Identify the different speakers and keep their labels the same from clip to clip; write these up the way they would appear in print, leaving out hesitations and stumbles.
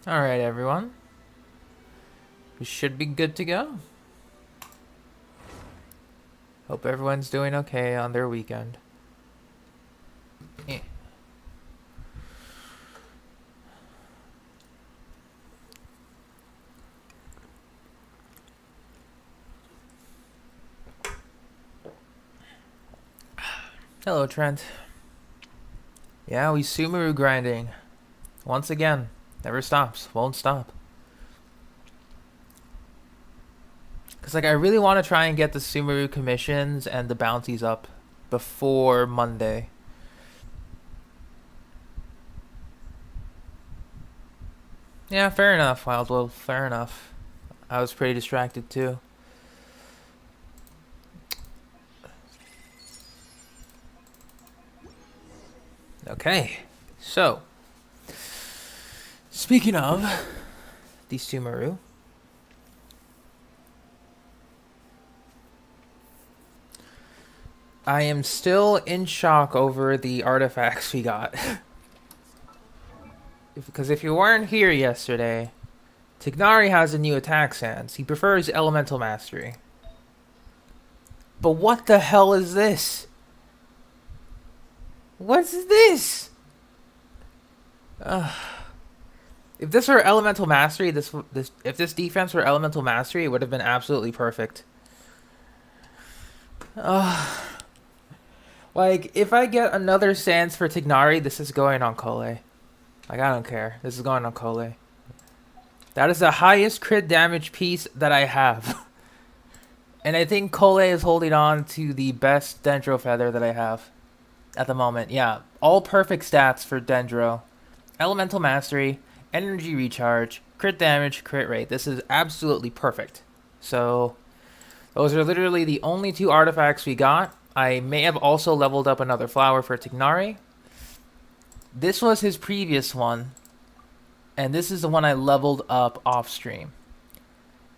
Speaker 1: Alright, everyone. We should be good to go. Hope everyone's doing okay on their weekend. Hello, Trent. Yeah, we Sumeru grinding. Once again. Never stops. Won't stop. Because, like, I really want to try and get the Sumeru commissions and the bounties up before Monday. Yeah, fair enough, Wildwolf. Fair enough. I was pretty distracted, too. Okay. So. Speaking of the Sumeru, I am still in shock over the artifacts we got. Because if you weren't here yesterday, Tignari has a new attack stance. He prefers Elemental Mastery. But what the hell is this? What's this? If this were Elemental Mastery, if this defense were Elemental Mastery, it would have been absolutely perfect. Like, if I get another stance for Tignari, this is going on Kole. Like, I don't care. This is going on Kole. That is the highest crit damage piece that I have. And I think Kole is holding on to the best Dendro Feather that I have at the moment. Yeah, all perfect stats for Dendro. Elemental Mastery, Energy Recharge, crit damage, crit rate. This is absolutely perfect. So, those are literally the only two artifacts we got. I may have also leveled up another flower for Tignari. This was his previous one. And this is the one I leveled up off stream.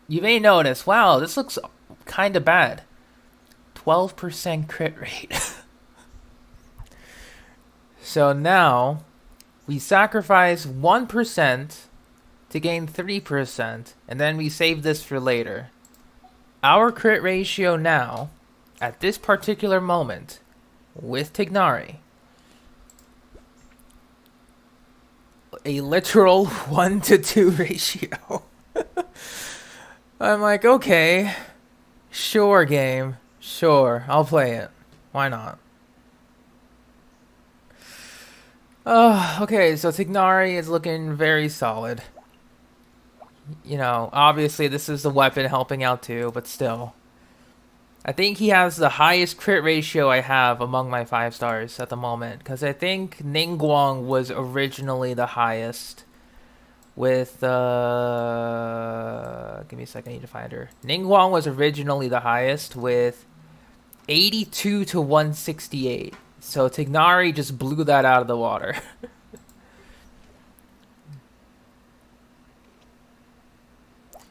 Speaker 1: You may notice, wow, this looks kind of bad. 12% crit rate. So now, we sacrifice 1% to gain 3%, and then we save this for later. Our crit ratio now, at this particular moment, with Tignari, a literal 1-to-2 ratio. I'm like, okay, sure, game, sure, I'll play it. Why not? Okay, so Tignari is looking very solid. You know, obviously this is the weapon helping out too, but still. I think he has the highest crit ratio I have among my 5 stars at the moment, because I think Ningguang was originally the highest with, give me a second, I need to find her. Ningguang was originally the highest with 82 to 168. So Tignari just blew that out of the water.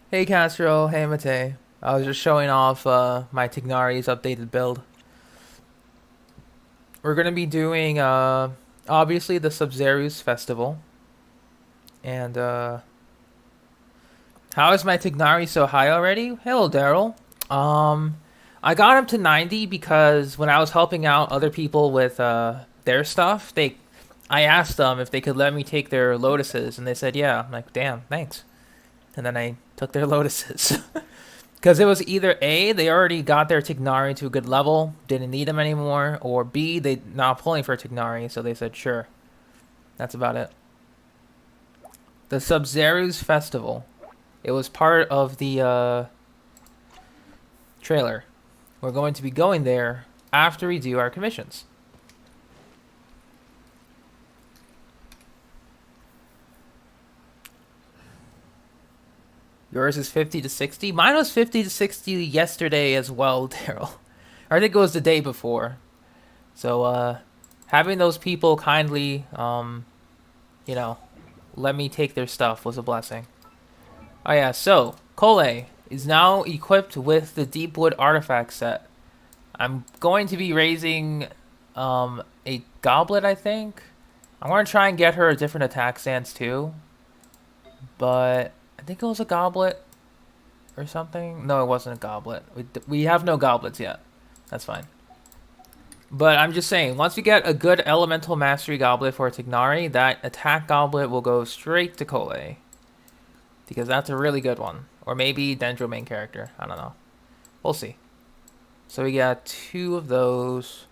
Speaker 1: Hey Castro, hey Mate. I was just showing off my Tignari's updated build. We're going to be doing, obviously, the Sabzeruz Festival. And, how is my Tignari so high already? Hello, Daryl. I got him to 90 because when I was helping out other people with their stuff, I asked them if they could let me take their lotuses, and they said yeah. I'm like, damn, thanks. And then I took their lotuses. Because it was either A, they already got their Tignari to a good level, didn't need them anymore, or B, they not pulling for Tignari, so they said sure. That's about it. The Sabzeruz Festival. It was part of the trailer. We're going to be going there after we do our commissions. Yours is 50 to 60? Mine was 50 to 60 yesterday as well, Daryl. Or I think it was the day before. So, having those people kindly, you know, let me take their stuff was a blessing. Oh yeah, so, Kole is now equipped with the Deepwood artifact set. I'm going to be raising, a goblet, I think. I'm going to try and get her a different attack stance too. But I think it was a goblet or something. No, it wasn't a goblet. We have no goblets yet. That's fine. But I'm just saying, once we get a good elemental mastery goblet for Tignari, that attack goblet will go straight to Kole. Because that's a really good one. Or maybe Dendro main character. I don't know. We'll see. So we got 2 of those.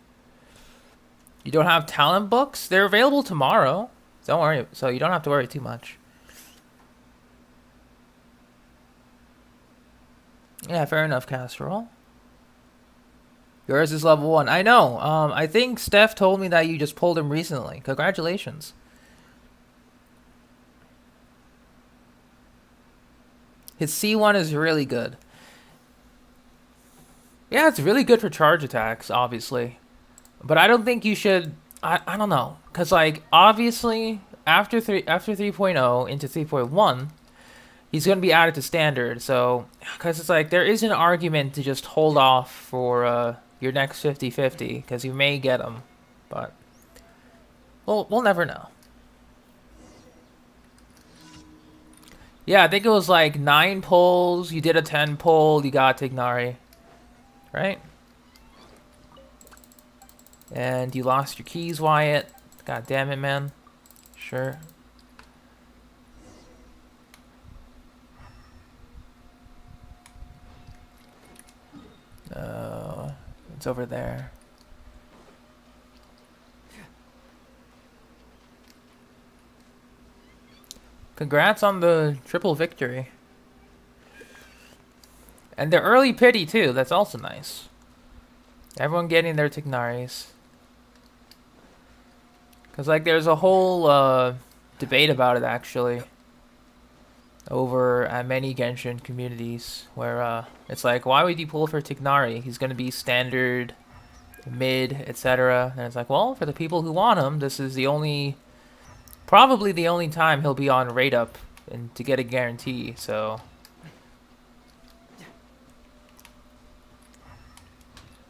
Speaker 1: You don't have talent books? They're available tomorrow. Don't worry. So you don't have to worry too much. Yeah, fair enough, Casserole. Yours is level 1. I know. I think Steph told me that you just pulled him recently. Congratulations. His C1 is really good. Yeah, it's really good for charge attacks, obviously. But I don't think you should... I don't know. Because, like, obviously, after 3.0 into 3.1... he's going to be added to standard, so... because it's like, there is an argument to just hold off for your next 50-50, because you may get him, but... we'll never know. Yeah, I think it was like 9 pulls, you did a 10 pull, you got Tignari. Right? And you lost your keys, Wyatt. God damn it, man. Sure. It's over there. Congrats on the triple victory. And the early pity too, that's also nice. Everyone getting their Tignaris. Because like there's a whole debate about it actually. Over at many Genshin communities where it's like, why would you pull for Tignari? He's going to be standard, mid, etc. And it's like, well, for the people who want him, this is the only, probably the only time he'll be on rate up and to get a guarantee, so.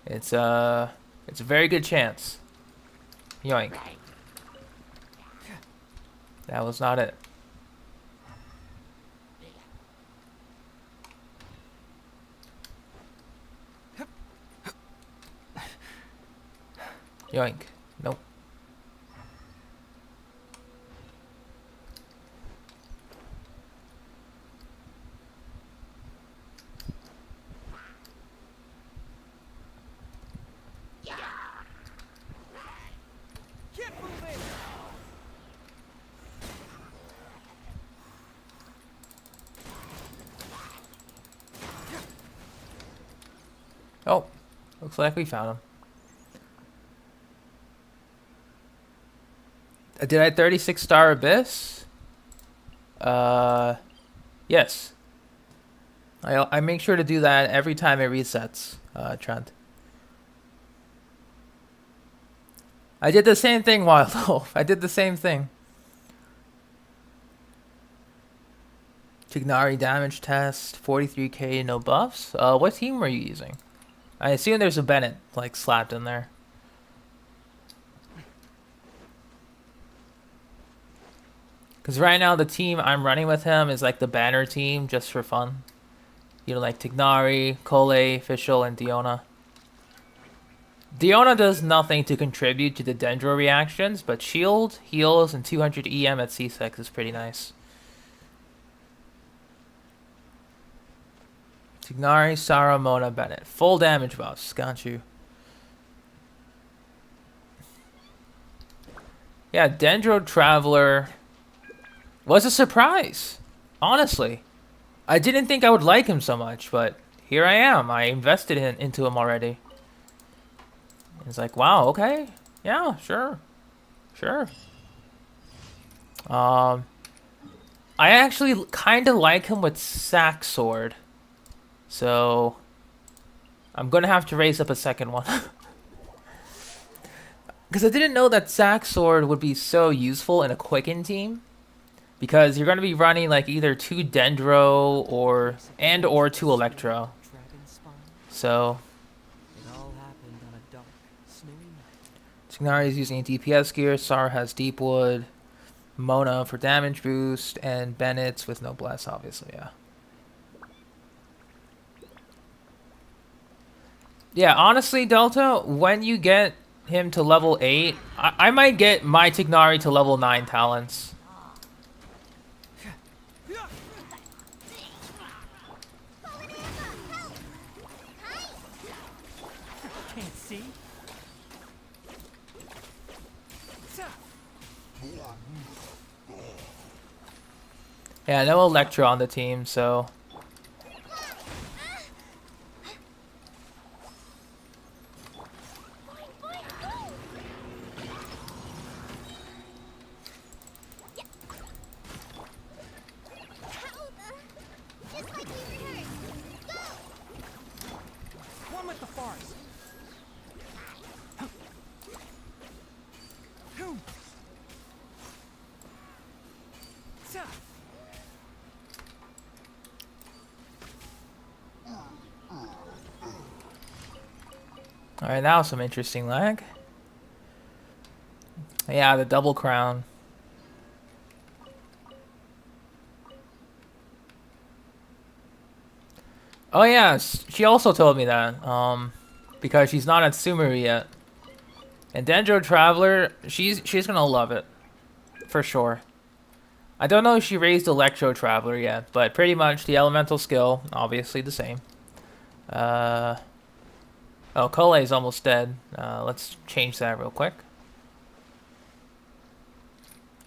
Speaker 1: It's a very good chance. Yoink. That was not it. Yoink. Nope. Looks like we found him. Did I 36 star Abyss? Yes. I make sure to do that every time it resets, Trent. I did the same thing, Wild Wolf. I did the same thing. Tignari damage test, 43k, no buffs. What team were you using? I assume there's a Bennett, like, slapped in there. Because right now the team I'm running with him is like the banner team, just for fun. You know, like Tignari, Kole, Fischl, and Diona. Diona does nothing to contribute to the Dendro reactions, but shield, heals, and 200 EM at C6 is pretty nice. Tignari, Sara, Mona, Bennett. Full damage buffs, got you. Yeah, Dendro Traveler was a surprise, honestly. I didn't think I would like him so much, but here I am. I invested into him already. It's like, wow, okay. Yeah, sure. Sure. I actually kind of like him with Sack Sword. So, I'm going to have to raise up a second one. Because I didn't know that Sack Sword would be so useful in a Quicken team. Because you're going to be running like either 2 Dendro or 2 Electro. So, Tignari is using DPS gear, Sar has Deepwood, Mona for damage boost, and Bennett's with no bless, obviously, yeah. Yeah, honestly, Delta, when you get him to level 8, I might get my Tignari to level 9 talents. Yeah, no Electro on the team, so... Alright, now some interesting lag. Yeah, the double crown. Oh yeah, she also told me that. Because she's not at Sumeru yet. And Dendro Traveler, she's gonna love it. For sure. I don't know if she raised Electro Traveler yet, but pretty much the elemental skill, obviously the same. Oh, Kole is almost dead. Let's change that real quick.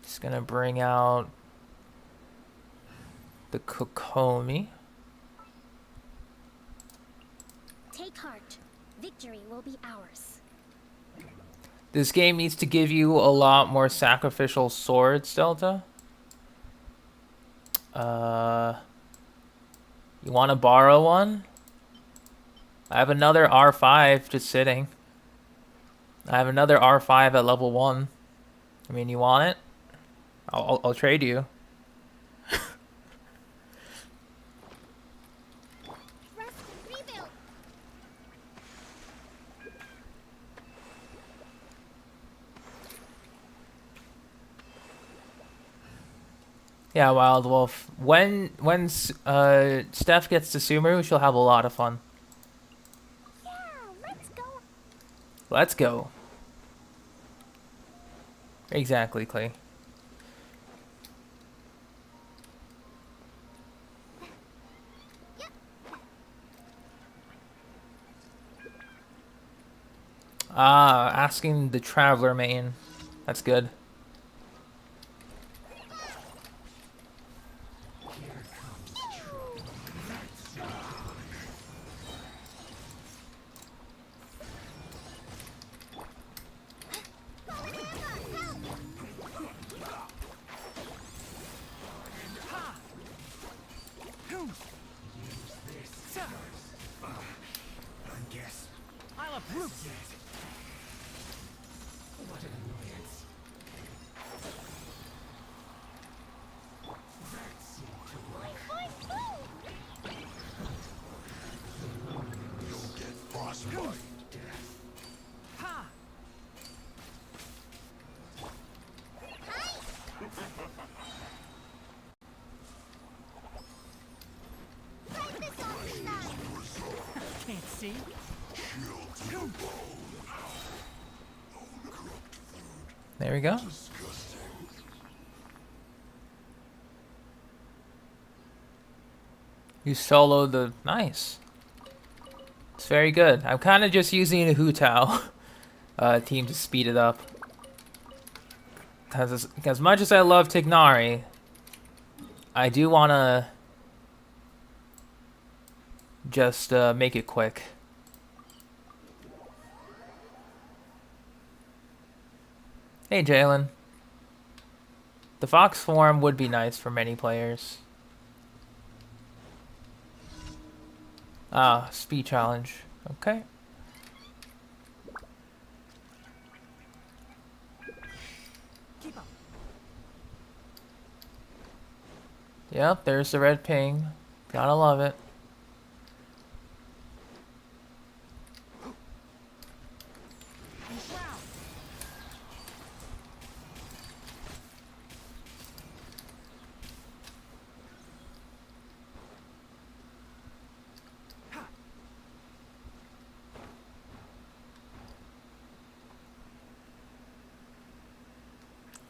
Speaker 1: Just gonna bring out the Kokomi.
Speaker 2: Take heart. Victory will be ours.
Speaker 1: This game needs to give you a lot more sacrificial swords, Delta. You want to borrow one? I have another R5 just sitting. I have another R5 at level 1. I mean, you want it? I'll trade you. Yeah, Wild Wolf. When Steph gets to Sumeru, she'll have a lot of fun.
Speaker 2: Yeah, let's go.
Speaker 1: Let's go. Exactly, Clay. Ah, asking the Traveler main. That's good. There we go. You soloed the... Nice. It's very good. I'm kind of just using a Hu Tao team to speed it up. Because as much as I love Tignari, I do want to just make it quick. Hey, Jalen. The Fox form would be nice for many players. Ah, speed challenge. Okay. Yep, there's the red ping. Gotta love it.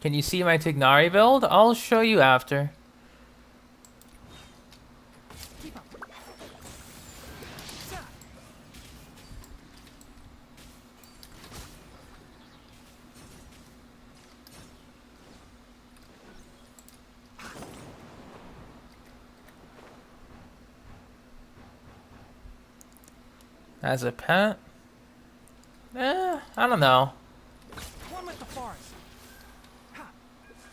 Speaker 1: Can you see my Tignari build? I'll show you after. As a pet? I don't know.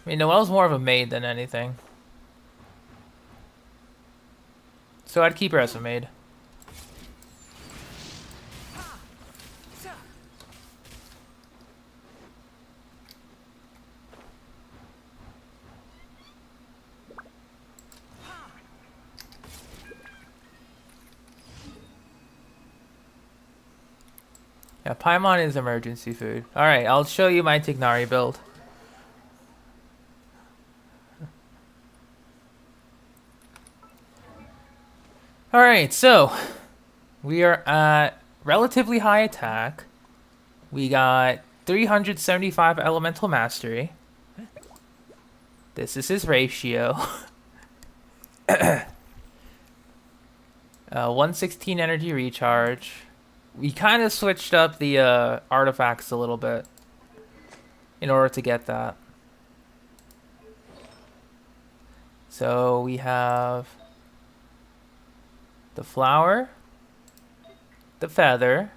Speaker 1: I mean, Noelle's more of a maid than anything. So I'd keep her as a maid. Yeah, Paimon is emergency food. Alright, I'll show you my Tignari build. Alright, so we are at relatively high attack. We got 375 elemental mastery. This is his ratio. 116 energy recharge. We kind of switched up the artifacts a little bit in order to get that. So we have the flower, the feather.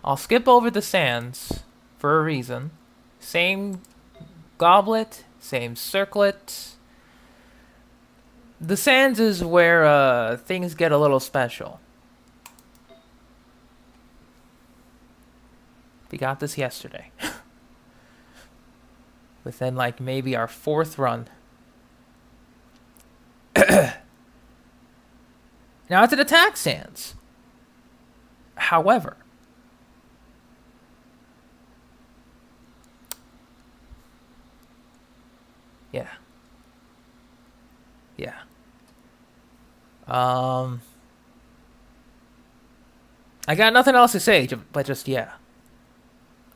Speaker 1: I'll skip over the sands for a reason. Same goblet, same circlet. The sands is where things get a little special. We got this yesterday. Within like maybe our 4th run. Now it's an attack sands. However, yeah. I got nothing else to say, but just yeah.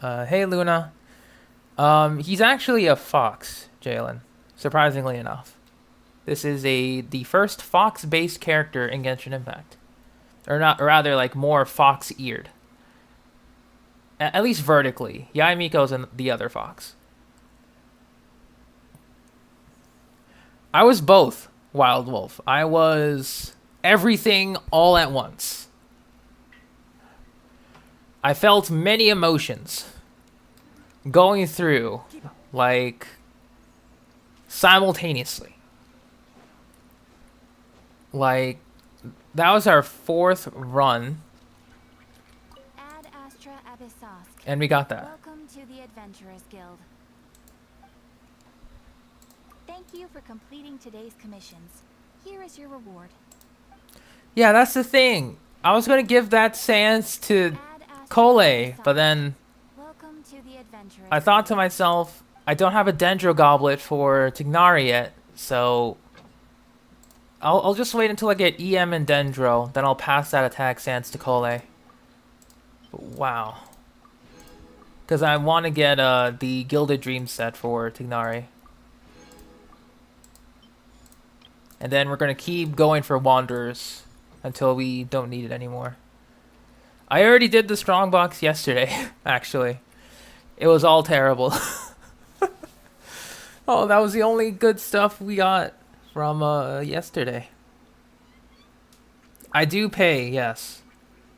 Speaker 1: Hey Luna. He's actually a fox, Jalen. Surprisingly enough. This is the first fox-based character in Genshin Impact. Or not, or rather, like, more fox-eared. At least vertically. Yaimiko's and the other fox. I was both Wild Wolf. I was everything all at once. I felt many emotions going through, like, simultaneously. Like, that was our 4th run.
Speaker 2: Ad Astra Abyssosk.
Speaker 1: And we got that.
Speaker 2: Welcome to the Adventurers Guild. Thank you for completing today's commissions. Here is your reward.
Speaker 1: Yeah, that's the thing. I was going to give that sans to Cole, but then
Speaker 2: Welcome to the Adventurers
Speaker 1: I thought to myself, I don't have a Dendro Goblet for Tignari yet, so I'll just wait until I get EM and Dendro, then I'll pass that attack sans to Cole. But wow. Because I want to get the Gilded Dream set for Tignari. And then we're going to keep going for Wanderers until we don't need it anymore. I already did the Strongbox yesterday, actually. It was all terrible. Oh, that was the only good stuff we got from yesterday. I do pay, yes.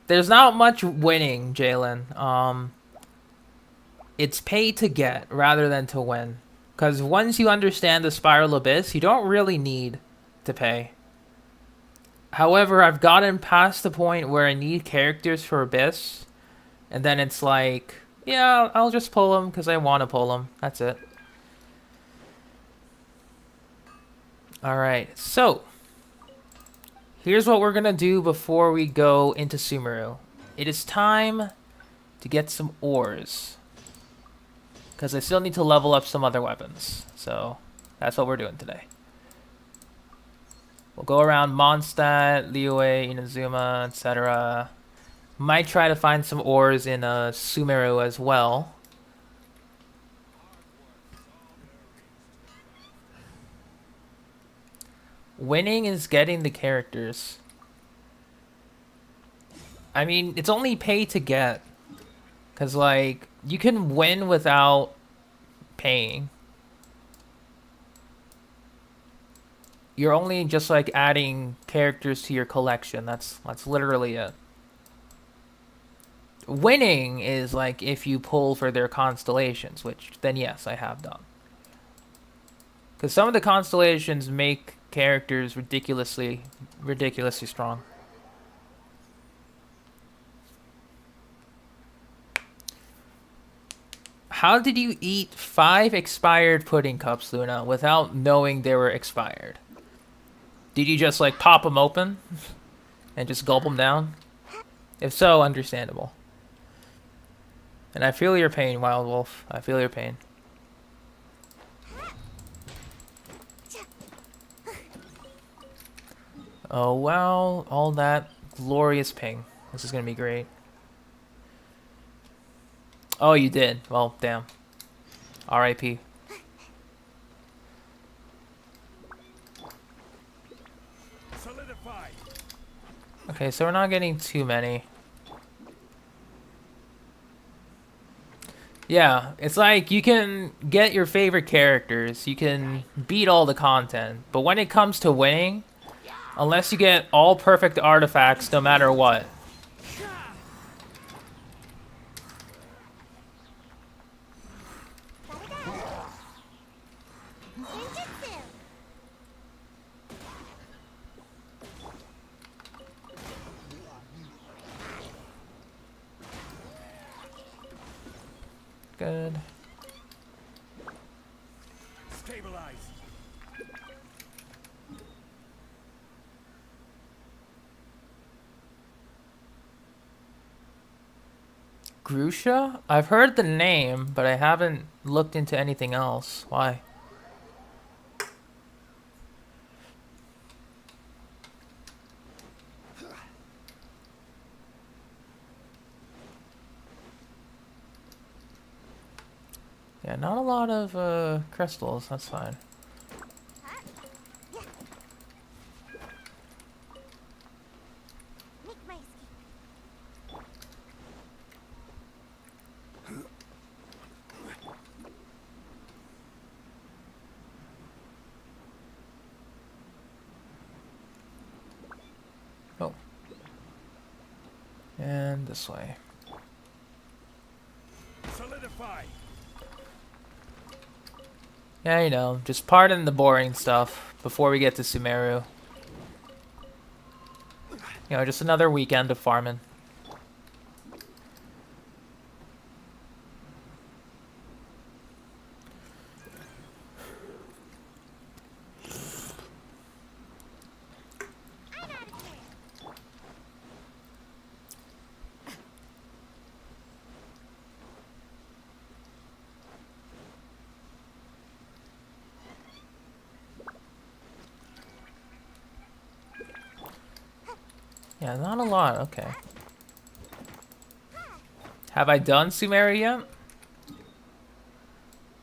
Speaker 1: There's not much winning, Jalen. It's pay to get rather than to win. Because once you understand the Spiral Abyss, you don't really need to pay. However, I've gotten past the point where I need characters for Abyss. And then it's like, yeah, I'll just pull them because I want to pull them. That's it. Alright, so here's what we're going to do before we go into Sumeru. It is time to get some ores. Because I still need to level up some other weapons. So that's what we're doing today. We'll go around Mondstadt, Liyue, Inazuma, etc. Might try to find some ores in Sumeru as well. Winning is getting the characters. I mean, it's only pay to get. Because, like, you can win without paying. You're only just, like, adding characters to your collection. That's literally it. Winning is, like, if you pull for their constellations, which, then yes, I have done. Because some of the constellations make characters ridiculously strong. How did you eat 5 expired pudding cups, Luna, without knowing they were expired? Did you just, like, pop them open and just gulp them down? If so, understandable. And I feel your pain, Wild Wolf. I feel your pain. Oh, wow. All that glorious ping. This is going to be great. Oh, you did. Well, damn. R.I.P. Okay, so we're not getting too many. Yeah, it's like you can get your favorite characters. You can beat all the content. But when it comes to winning, unless you get all perfect artifacts no matter what. Good.
Speaker 3: Stabilize.
Speaker 1: Grusha? I've heard the name, but I haven't looked into anything else. Why? Yeah, not a lot of crystals. That's fine. Oh. And this way.
Speaker 3: Solidify.
Speaker 1: Yeah, you know, just pardon the boring stuff before we get to Sumeru. You know, just another weekend of farming. Yeah, not a lot. Okay. Have I done Sumeru yet?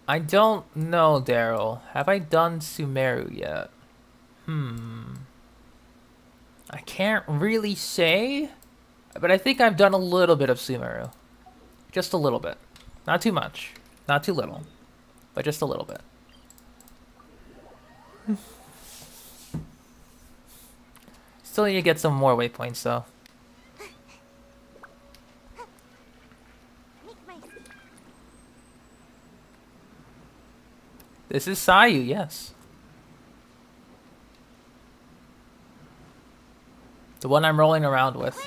Speaker 1: I don't know, Daryl. Have I done Sumeru yet? I can't really say, but I think I've done a little bit of Sumeru. Just a little bit. Not too much. Not too little. But just a little bit. Still need to get some more waypoints, though. This is Sayu, yes. The one I'm rolling around with.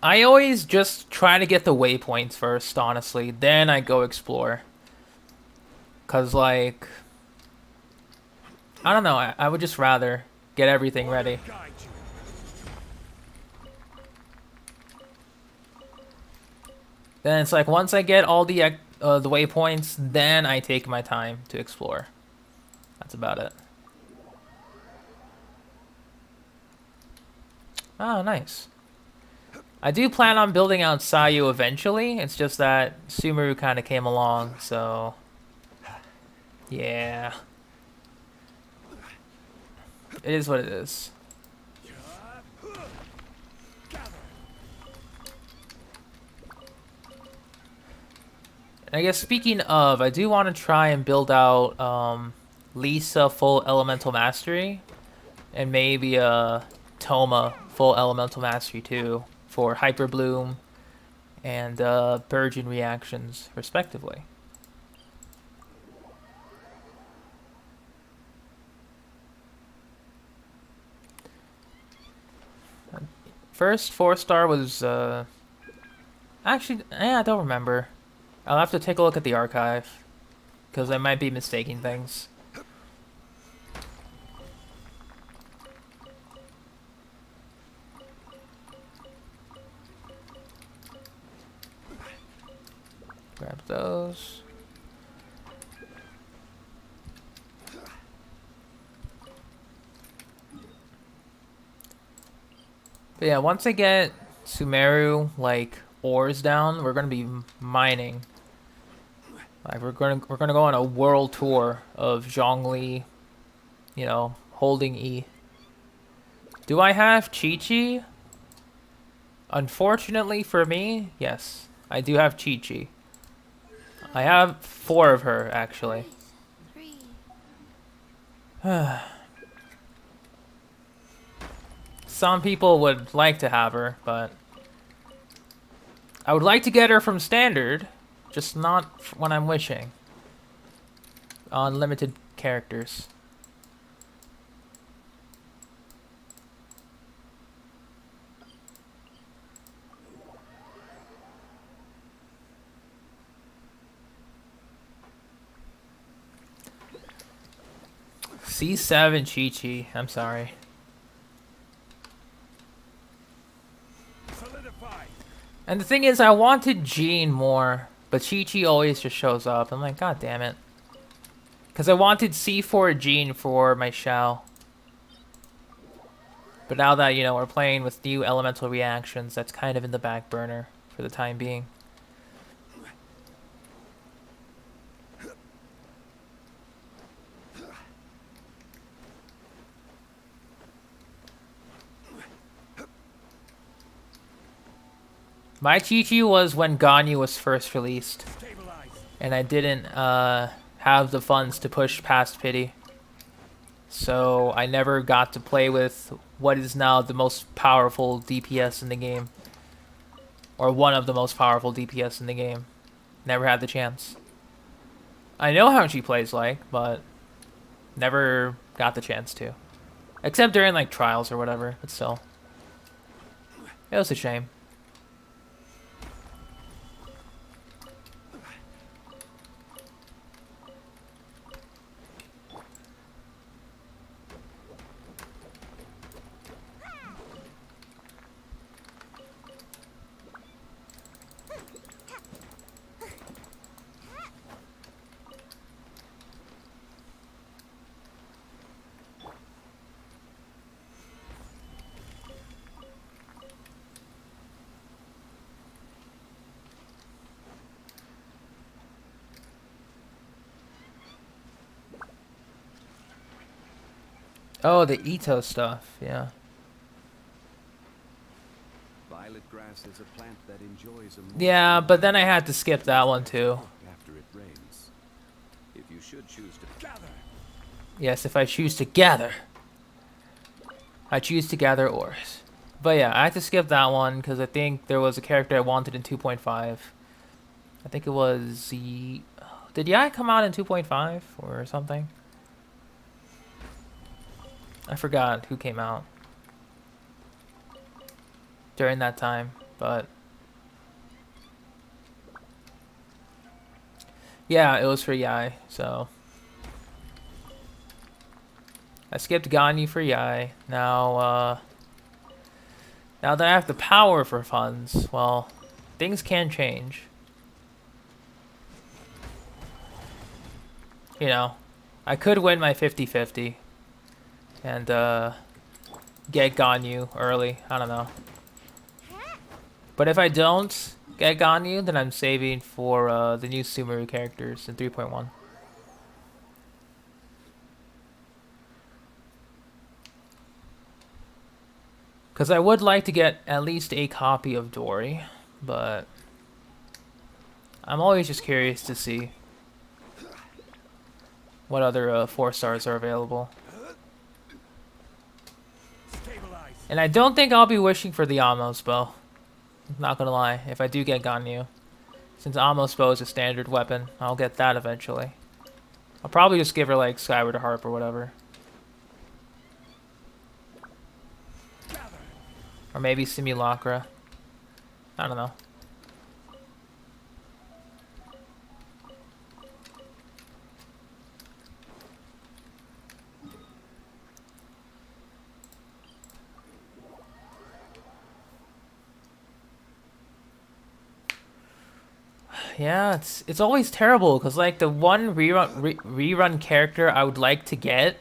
Speaker 1: I always just try to get the waypoints first, honestly. Then I go explore. Cause like... I don't know, I would just rather get everything ready.
Speaker 3: Guide you.
Speaker 1: Then it's like once I get all the waypoints, then I take my time to explore. That's about it. Oh, nice. I do plan on building out Sayu eventually. It's just that Sumeru kind of came along, so yeah. It is what it is. I guess speaking of, I do want to try and build out Lisa full elemental mastery, and maybe Toma full elemental mastery too for Hyper Bloom and Burgeon reactions respectively. First 4-star was actually I don't remember. I'll have to take a look at the archive, because I might be mistaking things. Grab those. But yeah, once I get Sumeru, like, ores down, we're gonna be mining. Like we're gonna go on a world tour of Zhongli, you know, holding E. Do I have Chi-Chi? Unfortunately for me, yes, I do have Chi-Chi. I have 4 of her actually. Some people would like to have her, but I would like to get her from standard. Just not when I'm wishing. On limited characters. C7 Chi-Chi. I'm sorry.
Speaker 3: Solidify.
Speaker 1: And the thing is, I wanted Jean more. But Chi-Chi always just shows up. I'm like, god damn it. Because I wanted C4 Jean for my Xiao. But now that, you know, we're playing with new elemental reactions, that's kind of in the back burner for the time being. My Chi-Chi was when Ganyu was first released.
Speaker 3: Stabilize.
Speaker 1: And I didn't have the funds to push past Pity. So I never got to play with what is now the most powerful DPS in the game. Or one of the most powerful DPS in the game. Never had the chance. I know how she plays like, but never got the chance to. Except during like trials or whatever, but still. It was a shame. Oh, the Ito stuff. Yeah.
Speaker 4: Violet grass is a plant that enjoys a
Speaker 1: Yeah, but then I had to skip that one too.
Speaker 4: after it rains. If you should choose to
Speaker 3: Gather.
Speaker 1: Yes, if I choose to gather. I choose to gather ores. But yeah, I had to skip that one because I think there was a character I wanted in 2.5. I think it was the... Did Yai come out in 2.5 or something? I forgot who came out during that time, but... Yeah, it was for Yai, so... I skipped Ganyu for Yai. Now that I have the power for funds, well, things can change. You know, I could win my 50-50 and get Ganyu early. I don't know. But if I don't get Ganyu, then I'm saving for the new Sumeru characters in 3.1. Because I would like to get at least a copy of Dory, but I'm always just curious to see what other 4 stars are available.
Speaker 3: Stabilize.
Speaker 1: And I don't think I'll be wishing for the Amos bow. Not gonna lie, if I do get Ganyu. Since Amos bow is a standard weapon, I'll get that eventually. I'll probably just give her like Skyward Harp or whatever.
Speaker 3: Gather.
Speaker 1: Or maybe Simulacra. I don't know. Yeah, it's always terrible because like the one rerun character I would like to get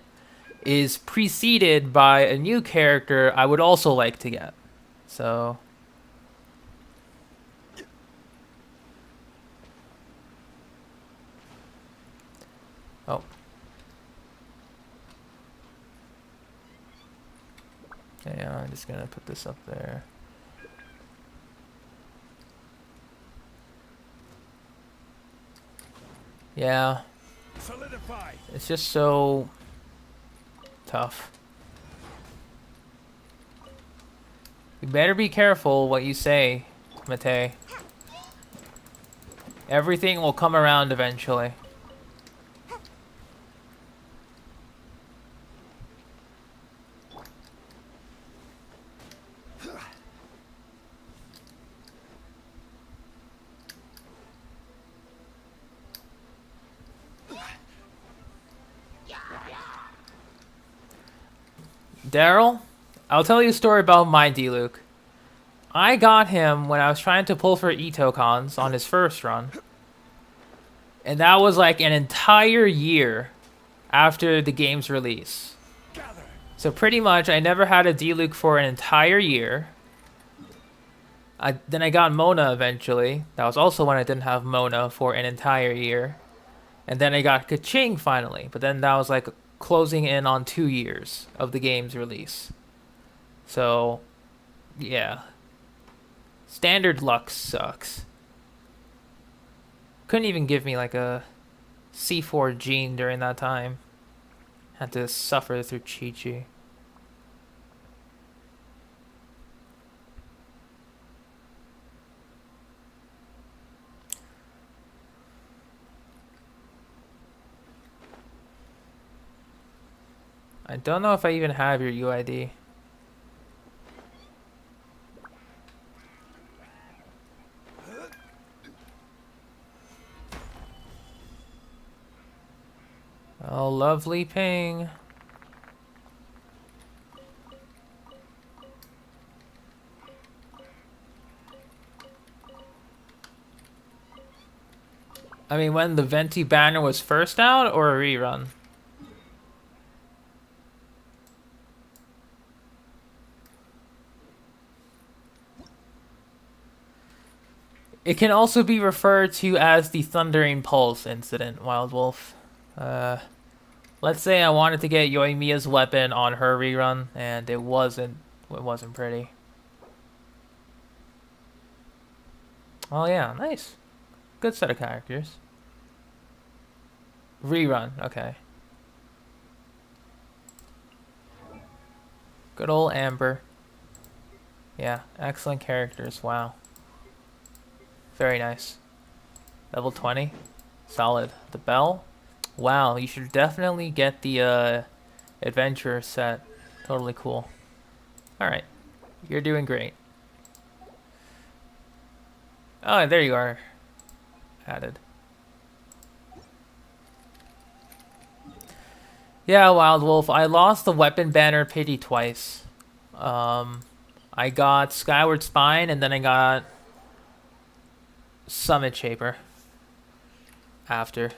Speaker 1: is preceded by a new character I would also like to get. So oh. Yeah, I'm just gonna put this up there. Yeah,
Speaker 3: Solidify.
Speaker 1: it's just so tough. You better be careful what you say, Mate. Everything will come around eventually. Daryl, I'll tell you a story about my D-Luke. I got him when I was trying to pull for Ito cons on his first run. And that was like an entire year after the game's release.
Speaker 3: Gather.
Speaker 1: So pretty much I never had a D-Luke for an entire year. Then I got Mona eventually. That was also when I didn't have Mona for an entire year. And then I got Kaching finally. But then that was like closing in on 2 years of the game's release. So, yeah. Standard luck sucks. Couldn't even give me like a C4 gene during that time. Had to suffer through Chi-Chi. I don't know if I even have your UID. Oh, lovely ping. I mean, when the Venti banner was first out or a rerun? It can also be referred to as the Thundering Pulse incident, Wild Wolf. Let's say I wanted to get Yoimiya's weapon on her rerun, and it wasn't pretty. Oh yeah, nice. Good set of characters. Rerun, okay. Good old Amber. Yeah, excellent characters, wow. Very nice. Level 20. Solid. The bell. Wow, you should definitely get the adventure set. Totally cool. Alright. You're doing great. Oh, there you are. Added. Yeah, Wild Wolf. I lost the weapon banner pity twice. I got Skyward Spine and then I got Summit Shaper after.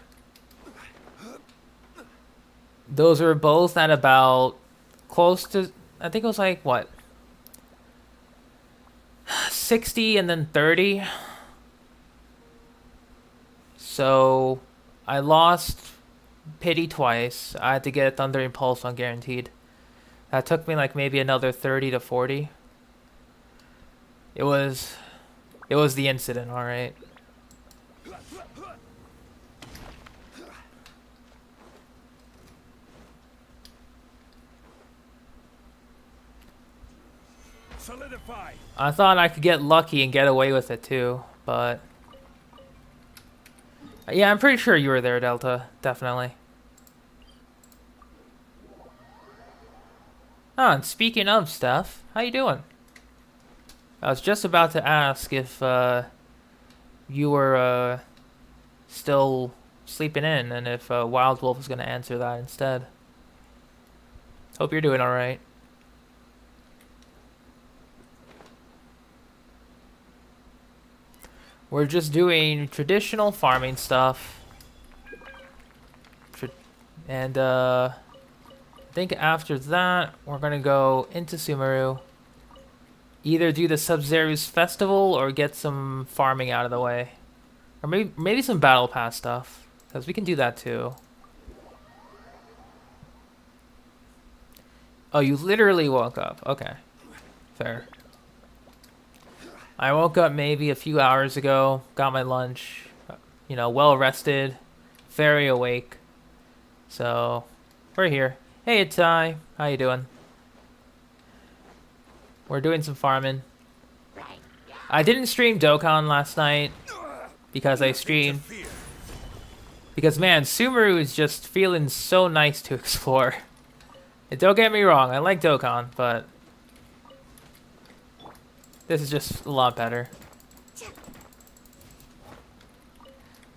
Speaker 1: Those were both at about close to, I think it was like, what? 60 and then 30. So I lost Pity twice. I had to get a Thundering Pulse on Guaranteed. That took me like maybe another 30 to 40. It was the incident, alright.
Speaker 3: Solidify.
Speaker 1: I thought I could get lucky and get away with it too, but yeah, I'm pretty sure you were there, Delta. Definitely. Oh, and speaking of stuff, how you doing? I was just about to ask if you were still sleeping in, and if Wild Wolf was going to answer that instead. Hope you're doing alright. We're just doing traditional farming stuff. And I think after that, we're going to go into Sumeru. Either do the Sabzeruz Festival or get some farming out of the way. Or maybe some Battle Pass stuff. Because we can do that too. Oh, you literally woke up. Okay. Fair. I woke up maybe a few hours ago, got my lunch, you know, well rested, very awake. So, we're here. Hey, it's Ty. How you doing? We're doing some farming. I didn't stream Dokkan last night because I streamed. Because man, Sumeru is just feeling so nice to explore. And don't get me wrong, I like Dokkan, but this is just a lot better.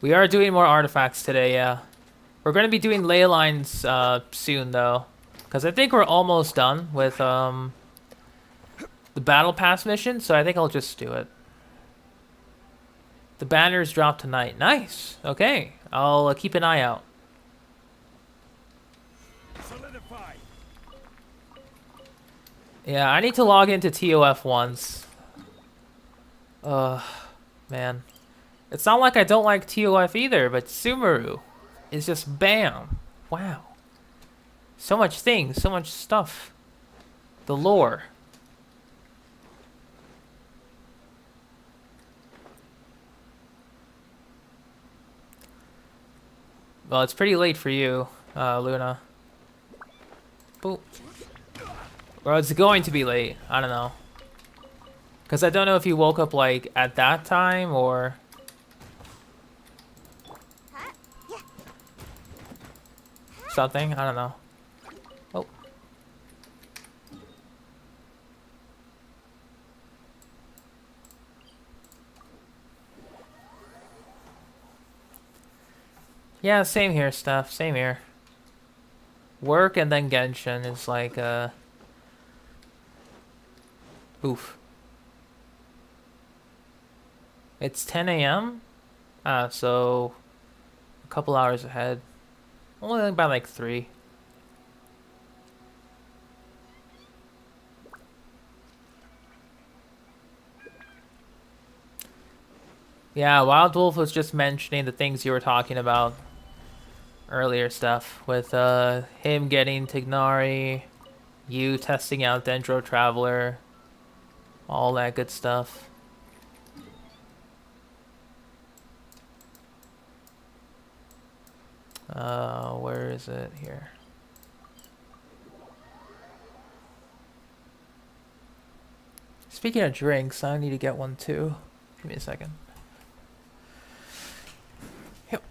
Speaker 1: We are doing more artifacts today, yeah. We're going to be doing ley lines soon, though. Because I think we're almost done with the Battle Pass mission, so I think I'll just do it. The banners drop tonight. Nice! Okay, I'll keep an eye out.
Speaker 3: Solidify.
Speaker 1: Yeah, I need to log into TOF once. Man. It's not like I don't like TOF either, but Sumeru is just bam. Wow. So much things, so much stuff. The lore. Well, it's pretty late for you, Luna. Boop. Or it's going to be late. I don't know. Because I don't know if you woke up, like, at that time, or something. I don't know. Oh. Yeah, same here, Steph. Same here. Work and then Genshin is like, oof. It's 10 a.m.? So a couple hours ahead. Only by like 3. Yeah, Wild Wolf was just mentioning the things you were talking about. earlier stuff with him getting Tignari, you testing out Dendro Traveler, all that good stuff. Where is it here? Speaking of drinks, I need to get one too. Give me a second. Yep.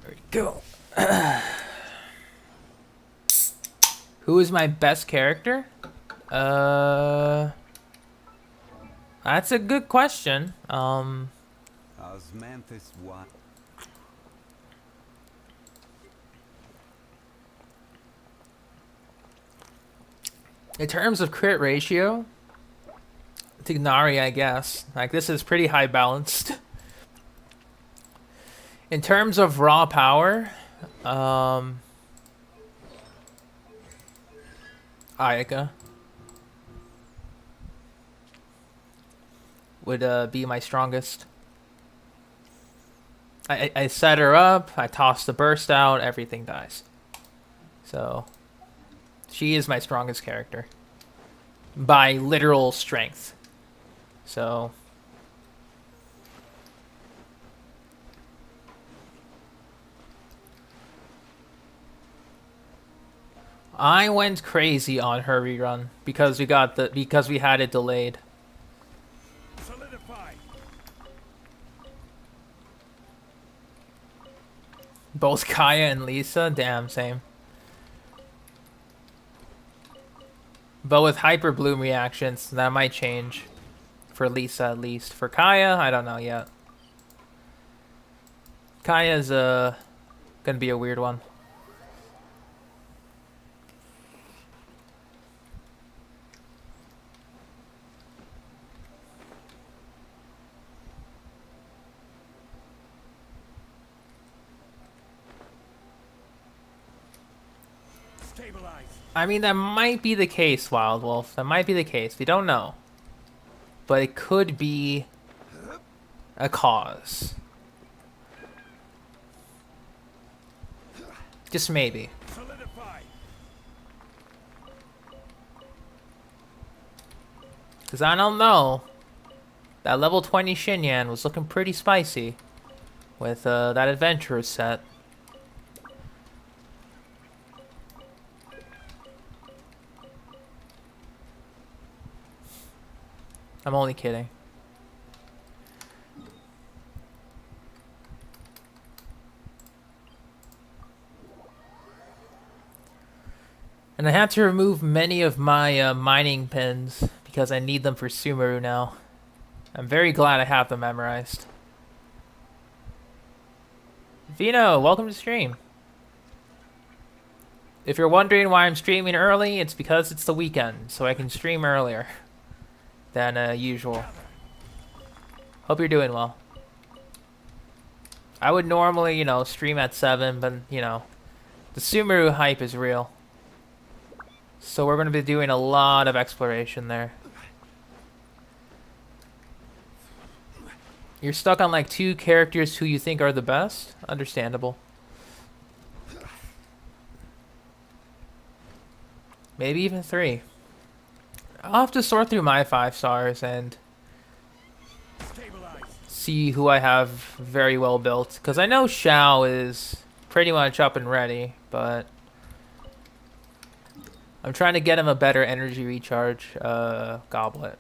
Speaker 1: There we go. Who is my best character? That's a good question.
Speaker 4: Osmanthus what?
Speaker 1: In terms of crit ratio, Tignari, I guess. Like, this is pretty high balanced. In terms of raw power, Ayaka would be my strongest. I set her up, I toss the burst out, everything dies. So, she is my strongest character. By literal strength. So... I went crazy on her rerun because we had it delayed.
Speaker 3: Solidify.
Speaker 1: Both Kaya and Lisa, damn, same. But with Hyper Bloom reactions, that might change. For Lisa, at least. For Kaya, I don't know yet. Kaya's gonna be a weird one.
Speaker 3: Stabilize.
Speaker 1: I mean, that might be the case, Wild Wolf. That might be the case. We don't know. But it could be a cause. Just maybe.
Speaker 3: Solidify.
Speaker 1: Because I don't know. That level 20 Xinyan was looking pretty spicy. With that adventurer's set. I'm only kidding. And I had to remove many of my mining pins because I need them for Sumeru now. I'm very glad I have them memorized. Vino, welcome to stream. If you're wondering why I'm streaming early, it's because it's the weekend, so I can stream earlier than usual. Hope you're doing well. I would normally, you know, stream at 7, but, you know, the Sumeru hype is real. So we're going to be doing a lot of exploration there. You're stuck on like 2 characters who you think are the best? Understandable. Maybe even 3. I'll have to sort through my 5 stars and
Speaker 3: Stabilize.
Speaker 1: see who I have very well built. Because I know Xiao is pretty much up and ready, but I'm trying to get him a better energy recharge goblet.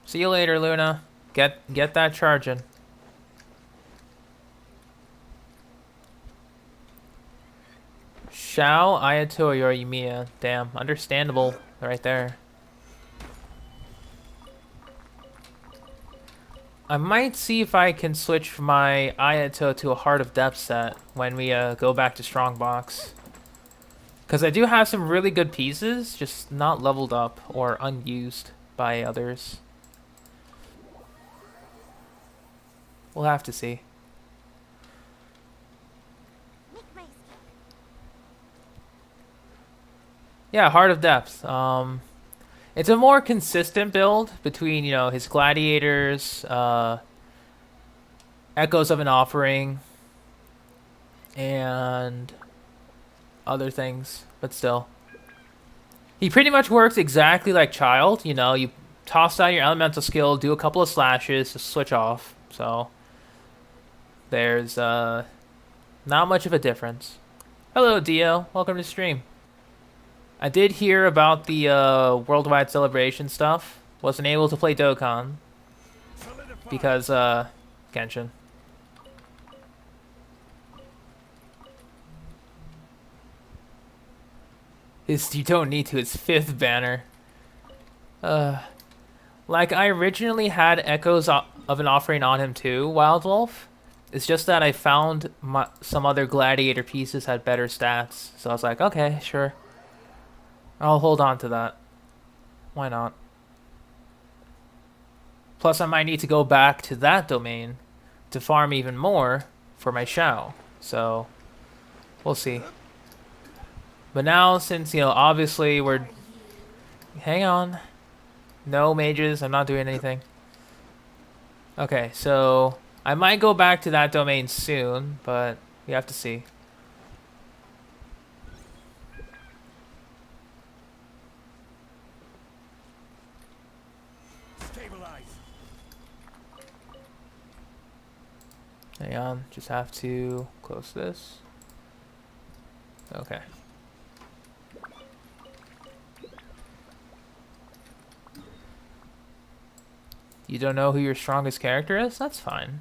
Speaker 1: See you later, Luna. Get that charging. Xiao, Ayato, or Yumiya. Damn, understandable right there. I might see if I can switch my Ayato to a Heart of Depth set when we go back to Strongbox. Because I do have some really good pieces, just not leveled up or unused by others. We'll have to see. Yeah, Heart of Depth. It's a more consistent build between, his gladiators, Echoes of an Offering, and other things, but still. He pretty much works exactly like Child. You toss out your elemental skill, do a couple of slashes to switch off. So there's not much of a difference. Hello, Dio. Welcome to stream. I did hear about the worldwide celebration stuff. Wasn't able to play Dokkan
Speaker 3: Solidify.
Speaker 1: because Genshin. You don't need to. It's 5th banner. Like I originally had Echoes of an Offering on him too, Wild Wolf. It's just that I found some other gladiator pieces had better stats, so I was like, okay, sure. I'll hold on to that. Why not? Plus, I might need to go back to that domain to farm even more for my Shao. So, we'll see. But now, since, obviously we're... Hang on. No mages, I'm not doing anything. Okay, so... I might go back to that domain soon, but we have to see.
Speaker 3: Stabilize.
Speaker 1: Hang on, just have to close this. Okay. You don't know who your strongest character is? That's fine.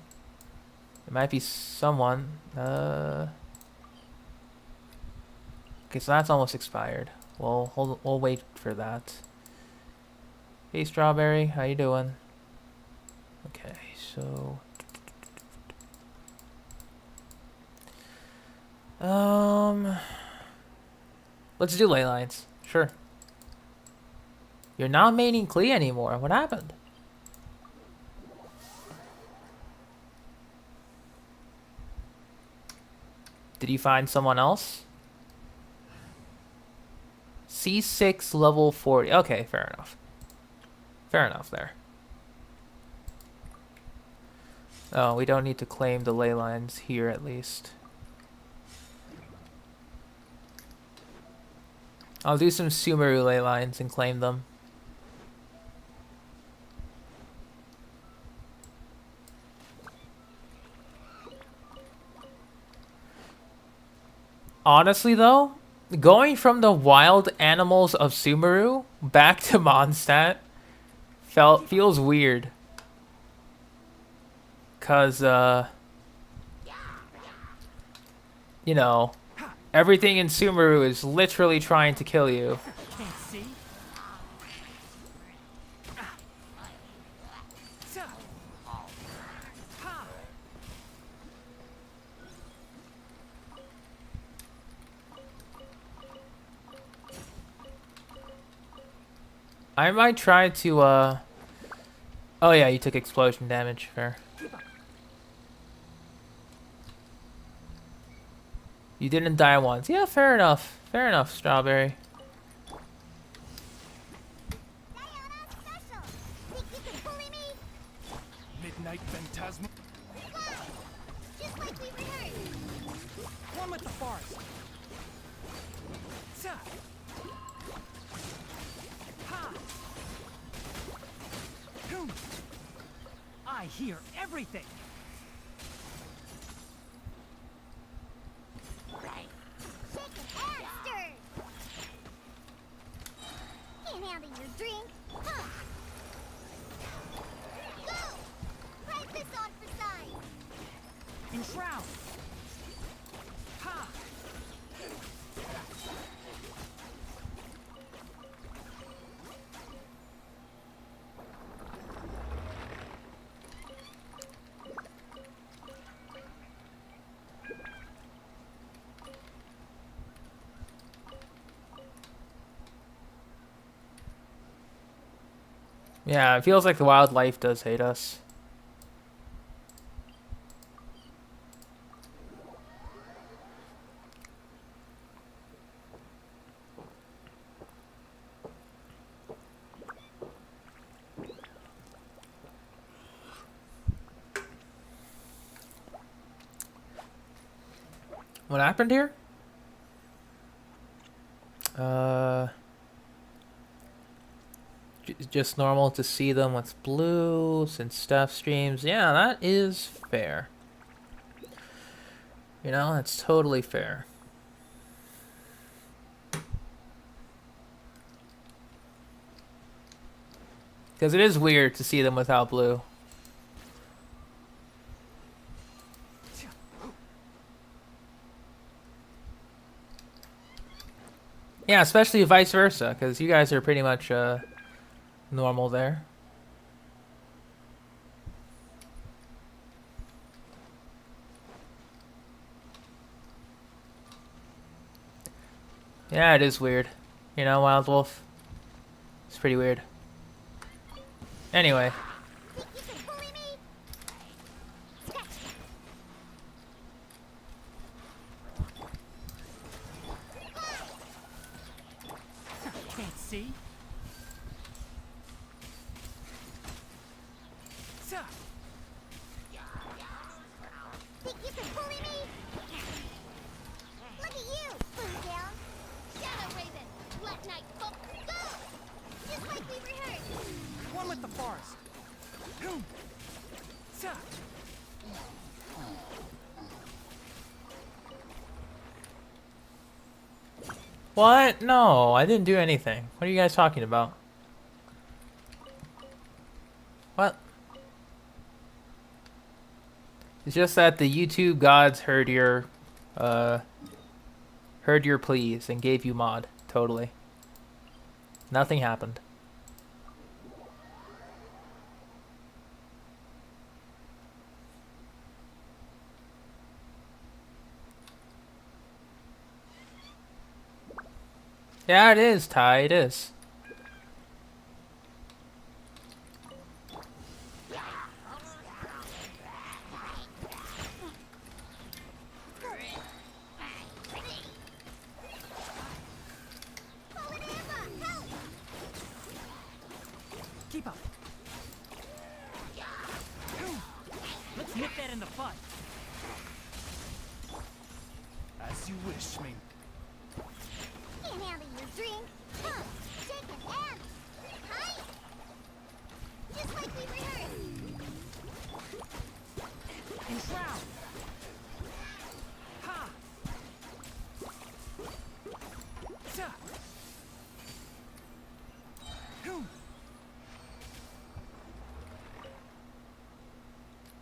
Speaker 1: It might be someone. Okay, so that's almost expired. We'll wait for that. Hey, Strawberry, how you doing? Okay, so let's do ley lines. Sure. You're not maining Klee anymore. What happened? Did you find someone else? C6 level 40. Okay, fair enough. Fair enough there. Oh, we don't need to claim the ley lines here at least. I'll do some Sumeru ley lines and claim them. Honestly, though, going from the wild animals of Sumeru back to Mondstadt feels weird. Cause everything in Sumeru is literally trying to kill you.
Speaker 3: Can't see.
Speaker 1: I might try to oh yeah, you took explosion damage, fair. You didn't die once. Yeah, fair enough. Fair enough, Strawberry.
Speaker 3: Midnight Phantasm.
Speaker 2: Just like we rehearsed.
Speaker 3: One with the forest. Sa. Ha. Boom. I hear everything.
Speaker 2: Can't handle your drink. Huh. Go! Write this on for size.
Speaker 3: Enshroud. Ha.
Speaker 1: Yeah, it feels like the wildlife does hate us. What happened here? Just normal to see them with blue since stuff streams. Yeah, that is fair. You know, that's totally fair. Because it is weird to see them without blue. Yeah, especially vice versa, because you guys are pretty much normal there. Yeah, it is weird. You know, Wild Wolf? It's pretty weird. Anyway.
Speaker 2: Think you can bully me?
Speaker 3: Can't see.
Speaker 2: Think you can bully me? Look at you, blue down. Shadow Raven, let night go. Just like we rehearsed.
Speaker 3: One with the forest.
Speaker 1: What? No, I didn't do anything. What are you guys talking about? What? It's just that the YouTube gods heard your pleas and gave you mod. Totally. Nothing happened. Yeah, it is, Ty. It is.
Speaker 3: Keep up. Let's nip that in the bud. As you wish, Ming.
Speaker 2: Can't handle your drink. Huh? Shaking hands. Hi. Just like we rehearsed.
Speaker 3: Enshroud. Ha. Sa.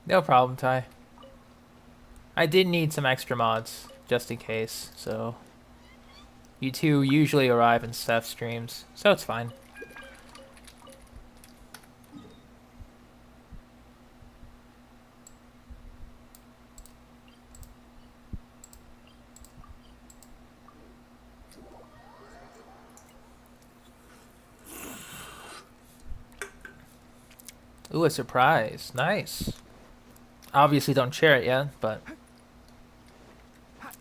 Speaker 1: No problem, Ty. I did need some extra mods, just in case, so... You two usually arrive in Steph streams, so it's fine. Ooh, a surprise. Nice. Obviously don't share it yet, but...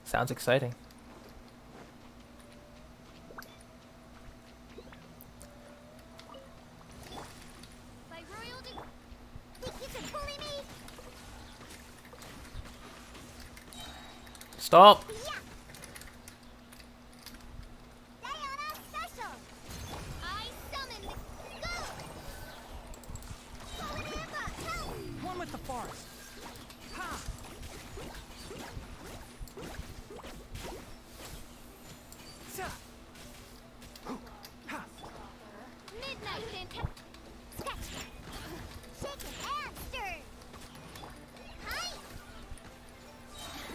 Speaker 1: Sounds exciting.
Speaker 2: By royalty. Think you can bully me?
Speaker 1: Stop!
Speaker 2: Yeah. Diana special. I summon the go.
Speaker 3: One with the forest. Ha. Sa. Ha.
Speaker 2: Midnight fantastic. Sketch. Shaken and stirred. Hi.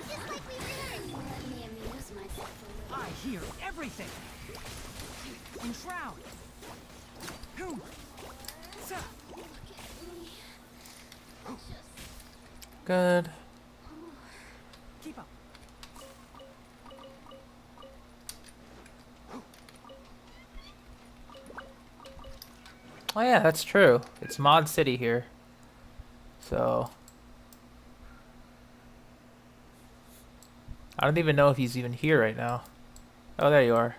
Speaker 2: Just like we rehearsed. Let me amuse myself a little.
Speaker 3: I hear everything. Enshroud. Sa.
Speaker 1: Good.
Speaker 3: Keep up.
Speaker 1: Oh yeah, that's true. It's Mod City here. So... I don't even know if he's even here right now. Oh, there you are.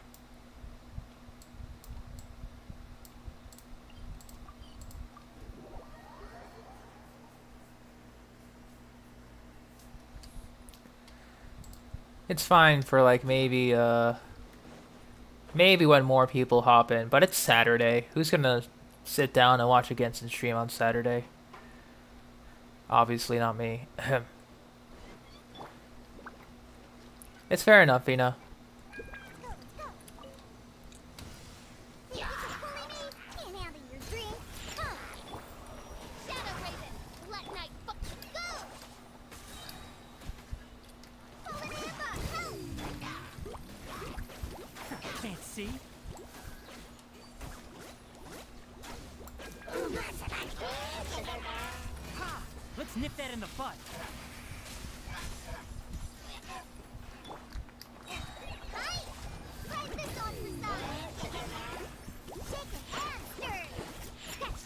Speaker 1: It's fine for like maybe when more people hop in, but it's Saturday. Who's gonna sit down and watch a Genshin stream on Saturday? Obviously not me. It's fair enough, Vina.
Speaker 2: Think you can bully me? Can't handle your drink? Huh. Shadow Raven, let night go! Help!
Speaker 3: Can't see? Ha! Let's nip that in the bud.
Speaker 2: Hi! Slide this off the side! Shake it and stir it! Catch!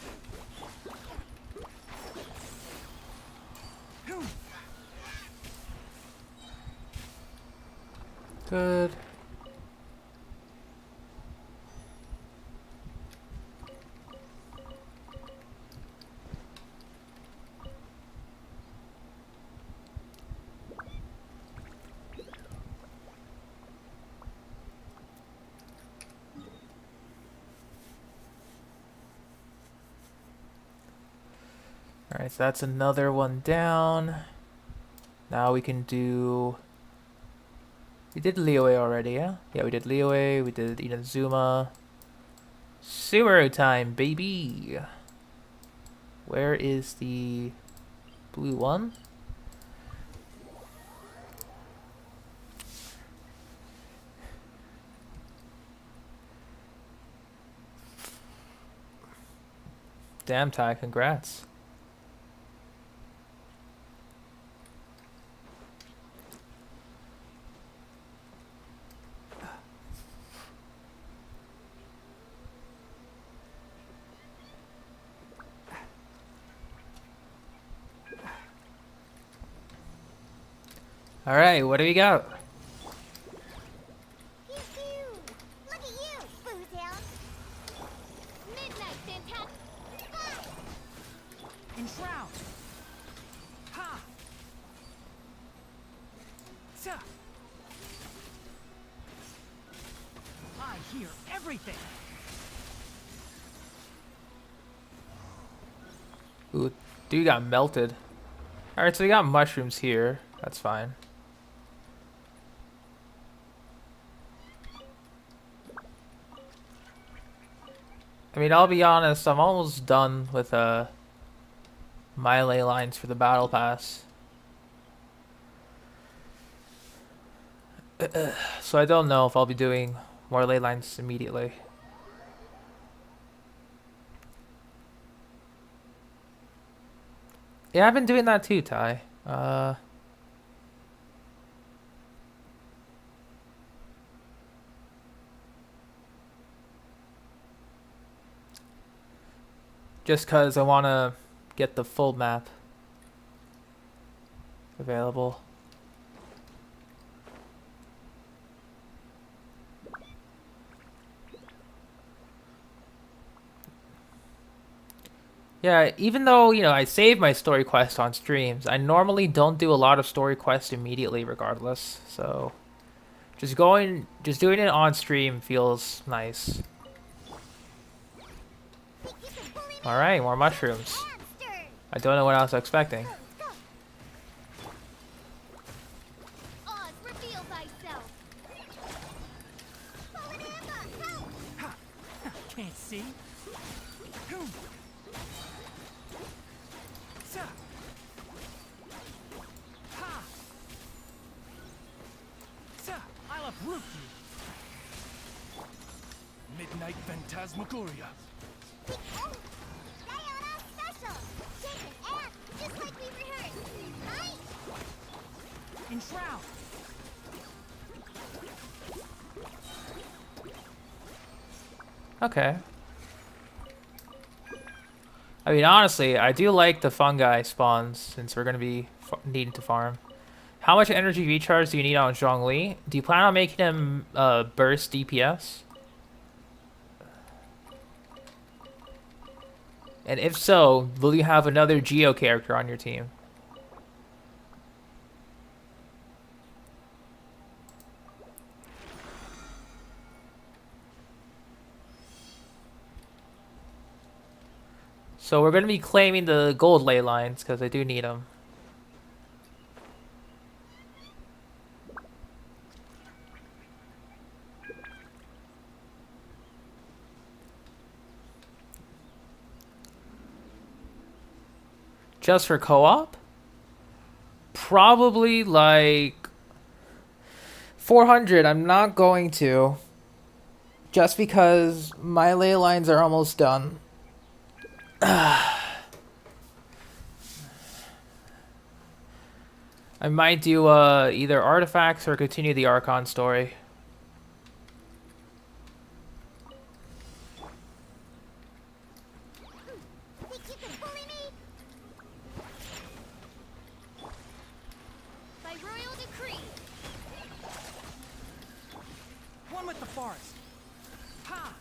Speaker 1: Good. Alright, so that's another one down. Now we can do... We did Liyue already, yeah? Yeah, we did Liyue, we did Inazuma. Subaru time, baby! Where is the blue one? Damn, Ty, congrats. Alright, what do we got?
Speaker 2: Pew pew! Look at you, Boozhound! Midnight fantastic!
Speaker 3: Enshroud! Ha! Sa! I hear everything!
Speaker 1: Ooh, dude got melted. Alright, so we got mushrooms here. That's fine. I mean, I'll be honest, I'm almost done with my ley lines for the battle pass. So I don't know if I'll be doing more ley lines immediately. Yeah, I've been doing that too, Ty. Just because I want to get the full map available. Yeah, even though, you know, I save my story quests on streams, I normally don't do a lot of story quests immediately regardless. So just doing it on stream feels nice.
Speaker 2: Think you can bully me?
Speaker 1: Alright, more mushrooms.
Speaker 2: And stir it!
Speaker 1: I don't know what I was expecting.
Speaker 2: Go! Oz, reveal thyself! Bully help!
Speaker 3: Ha! Can't see? Sa! Ha! Sa! I'll uproot you!
Speaker 5: Midnight Phantasmagoria.
Speaker 2: Oh! Diana special! Shake an ant, just like we rehearsed! Right?
Speaker 3: Enshroud!
Speaker 1: Okay. I mean, honestly, I do like the fungi spawns since we're going to be needing to farm. How much energy recharge do you need on Zhongli? Do you plan on making him burst DPS? And if so, will you have another Geo character on your team? So we're going to be claiming the gold ley lines because I do need them. Just for co-op? Probably like 400. I'm not going to. Just because my ley lines are almost done. I might do either artifacts or continue the Archon story.
Speaker 2: Think you can bully me? By royal decree.
Speaker 3: One with the forest. Ha!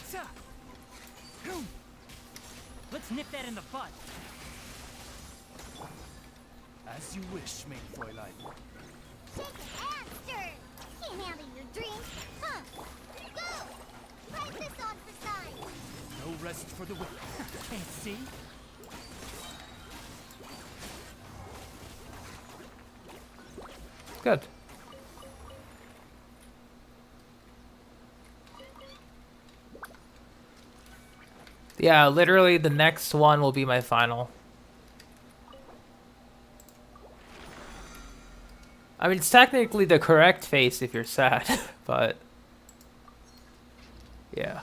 Speaker 3: Sa! Boom! Let's nip that in the bud.
Speaker 5: As you wish, main Fräulein.
Speaker 2: Shaken and stirred. Can't handle your drink. Huh. Go! Write this on for sign.
Speaker 5: No rest for the wicked.
Speaker 3: Can't see?
Speaker 1: Good. Yeah, literally the next one will be my final. I mean, it's technically the correct face if you're sad, but yeah.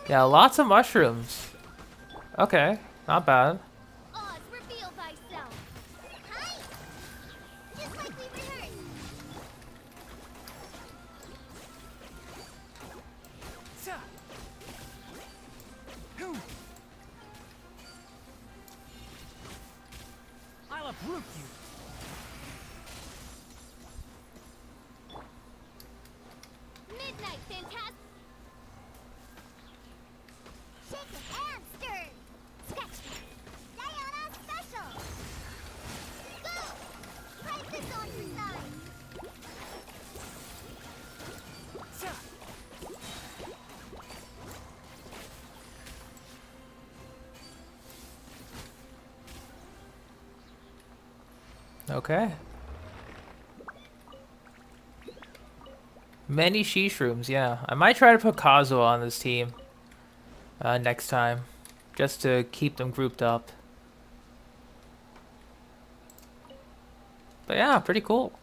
Speaker 1: Yeah, lots of mushrooms. Okay, not bad.
Speaker 2: Oz, reveal thyself. Hi! Just like we rehearsed.
Speaker 3: Sa! Boom! I'll uproot you.
Speaker 2: Midnight fantastic. Shaken and stirred. Sketch. Diana special. Go! Write this on for sign.
Speaker 3: Sa!
Speaker 1: Okay. Many shrooms, yeah. I might try to put Kazuo on this team next time, just to keep them grouped up. But yeah, pretty cool.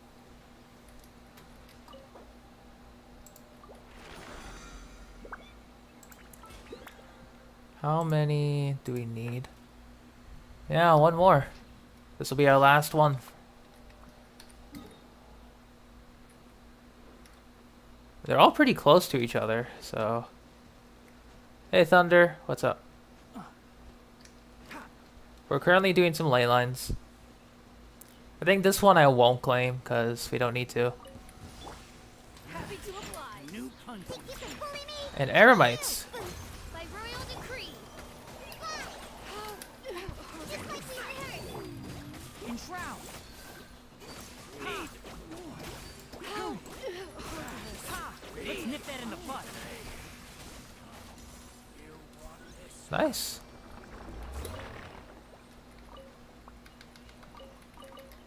Speaker 1: How many do we need? Yeah, one more. This will be our last one. They're all pretty close to each other, so... Hey, Thunder, what's up? We're currently doing some ley lines. I think this one I won't claim, because we don't need to.
Speaker 2: Happy to oblige.
Speaker 3: New punch.
Speaker 2: Think you can bully me?
Speaker 1: And Eremites.
Speaker 2: By royal decree. Just like we rehearsed.
Speaker 3: Enshroud. Ha! Boom! Ha! Let's nip that in the bud.
Speaker 1: Nice.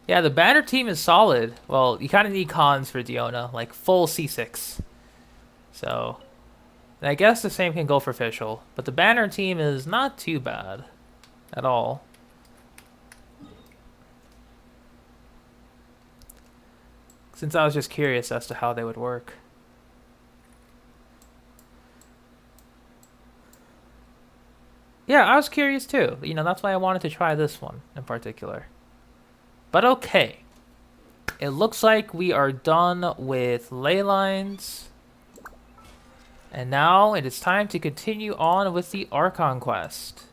Speaker 1: Yeah, the banner team is solid. Well, you kind of need cons for Diona, like full C6. So, and I guess the same can go for Fischl. But the banner team is not too bad at all. Since I was just curious as to how they would work. Yeah, I was curious too. You know, that's why I wanted to try this one in particular. But okay. It looks like we are done with ley lines. And now it is time to continue on with the Archon quest.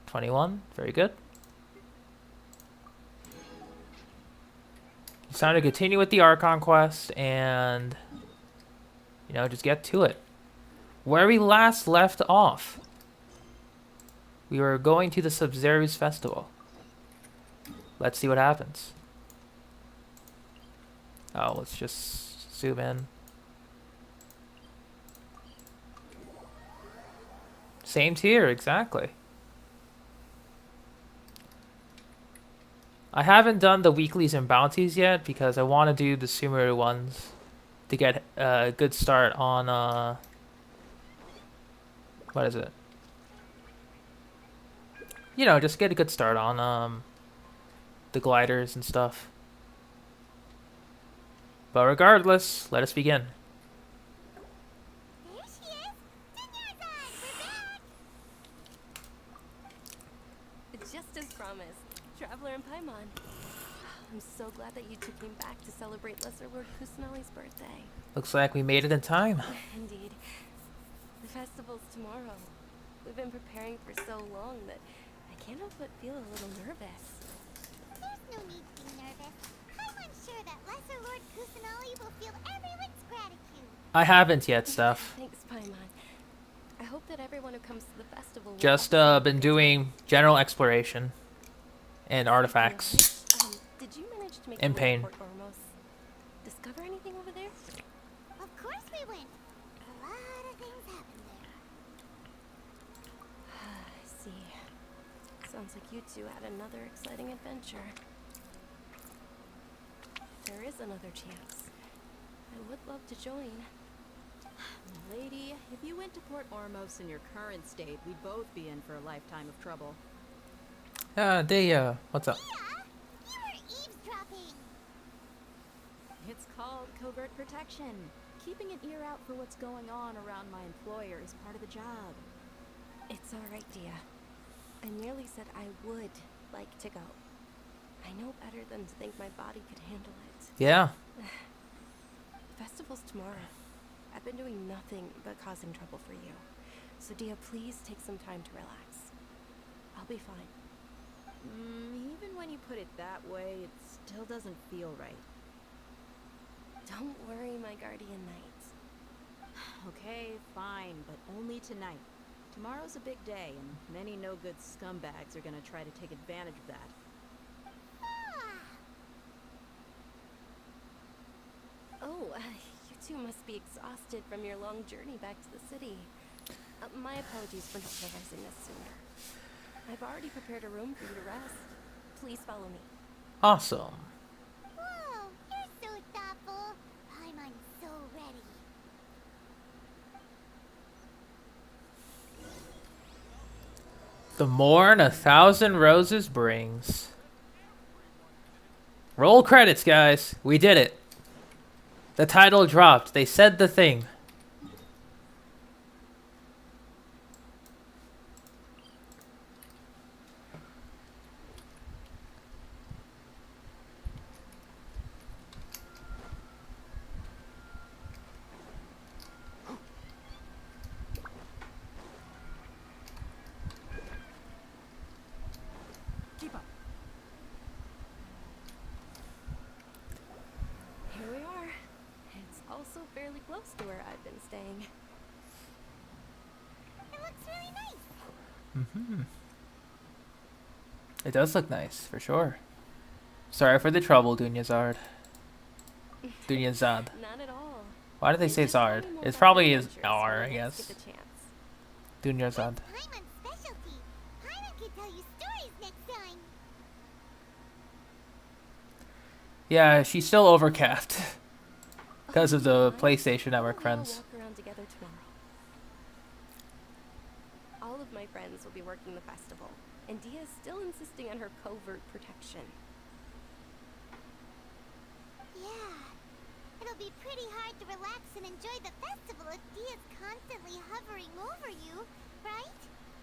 Speaker 1: 21, very good. It's time to continue with the Archon quest and, you know, just get to it. Where we last left off. We were going to the Sabzeruz Festival. Let's see what happens. Oh, let's just zoom in. Same tier, exactly. I haven't done the weeklies and bounties yet because I want to do the Sumeru ones to get a good start on, what is it? You know, just get a good start on, the gliders and stuff. But regardless, let us begin.
Speaker 2: There she is! Dunyarzad, we're back!
Speaker 6: Just as promised, Traveler and Paimon. I'm so glad that you took me back to celebrate Lesser Lord Kusanali's birthday.
Speaker 1: Looks like we made it in time.
Speaker 6: Indeed. The festival's tomorrow. We've been preparing for so long that I can't help but feel a little nervous.
Speaker 2: There's no need to be nervous. I'm sure that Lesser Lord Kusanali will feel everyone's gratitude.
Speaker 1: I haven't yet, Steph.
Speaker 6: Thanks, Paimon. I hope that everyone who comes to the festival will
Speaker 1: Just
Speaker 6: also
Speaker 1: been
Speaker 6: enjoy
Speaker 1: doing general exploration and artifacts.
Speaker 6: Did you manage to make
Speaker 1: And
Speaker 6: it to
Speaker 1: pain.
Speaker 6: Port Ormos? Discover anything over there?
Speaker 2: Of course we went. A lot of things happened there.
Speaker 6: I see. Sounds like you two had another exciting adventure. If there is another chance, I would love to join.
Speaker 7: Lady, if you went to Port Ormos in your current state, we'd both be in for a lifetime of trouble.
Speaker 1: What's up?
Speaker 2: Yeah, you were eavesdropping.
Speaker 7: It's called covert protection. Keeping an ear out for what's going on around my employer is part of the job.
Speaker 6: It's alright, Dia. I merely said I would like to go. I know better than to think my body could handle it.
Speaker 1: Yeah.
Speaker 6: The festival's tomorrow. I've been doing nothing but causing trouble for you. So Dia, please take some time to relax. I'll be fine.
Speaker 7: Even when you put it that way, it still doesn't feel right.
Speaker 6: Don't worry, my guardian knight.
Speaker 7: Okay, fine, but only tonight. Tomorrow's a big day, and many no-good scumbags are gonna try to take advantage of that.
Speaker 6: Oh, you two must be exhausted from your long journey back to the city. My apologies for not realizing this sooner. I've already prepared a room for you to rest. Please follow me.
Speaker 1: Awesome.
Speaker 2: Whoa, you're so thoughtful. I'm so ready.
Speaker 1: The morn 1,000 roses brings. Roll credits, guys. We did it. The title dropped. They said the thing.
Speaker 3: Keep up.
Speaker 6: Here we are. It's also fairly close to where I've been staying.
Speaker 2: It looks really nice.
Speaker 1: It does look nice, for sure. Sorry for the trouble, Dunyazard. Dunyazad.
Speaker 6: Not at all.
Speaker 1: Why did they
Speaker 6: It's
Speaker 1: say
Speaker 6: just finding
Speaker 1: Zard?
Speaker 6: more
Speaker 1: It's
Speaker 6: fun
Speaker 1: probably his
Speaker 6: adventures
Speaker 1: R,
Speaker 6: when
Speaker 1: I
Speaker 6: others
Speaker 1: guess.
Speaker 6: get the chance.
Speaker 1: Dunyazad.
Speaker 2: Paimon's specialty. Paimon can tell you stories next time.
Speaker 1: Yeah, she's still overcapped. Because of the
Speaker 6: Fine.
Speaker 1: PlayStation Network
Speaker 6: We'll
Speaker 1: friends.
Speaker 6: walk around together tomorrow. All of my friends will be working the festival, and Dia is still insisting on her covert protection.
Speaker 2: Yeah. It'll be pretty hard to relax and enjoy the festival if Dia's constantly hovering over you, right?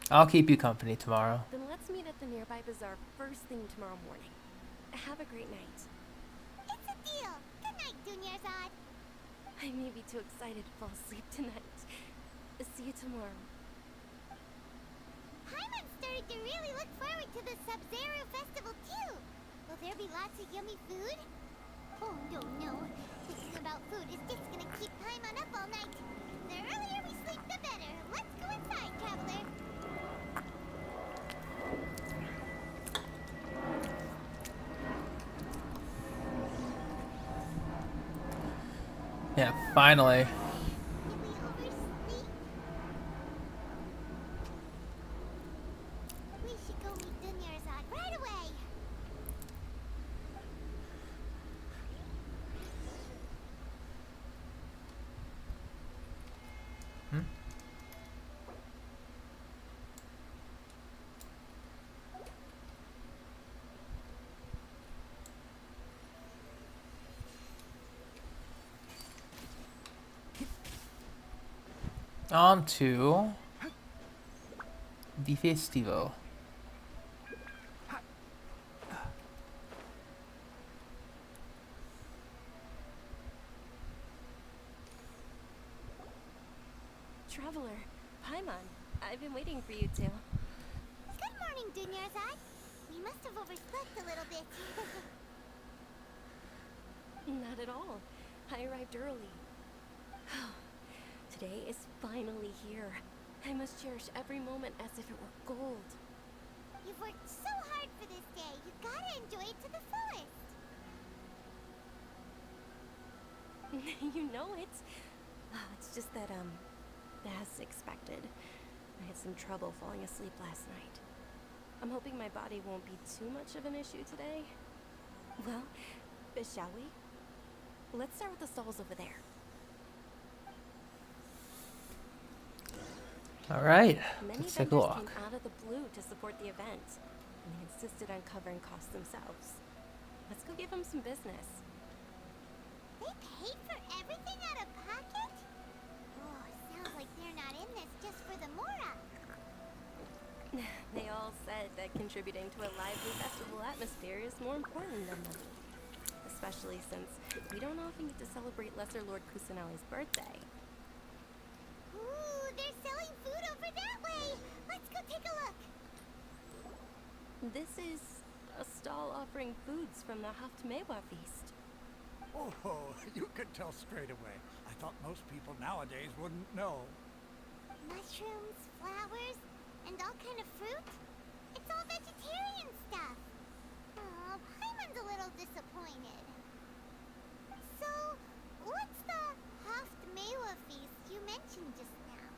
Speaker 1: I'll keep you company tomorrow.
Speaker 6: Then let's meet at the nearby bazaar first thing tomorrow morning. Have a great night.
Speaker 2: It's a deal. Good night, Dunyarzad.
Speaker 6: I may be too excited to fall asleep tonight. See you tomorrow.
Speaker 2: Paimon started to really look forward to the Sabzeruz Festival too. Will there be lots of yummy food? Oh no. Thinking about food is just gonna keep Paimon up all night. The earlier we sleep, the better. Let's go inside, traveler.
Speaker 1: Yeah, finally.
Speaker 2: Did we oversleep? We should go meet Dunyarzad right away.
Speaker 1: On to the festival.
Speaker 6: Traveler, Paimon, I've been waiting for you two.
Speaker 2: Good morning, Dunyarzad. We must have overslept a little bit.
Speaker 6: Not at all. I arrived early. Today is finally here. I must cherish every moment as if it were gold.
Speaker 2: You've worked so hard for this day. You gotta enjoy it to the fullest.
Speaker 6: You know it. Oh, it's just that, as expected, I had some trouble falling asleep last night. I'm hoping my body won't be too much of an issue today. Well, shall we? Let's start with the stalls over there.
Speaker 1: All right,
Speaker 6: Many
Speaker 1: let's take a
Speaker 6: vendors
Speaker 1: walk.
Speaker 6: came out of the blue to support the event, and they insisted on covering costs themselves. Let's go give them some business.
Speaker 2: They paid for everything out of pocket? Oh, sounds like they're not in this just for the Mora.
Speaker 6: They all said that contributing to a lively festival atmosphere is more important than money. Especially since we don't often get to celebrate Lesser Lord Kusanali's birthday.
Speaker 2: Ooh, they're selling food over that way. Let's go take a look.
Speaker 6: This is a stall offering foods from the Haftmewa feast.
Speaker 5: Oh, you could tell straight away. I thought most people nowadays wouldn't know.
Speaker 2: Mushrooms, flowers, and all kind of fruit? It's all vegetarian stuff. Oh, Paimon's a little disappointed. So, what's the Haftmewa feast you mentioned just now?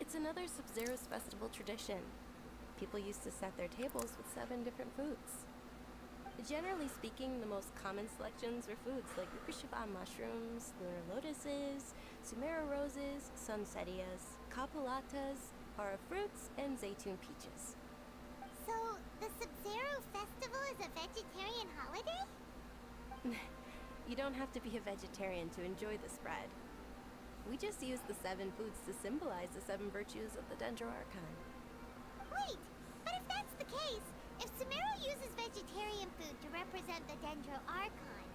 Speaker 6: It's another Sabzeruz Festival tradition. People used to set their tables with 7 different foods. Generally speaking, the most common selections were foods like Rukashaba mushrooms, lunar lotuses, sumera roses, sunsetias, capulatas, ara fruits, and zaytun peaches.
Speaker 2: So, the Sabzeruz Festival is a vegetarian holiday?
Speaker 6: You don't have to be a vegetarian to enjoy the spread. We just use the 7 foods to symbolize the 7 virtues of the Dendro Archon.
Speaker 2: Wait, but if that's the case, if Sumero uses vegetarian food to represent the Dendro Archon,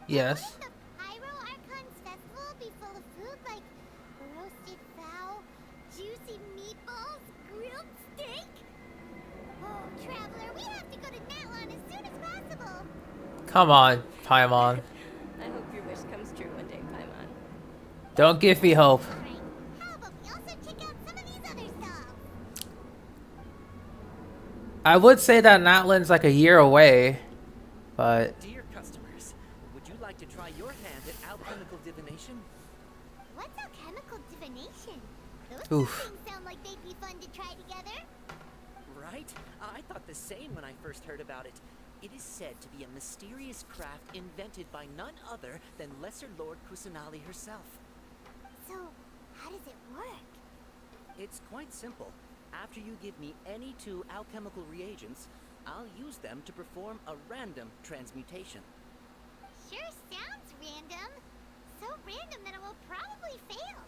Speaker 1: Yes.
Speaker 2: wouldn't the Pyro Archon's festival be full of food like roasted fowl, juicy meatballs, grilled steak? Oh, Traveler, we have to go to Natlan as soon as possible.
Speaker 1: Come on, Paimon.
Speaker 6: I hope your wish comes true one day, Paimon.
Speaker 1: Don't give me hope.
Speaker 2: Right. How about we also check out some of these other stalls?
Speaker 1: I would say that Natlan's like a year away, but
Speaker 8: Dear customers, would you like to try your hand at alchemical divination?
Speaker 2: What's alchemical divination? Those
Speaker 1: Oof.
Speaker 2: things sound like they'd be fun to try together.
Speaker 8: Right? I thought the same when I first heard about it. It is said to be a mysterious craft invented by none other than Lesser Lord Kusanali herself.
Speaker 2: So, how does it work?
Speaker 8: It's quite simple. After you give me any 2 alchemical reagents, I'll use them to perform a random transmutation.
Speaker 2: Sure sounds random. So random that it will probably fail.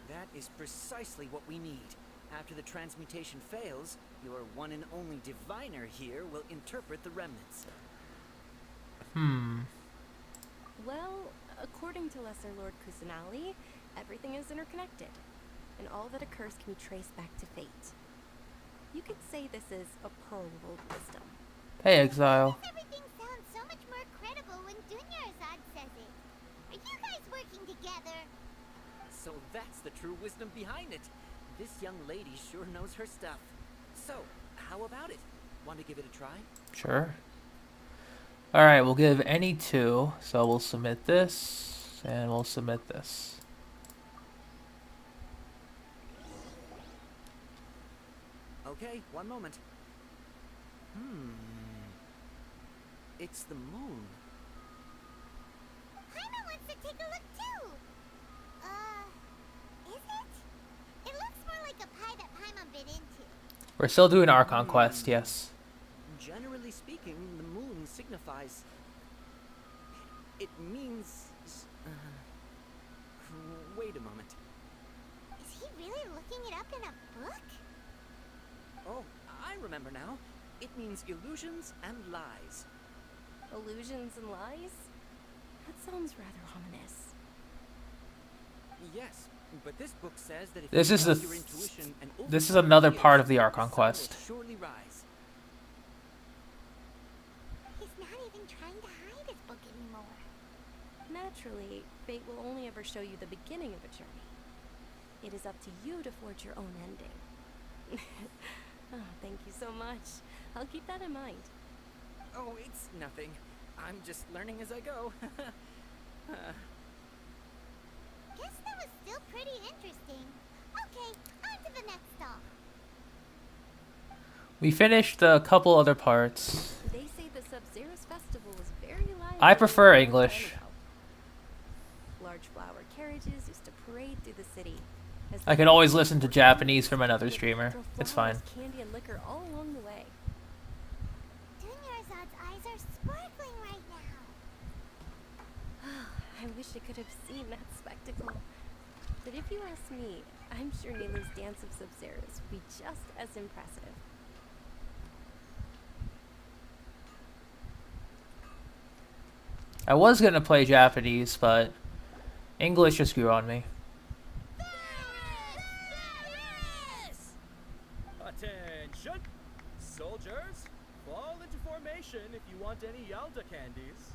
Speaker 8: That is precisely what we need. After the transmutation fails, your one and only diviner here will interpret the remnants.
Speaker 6: Well, according to Lesser Lord Kusanali, everything is interconnected, and all that occurs can be traced back to fate. You could say this is a pearl of old wisdom.
Speaker 1: hey, Exile.
Speaker 2: Everything sounds so much more credible when Dunyarzad says it. Are you guys working together?
Speaker 8: So that's the true wisdom behind it. This young lady sure knows her stuff. So, how about it? Want to give it a try?
Speaker 1: Sure. Alright, we'll give any two. So we'll submit this, and we'll submit this.
Speaker 8: Okay, one moment. It's the moon.
Speaker 2: Paimon wants to take a look too. Is it? It looks more like a pie that Paimon bit into.
Speaker 1: We're still doing Archon Quest, yes.
Speaker 8: Generally speaking, the moon signifies... It means... wait a moment.
Speaker 2: Is he really looking it up in a book?
Speaker 8: Oh, I remember now. It means illusions and lies.
Speaker 6: Illusions and lies? That sounds rather ominous.
Speaker 8: Yes, but this book says that if
Speaker 1: This
Speaker 8: you
Speaker 1: is
Speaker 8: trust
Speaker 1: the
Speaker 8: your intuition and
Speaker 1: this is
Speaker 8: overcome
Speaker 1: another
Speaker 8: fears,
Speaker 1: part of the
Speaker 8: the
Speaker 1: Archon
Speaker 8: sun
Speaker 1: Quest.
Speaker 8: will surely rise.
Speaker 2: He's not even trying to hide his book anymore.
Speaker 6: Naturally, fate will only ever show you the beginning of a journey. It is up to you to forge your own ending. Oh, thank you so much. I'll keep that in mind.
Speaker 8: Oh, it's nothing. I'm just learning as I go.
Speaker 2: Guess that was still pretty interesting. Okay, on to the next stop.
Speaker 1: We finished a couple other parts.
Speaker 6: They say the Sabzeruz Festival is very lively.
Speaker 1: I prefer
Speaker 6: in
Speaker 1: English.
Speaker 6: Canada. Large flower carriages used to parade through the city. As
Speaker 1: I can always listen to Japanese from another streamer.
Speaker 6: throw
Speaker 1: It's fine.
Speaker 6: flowers, candy, and liquor all along the way.
Speaker 2: Dunyarzad's eyes are sparkling right now.
Speaker 6: I wish I could have seen that spectacle. But if you ask me, I'm sure Nilu's dance of Sabzeruz would be just as impressive.
Speaker 1: I was gonna play Japanese, but English just grew on me.
Speaker 9: Attention! Soldiers, fall into formation if you want any Yalda candies.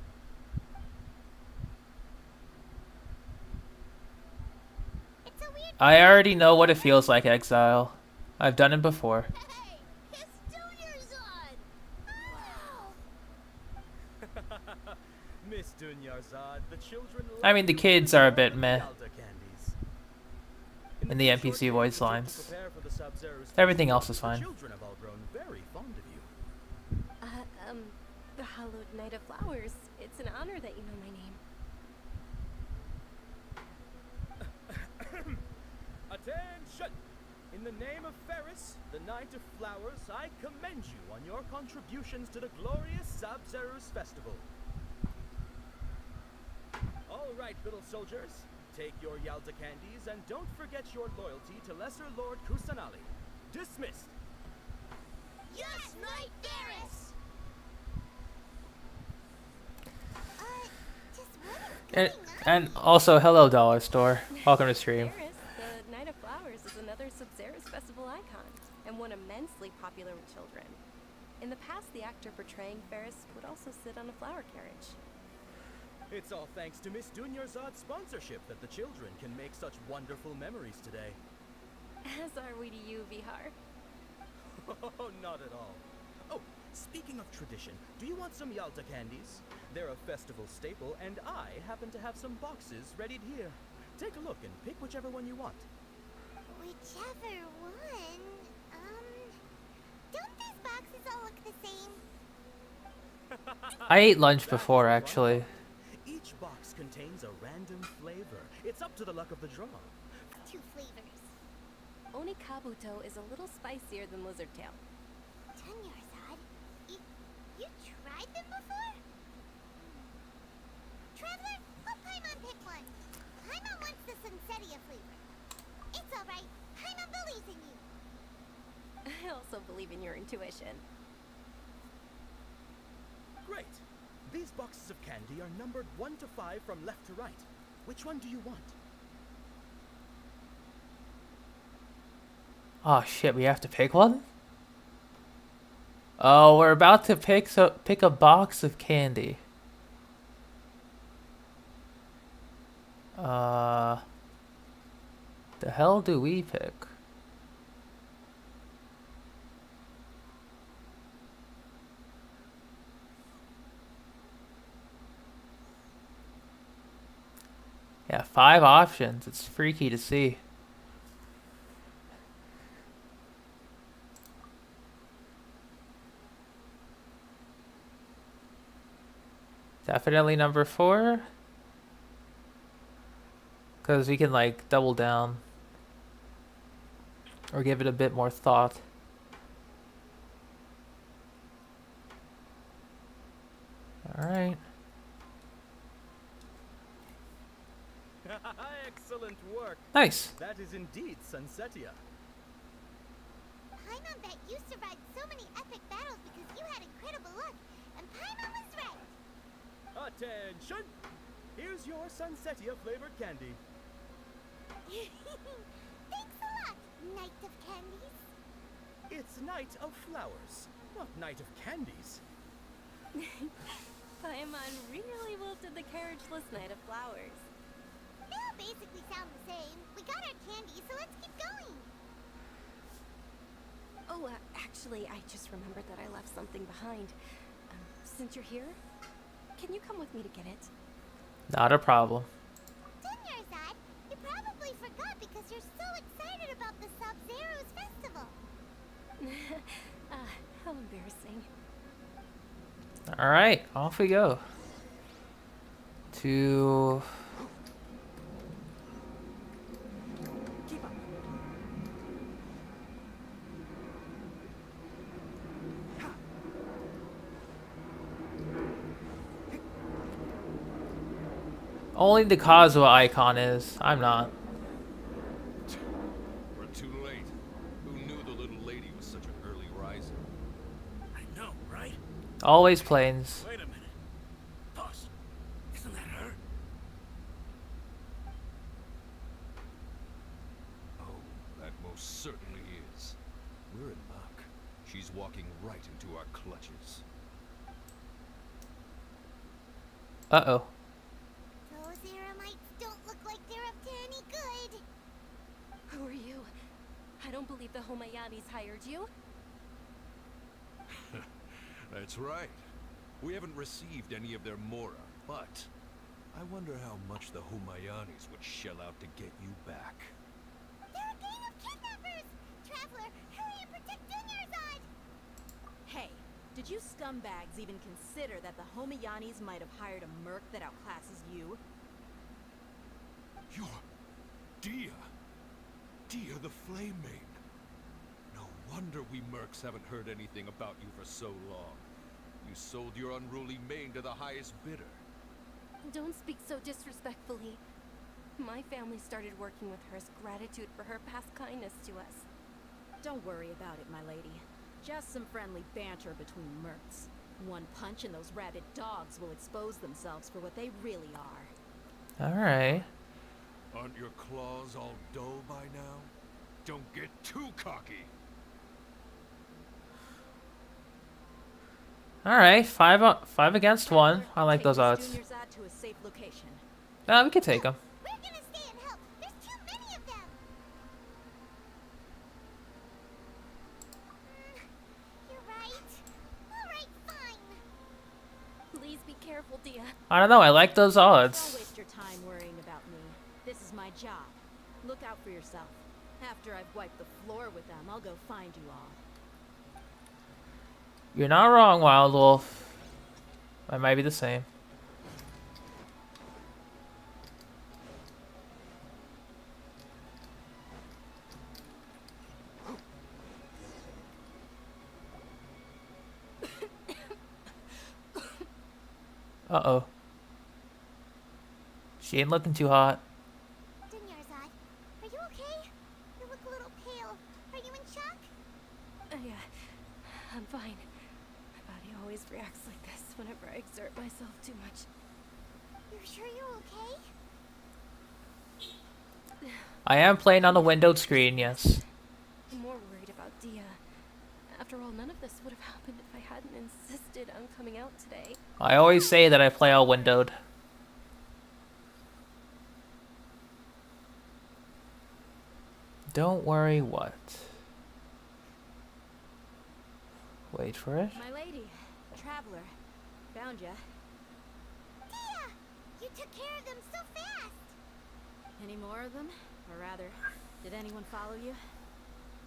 Speaker 2: It's a weird.
Speaker 1: I already know what it feels like, Exile. I've done it before.
Speaker 2: Hey, it's Dunyarzad. Wow.
Speaker 9: Miss Dunyarzad, the children
Speaker 1: I mean, the kids are a bit meh
Speaker 9: Yalda candies.
Speaker 1: in the
Speaker 9: few
Speaker 1: NPC
Speaker 9: short
Speaker 1: voice
Speaker 9: days you took to
Speaker 1: lines.
Speaker 9: prepare for the Sabzeruz
Speaker 1: Everything
Speaker 9: Festival,
Speaker 1: else is fine.
Speaker 9: The children have all grown very fond of you.
Speaker 6: The hallowed Knight of Flowers. It's an honor that you know my name.
Speaker 9: Attention! In the name of Ferris, the Knight of Flowers, I commend you on your contributions to the glorious Sabzeruz Festival. All right, little soldiers, take your Yalda candies and don't forget your loyalty to Lesser Lord Kusanali. Dismissed!
Speaker 2: Yes, Knight Ferris. Just what is
Speaker 1: And,
Speaker 2: going on?
Speaker 1: and also, hello, Dollar Store. Welcome to stream.
Speaker 6: Ferris, the Knight of Flowers, is another Sabzeruz Festival icon, and one immensely popular with children. In the past, the actor portraying Ferris would also sit on a flower carriage.
Speaker 9: It's all thanks to Miss Dunyarzad's sponsorship that the children can make such wonderful memories today.
Speaker 6: As are we to you, Vihar.
Speaker 9: Oh, not at all. Oh, speaking of tradition, do you want some Yalda candies? They're a festival staple, and I happen to have some boxes readied here. Take a look and pick whichever one you want.
Speaker 2: Whichever one. Don't these boxes all look the same?
Speaker 1: I ate lunch before, actually.
Speaker 9: Each box contains a random flavor. It's up to the luck of the draw.
Speaker 2: 2 flavors.
Speaker 6: Onikabuto is a little spicier than Lizardtail.
Speaker 2: Dunyarzad, you tried them before? Traveler, let Paimon pick one. Paimon wants the Sunsetia flavor. It's alright. Paimon believes in you.
Speaker 6: I also believe in your intuition.
Speaker 9: Great. These boxes of candy are numbered 1 to 5 from left to right. Which one do you want?
Speaker 1: Oh shit, we have to pick one? Oh, we're about to pick a box of candy. The hell do we pick? Yeah, 5 options. It's freaky to see. Definitely number 4. Because we can like double down. Or give it a bit more thought. Alright.
Speaker 9: Excellent work.
Speaker 1: Nice.
Speaker 9: That is indeed Sunsetia.
Speaker 2: Paimon bet you survived so many epic battles because you had incredible luck, and Paimon was right.
Speaker 9: Attention! Here's your Sunsetia flavored candy.
Speaker 2: Thanks a lot, Knight of Candies.
Speaker 9: It's Night of Flowers, not Night of Candies.
Speaker 6: Paimon really wilted the carriageless Knight of Flowers.
Speaker 2: They all basically sound the same. We got our candy, so let's keep going.
Speaker 6: Oh, actually, I just remembered that I left something behind. Since you're here, can you come with me to get it?
Speaker 1: Not a problem.
Speaker 2: Dunyarzad, you probably forgot because you're so excited about the Sabzeruz Festival.
Speaker 6: How embarrassing.
Speaker 1: Alright, off we go. To...
Speaker 3: Keep up.
Speaker 1: Only the Kazuha icon is. I'm not.
Speaker 4: We're too late. Who knew the little lady was such an early riser?
Speaker 5: I know, right?
Speaker 1: Always planes.
Speaker 5: Wait a minute. Boss, isn't that her?
Speaker 4: Oh, that most certainly is. We're in luck. She's walking right into our clutches.
Speaker 1: Uh-oh.
Speaker 2: Those Eremites don't look like they're up to any good.
Speaker 6: Who are you? I don't believe the Homayanis hired you.
Speaker 4: That's right. We haven't received any of their mora, but I wonder how much the Humayanis would shell out to get you back.
Speaker 2: They're a gang of kidnappers! Traveler, hurry and protect Dunyarzad!
Speaker 7: Hey, did you scumbags even consider that the Homayanis might have hired a merc that outclasses you?
Speaker 4: You're... Dia! Dia the Flame Maid! No wonder we mercs haven't heard anything about you for so long. You sold your unruly mane to the highest bidder.
Speaker 6: Don't speak so disrespectfully. My family started working with her as gratitude for her past kindness to us.
Speaker 7: Don't worry about it, my lady. Just some friendly banter between mercs. One punch and those rabid dogs will expose themselves for what they really are.
Speaker 1: Alright.
Speaker 4: Aren't your claws all dull by now? Don't get too cocky!
Speaker 1: Alright, five against 1. I like
Speaker 7: Take
Speaker 1: those
Speaker 7: this
Speaker 1: odds.
Speaker 7: Dunyarzad to a safe location.
Speaker 1: Nah, we can take them.
Speaker 2: We're gonna stay and help. There's too many of them. You're right. All right, fine.
Speaker 6: Please be careful, Dia.
Speaker 1: I don't know, I like those
Speaker 7: Don't
Speaker 1: odds.
Speaker 7: waste your time worrying about me. This is my job. Look out for yourself. After I've wiped the floor with them, I'll go find you all.
Speaker 1: You're not wrong, Wild Wolf. I might be the same. Uh-oh. She ain't looking too hot.
Speaker 2: Dunyarzad, are you okay? You look a little pale. Are you in shock?
Speaker 6: Yeah, I'm fine. My body always reacts like this whenever I exert myself too much.
Speaker 2: You're sure you're okay?
Speaker 1: I am playing on a windowed screen, yes.
Speaker 6: I'm more worried about Dia. After all, none of this would have happened if I hadn't insisted on coming out today.
Speaker 1: I always say that I play all windowed. Don't worry what. Wait for it.
Speaker 7: My lady, traveler, found ya.
Speaker 2: Dia! You took care of them so fast!
Speaker 7: Any more of them? Or rather, did anyone follow you?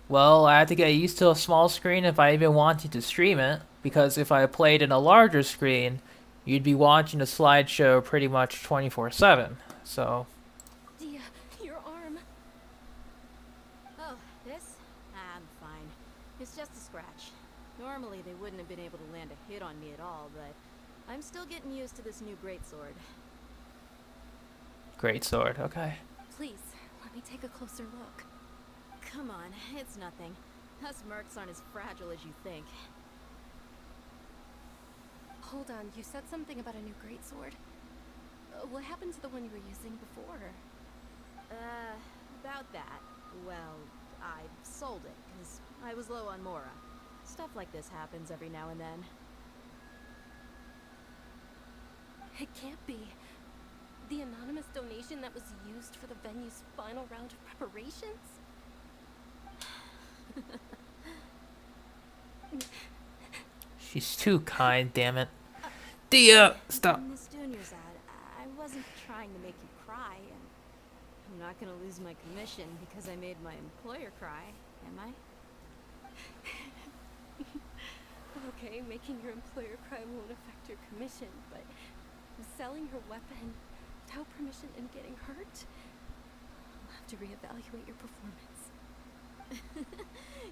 Speaker 1: Well, I had to get used to a small screen if I even wanted to stream it, because if I played in a larger screen, you'd be watching a slideshow pretty much 24/7. So,
Speaker 6: Dia, your arm.
Speaker 7: Oh, this? I'm fine. It's just a scratch. Normally they wouldn't have been able to land a hit on me at all, but I'm still getting used to this new greatsword.
Speaker 1: great sword, okay.
Speaker 6: Please, let me take a closer look.
Speaker 7: Come on, it's nothing. Us mercs aren't as fragile as you think.
Speaker 6: Hold on, you said something about a new greatsword. What happened to the one you were using before?
Speaker 7: About that. Well, I sold it, because I was low on Mora. Stuff like this happens every now and then.
Speaker 6: It can't be. The anonymous donation that was used for the venue's final round of preparations?
Speaker 2: She's too kind, damn it. Dia, stop.
Speaker 7: In this Junior's ad, I wasn't trying to make you cry, and I'm not gonna lose my commission because I made my employer cry, am I?
Speaker 6: Okay, making your employer cry won't affect your commission, but selling her weapon without permission and getting hurt? I'll have to reevaluate your performance.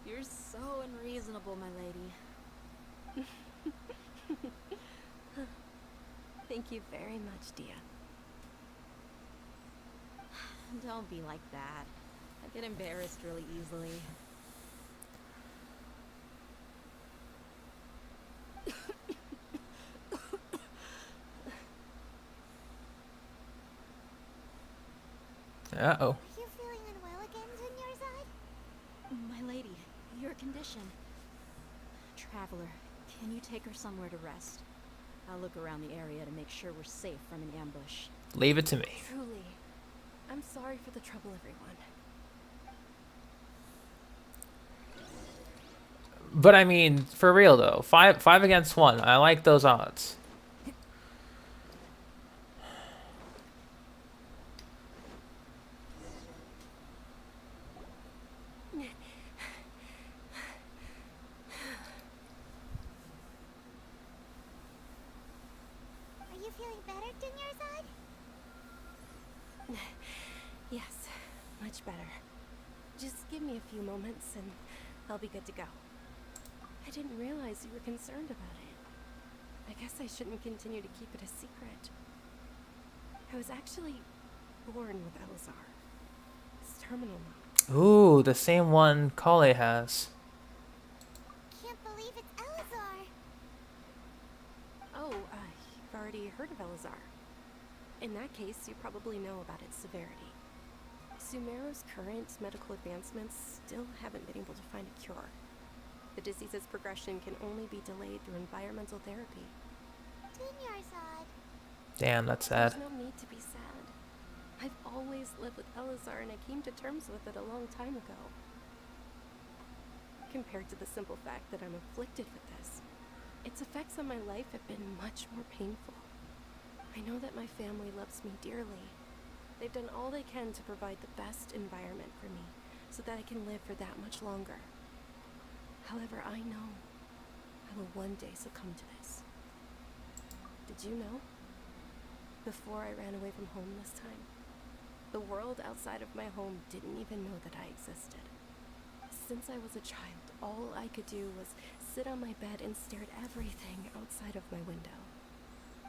Speaker 7: You're so unreasonable, my lady.
Speaker 6: Thank you very much, Dia.
Speaker 7: Don't be like that. I get embarrassed really easily.
Speaker 1: Uh-oh.
Speaker 2: Are you feeling unwell again, Junior-san?
Speaker 7: My lady, your condition. Traveler, can you take her somewhere to rest? I'll look around the area to make sure we're safe from an ambush.
Speaker 1: Leave it to me.
Speaker 6: Truly. I'm sorry for the trouble, everyone.
Speaker 1: But I mean, for real though, five against one. I like those odds.
Speaker 2: Are you feeling better, Junior-san?
Speaker 6: Yes, much better. Just give me a few moments and I'll be good to go. I didn't realize you were concerned about it. I guess I shouldn't continue to keep it a secret. I was actually born with Elazar. It's terminal now.
Speaker 1: Ooh, the same one Kale has.
Speaker 2: Can't believe it's Elazar.
Speaker 6: Oh, you've already heard of Elazar. In that case, you probably know about its severity. Sumeru's current medical advancements still haven't been able to find a cure. The disease's progression can only be delayed through environmental therapy.
Speaker 2: Junior-san.
Speaker 1: Damn, that's sad.
Speaker 6: There's no need to be sad. I've always lived with Elazar and I came to terms with it a long time ago. Compared to the simple fact that I'm afflicted with this, its effects on my life have been much more painful. I know that my family loves me dearly. They've done all they can to provide the best environment for me so that I can live for that much longer. However, I know I will one day succumb to this. Did you know? Before I ran away from home this time, the world outside of my home didn't even know that I existed. Since I was a child, all I could do was sit on my bed and stare at everything outside of my window.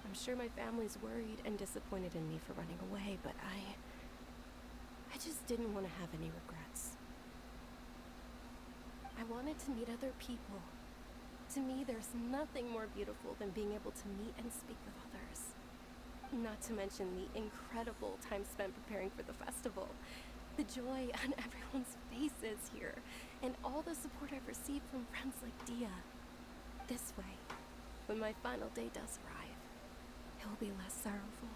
Speaker 6: I'm sure my family's worried and disappointed in me for running away, but I just didn't want to have any regrets. I wanted to meet other people. To me, there's nothing more beautiful than being able to meet and speak with others. Not to mention the incredible time spent preparing for the festival. The joy on everyone's faces here, and all the support I've received from friends like Dia. This way, when my final day does arrive, it will be less sorrowful.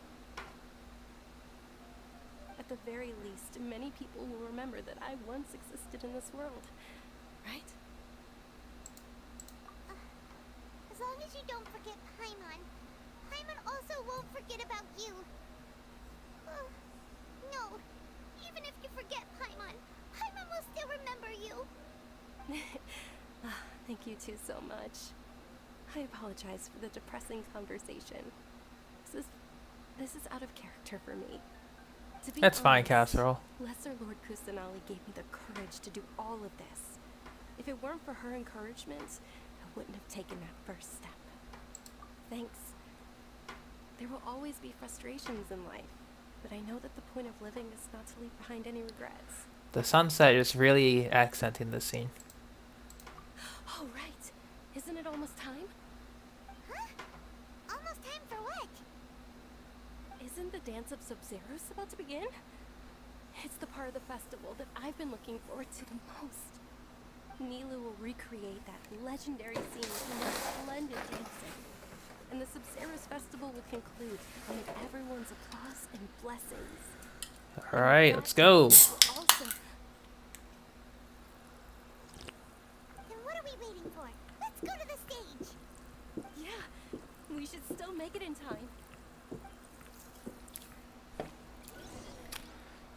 Speaker 6: At the very least, many people will remember that I once existed in this world, right?
Speaker 2: As long as you don't forget Paimon, Paimon also won't forget about you. No, Even if you forget Paimon, Paimon will still remember you.
Speaker 6: Thank you two so much. I apologize for the depressing conversation. This is out of character for me. To be
Speaker 1: That's fine,
Speaker 6: honest,
Speaker 1: Casserole.
Speaker 6: Lesser Lord Kusanali gave me the courage to do all of this. If it weren't for her encouragement, I wouldn't have taken that first step. Thanks. There will always be frustrations in life, but I know that the point of living is not to leave behind any regrets.
Speaker 1: The sunset is really accenting this scene.
Speaker 6: Oh, right. Isn't it almost time?
Speaker 2: Huh? Almost time for what?
Speaker 6: Isn't the dance of Sabzeruz about to begin? It's the part of the festival that I've been looking forward to the most. Nilu will recreate that legendary scene with splendid dancing. And the Sabzeruz Festival will conclude with everyone's applause and blessings.
Speaker 1: Alright, let's go.
Speaker 6: Also,
Speaker 2: Then what are we waiting for? Let's go to the stage.
Speaker 6: yeah, we should still make it in time.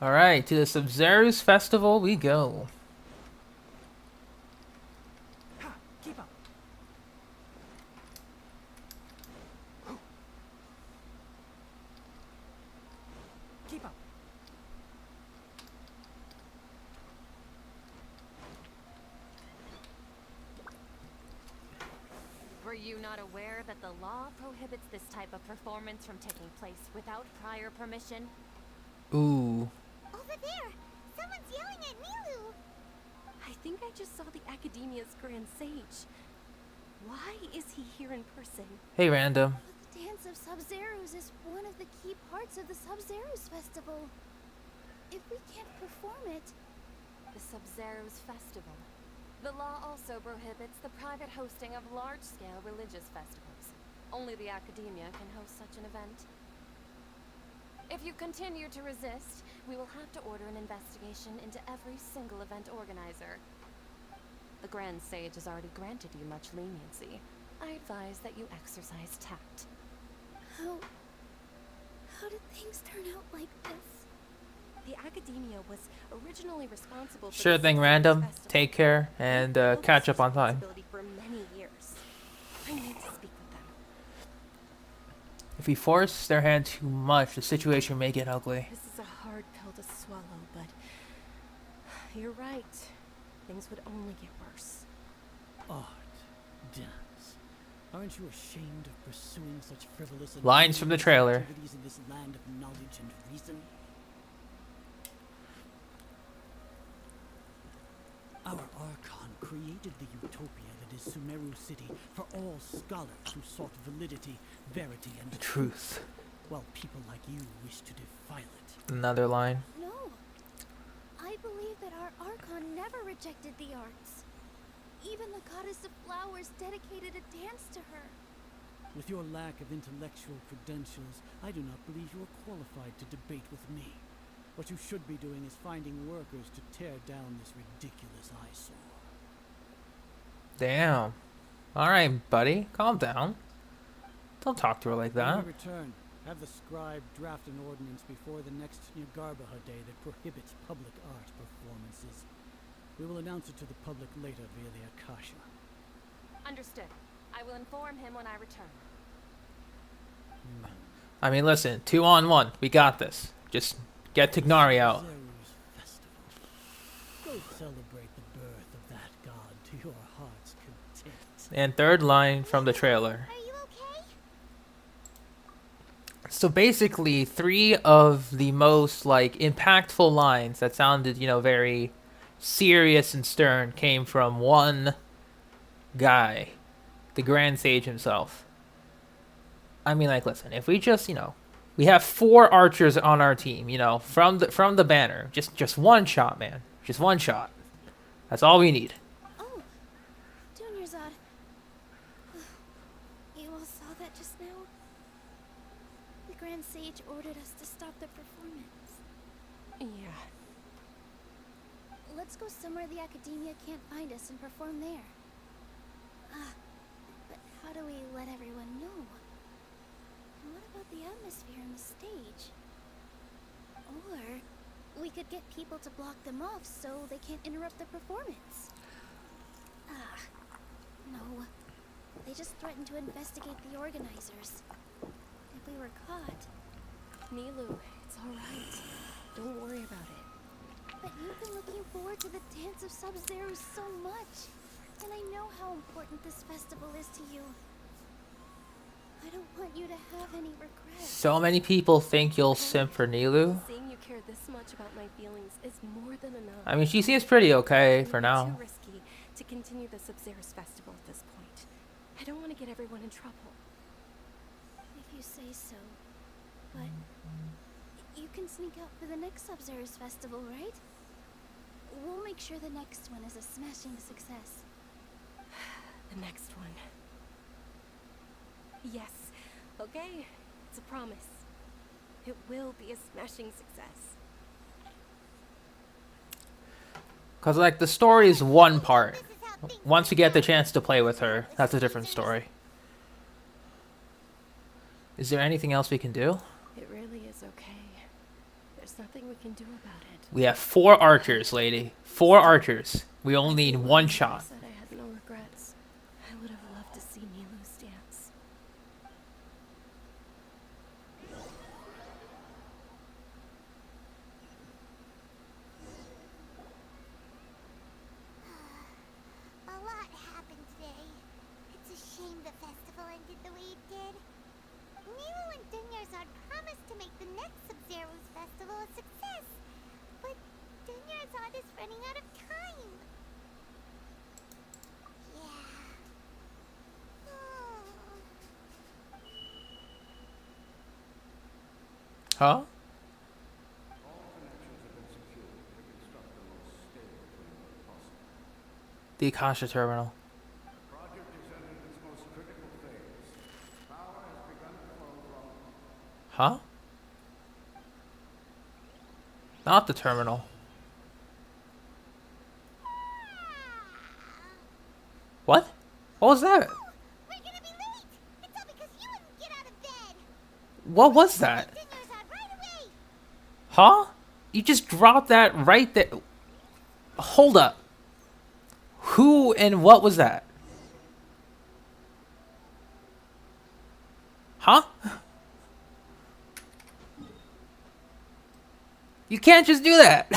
Speaker 1: Alright, to the Sabzeruz Festival we go.
Speaker 3: Ha! Keep up. Keep up.
Speaker 10: Were you not aware that the law prohibits this type of performance from taking place without prior permission?
Speaker 1: Ooh.
Speaker 2: Over there, someone's yelling at Nilu.
Speaker 6: I think I just saw the Academia's Grand Sage. Why is he here in person?
Speaker 1: Hey, random.
Speaker 2: The dance of Sabzeruz is one of the key parts of the Sabzeruz Festival. If we can't perform it,
Speaker 10: The Sabzeruz Festival. The law also prohibits the private hosting of large-scale religious festivals. Only the Academia can host such an event. If you continue to resist, we will have to order an investigation into every single event organizer. The Grand Sage has already granted you much leniency. I advise that you exercise tact.
Speaker 2: how did things turn out like this?
Speaker 6: The Academia was originally responsible for
Speaker 1: Sure
Speaker 6: the
Speaker 1: thing,
Speaker 6: Sabzeruz
Speaker 1: random.
Speaker 6: Festival.
Speaker 1: Take care and
Speaker 6: Held
Speaker 1: catch
Speaker 6: this
Speaker 1: up on time.
Speaker 6: responsibility for many years. I need to speak with them.
Speaker 1: If we force their hand too much, the situation may get ugly.
Speaker 6: This is a hard pill to swallow, but you're right. Things would only get worse.
Speaker 5: Art, dance. Aren't you ashamed of pursuing such frivolous and
Speaker 1: Lines from the trailer.
Speaker 5: activities in this land of knowledge and reason? Our Archon created the utopia that is Sumeru City for all scholars who sought validity, verity, and
Speaker 1: Truth.
Speaker 5: while people like you wish to defile it.
Speaker 1: Another line.
Speaker 2: No. I believe that our Archon never rejected the arts. Even the goddess of flowers dedicated a dance to her.
Speaker 5: With your lack of intellectual credentials, I do not believe you are qualified to debate with me. What you should be doing is finding workers to tear down this ridiculous eyesore.
Speaker 1: Damn. Alright, buddy. Calm down. Don't talk to her like
Speaker 5: When
Speaker 1: that.
Speaker 5: we return, have the scribe draft an ordinance before the next Nyargarbaha Day that prohibits public art performances. We will announce it to the public later via the Akasha.
Speaker 10: Understood. I will inform him when I return.
Speaker 1: I mean, listen. 2-on-1. We got this. Just get Tignari out.
Speaker 5: Sabzeruz Festival. Go celebrate the birth of that god to your heart's content.
Speaker 1: And third line from the trailer.
Speaker 2: Are you okay?
Speaker 1: So basically, 3 of the most, like, impactful lines that sounded, you know, very serious and stern came from one guy. The Grand Sage himself. I mean, like, listen, if we just, you know, we have 4 archers on our team, you know, from the banner. Just one shot, man. Just one shot. That's all we need.
Speaker 2: Oh, Dunyarzad. You all saw that just now? The Grand Sage ordered us to stop the performance.
Speaker 6: Yeah.
Speaker 2: Let's go somewhere the Academia can't find us and perform there. But how do we let everyone know? And what about the atmosphere on the stage? Or
Speaker 11: We could get people to block them off so they can't interrupt the performance. Ah, no. They just threatened to investigate the organizers. If we were caught...
Speaker 6: Nilu, it's alright. Don't worry about it.
Speaker 11: But you've been looking forward to the Dance of Sabzeruz so much. And I know how important this festival is to you. I don't want you to have any regrets.
Speaker 1: So many people think you'll simp for Nilu.
Speaker 6: Seeing you care this much about my feelings is more than enough.
Speaker 1: I mean, she seems pretty okay for
Speaker 6: It's
Speaker 1: now.
Speaker 6: too risky to continue the Sabzeruz Festival at this point. I don't want to get everyone in trouble.
Speaker 11: If you say so. But you can sneak out for the next Sabzeruz Festival, right? We'll make sure the next one is a smashing success.
Speaker 6: The next one. Yes. Okay. It's a promise. It will be a smashing success.
Speaker 1: Cause like the story is one part. Once you get the chance to play with her, that's a different story. Is there anything else we can do?
Speaker 6: It really is okay. There's nothing we can do about it.
Speaker 1: We have 4 archers, lady. 4 archers. We only need 1 shot.
Speaker 6: I said I had no regrets. I would have loved to see Nilu's dance.
Speaker 2: A lot happened today. It's a shame the festival ended the way it did. Nilu and Dunyarzad promised to make the next Sabzeruz Festival a success. But Dunyarzad is running out of time. Yeah.
Speaker 1: Huh? The Akasha terminal. Huh? Not the terminal. What? What was that?
Speaker 2: We're gonna be late! It's all because you wouldn't get out of bed!
Speaker 1: What was that?
Speaker 2: Dunyarzad, right away!
Speaker 1: Huh? You just dropped that right there. Hold up. Who and what was that? Huh? You can't just do that.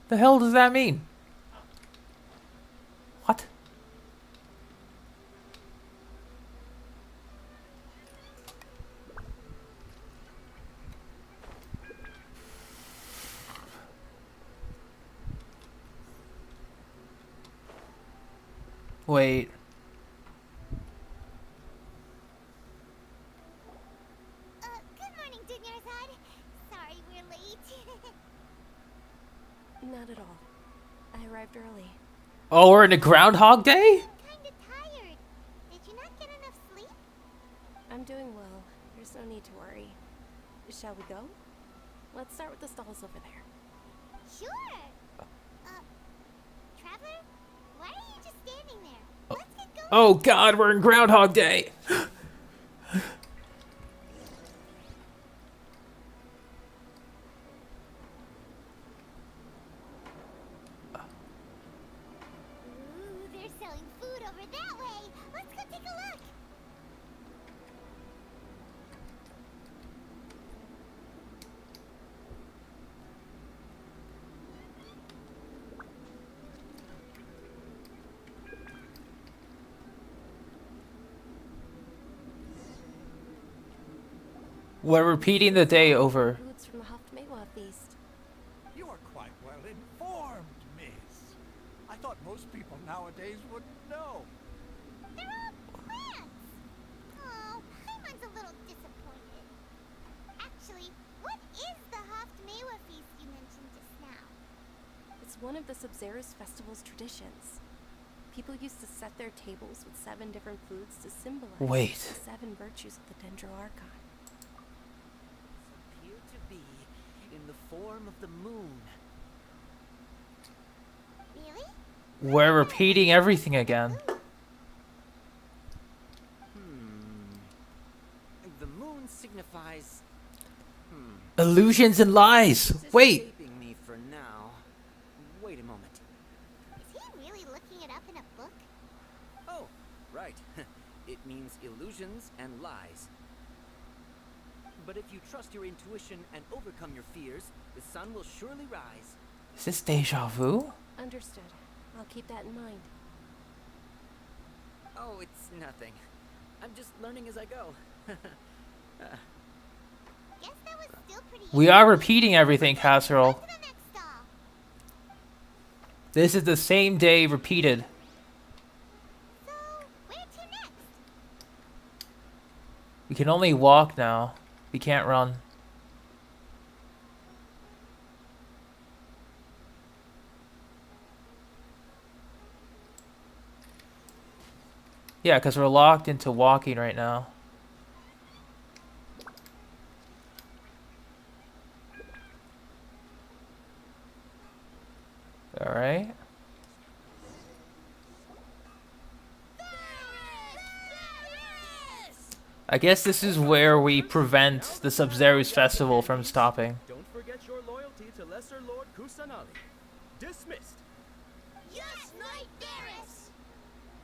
Speaker 1: The hell does that mean? What? Wait.
Speaker 2: Good morning, Dunyarzad. Sorry we're late.
Speaker 6: Not at all. I arrived early.
Speaker 1: Oh, we're in a Groundhog Day?
Speaker 2: I'm kinda tired. Did you not get enough sleep?
Speaker 6: I'm doing well. There's no need to worry. Shall we go? Let's start with the stalls over there.
Speaker 2: Sure. Traveler, why are you just standing there? Let's get going.
Speaker 1: Oh god, we're in Groundhog Day.
Speaker 2: Ooh, they're selling food over that way. Let's go take a look.
Speaker 1: We're repeating the day over.
Speaker 6: Foods from the Haftmewa feast.
Speaker 12: You are quite well informed, miss. I thought most people nowadays wouldn't know.
Speaker 2: They're all plants. Oh, Paimon's a little disappointed. Actually, what is the Haftmewa feast you mentioned just now?
Speaker 6: It's one of the Sabzeruz Festival's traditions. People used to set their tables with 7 different foods to symbolize
Speaker 1: Wait.
Speaker 6: the 7 virtues of the Dendro Archon.
Speaker 8: Appear to be in the form of the moon.
Speaker 2: Really?
Speaker 1: We're repeating everything again. Illusions and lies.
Speaker 8: It's
Speaker 1: Wait.
Speaker 8: escaping me for now. Wait a moment.
Speaker 2: Is he really looking it up in a book?
Speaker 8: Oh, right. It means illusions and lies. But if you trust your intuition and overcome your fears, the sun will surely rise.
Speaker 1: Is this deja vu?
Speaker 6: Understood. I'll keep that in mind.
Speaker 8: Oh, it's nothing. I'm just learning as I go.
Speaker 2: Guess that was still pretty
Speaker 1: We are repeating everything, Casserole.
Speaker 2: On to the next stall.
Speaker 1: This is the same day repeated.
Speaker 2: So, where to next?
Speaker 1: We can only walk now. We can't run. Yeah, because we're locked into walking right now. Alright. I guess this is where we prevent the Sabzeruz Festival from stopping.
Speaker 9: Don't forget your loyalty to Lesser Lord Kusanali. Dismissed.
Speaker 2: Yes, Knight Varys!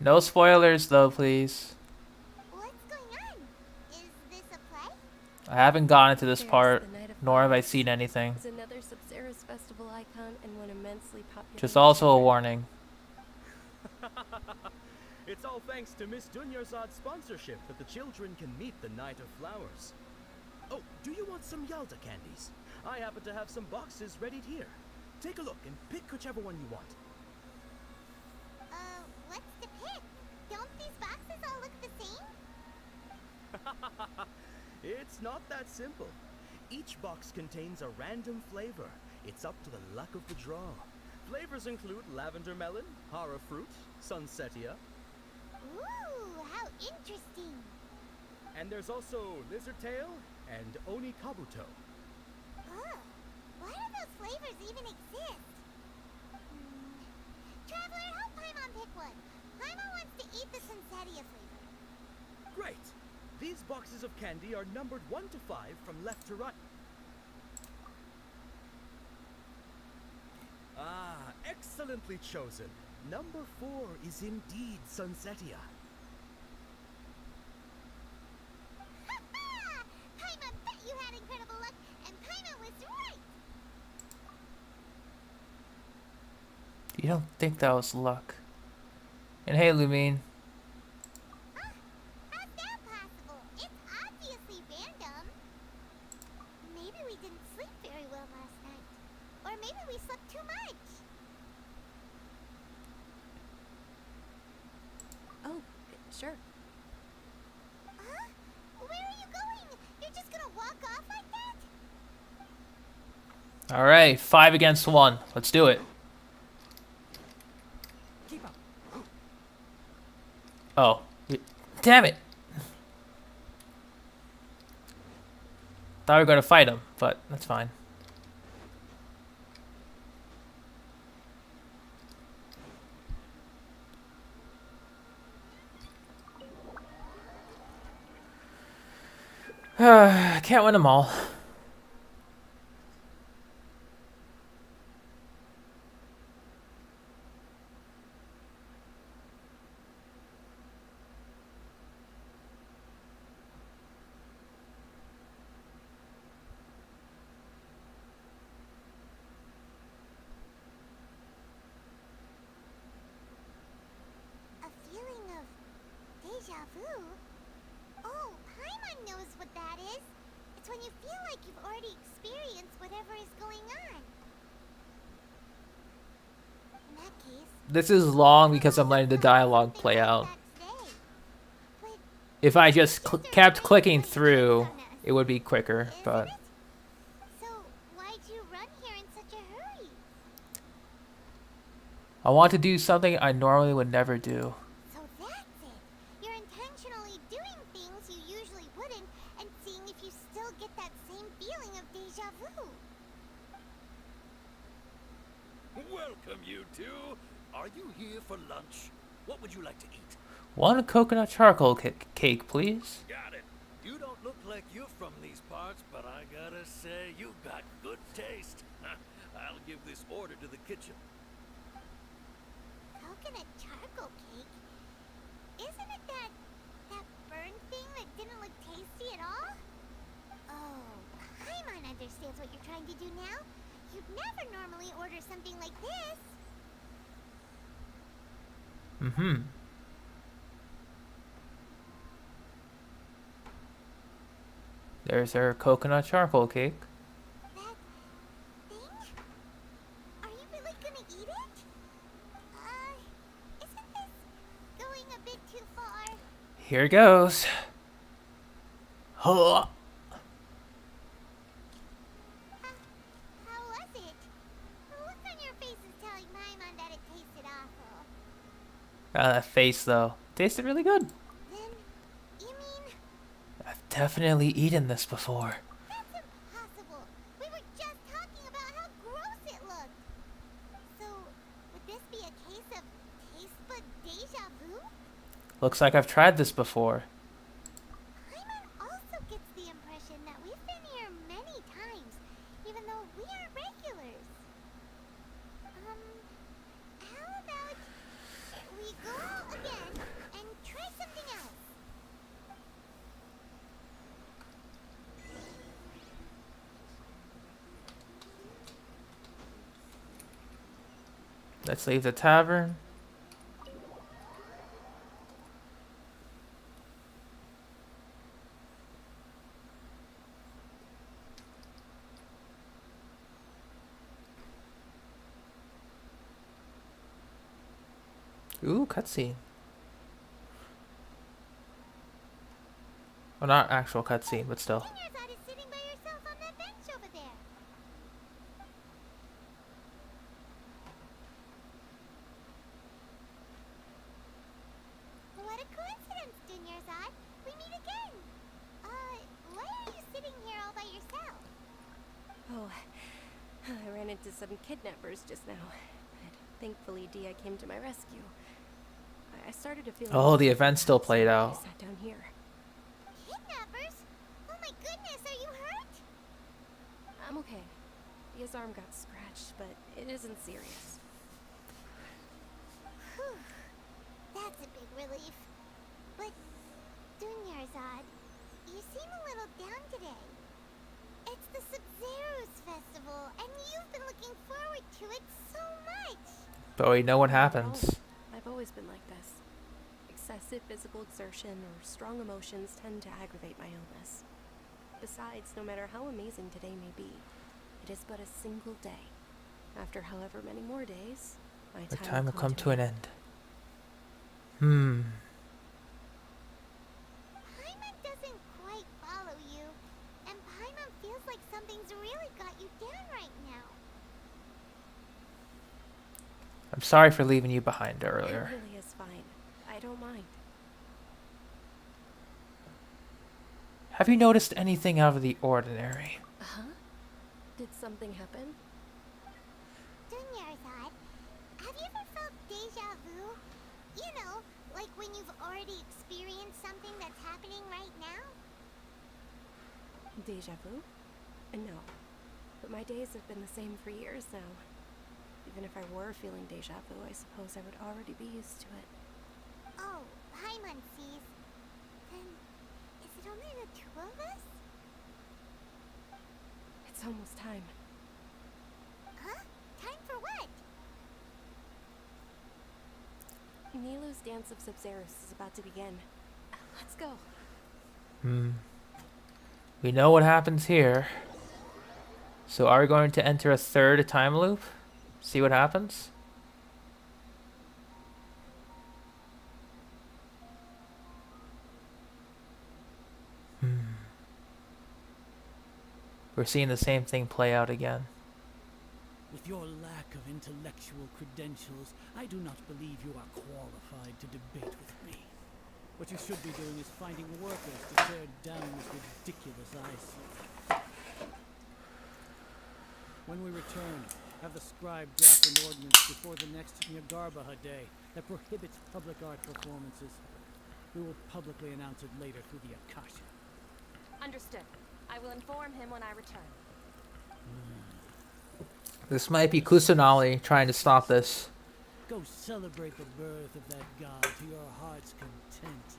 Speaker 1: No spoilers though, please.
Speaker 2: What's going on? Is this a play?
Speaker 1: I haven't gotten to this
Speaker 6: Varys,
Speaker 1: part,
Speaker 6: the Knight of
Speaker 1: nor have I
Speaker 6: Fires,
Speaker 1: seen anything.
Speaker 6: is another Sabzeruz Festival icon and one immensely popular.
Speaker 1: Just also a warning.
Speaker 9: It's all thanks to Miss Dunyarzad's sponsorship that the children can meet the Knight of Flowers. Oh, do you want some Yalta candies? I happen to have some boxes ready here. Take a look and pick whichever one you want.
Speaker 2: What's to pick? Don't these boxes all look the same?
Speaker 9: It's not that simple. Each box contains a random flavor. It's up to the luck of the draw. Flavors include lavender melon, hara fruit, sunsetia,
Speaker 2: Ooh, how interesting.
Speaker 9: and there's also lizard tail and oni kabuto.
Speaker 2: Oh, why do those flavors even exist? Traveler, help Paimon pick one. Paimon wants to eat the Sunsetia flavor.
Speaker 9: Great! These boxes of candy are numbered 1 to 5 from left to right. Ah, excellently chosen. Number 4 is indeed Sunsetia.
Speaker 2: Ha ha! Paimon bet you had incredible luck, and Paimon was right!
Speaker 1: You don't think that was luck. And hey, Lumine.
Speaker 2: How's that possible? It's obviously random. Maybe we didn't sleep very well last night. Or maybe we slept too much.
Speaker 6: Oh, sure.
Speaker 2: Huh? Where are you going? You're just gonna walk off like that?
Speaker 1: Alright, 5 against 1. Let's do it.
Speaker 3: Keep up.
Speaker 1: Oh. Damn it! Thought we were gonna fight him, but that's fine. Can't win them all.
Speaker 2: A feeling of deja vu? Oh, Paimon knows what that is. It's when you feel like you've already experienced whatever is going on. In that case,
Speaker 1: This is long because I'm letting the dialogue play out.
Speaker 2: but
Speaker 1: If I just kept clicking through, it would be quicker, but...
Speaker 2: so why'd you run here in such a hurry?
Speaker 1: I want to do something I normally would never do.
Speaker 2: So that's it. You're intentionally doing things you usually wouldn't and seeing if you still get that same feeling of deja vu.
Speaker 12: Welcome, you two. Are you here for lunch? What would you like to eat?
Speaker 1: One coconut charcoal cake, please.
Speaker 12: Got it. You don't look like you're from from these parts, but I gotta say, you got good taste. I'll give this order to the kitchen.
Speaker 2: Coconut charcoal cake? Isn't it that burn thing that didn't look tasty at all? Oh, Paimon understands what you're trying to do now. You'd never normally order something like this.
Speaker 1: Mm-hmm. There's our coconut charcoal cake.
Speaker 2: That thing? Are you really gonna eat it? Isn't this going a bit too far?
Speaker 1: Here goes. Huh.
Speaker 2: How was it? The look on your face is telling Paimon that it tasted awful.
Speaker 1: That face though. Tasted really good.
Speaker 2: Then, you mean
Speaker 1: I've definitely eaten this before.
Speaker 2: that's impossible? We were just talking about how gross it looked. So, would this be a case of taste bud deja vu?
Speaker 1: Looks like I've tried this before.
Speaker 2: Paimon also gets the impression that we've been here many times, even though we are regulars. How about we go out again and try something else?
Speaker 1: Let's leave the tavern. Ooh, cutscene. Well, not actual cutscene, but still.
Speaker 2: Dinnerside is sitting by yourself on that bench over there. What a coincidence, Dinnerside. We meet again. Why are you sitting here all by yourself?
Speaker 6: Oh, I ran into some kidnappers just now. But thankfully, Dia came to my rescue. I started to feel.
Speaker 1: Oh, the event still played
Speaker 6: I
Speaker 1: out.
Speaker 6: sat down here.
Speaker 2: Kidnappers? Oh my goodness, are you hurt?
Speaker 6: I'm okay. Dia's arm got scratched, but it isn't serious.
Speaker 2: Whew. That's a big relief. But, Dunyarzad, you seem a little down today. It's the Sabzeruz Festival, and you've been looking forward to it so much.
Speaker 1: But we know what happens.
Speaker 6: I've always been like this. Excessive physical exertion or strong emotions tend to aggravate my illness. Besides, no matter how amazing today may be, it is but a single day. After however many more days, my
Speaker 1: The time will come to an end.
Speaker 2: Paimon doesn't quite follow you, and Paimon feels like something's really got you down right now.
Speaker 1: I'm sorry for leaving you behind earlier.
Speaker 6: It really is fine. I don't mind.
Speaker 1: Have you noticed anything out of the ordinary?
Speaker 6: Huh? Did something happen?
Speaker 2: Dunyarzad, have you ever felt deja vu? You know, like when you've already experienced something that's happening right now?
Speaker 6: Deja vu? No. But my days have been the same for years now. Even if I were feeling deja vu, I suppose I would already be used to it.
Speaker 2: Oh, Paimon sees. Then, is it only the two of us?
Speaker 6: It's almost time.
Speaker 2: Huh? Time for what?
Speaker 6: Nilu's Dance of Sabzeruz is about to begin. Let's go.
Speaker 1: We know what happens here. So are we going to enter a third time loop? See what happens? We're seeing the same thing play out again.
Speaker 5: With your lack of intellectual credentials, I do not believe you are qualified to debate with me. What you should be doing is finding workers to tear down this ridiculous eyesore. When we return, have the scribe draft an ordinance before the next Nyagarbha day that prohibits public art performances. We will publicly announce it later through the Akasha.
Speaker 10: Understood. I will inform him when I return.
Speaker 1: This might be Kusanali trying to stop this.
Speaker 5: Go celebrate the birth of that god to your heart's content.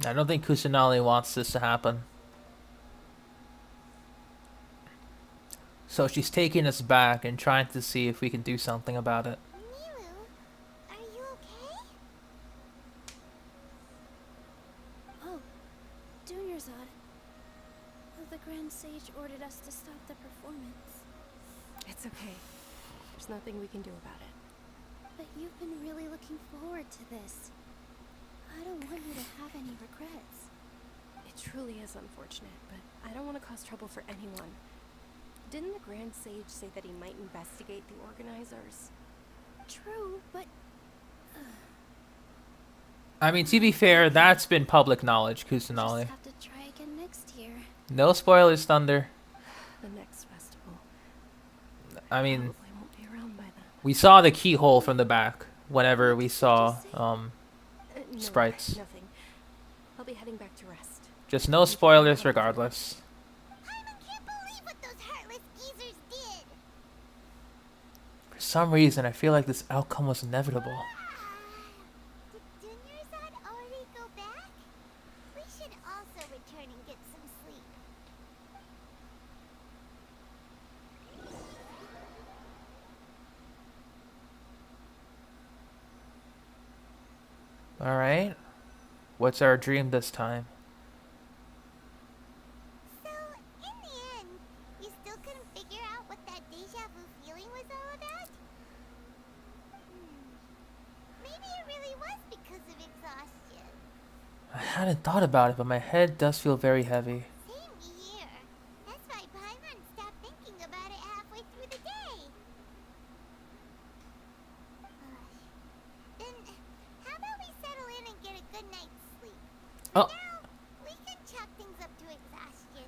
Speaker 1: I don't think Kusanali wants this to happen. So she's taking us back and trying to see if we can do something about it.
Speaker 2: Milu, are you okay?
Speaker 11: Oh, Dunyarzad. The Grand Sage ordered us to stop the performance.
Speaker 6: It's okay. There's nothing we can do about it.
Speaker 11: But you've been really looking forward to this. I don't want you to have any regrets.
Speaker 6: It truly is unfortunate, but I don't want to cause trouble for anyone. Didn't the Grand Sage say that he might investigate the organizers?
Speaker 11: True, but...
Speaker 1: I mean, to be fair, that's been public knowledge,
Speaker 11: We'll
Speaker 1: Kusanali.
Speaker 11: just have to try again next year.
Speaker 1: No spoilers, Thunder.
Speaker 6: The next festival.
Speaker 1: I mean,
Speaker 6: Probably won't be around by then.
Speaker 1: we saw the keyhole from the back whenever we saw
Speaker 6: No,
Speaker 1: sprites.
Speaker 6: nothing. I'll be heading back to rest.
Speaker 1: Just no spoilers regardless.
Speaker 2: Paimon can't believe what those heartless geezers did.
Speaker 1: For some reason, I feel like this outcome was inevitable.
Speaker 2: Did Dunyarzad already go back? We should also return and get some sleep.
Speaker 1: Alright. What's our dream this time?
Speaker 2: So, in the end, you still couldn't figure out what that deja vu feeling was all about? Maybe it really was because of exhaustion.
Speaker 1: I hadn't thought about it, but my head does feel very heavy.
Speaker 2: Same here. That's why Paimon stopped thinking about it halfway through the day. Then, how about we settle in and get a good night's sleep?
Speaker 1: Oh,
Speaker 2: Now, we can chalk things up to exhaustion.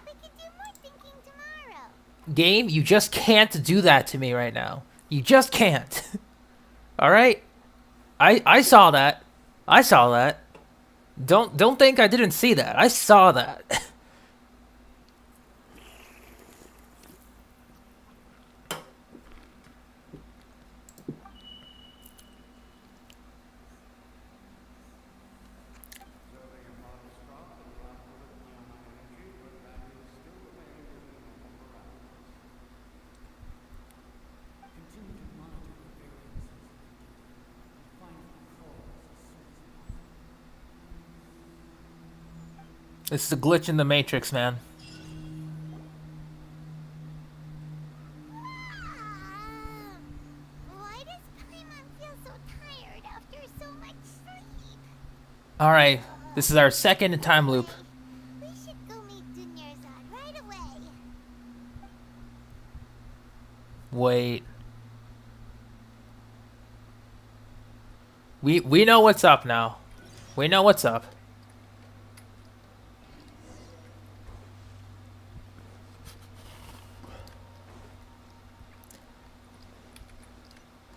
Speaker 2: We can do more thinking tomorrow.
Speaker 1: game, you just can't do that to me right now. You just can't. Alright? I saw that. I saw that. Don't think I didn't see that. I saw that.
Speaker 5: Continue to monitor the variances and find the cause as soon as possible.
Speaker 1: This is a glitch in the Matrix, man.
Speaker 2: Why does Paimon feel so tired after so much sleep?
Speaker 1: Alright, this is our second time loop.
Speaker 2: We should go meet Dunyarzad right away.
Speaker 1: Wait. We know what's up now. We know what's up.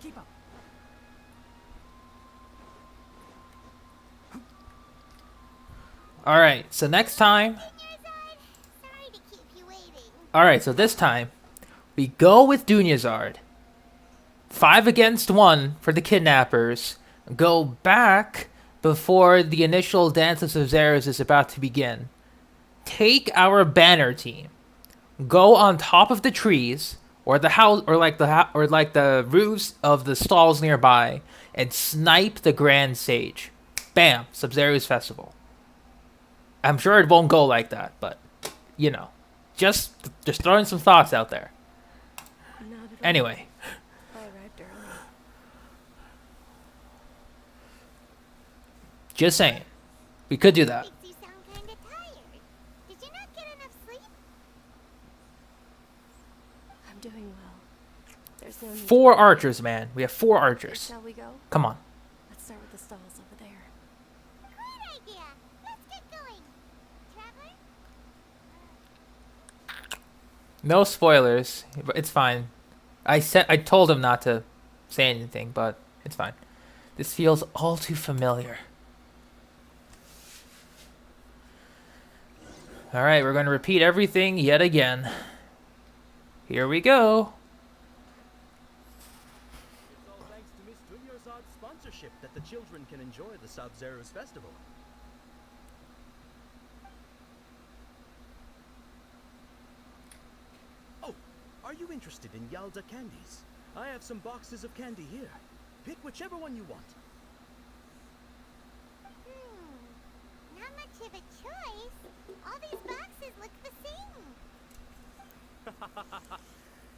Speaker 3: Keep up.
Speaker 1: Alright, so next time.
Speaker 2: Dunyarzad, sorry to keep you waiting.
Speaker 1: Alright, so this time, we go with Dunyarzad. 5 against 1 for the kidnappers. Go back before the initial dance of Sabzeruz is about to begin. Take our banner team. Go on top of the trees or the house or like the roofs of the stalls nearby and snipe the Grand Sage. Bam, Sabzeruz Festival. I'm sure it won't go like that, but you know, just throwing some thoughts out there.
Speaker 6: Not at all.
Speaker 1: Anyway,
Speaker 6: I arrived early.
Speaker 1: just saying, we could do that.
Speaker 2: Makes you sound kinda tired. Did you not get enough sleep?
Speaker 6: I'm doing well. There's no need.
Speaker 1: 4 archers, man. We have 4 archers.
Speaker 6: Shall we go?
Speaker 1: Come on.
Speaker 6: Let's start with the stalls over there.
Speaker 2: Great idea. Let's get going. Traveler?
Speaker 1: No spoilers, but it's fine. I told him not to say anything, but it's fine. This feels all too familiar. Alright, we're going to repeat everything yet again. Here we go.
Speaker 9: It's all thanks to Miss Dunyarzad's sponsorship that the children can enjoy the Sabzeruz Festival. Oh, are you interested in Yalda candies? I have some boxes of candy here. Pick whichever one you want.
Speaker 2: Not much of a choice. All these boxes look the same.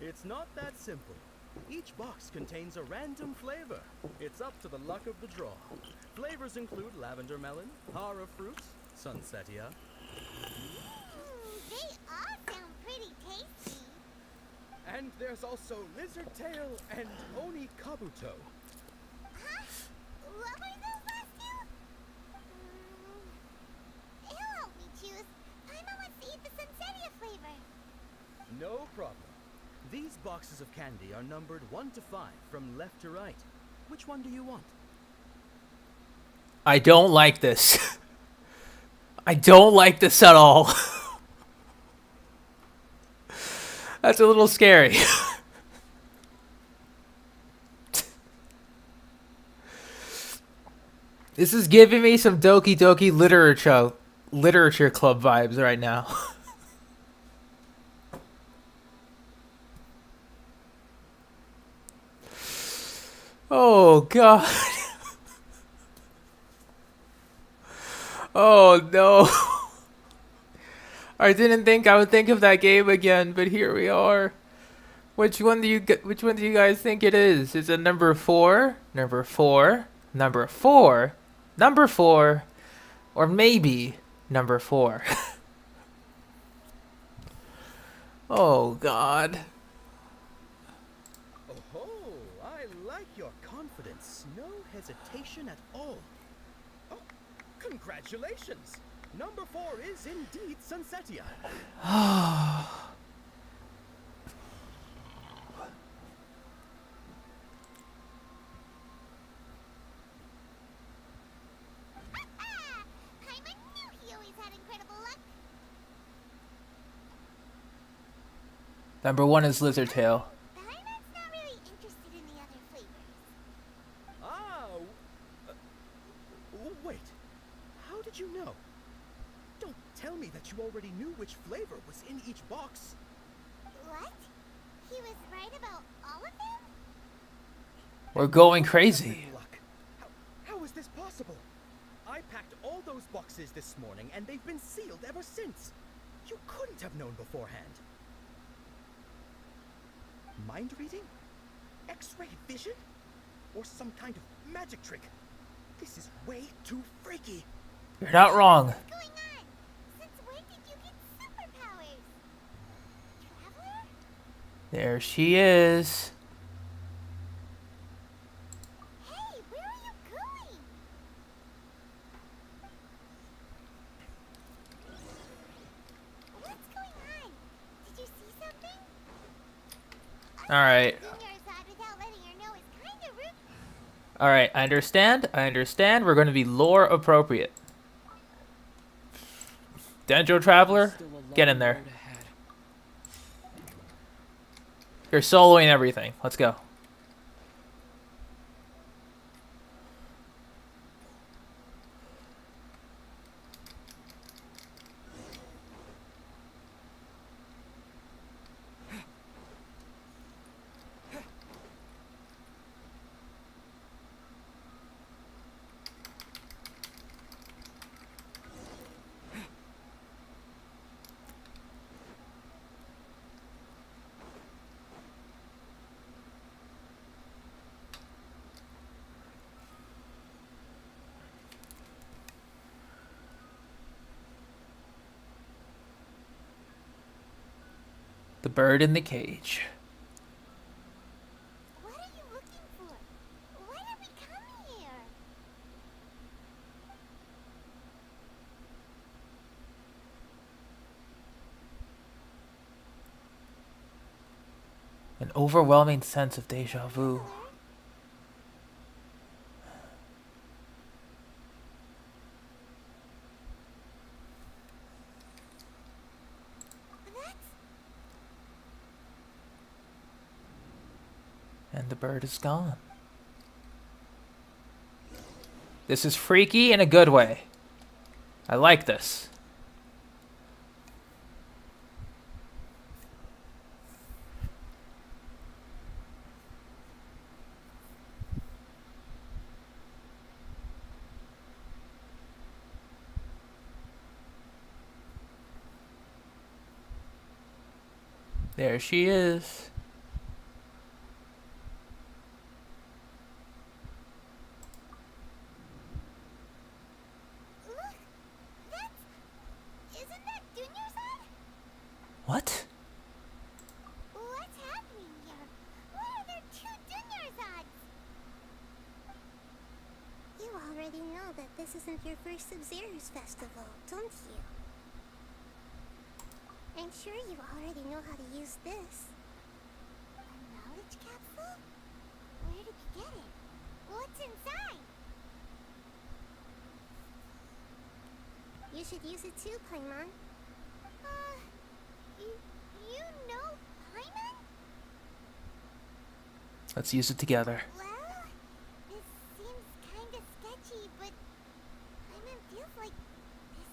Speaker 9: It's not that simple. Each box contains a random flavor. It's up to the luck of the draw. Flavors include lavender melon, hara fruit, sunsetia.
Speaker 2: They all sound pretty tasty.
Speaker 9: And there's also lizard tail and oni kabuto.
Speaker 2: Huh? What were those last two? He'll help me choose. Paimon wants to eat the sunsetia flavor.
Speaker 9: No problem. These boxes of candy are numbered 1 to 5 from left to right. Which one do you want?
Speaker 1: I don't like this. I don't like this at all. That's a little scary. This is giving me some Doki Doki literature club vibes right now. Oh god. Oh no. I didn't think I would think of that game again, but here we are. Which one do you guys think it is? Is it number 4? Number 4? Number 4? Number 4? Or maybe number 4? Oh god.
Speaker 9: Oh, I like your confidence. No hesitation at all. Oh, congratulations! Number 4 is indeed Sunsetia.
Speaker 2: Paimon knew he always had incredible luck.
Speaker 1: Number 1 is Lizard Tail.
Speaker 2: Paimon's not really interested in the other flavors.
Speaker 9: Wait. How did you know? Don't tell me that you already knew which flavor was in each box.
Speaker 2: What? He was right about all of them?
Speaker 1: We're going crazy.
Speaker 9: Luck. How is this possible? I packed all those boxes this morning and they've been sealed ever since. You couldn't have known beforehand. Mind reading? X-ray vision? Or some kind of magic trick? This is way too freaky.
Speaker 1: You're not wrong.
Speaker 2: What's going on? Since when did you get superpowers? Traveler?
Speaker 1: There she is.
Speaker 2: Hey, where are you going? What's going on? Did you see something?
Speaker 1: Alright.
Speaker 2: Dunyarzad without letting her know is kind of rude.
Speaker 1: Alright, I understand. I understand. We're going to be lore appropriate. Dendro Traveler, get in there. You're soloing everything. Let's go. The bird in the cage.
Speaker 2: What are you looking for? Why did we come here?
Speaker 1: An overwhelming sense of deja vu. And the bird is gone. This is freaky in a good way. I like this. There she is.
Speaker 2: Look! Isn't that Dunyarzad?
Speaker 1: What?
Speaker 2: What's happening here? Why are there two Dunyarzads? You already know that this isn't your first Sabzeruz Festival, don't you? I'm sure you already know how to use this. A knowledge capsule? Where did you get it? What's inside? You should use it too, Paimon. You know Paimon?
Speaker 1: Let's use it together.
Speaker 2: Well, this seems kinda sketchy, but Paimon feels like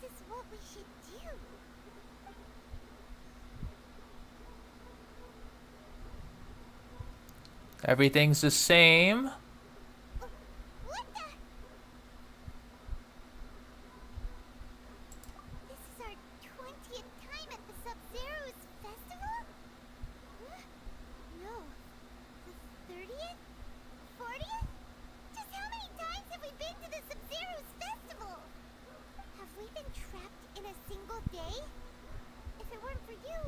Speaker 2: this is what we should do.
Speaker 1: Everything's the same.
Speaker 2: What the? This is our 20th time at the Sabzeruz Festival? Huh? No. The 30th? 40th? Just how many times have we been to the Sabzeruz Festival? Have we been trapped in a single day? If it weren't for you,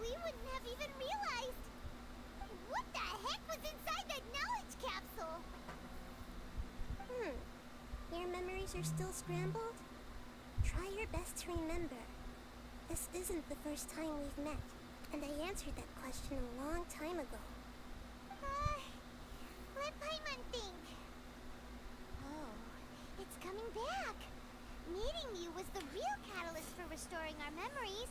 Speaker 2: we wouldn't have even realized. What the heck was inside that knowledge capsule? Your memories are still scrambled? Try your best to remember. This isn't the first time we've met, and I answered that question a long time ago. Let Paimon think. Oh, it's coming back. Meeting you was the real catalyst for restoring our memories,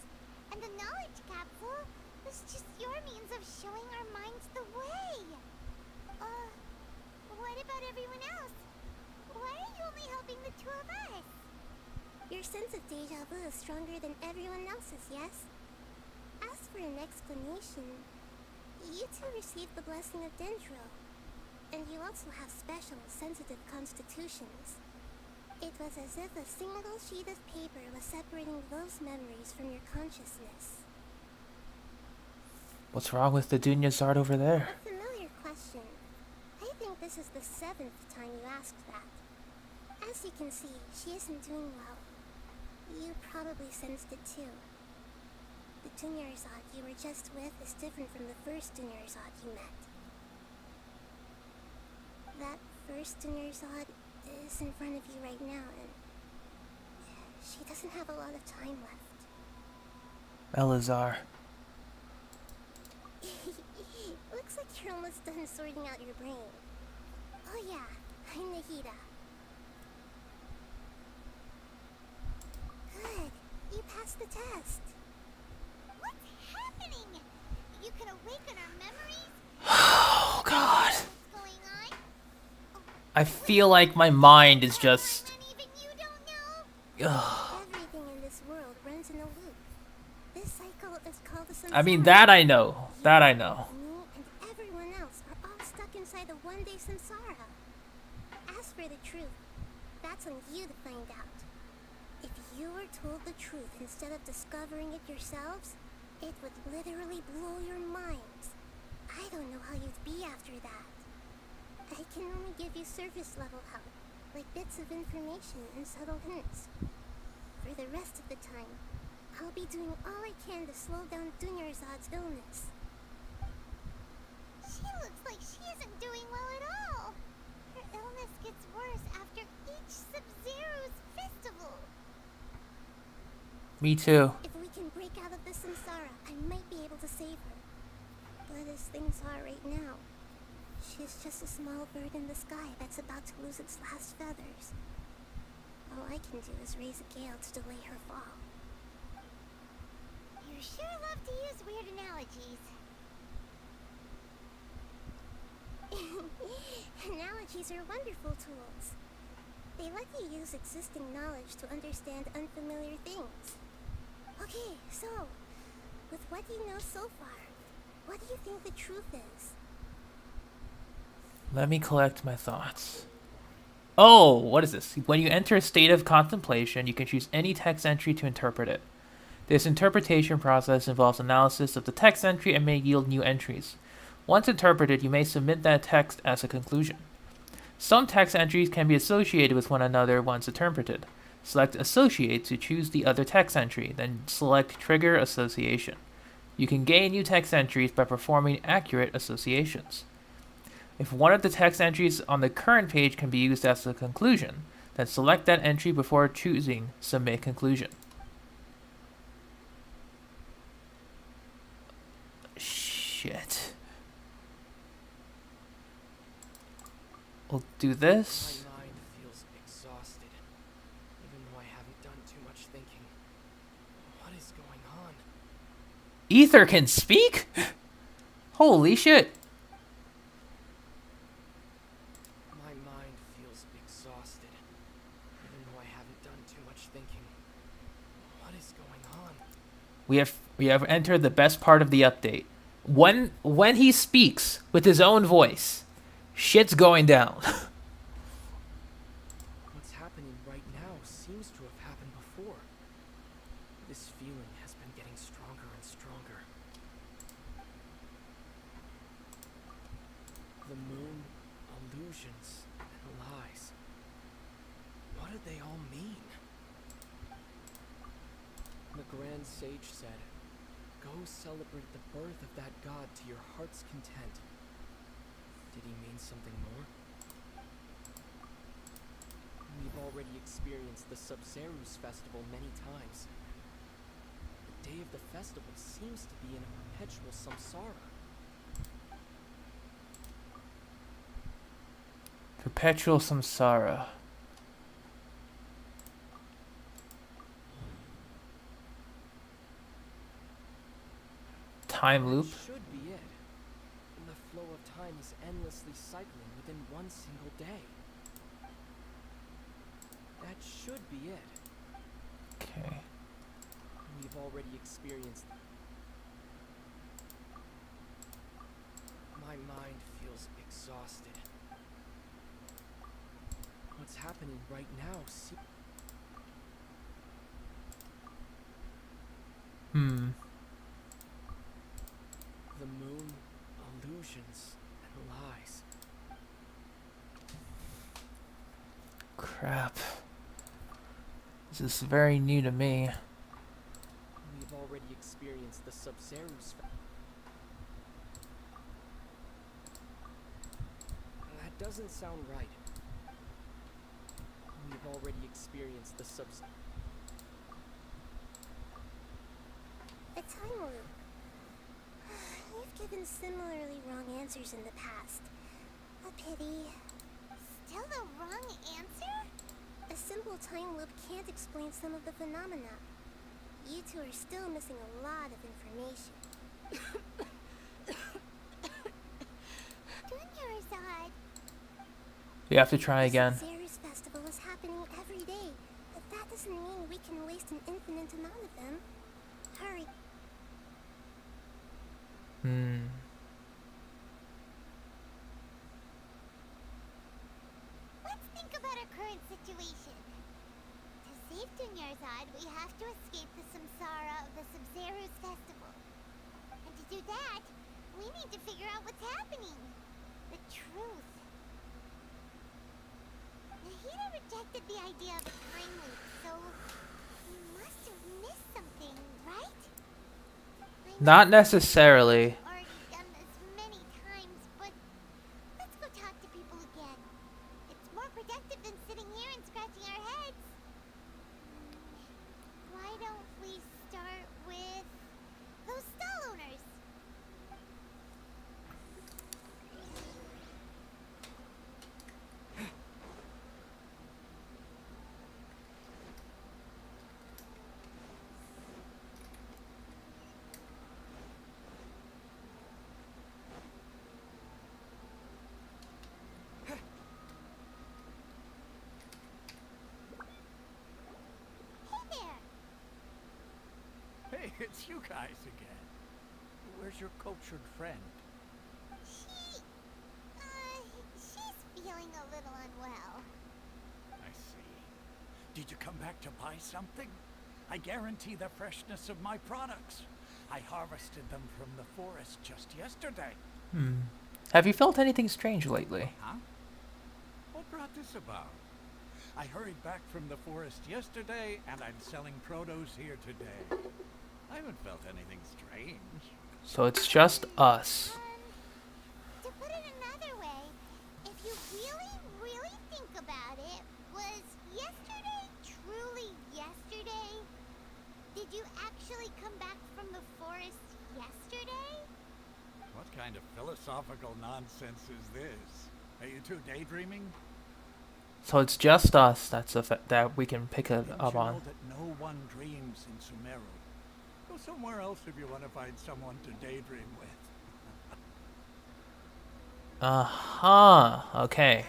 Speaker 2: and the knowledge capsule was just your means of showing our minds the way. What about everyone else? Why are you only helping the two of us? Your sense of deja vu is stronger than everyone else's, yes? As for an explanation, you two received the blessing of Dendro, and you also have special, sensitive constitutions. It was as if a single sheet of paper was separating those memories from your consciousness.
Speaker 1: What's wrong with the Dunyazard over there?
Speaker 2: A familiar question. I think this is the 7th time you asked that. As you can see, she isn't doing well. You probably sensed it too. The Dunyarzad you were just with is different from the first Dunyarzad you met. That first Dunyarzad is in front of you right now, and she doesn't have a lot of time left.
Speaker 1: Elazar.
Speaker 2: Looks like you're almost done sorting out your brain. Oh yeah, I'm Nahida. Good, you passed the test. What's happening? You can awaken our memories?
Speaker 1: Oh god.
Speaker 2: What's going on?
Speaker 1: I feel like my mind is just...
Speaker 2: Even you don't know?
Speaker 1: Ugh.
Speaker 2: Everything in this world runs in a loop. This cycle is called the samsara.
Speaker 1: I mean, that I know. That I know.
Speaker 2: Me and everyone else are all stuck inside the one-day samsara. As for the truth, that's on you to find out. If you were told the truth instead of discovering it yourselves, it would literally blow your minds. I don't know how you'd be after that. I can only give you surface-level help, like bits of information and subtle hints. For the rest of the time, I'll be doing all I can to slow down Dunyarzad's illness. She looks like she isn't doing well at all. Her illness gets worse after each Sabzeruz Festival.
Speaker 1: Me too.
Speaker 2: If we can break out of the samsara, I might be able to save her. But as things are right now, she's just a small bird in the sky that's about to lose its last feathers. All I can do is raise a gale to delay her fall. You sure love to use weird analogies. technologies are wonderful tools. They let you use existing knowledge to understand unfamiliar things. Okay, so, with what you know so far, what do you think the truth is?
Speaker 1: Let me collect my thoughts. Oh, what is this? When you enter a state of contemplation, you can choose any text entry to interpret it. This interpretation process involves analysis of the text entry and may yield new entries. Once interpreted, you may submit that text as a conclusion. Some text entries can be associated with one another once interpreted. Select Associate to choose the other text entry, then select Trigger Association. You can gain new text entries by performing accurate associations. If one of the text entries on the current page can be used as a conclusion, then select that entry before choosing Submit Conclusion. Shit. We'll do this.
Speaker 13: My mind feels exhausted, even though I haven't done too much thinking. What is going on?
Speaker 1: Ether can speak? Holy shit.
Speaker 13: My mind feels exhausted, even though I haven't done too much thinking. What is going on?
Speaker 1: We have entered the best part of the update. When he speaks with his own voice, shit's going down.
Speaker 13: What's happening right now seems to have happened before. This feeling has been getting stronger and stronger. The moon, illusions, and lies. What do they all mean? The Grand Sage said, "Go celebrate the birth of that god to your heart's content." Did he mean something more? We've already experienced the Sabzeruz Festival many times. The day of the festival seems to be in a perpetual samsara.
Speaker 1: Perpetual samsara. Time loop.
Speaker 13: That should be it. And the flow of time is endlessly cycling within one single day. That should be it.
Speaker 1: Okay.
Speaker 13: We've already experienced. My mind feels exhausted. What's happening right now? The moon, illusions, and lies.
Speaker 1: Crap. This is very new to me.
Speaker 13: We've already experienced the Sabzeruz Festival. That doesn't sound right. We've already experienced the
Speaker 2: A time loop. You've given similarly wrong answers in the past. A pity. Still the wrong answer? A simple time loop can't explain some of the phenomena. You two are still missing a lot of information. Dunyarzad.
Speaker 1: We have to try again.
Speaker 2: The Sabzeruz Festival is happening every day, but that doesn't mean we can waste an infinite amount of them. Hurry. Let's think about our current situation. To save Dunyarzad, we have to escape the samsara of the Sabzeruz Festival. And to do that, we need to figure out what's happening. The truth. Nahida rejected the idea of a time loop, so we must have missed something, right?
Speaker 1: Not necessarily.
Speaker 2: Already done this many times, but let's go talk to people again. It's more productive than sitting here and scratching our heads. Why don't we start with those stall owners?
Speaker 12: Hey, it's you guys again. Where's your cultured friend?
Speaker 2: She's feeling a little unwell.
Speaker 12: I see. Did you come back to buy something? I guarantee the freshness of my products. I harvested them from the forest just yesterday.
Speaker 1: Have you felt anything strange lately?
Speaker 12: Huh? What brought this about? I hurried back from the forest yesterday, and I'm selling produce here today. I haven't felt anything strange.
Speaker 1: So it's just us.
Speaker 2: To put it another way, if you really think about it, was yesterday truly yesterday? Did you actually come back from the forest yesterday?
Speaker 12: What kind of philosophical nonsense is this? Are you two daydreaming?
Speaker 1: So it's just us that we can pick it
Speaker 12: Didn't
Speaker 1: up
Speaker 12: you
Speaker 1: on.
Speaker 12: know that no one dreams in Sumeru? Go somewhere else if you want to find someone to daydream with.
Speaker 1: Okay.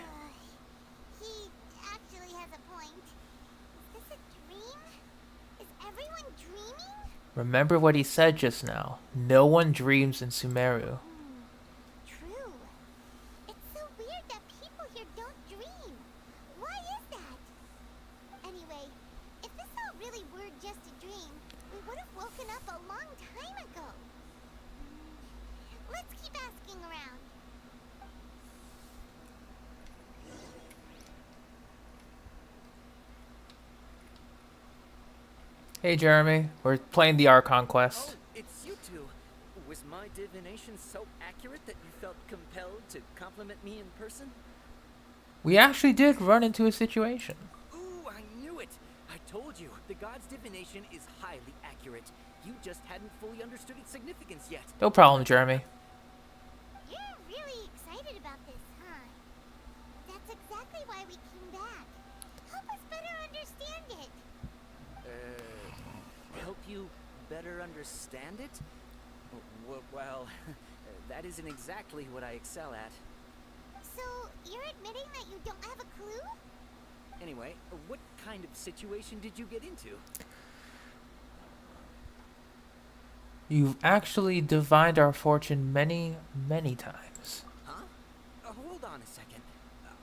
Speaker 2: He actually has a point. Is this a dream? Is everyone dreaming?
Speaker 1: Remember what he said just now. No one dreams in Sumeru.
Speaker 2: True. It's so weird that people here don't dream. Why is that? Anyway, if this all really were just a dream, we would have woken up a long time ago. Let's keep asking around.
Speaker 1: Hey Jeremy, we're playing the Archon quest.
Speaker 8: Oh, it's you two. Was my divination so accurate that you felt compelled to compliment me in person?
Speaker 1: We actually did run into a situation.
Speaker 8: Ooh, I knew it! I told you, the god's divination is highly accurate. You just hadn't fully understood its significance yet.
Speaker 1: No problem, Jeremy.
Speaker 2: You're really excited about this, huh? That's exactly why we came back. Help us better understand it.
Speaker 8: Help you better understand it? Well, that isn't exactly what I excel at.
Speaker 2: So, you're admitting that you don't have a clue?
Speaker 8: Anyway, what kind of situation did you get into?
Speaker 1: You've actually divined our fortune many, many times.
Speaker 8: Huh? Hold on a second.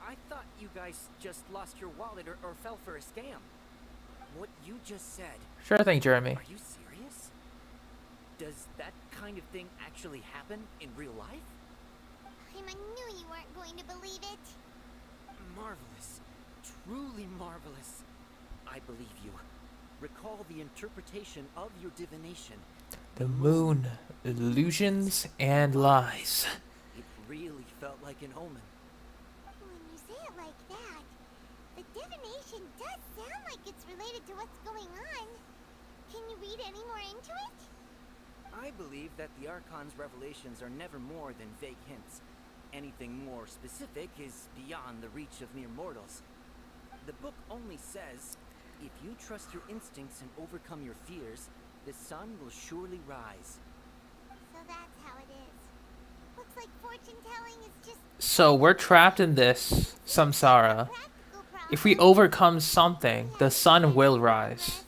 Speaker 8: I thought you guys just lost your wallet or fell for a scam. What you just said...
Speaker 1: Sure thing, Jeremy.
Speaker 8: Are you serious? Does that kind of thing actually happen in real life?
Speaker 2: I knew you weren't going to believe it.
Speaker 8: Marvelous. Truly marvelous. I believe you. Recall the interpretation of your divination.
Speaker 1: The moon, illusions, and lies.
Speaker 8: It really felt like an omen.
Speaker 2: When you say it like that, the divination does sound like it's related to what's going on. Can you read any more into it?
Speaker 8: I believe that the Archon's revelations are never more than vague hints. Anything more specific is beyond the reach of mere mortals. The book only says, if you trust your instincts and overcome your fears, the sun will surely rise.
Speaker 2: So that's how it is. Looks like fortune telling is just
Speaker 1: So we're trapped in this samsara. If we overcome something, the sun will rise.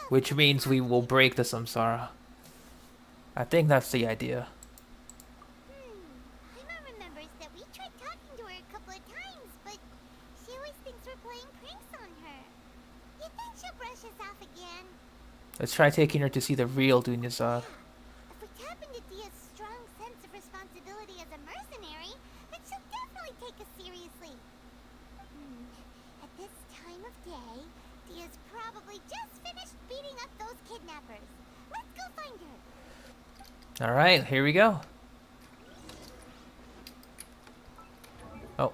Speaker 1: Which means we will break the samsara. I think that's the idea.
Speaker 2: Emma remembers that we tried talking to her a couple of times, but she always thinks we're playing pranks on her. You think she'll brush us off again?
Speaker 1: Let's try taking her to see the real Dunyazad.
Speaker 2: If we tap into Dia's strong sense of responsibility as a mercenary, then she'll definitely take us seriously. At this time of day, Dia's probably just finished beating up those kidnappers. Let's go find her.
Speaker 1: Alright, here we go. Oh.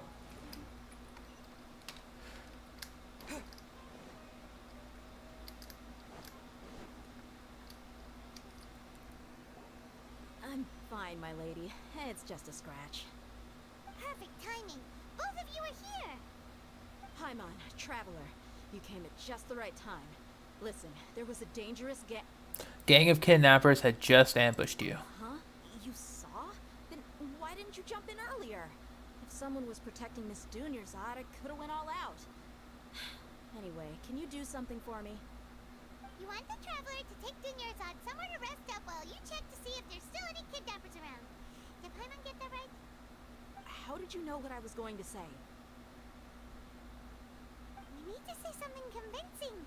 Speaker 7: I'm fine, my lady. It's just a scratch.
Speaker 2: Perfect timing. Both of you are here.
Speaker 7: Paimon, traveler. You came at just the right time. Listen, there was a dangerous
Speaker 1: Gang of kidnappers had just ambushed you.
Speaker 7: Huh? You saw? Then why didn't you jump in earlier? If someone was protecting Miss Dunyazad, I could have went all out. Anyway, can you do something for me?
Speaker 2: You want the traveler to take Dunyarzad somewhere to rest up while you check to see if there's still any kidnappers around. Did Paimon get that right?
Speaker 7: How did you know what I was going to say?
Speaker 2: You need to say something convincing.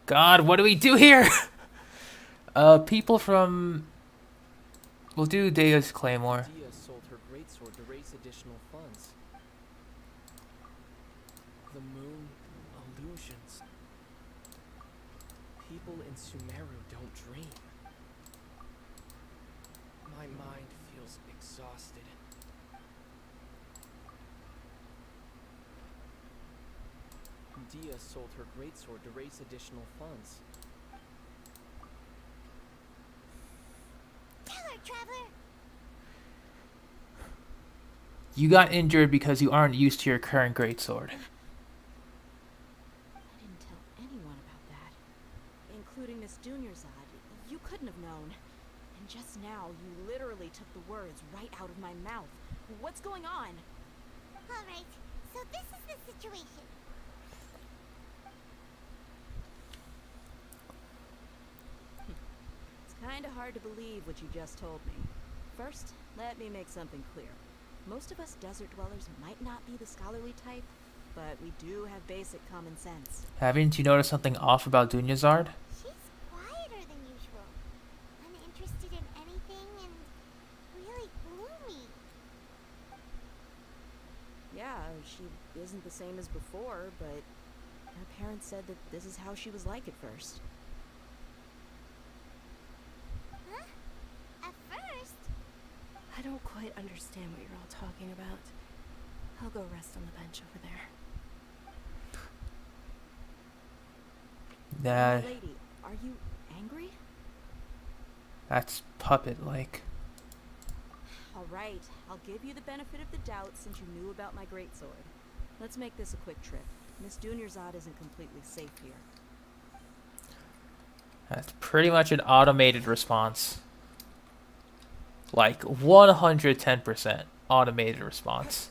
Speaker 1: God, what do we do here? People from... We'll do Dea's Claymore.
Speaker 13: Dia sold her greatsword to raise additional funds. The moon illusions. People in Sumeru don't dream. My mind feels exhausted. Dia sold her greatsword to raise additional funds.
Speaker 2: Tell her, traveler.
Speaker 1: You got injured because you aren't used to your current greatsword.
Speaker 7: I didn't tell anyone about that. Including Miss Dunyarzad. You couldn't have known. And just now, you literally took the words right out of my mouth. What's going on?
Speaker 2: Alright, so this is the situation.
Speaker 7: It's kinda hard to believe what you just told me. First, let me make something clear. Most of us desert dwellers might not be the scholarly type, but we do have basic common sense.
Speaker 1: Haven't you noticed something off about Dunyarzad?
Speaker 2: She's quieter than usual. Uninterested in anything and really gloomy.
Speaker 7: Yeah, she isn't the same as before, but her parents said that this is how she was like at first.
Speaker 2: Huh? At first?
Speaker 6: I don't quite understand what you're all talking about. I'll go rest on the bench over there.
Speaker 1: Nah,
Speaker 7: Lady, are you angry?
Speaker 1: that's puppet-like.
Speaker 7: Alright, I'll give you the benefit of the doubt since you knew about my greatsword. Let's make this a quick trip. Miss Dunyarzad isn't completely safe here.
Speaker 1: That's pretty much an automated response. Like 110% automated response.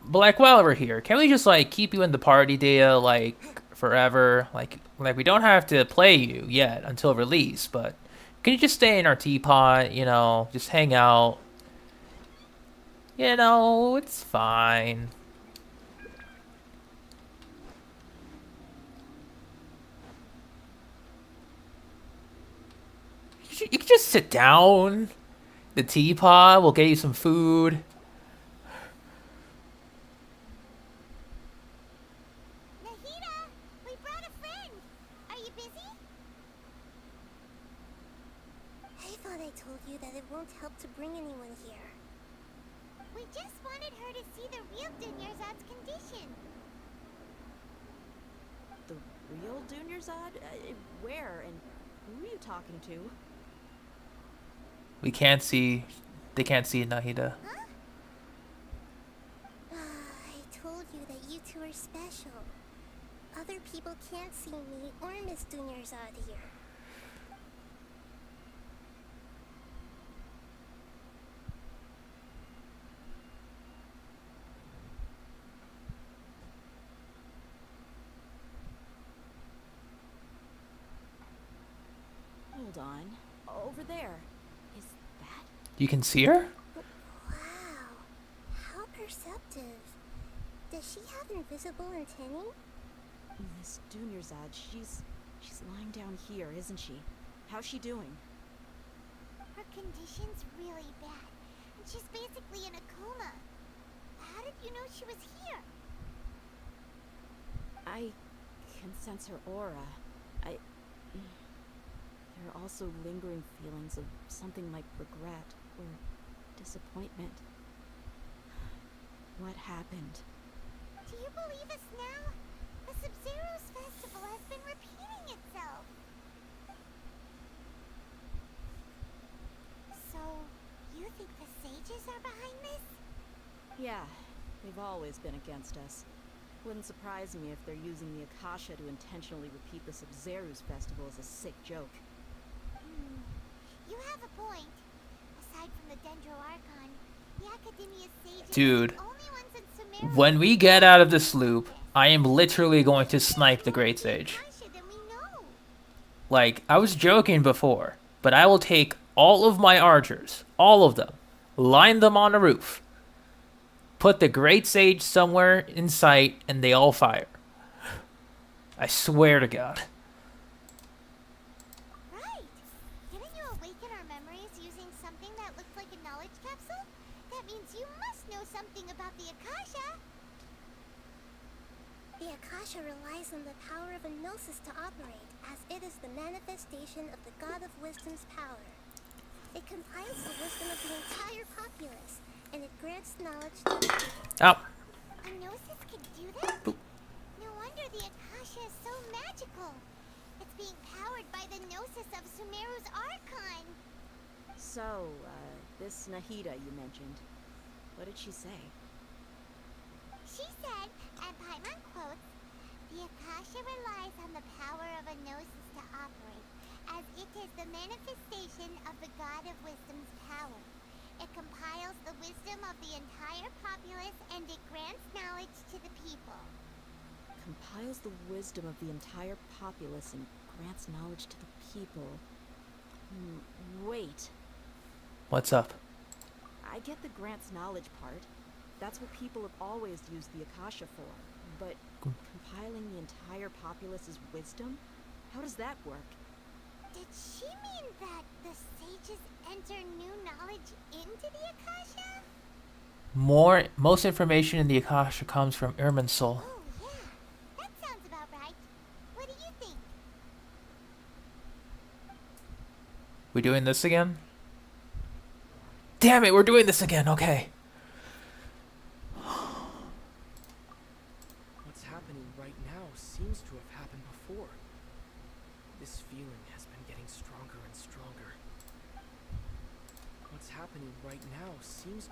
Speaker 1: But like while we're here, can we just like keep you in the party, Dea, like forever? Like we don't have to play you yet until release, but can you just stay in our teapot, you know, just hang out? You know, it's fine. You can just sit down. The teapot will get you some food.
Speaker 2: Nahida, we brought a friend. Are you busy?
Speaker 11: I thought I told you that it won't help to bring anyone here.
Speaker 2: We just wanted her to see the real Dunyarzad's condition.
Speaker 7: The real Dunyarzad? Where and who are you talking to?
Speaker 1: We can't see. They can't see Nahida.
Speaker 2: Huh?
Speaker 11: I told you that you two are special. Other people can't see me or Miss Dunyarzad here.
Speaker 7: Hold on. Over there. Is that?
Speaker 1: You can see her?
Speaker 11: Wow, how perceptive. Does she have invisible antennae?
Speaker 7: Miss Dunyarzad, she's lying down here, isn't she? How's she doing?
Speaker 2: Her condition's really bad, and she's basically in a coma. How did you know she was here?
Speaker 7: I can sense her aura. There are also lingering feelings of something like regret or disappointment. What happened?
Speaker 2: Do you believe us now? The Sabzeruz Festival has been repeating itself. So, you think the sages are behind this?
Speaker 7: Yeah, they've always been against us. Wouldn't surprise me if they're using the Akasha to intentionally repeat the Sabzeruz Festival as a sick joke.
Speaker 2: You have a point. Aside from the Dendro Archon, The Academia sages
Speaker 1: Dude,
Speaker 2: are the only ones in Sumeru
Speaker 1: when we get out of this loop, I am literally going to snipe the Great Sage.
Speaker 2: Akasha than we know.
Speaker 1: Like, I was joking before, but I will take all of my archers, all of them, line them on a roof, put the Great Sage somewhere in sight, and they all fire. I swear to God.
Speaker 2: Right. Didn't you awaken our memories using something that looked like a knowledge capsule? That means you must know something about the Akasha.
Speaker 11: The Akasha relies on the power of a gnosis to operate, as it is the manifestation of the God of Wisdom's power. It compiles the wisdom of the entire populace, and it grants knowledge to the people.
Speaker 1: Oh.
Speaker 2: A gnosis could do that? No wonder the Akasha is so magical. It's being powered by the gnosis of Sumeru's Archon.
Speaker 7: So, this Nahida you mentioned, what did she say?
Speaker 2: She said, and Paimon quotes, the Akasha relies on the power of a gnosis to operate, as it is the manifestation of the God of Wisdom's power. It compiles the wisdom of the entire populace and it grants knowledge to the people.
Speaker 7: Compiles the wisdom of the entire populace and grants knowledge to the people. Wait.
Speaker 1: What's up?
Speaker 7: I get the grants knowledge part. That's what people have always used the Akasha for. But compiling the entire populace's wisdom? How does that work?
Speaker 2: Did she mean that the sages enter new knowledge into the Akasha?
Speaker 1: Most information in the Akasha comes from Irmin's soul.
Speaker 2: Oh, yeah. That sounds about right. What do you think?
Speaker 1: We doing this again? Damn it, we're doing this again. Okay.
Speaker 13: What's happening right now seems to have happened before. This feeling has been getting stronger and stronger. What's happening right now seems...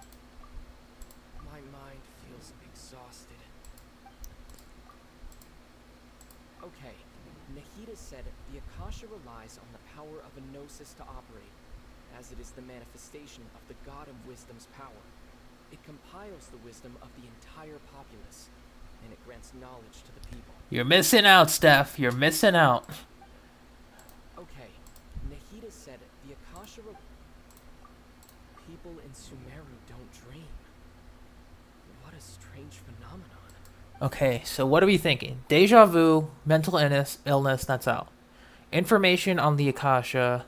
Speaker 13: My mind feels exhausted. Okay, Nahida said the Akasha relies on the power of a gnosis to operate, as it is the manifestation of the God of Wisdom's power. It compiles the wisdom of the entire populace, and it grants knowledge to the people.
Speaker 1: You're missing out, Steph. You're missing out.
Speaker 13: Okay, Nahida said the Akasha people in Sumeru don't dream. What a strange phenomenon.
Speaker 1: Okay, so what are we thinking? Deja vu, mental illness, that's out. Information on the Akasha.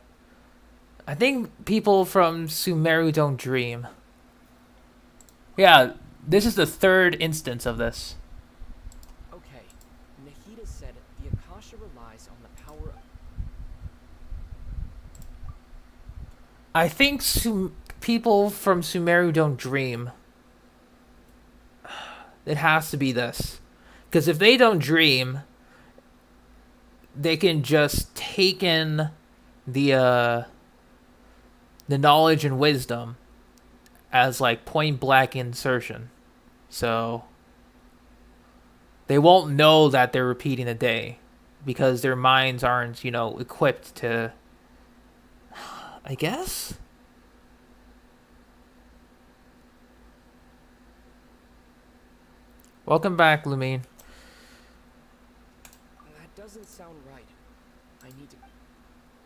Speaker 1: I think people from Sumeru don't dream. Yeah, this is the third instance of this.
Speaker 13: Okay, Nahida said the Akasha relies on the power of...
Speaker 1: I think people from Sumeru don't dream. It has to be this. Because if they don't dream, they can just take in the knowledge and wisdom as like point blank insertion. So they won't know that they're repeating a day because their minds aren't, equipped to, I guess. Welcome back, Lumine.
Speaker 13: That doesn't sound right. I need to...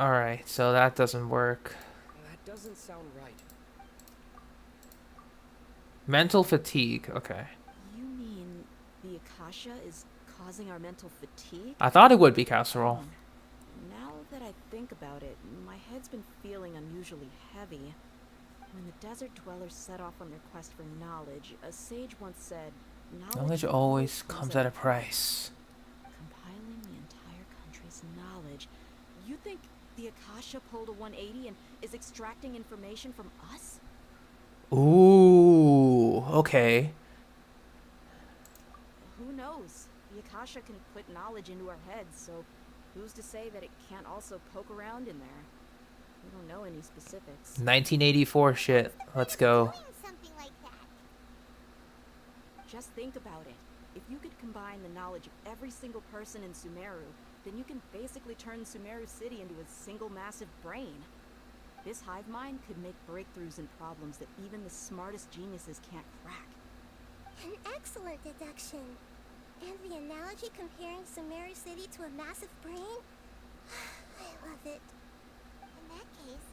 Speaker 1: Alright, so that doesn't work.
Speaker 13: That doesn't sound right.
Speaker 1: Mental fatigue, okay.
Speaker 7: You mean the Akasha is causing our mental fatigue?
Speaker 1: I thought it would be Casserole.
Speaker 7: Now that I think about it, my head's been feeling unusually heavy. When the desert dwellers set off on their quest for knowledge, a sage once said,
Speaker 1: Knowledge always comes at a price.
Speaker 7: Compiling the entire country's knowledge. You think the Akasha pulled a 180 and is extracting information from us?
Speaker 1: Ooh, okay.
Speaker 7: Who knows? The Akasha can put knowledge into our heads, so who's to say that it can't also poke around in there? We don't know any specifics.
Speaker 1: 1984 shit. Let's go.
Speaker 2: Something like that.
Speaker 7: Just think about it. If you could combine the knowledge of every single person in Sumeru, then you can basically turn Sumeru City into a single massive brain. This hive mind could make breakthroughs in problems that even the smartest geniuses can't crack.
Speaker 11: An excellent deduction. And the analogy comparing Sumeru City to a massive brain? I love it.
Speaker 2: In that case,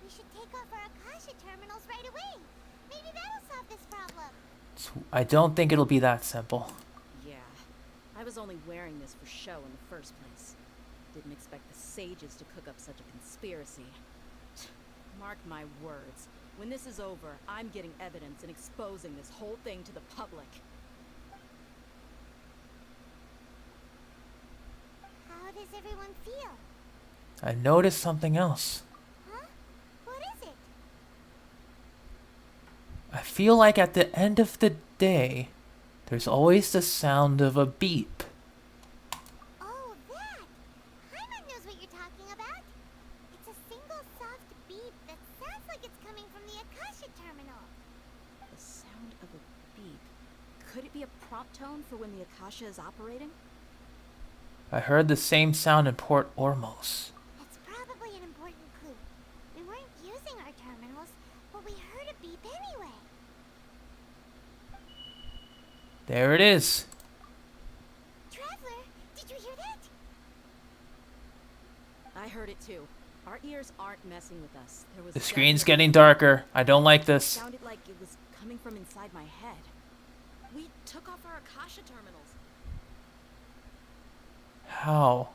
Speaker 2: we should take off our Akasha terminals right away. Maybe that'll solve this problem.
Speaker 1: I don't think it'll be that simple.
Speaker 7: Yeah, I was only wearing this for show in the first place. Didn't expect the sages to cook up such a conspiracy. Mark my words. When this is over, I'm getting evidence and exposing this whole thing to the public.
Speaker 2: How does everyone feel?
Speaker 1: I noticed something else.
Speaker 2: Huh? What is it?
Speaker 1: I feel like at the end of the day, there's always the sound of a beep.
Speaker 2: Oh, that! Hyman knows what you're talking about. It's a single soft beep that sounds like it's coming from the Akasha terminal.
Speaker 7: The sound of a beep. Could it be a prompt tone for when the Akasha is operating?
Speaker 1: I heard the same sound in Port Ormos.
Speaker 2: That's probably an important clue. We weren't using our terminals, but we heard a beep anyway.
Speaker 1: There it is.
Speaker 2: Traveler, did you hear that?
Speaker 7: I heard it too. Our ears aren't messing with us. There was
Speaker 1: The screen's
Speaker 7: definitely-
Speaker 1: getting darker. I don't like
Speaker 7: It
Speaker 1: this.
Speaker 7: sounded like it was coming from inside my head. We took off our Akasha terminals.
Speaker 1: How?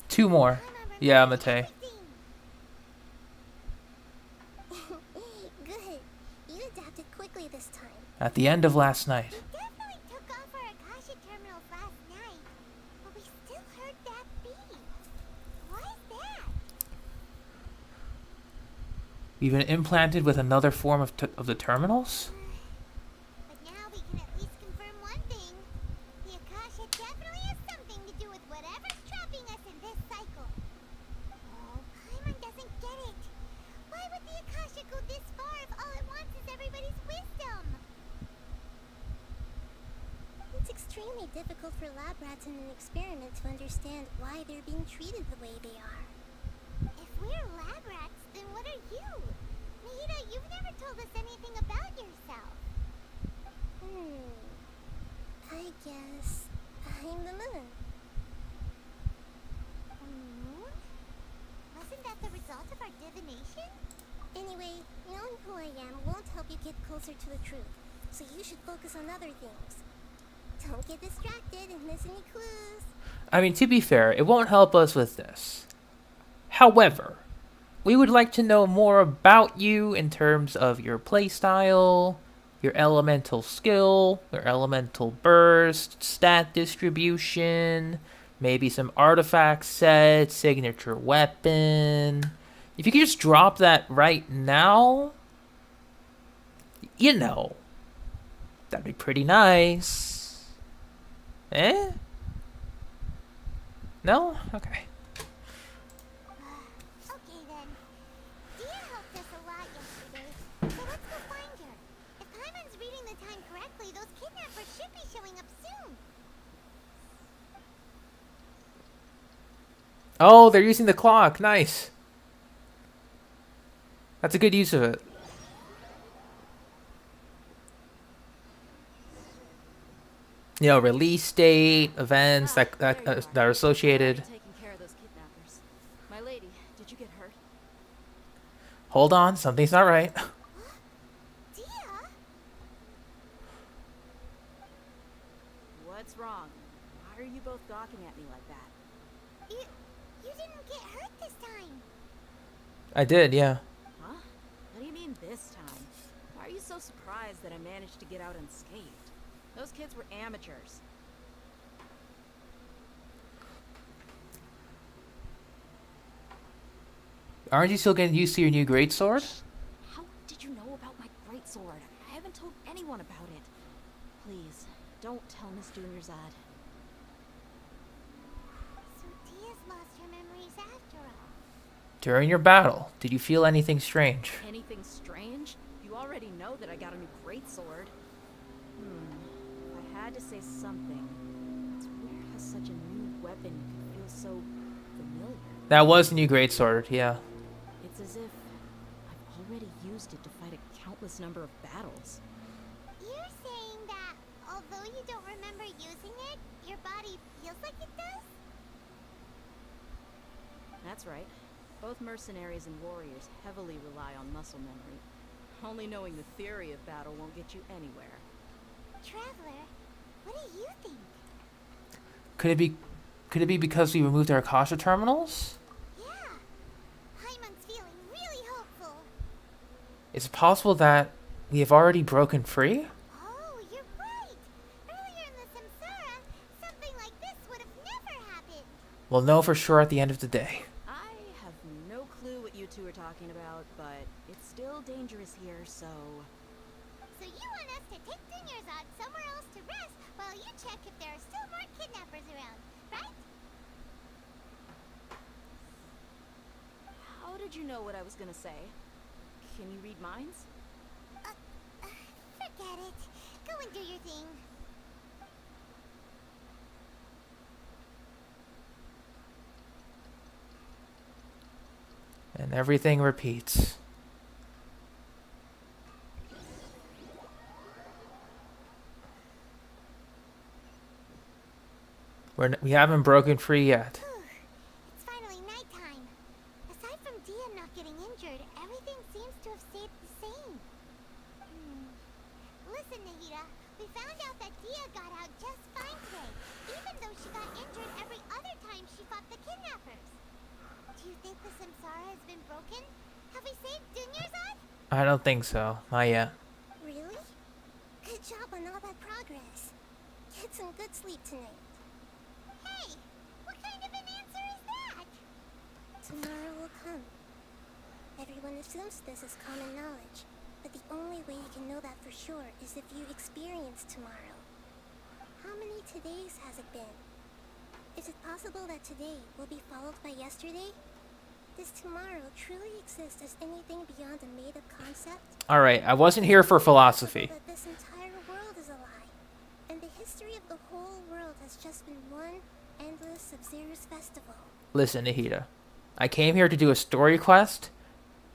Speaker 1: Two more. Yeah, Mate.
Speaker 2: Good. You adapted quickly this time.
Speaker 1: At the end of last night.
Speaker 2: We definitely took off our Akasha terminals last night, but we still heard that beep. Why is that?
Speaker 1: We've been implanted with another form of the terminals?
Speaker 2: But now we can at least confirm one thing. The Akasha definitely has something to do with whatever's trapping us in this cycle. Oh, Paimon doesn't get it. Why would the Akasha go this far if all it wants is everybody's wisdom?
Speaker 11: It's extremely difficult for lab rats in an experiment to understand why they're being treated the way they are.
Speaker 2: If we're lab rats, then what are you? Nahida, you've never told us anything about yourself.
Speaker 11: I guess I'm the moon.
Speaker 2: The moon? Wasn't that the result of our divination?
Speaker 11: Anyway, knowing who I am won't help you get closer to the truth, so you should focus on other things. Don't get distracted and miss any clues.
Speaker 1: I mean, to be fair, it won't help us with this. However, we would like to know more about you in terms of your playstyle, your elemental skill, your elemental burst, stat distribution, maybe some artifact set, signature weapon. If you could just drop that right now, you know, that'd be pretty nice. Eh? No? Okay.
Speaker 2: Okay then. Dia helped us a lot yesterday, so let's go find her. If Paimon's reading the time correctly, those kidnappers should be showing up soon.
Speaker 1: Oh, they're using the clock. Nice. That's a good use of it. You know, release date, events that are associated.
Speaker 7: Taking care of those kidnappers. My lady, did you get hurt?
Speaker 1: Hold on, something's not right.
Speaker 2: Dia?
Speaker 7: What's wrong? Why are you both gawking at me like that?
Speaker 2: You didn't get hurt this time.
Speaker 1: I did, yeah.
Speaker 7: Huh? What do you mean this time? Why are you so surprised that I managed to get out unscathed? Those kids were amateurs.
Speaker 1: Aren't you still getting used to your new greatsword?
Speaker 7: How did you know about my greatsword? I haven't told anyone about it. Please, don't tell Miss Dunyarzad.
Speaker 2: So Dia's lost her memories after all.
Speaker 1: During your battle, did you feel anything strange?
Speaker 7: Anything strange? You already know that I got a new greatsword. If I had to say something, it's weird how such a new weapon could feel so familiar.
Speaker 1: That was the new greatsword, yeah.
Speaker 7: It's as if I've already used it to fight a countless number of battles.
Speaker 2: You're saying that although you don't remember using it, your body feels like it does?
Speaker 7: That's right. Both mercenaries and warriors heavily rely on muscle memory. Only knowing the theory of battle won't get you anywhere.
Speaker 2: Traveler, what do you think?
Speaker 1: Could it be because we removed our Akasha terminals?
Speaker 2: Yeah. Paimon's feeling really hopeful.
Speaker 1: Is it possible that we have already broken free?
Speaker 2: Oh, you're right. Earlier in the Samsara, something like this would have never happened.
Speaker 1: We'll know for sure at the end of the day.
Speaker 7: I have no clue what you two are talking about, but it's still dangerous here, so...
Speaker 2: So you want us to take Dunyarzad somewhere else to rest while you check if there are still more kidnappers around, right?
Speaker 7: How did you know what I was gonna say? Can you read minds?
Speaker 2: Forget it. Go and do your thing.
Speaker 1: And everything repeats. We haven't broken free yet.
Speaker 2: It's finally nighttime. Aside from Dia not getting injured, everything seems to have stayed the same. Listen, Nahida, we found out that Dia got out just fine today, even though she got injured every other time she fought the kidnappers. Do you think the Samsara has been broken? Have we saved Dunyarzad?
Speaker 1: I don't think so. Not yet.
Speaker 11: Really? Good job on all that progress. Get some good sleep tonight.
Speaker 2: Hey, what kind of an answer is that?
Speaker 11: Tomorrow will come. Everyone assumes this is common knowledge, but the only way you can know that for sure is if you experience tomorrow. How many todays has it been? Is it possible that today will be followed by yesterday? Does tomorrow truly exist as anything beyond a made-up concept?
Speaker 1: Alright, I wasn't here for philosophy.
Speaker 11: That this entire world is a lie, and the history of the whole world has just been one endless Sabzeruz Festival.
Speaker 1: Listen, Nahida. I came here to do a story quest,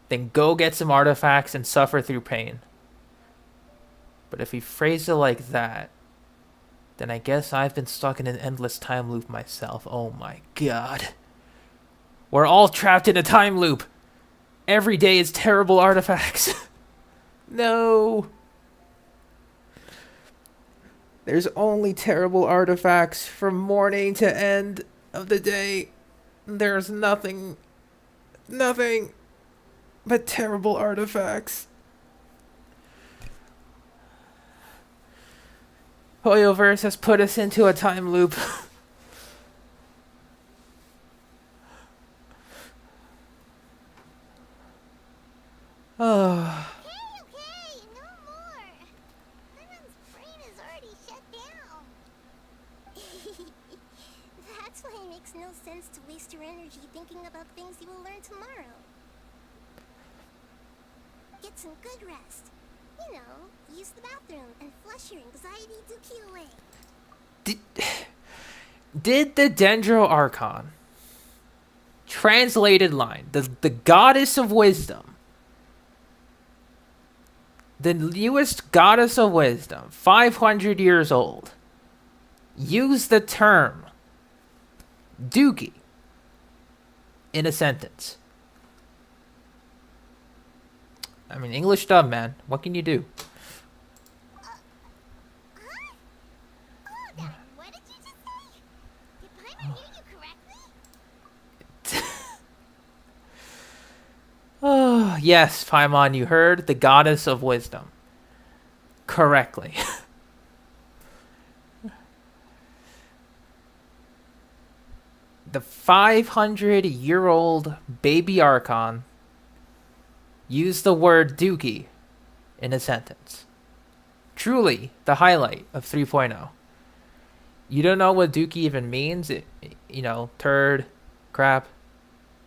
Speaker 1: then go get some artifacts and suffer through pain. But if you phrase it like that, then I guess I've been stuck in an endless time loop myself. Oh my god. We're all trapped in a time loop. Every day is terrible artifacts. No. There's only terrible artifacts from morning to end of the day. There's nothing but terrible artifacts. Hoyoverse has put us into a time loop. Oh.
Speaker 2: Okay, no more. Paimon's brain is already shut down.
Speaker 11: That's why it makes no sense to waste your energy thinking about things you will learn tomorrow. Get some good rest. You know, use the bathroom and flush your anxiety dookie away.
Speaker 1: Did the Dendro Archon, translated line, the goddess of wisdom, the newest goddess of wisdom, 500 years old, use the term dookie in a sentence? I mean, English dub, man. What can you do?
Speaker 2: Hold on, what did you just say? Did Paimon hear you correctly?
Speaker 1: Oh, Yes, Paimon, you heard the goddess of wisdom correctly. The 500-year-old baby Archon used the word dookie in a sentence. Truly the highlight of 3.0. You don't know what dookie even means? You know, turd, crap,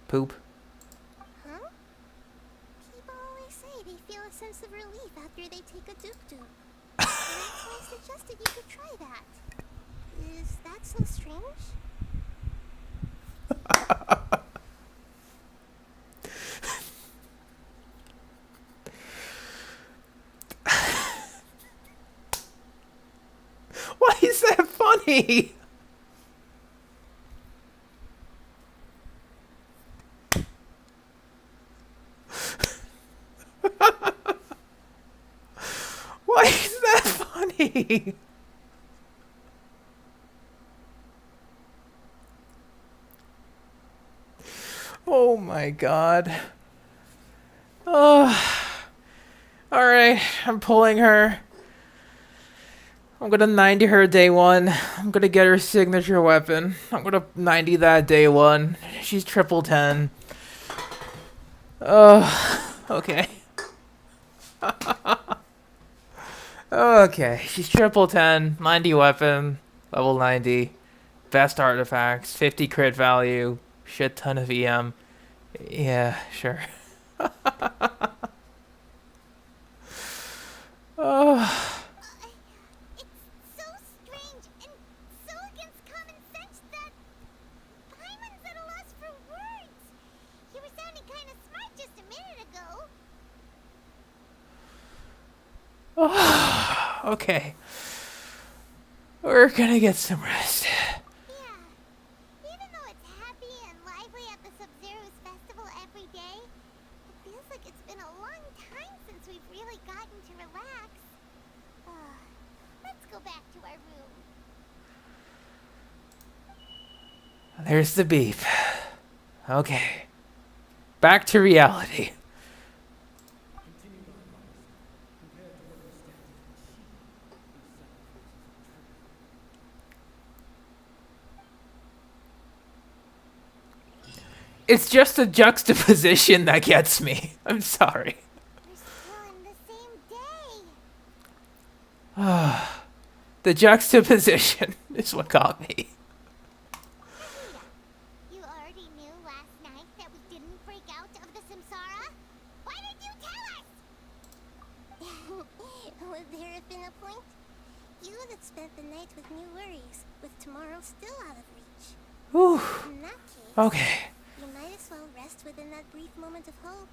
Speaker 1: poop.
Speaker 2: Huh? People always say they feel a sense of relief after they take a duk-duk. That's why I suggested you could try that. Is that so strange?
Speaker 1: Why is that funny? Why is that funny? Oh my god. Oh. Alright, I'm pulling her. I'm gonna 90 her day one. I'm gonna get her signature weapon. I'm gonna 90 that day one. She's triple 10. Oh, okay. Okay, she's triple 10, 90 weapon, level 90, best artifacts, 50 crit value, shit ton of EM. Yeah, sure. Oh.
Speaker 2: It's so strange and so against common sense that Paimon's at a loss for words. You were sounding kind of smart just a minute ago.
Speaker 1: Oh, okay. We're gonna get some rest.
Speaker 2: Yeah. Even though it's happy and lively at the Sabzeruz Festival every day, it feels like it's been a long time since we've really gotten to relax. Let's go back to our room.
Speaker 1: There's the beep. Okay. Back to reality. It's just a juxtaposition that gets me. I'm sorry.
Speaker 2: We're still in the same day.
Speaker 1: The juxtaposition is what got me.
Speaker 2: You already knew last night that we didn't break out of the samsara? Why did you tell us? Would there have been a point? You would have spent the night with new worries, with tomorrow still out of reach.
Speaker 1: Whew.
Speaker 2: In that case,
Speaker 1: Okay.
Speaker 2: you might as well rest within that brief moment of hope.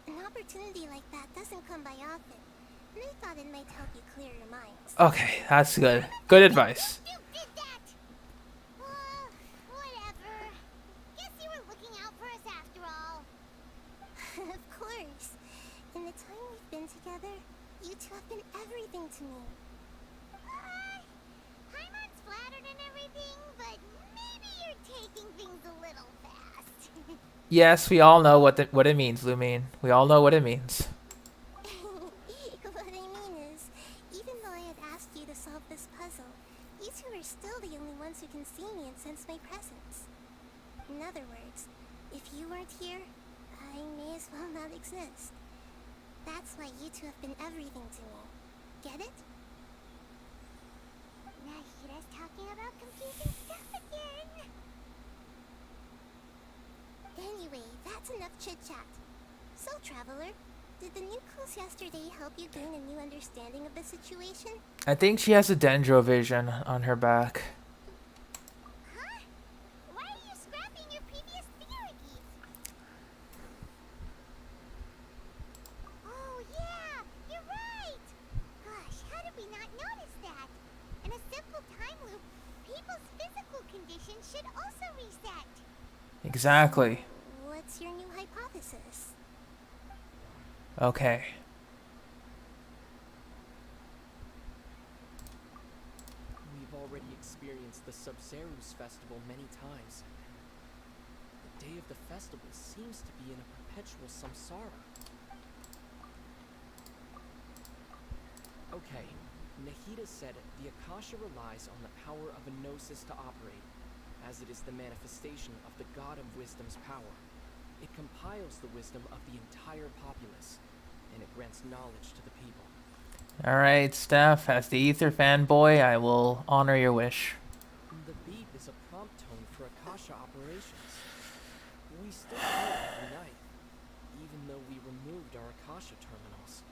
Speaker 2: An opportunity like that doesn't come by often, and I thought it might help you clear your minds.
Speaker 1: Okay, that's good. Good advice.
Speaker 2: You did that! Whatever. Guess you were looking out for us after all. Of course. In the time we've been together, you two have been everything to me. Paimon's flattered and everything, but maybe you're taking things a little fast.
Speaker 1: Yes, we all know what it means, Lumine. We all know what it means.
Speaker 2: What I mean is, even though I had asked you to solve this puzzle, you two are still the only ones who can see me and sense my presence. In other words, if you weren't here, I may as well not exist. That's why you two have been everything to me. Get it? Nahira's talking about confusing stuff again. Anyway, that's enough chit-chat. So, Traveler, did the new clues yesterday help you gain a new understanding of the situation?
Speaker 1: I think she has a dendro vision on her back.
Speaker 2: Huh? Why are you scrapping your previous theories? Oh, yeah, you're right! Gosh, how did we not notice that? In a simple time loop, people's physical condition should also reset.
Speaker 1: Exactly.
Speaker 2: What's your new hypothesis?
Speaker 1: Okay.
Speaker 13: We've already experienced the Sabzeruz Festival many times. The day of the festival seems to be in a perpetual samsara. Okay, Nahida said the Akasha relies on the power of a gnosis to operate, as it is the manifestation of the God of Wisdom's power. It compiles the wisdom of the entire populace, and it grants knowledge to the people.
Speaker 1: Alright, Steph, as the Ether fanboy, I will honor your wish.
Speaker 13: The beat is a prompt tone for Akasha operations. We still do it every night, even though we removed our Akasha terminals.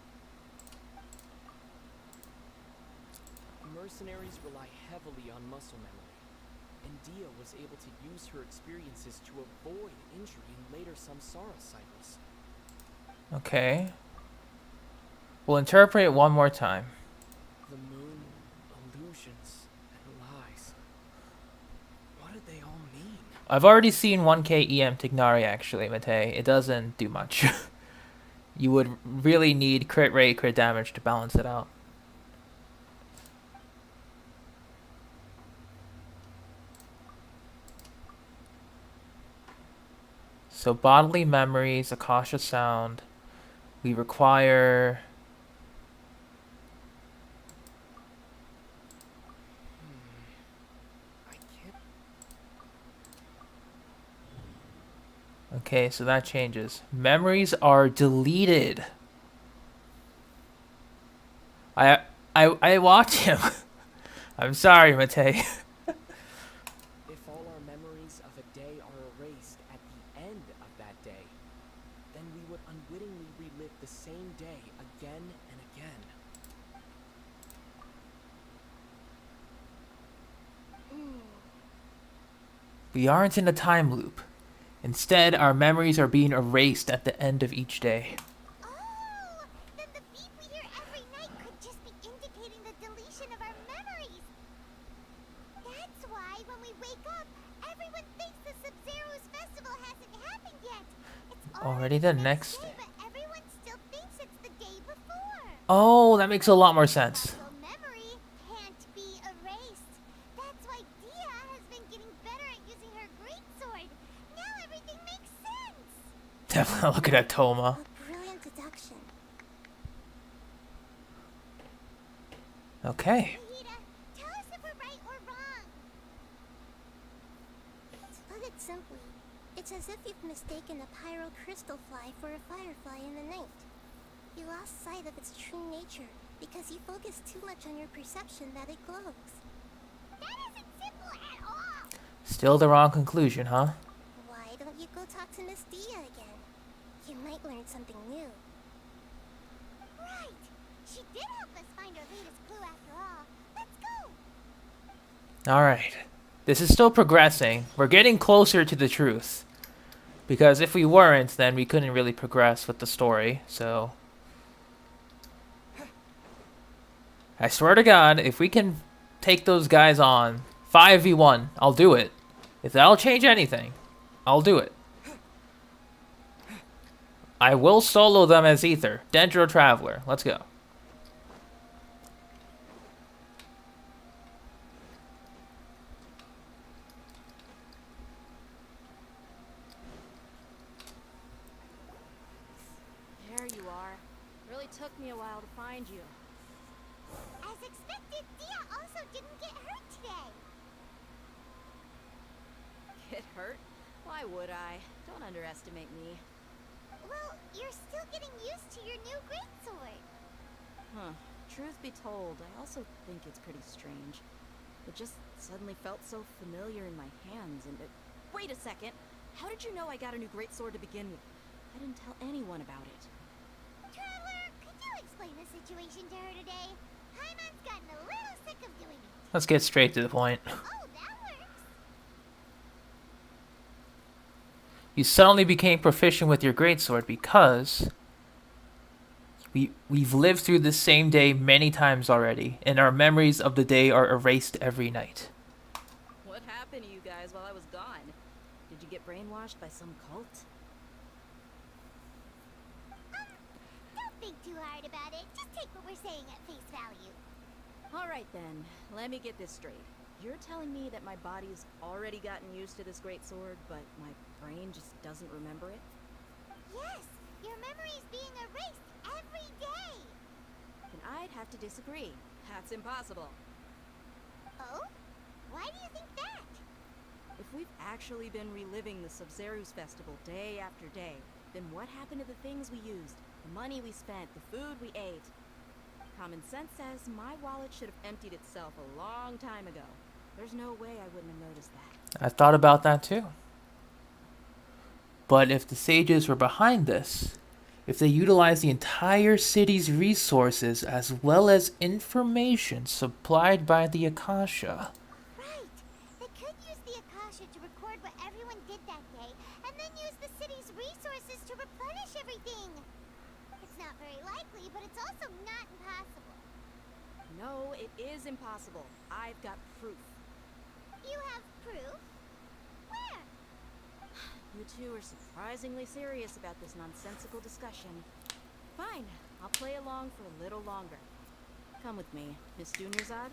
Speaker 13: Mercenaries rely heavily on muscle memory, and Dia was able to use her experiences to avoid injury in later samsara cycles.
Speaker 1: Okay. We'll interpret it one more time.
Speaker 13: The moon, illusions, and lies. What did they all mean?
Speaker 1: I've already seen 1K EM Tignari actually, Matei. It doesn't do much. You would really need crit rate, crit damage to balance it out. So bodily memories, Akasha sound. We require...
Speaker 13: I can't...
Speaker 1: Okay, so that changes. Memories are deleted. I watch him. I'm sorry, Matei.
Speaker 13: If all our memories of a day are erased at the end of that day, then we would unwittingly relive the same day again and again.
Speaker 1: We aren't in a time loop. Instead, our memories are being erased at the end of each day.
Speaker 2: Oh, then the beep we hear every night could just be indicating the deletion of our memories. That's why when we wake up, everyone thinks the Sabzeruz Festival hasn't happened yet. It's
Speaker 1: Already the next day.
Speaker 2: but everyone still thinks it's the day before.
Speaker 1: Oh, that makes a lot more sense.
Speaker 2: So memory can't be erased. That's why Dia has been getting better at using her greatsword. Now everything makes sense.
Speaker 1: Definitely look at that Toma.
Speaker 11: A brilliant deduction.
Speaker 1: Okay.
Speaker 2: Nahida, tell us if we're right or wrong.
Speaker 11: To put it simply, it's as if you've mistaken a pyro crystal fly for a firefly in the night. You lost sight of its true nature because you focused too much on your perception that it glows.
Speaker 2: That isn't simple at all.
Speaker 1: Still the wrong conclusion, huh?
Speaker 11: Why don't you go talk to Miss Dia again? You might learn something new.
Speaker 2: Right. She did help us find our latest clue after all. Let's go.
Speaker 1: Alright. This is still progressing. We're getting closer to the truth. Because if we weren't, then we couldn't really progress with the story, so... I swear to God, if we can take those guys on 5v1, I'll do it. If that'll change anything, I'll do it. I will solo them as Ether. Dendro Traveler. Let's go.
Speaker 7: There you are. Really took me a while to find you.
Speaker 2: As expected, Dia also didn't get hurt today.
Speaker 7: Get hurt? Why would I? Don't underestimate me.
Speaker 2: Well, you're still getting used to your new greatsword.
Speaker 7: Huh. Truth be told, I also think it's pretty strange. It just suddenly felt so familiar in my hands, and it... Wait a second! How did you know I got a new greatsword to begin with? I didn't tell anyone about it.
Speaker 2: Traveler, could you explain the situation to her today? Paimon's gotten a little sick of doing it.
Speaker 1: Let's get straight to the point.
Speaker 2: Oh, that works.
Speaker 1: You suddenly became proficient with your greatsword because we've lived through the same day many times already, and our memories of the day are erased every night.
Speaker 7: What happened to you guys while I was gone? Did you get brainwashed by some cult?
Speaker 2: Don't think too hard about it. Just take what we're saying at face value.
Speaker 7: Alright then, let me get this straight. You're telling me that my body's already gotten used to this great sword, but my brain just doesn't remember it?
Speaker 2: Yes, your memory's being erased every day.
Speaker 7: Can I'd have to disagree. That's impossible.
Speaker 2: Oh? Why do you think that?
Speaker 7: If we've actually been reliving the Sabzeruz Festival day after day, then what happened to the things we used, the money we spent, the food we ate? Common sense says my wallet should have emptied itself a long time ago. There's no way I wouldn't have noticed that.
Speaker 1: I thought about that too. But if the sages were behind this, if they utilized the entire city's resources as well as information supplied by the Akasha.
Speaker 2: Right. They could use the Akasha to record what everyone did that day, and then use the city's resources to replenish everything. It's not very likely, but it's also not impossible.
Speaker 7: No, it is impossible. I've got proof.
Speaker 2: You have proof? Where?
Speaker 7: You two are surprisingly serious about this nonsensical discussion. Fine, I'll play along for a little longer. Come with me, Miss Dunyarzad.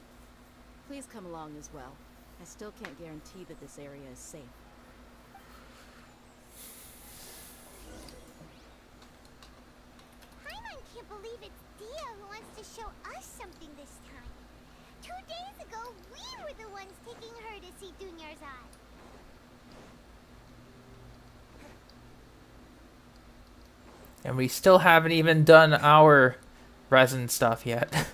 Speaker 7: Please come along as well. I still can't guarantee that this area is safe.
Speaker 2: Paimon can't believe it's Dia who wants to show us something this time. 2 days ago, we were the ones taking her to see Dunyarzad.
Speaker 1: And we still haven't even done our resin stuff yet.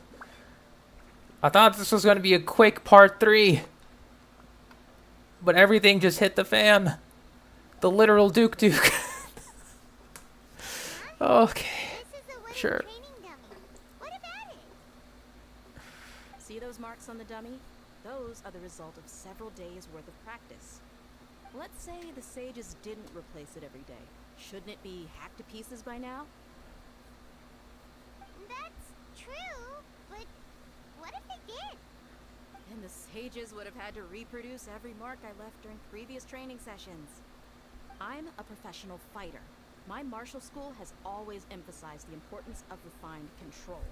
Speaker 1: I thought this was going to be a quick part 3. But everything just hit the fan. The literal Duke. Okay. Sure.
Speaker 2: What about it?
Speaker 7: See those marks on the dummy? Those are the result of several days' worth of practice. Let's say the sages didn't replace it every day. Shouldn't it be hacked to pieces by now?
Speaker 2: That's true, but what if they did?
Speaker 7: And the sages would have had to reproduce every mark I left during previous training sessions. I'm a professional fighter. My martial school has always emphasized the importance of refined control.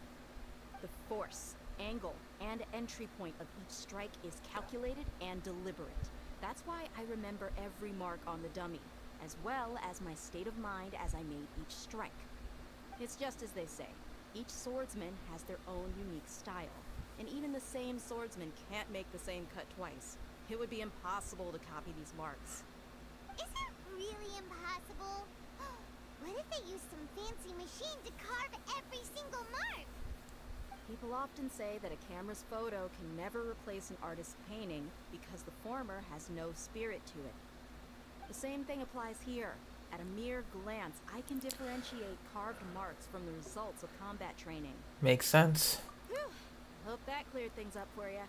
Speaker 7: The force, angle, and entry point of each strike is calculated and deliberate. That's why I remember every mark on the dummy, as well as my state of mind as I made each strike. It's just as they say, each swordsman has their own unique style, and even the same swordsman can't make the same cut twice. It would be impossible to copy these marks.
Speaker 2: Is it really impossible? What if they use some fancy machine to carve every single mark?
Speaker 7: People often say that a camera's photo can never replace an artist's painting because the former has no spirit to it. The same thing applies here. At a mere glance, I can differentiate carved marks from the results of combat training.
Speaker 1: Makes sense.
Speaker 7: Whew. Hope that cleared things up for you.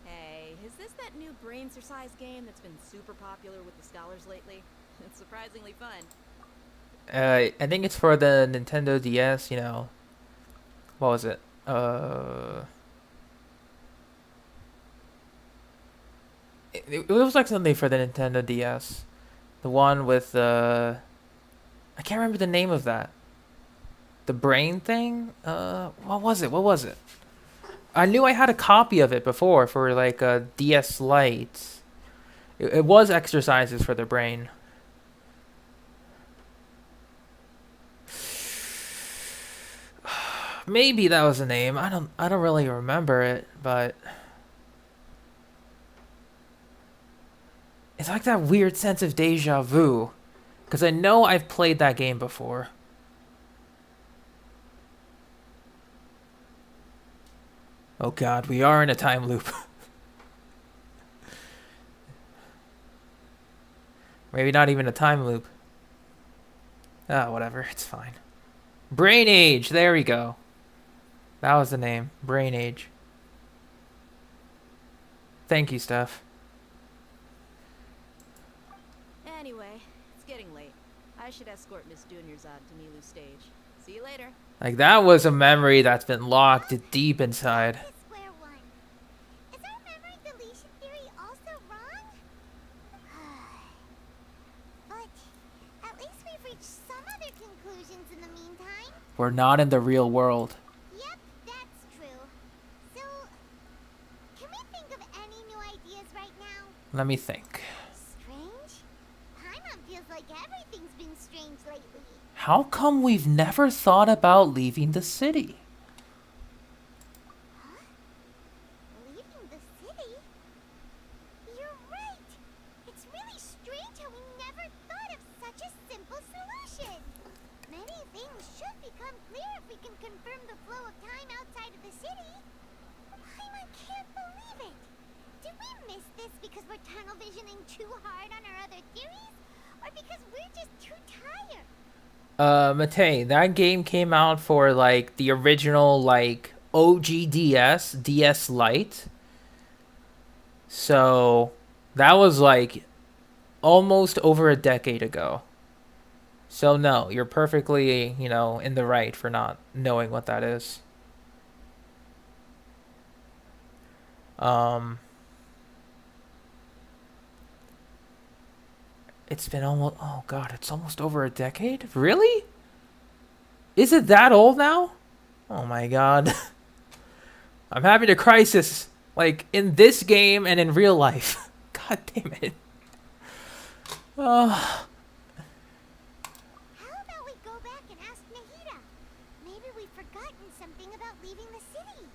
Speaker 7: Hey, is this that new brain exercise game that's been super popular with the scholars lately? It's surprisingly fun.
Speaker 1: I think it's for the Nintendo DS, you know. What was it? It was like something for the Nintendo DS. The one with I can't remember the name of that. The brain thing? What was it? I knew I had a copy of it before for like a DS Lite. It was exercises for the brain. Maybe that was the name. I don't really remember it, but it's like that weird sense of deja vu, because I know I've played that game before. Oh god, we are in a time loop. Maybe not even a time loop. Ah, whatever, it's fine. Brain Age, there we go. That was the name, Brain Age. Thank you, Steph.
Speaker 7: Anyway, it's getting late. I should escort Miss Dunyarzad to Milu's stage. See you later.
Speaker 1: Like, that was a memory that's been locked deep inside.
Speaker 2: Square one. Is our memory deletion theory also wrong? But at least we've reached some other conclusions in the meantime.
Speaker 1: We're not in the real world.
Speaker 2: Yep, that's true. So, can we think of any new ideas right now?
Speaker 1: Let me think.
Speaker 2: Strange? Paimon feels like everything's been strange lately.
Speaker 1: How come we've never thought about leaving the city?
Speaker 2: this because we're tunnel visioning too hard on our other theories? Or because we're just too tired?
Speaker 1: Matei, that game came out for like the original like OG DS Lite. So that was like almost over a decade ago. So no, you're perfectly, you know, in the right for not knowing what that is. It's been almost, oh god, it's almost over a decade? Really? Is it that old now? Oh my god. I'm having a crisis, like, in this game and in real life. God damn it.
Speaker 2: How about we go back and ask Nahida? Maybe we've forgotten something about leaving the city.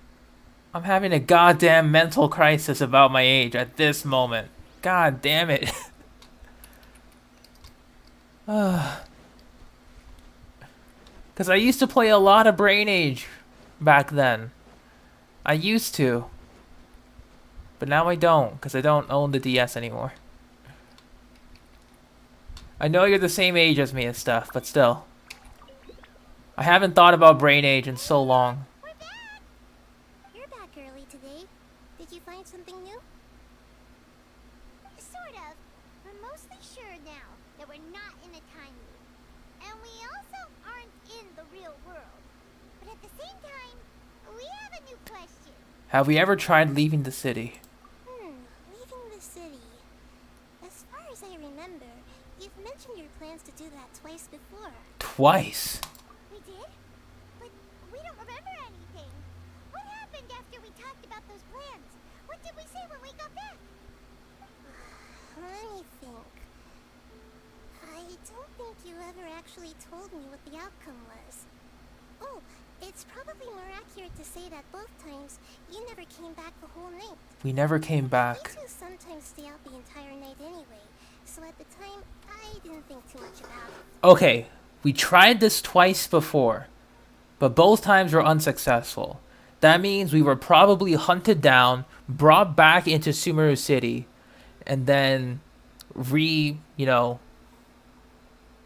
Speaker 1: I'm having a goddamn mental crisis about my age at this moment. God damn it. Because I used to play a lot of Brain Age back then. I used to. But now I don't, because I don't own the DS anymore. I know you're the same age as me and stuff, but still. I haven't thought about Brain Age in so long.
Speaker 2: We're back! You're back early today. Did you find something new? Sort of. We're mostly sure now that we're not in a time loop. And we also aren't in the real world. But at the same time, we have a new question.
Speaker 1: Have we ever tried leaving the city?
Speaker 11: Leaving the city. As far as I remember, you've mentioned your plans to do that twice before.
Speaker 1: Twice?
Speaker 2: We did? But we don't remember anything. What happened after we talked about those plans? What did we say when we got back?
Speaker 11: Let me think. I don't think you ever actually told me what the outcome was. Oh, it's probably more accurate to say that both times you never came back the whole night.
Speaker 1: We never came back.
Speaker 11: You two sometimes stay out the entire night anyway, so at the time, I didn't think too much about it.
Speaker 1: Okay, we tried this twice before, but both times were unsuccessful. That means we were probably hunted down, brought back into Sumeru City, and then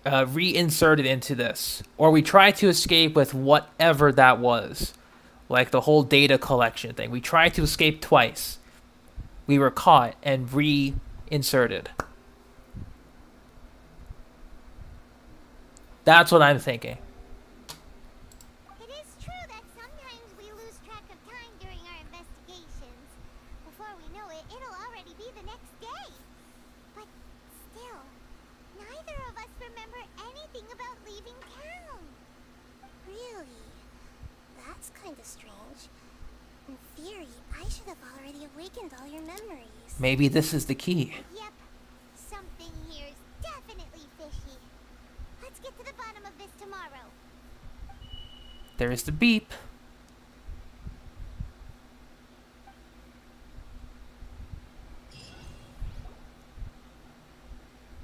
Speaker 1: reinserted into this. Or we tried to escape with whatever that was. Like the whole data collection thing. We tried to escape twice. We were caught and reinserted. That's what I'm thinking.
Speaker 2: It is true that sometimes we lose track of time during our investigations. Before we know it, it'll already be the next day. But still, neither of us remember anything about leaving town.
Speaker 11: Really? That's kind of strange. In theory, I should have already awakened all your memories.
Speaker 1: Maybe this is the key.
Speaker 2: Yep, something here is definitely fishy. Let's get to the bottom of this tomorrow.
Speaker 1: There's the beep.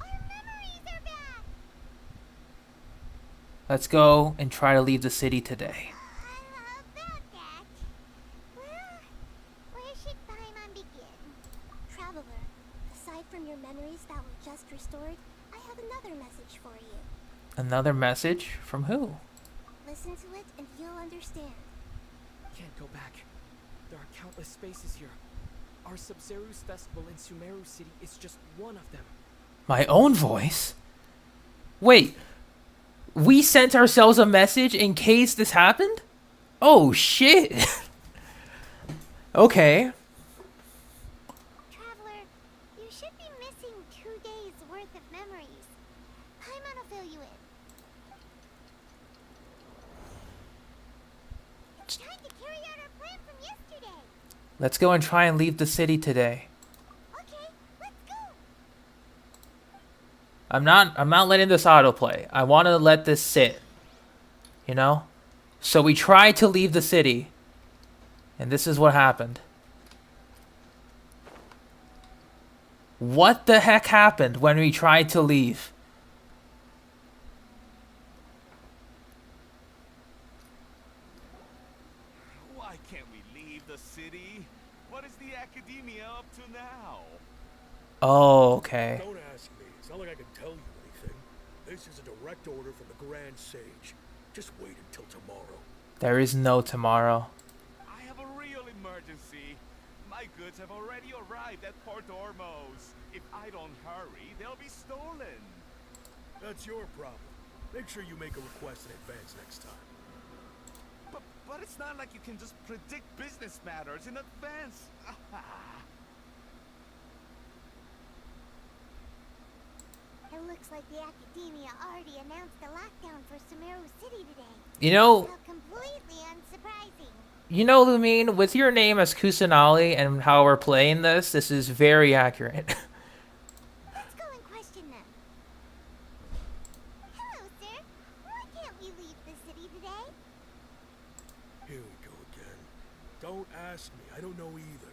Speaker 2: Our memories are back!
Speaker 1: Let's go and try to leave the city today.
Speaker 2: About that. Well, where should Paimon begin?
Speaker 11: Traveler, aside from your memories that were just restored, I have another message for you.
Speaker 1: Another message? From who?
Speaker 11: Listen to it and you'll understand.
Speaker 13: Can't go back. There are countless spaces here. Our Sabzeruz Festival in Sumeru City is just one of them.
Speaker 1: My own voice? Wait. We sent ourselves a message in case this happened? Oh, shit. Okay.
Speaker 2: Traveler, you should be missing 2 days worth of memories. Paimon will fill you in. It's time to carry out our plan from yesterday.
Speaker 1: Let's go and try and leave the city today.
Speaker 2: Okay, let's go.
Speaker 1: I'm not letting this autoplay. I want to let this sit. You know? So we tried to leave the city. And this is what happened. What the heck happened when we tried to leave?
Speaker 4: Why can't we leave the city? What is the academia up to now?
Speaker 1: Oh, okay.
Speaker 14: Don't ask me. It's not like I can tell you anything. This is a direct order from the Grand Sage. Just wait until tomorrow.
Speaker 1: There is no tomorrow.
Speaker 15: I have a real emergency. My goods have already arrived at Port Ormos. If I don't hurry, they'll be stolen.
Speaker 14: That's your problem. Make sure you make a request in advance next time.
Speaker 15: But it's not like you can just predict business matters in advance.
Speaker 2: It looks like the Academia already announced a lockdown for Sabzeruz City today.
Speaker 1: You know,
Speaker 2: How completely unsurprising.
Speaker 1: you know, Lumine, with your name as Kusanali and how we're playing this is very accurate.
Speaker 2: Let's go and question them. Hello, sir. Why can't we leave the city today?
Speaker 14: Here we go again. Don't ask me. I don't know either.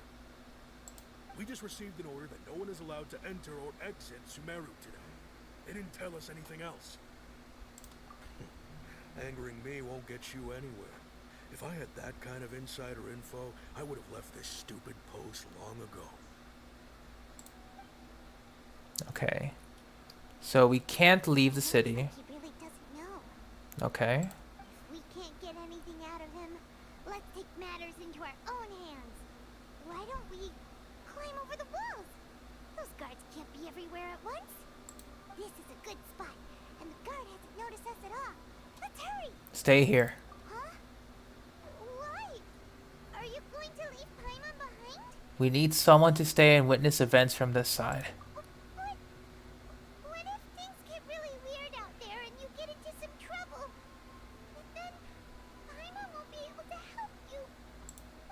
Speaker 14: We just received an order that no one is allowed to enter or exit Sumeru today. They didn't tell us anything else. Angering me won't get you anywhere. If I had that kind of insider info, I would have left this stupid post long ago.
Speaker 1: Okay. So we can't leave the city.
Speaker 2: He really doesn't know.
Speaker 1: Okay.
Speaker 2: If we can't get anything out of him, let's take matters into our own hands. Why don't we climb over the walls? Those guards can't be everywhere at once. This is a good spot, and the guard hasn't noticed us at all. Let's hurry!
Speaker 1: Stay here.
Speaker 2: Huh? Why? Are you going to leave Paimon behind?
Speaker 1: We need someone to stay and witness events from this side.
Speaker 2: What if things get really weird out there and you get into some trouble? And then Paimon won't be able to help you.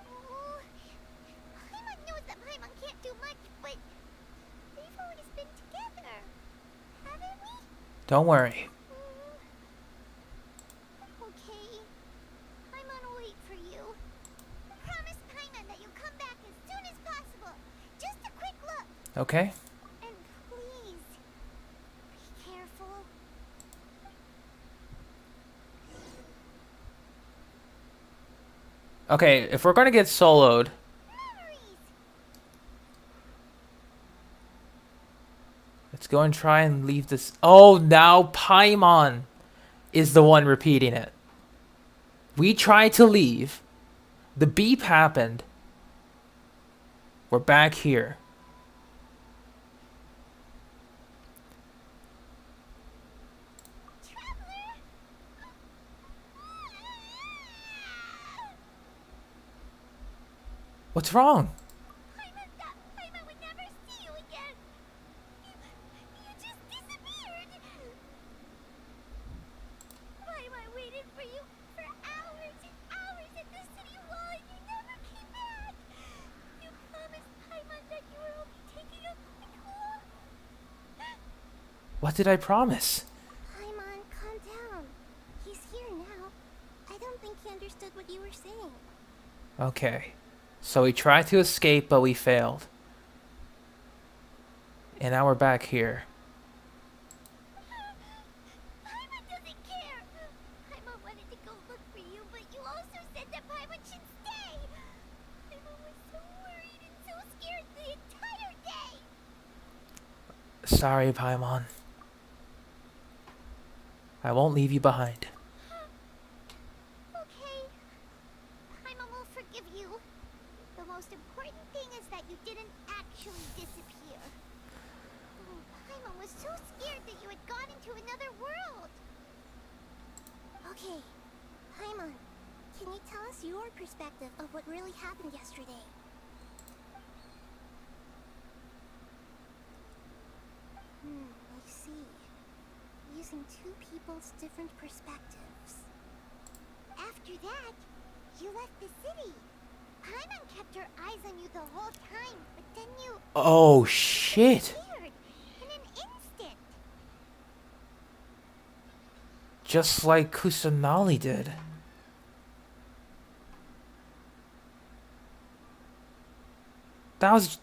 Speaker 2: Oh, Paimon knows that Paimon can't do much, but they've always been together, haven't we?
Speaker 1: Don't worry.
Speaker 2: Okay. Paimon will wait for you. Promise Paimon that you'll come back as soon as possible. Just a quick look.
Speaker 1: Okay.
Speaker 2: And please, be careful.
Speaker 1: Okay, if we're gonna get soloed, let's go and try and leave this. Oh, now Paimon is the one repeating it. We tried to leave. The beep happened. We're back here. What's wrong?
Speaker 2: Paimon would never see you again. You just disappeared. Paimon waited for you for hours and hours at the city wall and you never came back. You promised Paimon that you were only taking a quick walk.
Speaker 1: What did I promise?
Speaker 11: Paimon, calm down. He's here now. I don't think he understood what you were saying.
Speaker 1: Okay. So we tried to escape, but we failed. And now we're back here.
Speaker 2: Paimon doesn't care. Paimon wanted to go look for you, but you also said that Paimon should stay. Paimon was so worried and so scared the entire day.
Speaker 1: Sorry, Paimon. I won't leave you behind.
Speaker 2: Okay. Paimon will forgive you. The most important thing is that you didn't actually disappear. Paimon was so scared that you had gone into another world.
Speaker 11: Okay, Paimon, can you tell us your perspective of what really happened yesterday? I see. Using two people's different perspectives.
Speaker 2: After that, you left the city. Paimon kept her eyes on you the whole time, but then you
Speaker 1: Oh, shit.
Speaker 2: disappeared in an instant.
Speaker 1: Just like Kusanali did. That was...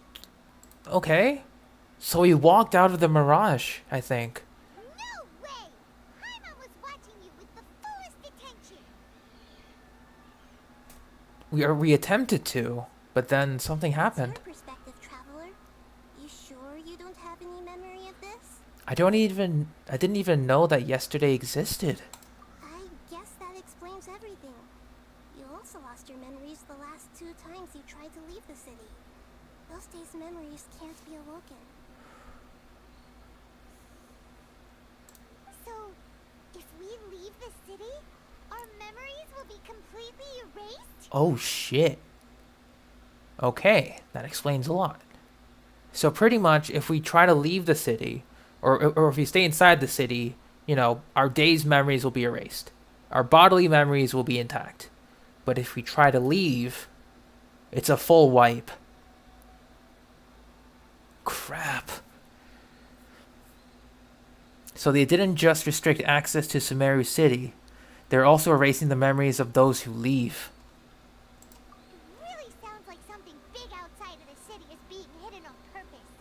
Speaker 1: Okay. So he walked out of the mirage, I think.
Speaker 2: No way! Paimon was watching you with the fullest attention.
Speaker 1: We attempted to, but then something happened.
Speaker 11: What's your perspective, traveler? You sure you don't have any memory of this?
Speaker 1: I didn't even know that yesterday existed.
Speaker 11: I guess that explains everything. You also lost your memories the last 2 times you tried to leave the city. Those days' memories can't be awoken.
Speaker 2: So, if we leave the city, our memories will be completely erased?
Speaker 1: Oh shit. Okay, that explains a lot. So pretty much, if we try to leave the city, or if we stay inside the city, you know, our day's memories will be erased. Our bodily memories will be intact. But if we try to leave, it's a full wipe. Crap. So they didn't just restrict access to Sumeru City, they're also erasing the memories of those who leave.
Speaker 2: It really sounds like something big outside of the city is being hidden on purpose.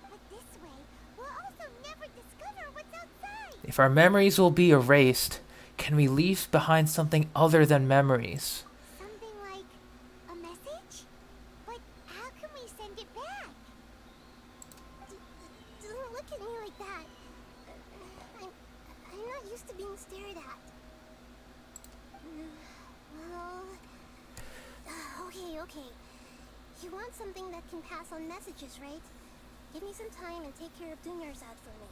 Speaker 2: But this way, we'll also never discover what's outside.
Speaker 1: If our memories will be erased, can we leave behind something other than memories?
Speaker 2: Something like a message? But how can we send it back?
Speaker 11: Don't look at me like that. I'm not used to being stared at. Well... Okay. You want something that can pass on messages, right? Give me some time and take care of Dunya's out for me.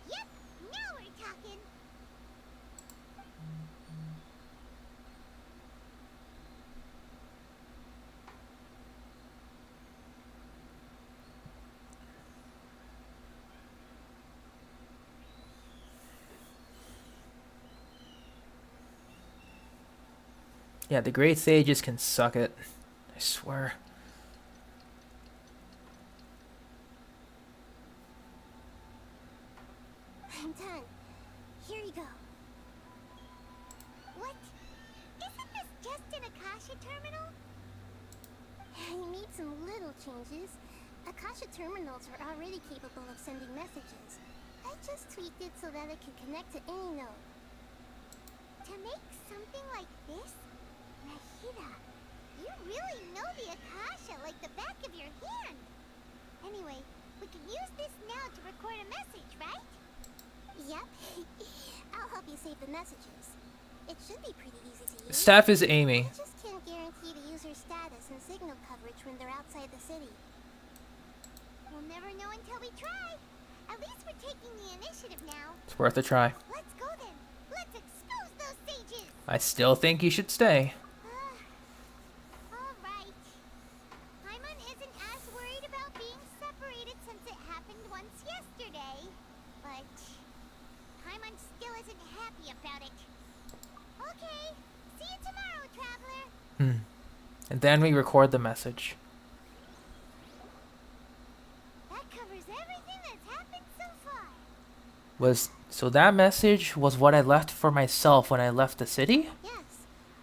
Speaker 2: Yep, now we're talking.
Speaker 1: Yeah, the great sages can suck it. I swear.
Speaker 11: I'm done. Here you go.
Speaker 2: What? Isn't this just an Akasha terminal?
Speaker 11: You made some little changes. Akasha terminals are already capable of sending messages. I just tweaked it so that it can connect to any node.
Speaker 2: To make something like this? Nahida, you really know the Akasha like the back of your hand. Anyway, we can use this now to record a message, right?
Speaker 11: Yep. I'll help you save the messages. It should be pretty easy to use.
Speaker 1: Staff is Amy.
Speaker 11: I just can't guarantee the user's status and signal coverage when they're outside the city.
Speaker 2: We'll never know until we try. At least we're taking the initiative now.
Speaker 1: It's worth a try.
Speaker 2: Let's go then. Let's expose those sages.
Speaker 1: I still think you should stay.
Speaker 2: Alright. Paimon isn't as worried about being separated since it happened once yesterday. But Paimon still isn't happy about it. Okay. See you tomorrow, Traveler.
Speaker 1: And then we record the message.
Speaker 2: That covers everything that's happened so far.
Speaker 1: So that message was what I left for myself when I left the city?
Speaker 11: Yes.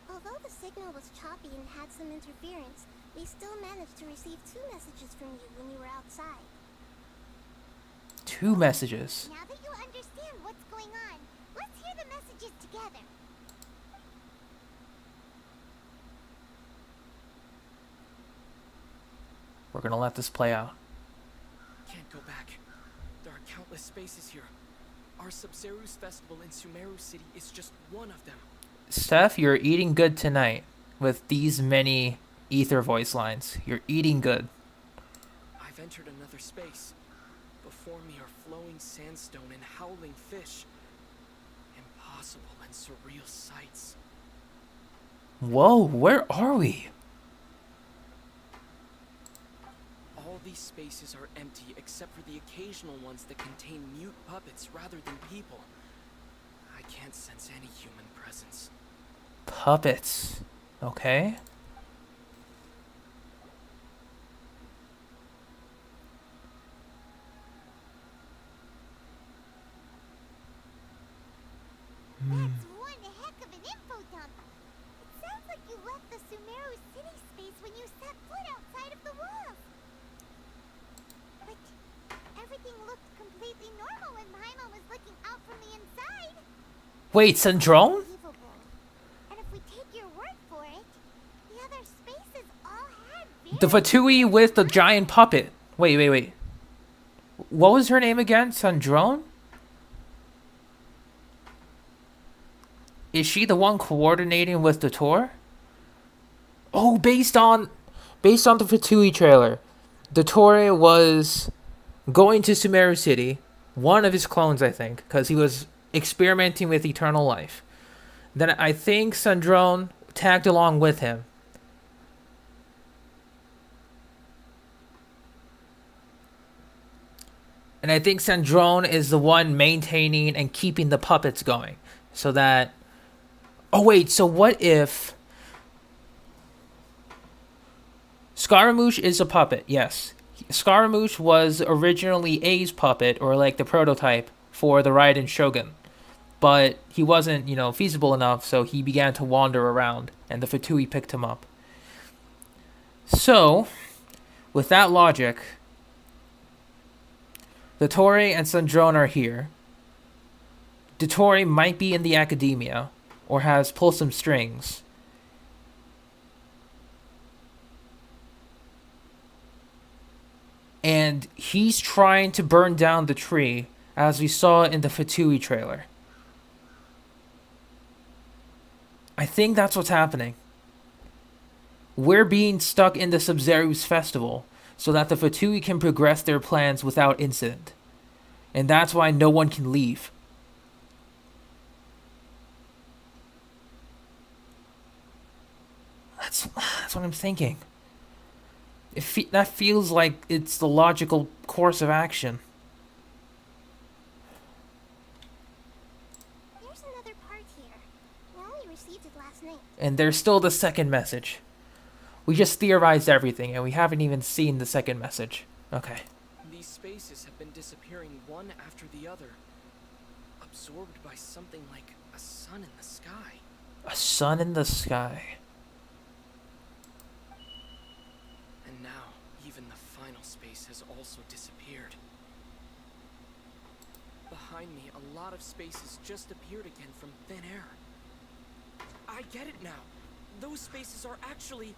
Speaker 11: Although the signal was choppy and had some interference, we still managed to receive 2 messages from you when you were outside.
Speaker 1: 2 messages.
Speaker 2: Now that you understand what's going on, let's hear the messages together.
Speaker 1: We're gonna let this play out.
Speaker 13: Can't go back. There are countless spaces here. Our Sabzeruz Festival in Sumeru City is just one of them.
Speaker 1: Steph, you're eating good tonight with these many ether voice lines. You're eating good.
Speaker 13: I've entered another space. Before me are flowing sandstone and howling fish. Impossible and surreal sights.
Speaker 1: Whoa, where are we?
Speaker 13: All these spaces are empty except for the occasional ones that contain mute puppets rather than people. I can't sense any human presence.
Speaker 1: Puppets. Okay.
Speaker 2: That's one heck of an info dump. It sounds like you left the Sumeru city space when you set foot outside of the walls. But everything looked completely normal when Paimon was looking out from the inside.
Speaker 1: Wait, Syndrome?
Speaker 2: Unbelievable. And if we take your word for it, the other spaces all had very
Speaker 1: The Fatui with the giant puppet. Wait. What was her name again? Sandrone? Is she the one coordinating with the tour? Oh, based on the Fatui trailer, the Dottore was going to Sumeru City, one of his clones, I think, because he was experimenting with eternal life. Then I think Sandrone tagged along with him. And I think Sandrone is the one maintaining and keeping the puppets going. So that... Oh wait, so what if... Scaramouche is a puppet, yes. Scaramouche was originally A's puppet, or like the prototype, for the Raiden Shogun. But he wasn't, feasible enough, so he began to wander around, and the Fatui picked him up. So, with that logic, Dottore and Sandrone are here. Dottore might be in the academia, or has pulled some strings. And he's trying to burn down the tree, as we saw in the Fatui trailer. I think that's what's happening. We're being stuck in the Sabzeruz Festival, so that the Fatui can progress their plans without incident. And that's why no one can leave. That's what I'm thinking. That feels like it's the logical course of action.
Speaker 2: There's another part here. We only received it last night.
Speaker 1: And there's still the second message. We just theorized everything, and we haven't even seen the second message. Okay.
Speaker 13: These spaces have been disappearing one after the other, absorbed by something like a sun in the sky.
Speaker 1: A sun in the sky.
Speaker 13: And now, even the final space has also disappeared. Behind me, a lot of spaces just appeared again from thin air. I get it now. Those spaces are actually...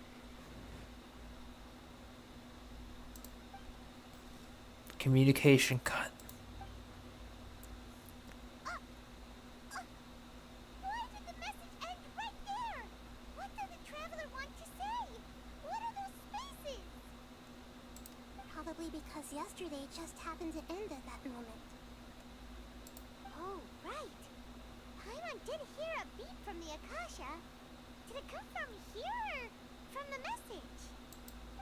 Speaker 1: Communication cut.
Speaker 2: Why did the message end right there? What did the traveler want to say? What are those spaces? Probably because yesterday just happened to end at that moment. Oh, right. Paimon did hear a beep from the Akasha. Did it come from here or from the message?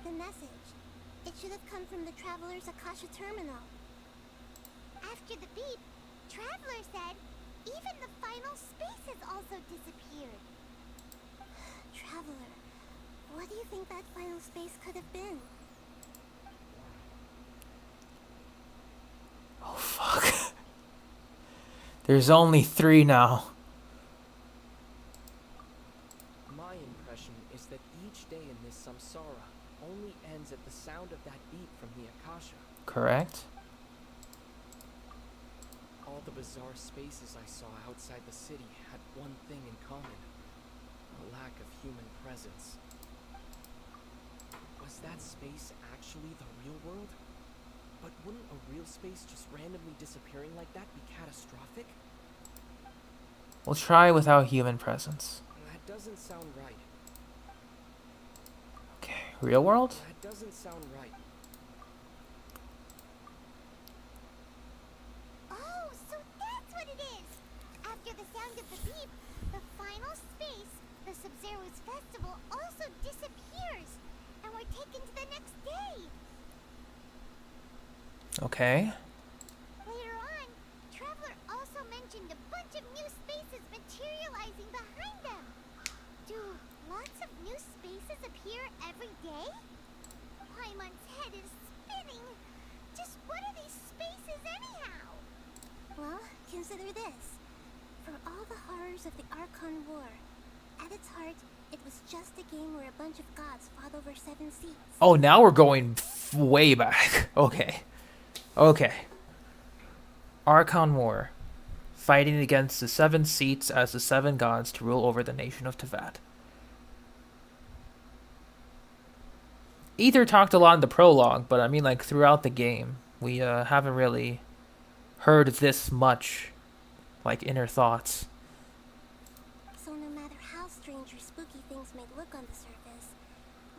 Speaker 2: The message. It should have come from the Traveler's Akasha terminal. After the beep, Traveler said, even the final spaces also disappeared. Traveler, what do you think that final space could have been?
Speaker 1: Oh, fuck. There's only 3 now.
Speaker 13: My impression is that each day in this samsara only ends at the sound of that beat from the Akasha.
Speaker 1: Correct?
Speaker 13: All the bizarre spaces I saw outside the city had one thing in common: a lack of human presence. Was that space actually the real world? But wouldn't a real space just randomly disappearing like that be catastrophic?
Speaker 1: We'll try without human presence.
Speaker 13: That doesn't sound right.
Speaker 1: Okay, real world?
Speaker 13: That doesn't sound right.
Speaker 2: Oh, so that's what it is! After the sound of the beep, the final space, the Sabzeruz Festival, also disappears, and we're taken to the next day!
Speaker 1: Okay.
Speaker 2: Later on, Traveler also mentioned a bunch of new spaces materializing behind them. Do lots of new spaces appear every day? Paimon's head is spinning. Just what are these spaces anyhow? Well, consider this. For all the horrors of the Archon War, at its heart, it was just a game where a bunch of gods fought over 7 seats.
Speaker 1: Oh, now we're going way back. Okay. Okay. Archon War. Fighting against the 7 seats as the 7 gods to rule over the nation of Teyvat. Ether talked a lot in the prologue, but I mean, like, throughout the game, we haven't really heard this much, like, inner thoughts.
Speaker 2: So no matter how strange or spooky things may look on the surface,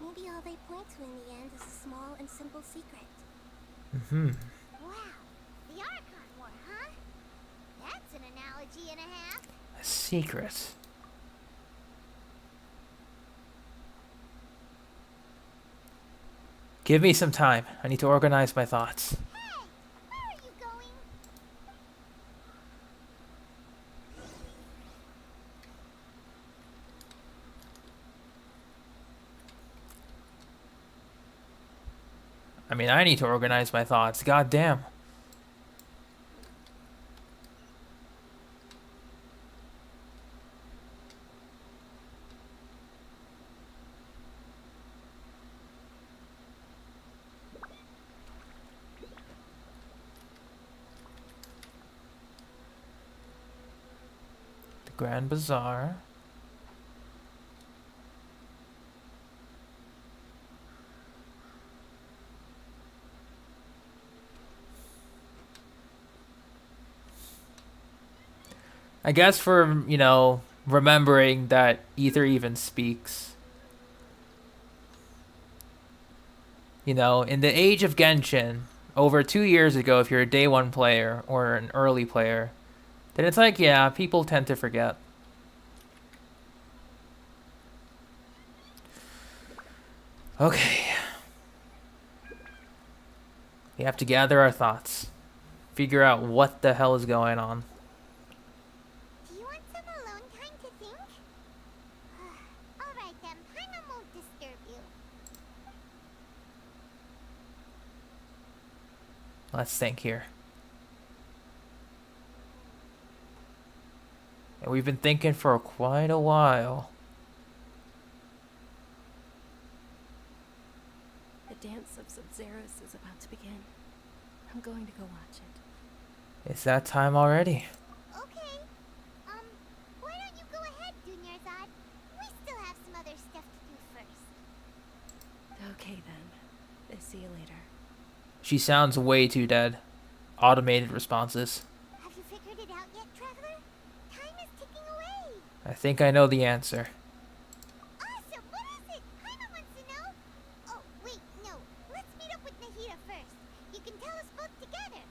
Speaker 2: maybe all they point to in the end is a small and simple secret.
Speaker 1: Mm-hmm.
Speaker 2: Wow, the Archon War, huh? That's an analogy and a half.
Speaker 1: A secret. Give me some time. I need to organize my thoughts.
Speaker 2: Hey, where are you going?
Speaker 1: I mean, I need to organize my thoughts. God damn. The Grand Bazaar. I guess for, you know, remembering that Ether even speaks. You know, in the age of Genshin, over 2 years ago, if you're a day one player or an early player, then it's like, yeah, people tend to forget. Okay. We have to gather our thoughts. Figure out what the hell is going on.
Speaker 2: Do you want some alone time to think? Alright then, Paimon won't disturb you.
Speaker 1: Let's think here. And we've been thinking for quite a while.
Speaker 6: The dance of Sabzeruz is about to begin. I'm going to go watch it.
Speaker 1: It's that time already.
Speaker 2: Okay. Why don't you go ahead, Dunyarzad? We still have some other stuff to do first.
Speaker 6: Okay then. See you later.
Speaker 1: She sounds way too dead. Automated responses.
Speaker 2: Have you figured it out yet, Traveler? Time is ticking away.
Speaker 1: I think I know the answer.
Speaker 2: Awesome! What is it? Paimon wants to know. Oh, wait, no. Let's meet up with Nahida first. You can tell us both together.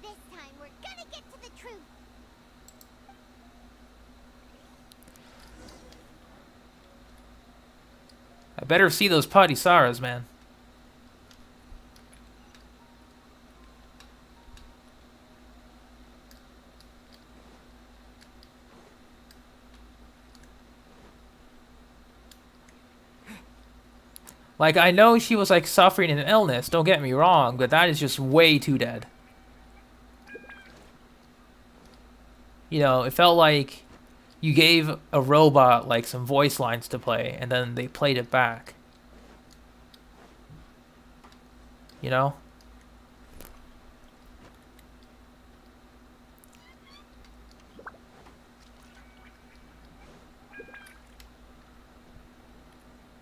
Speaker 2: This time, we're gonna get to the truth.
Speaker 1: I better see those Padisaras, man. Like, I know she was, like, suffering an illness, don't get me wrong, but that is just way too dead. You know, it felt like you gave a robot, like, some voice lines to play, and then they played it back. You know?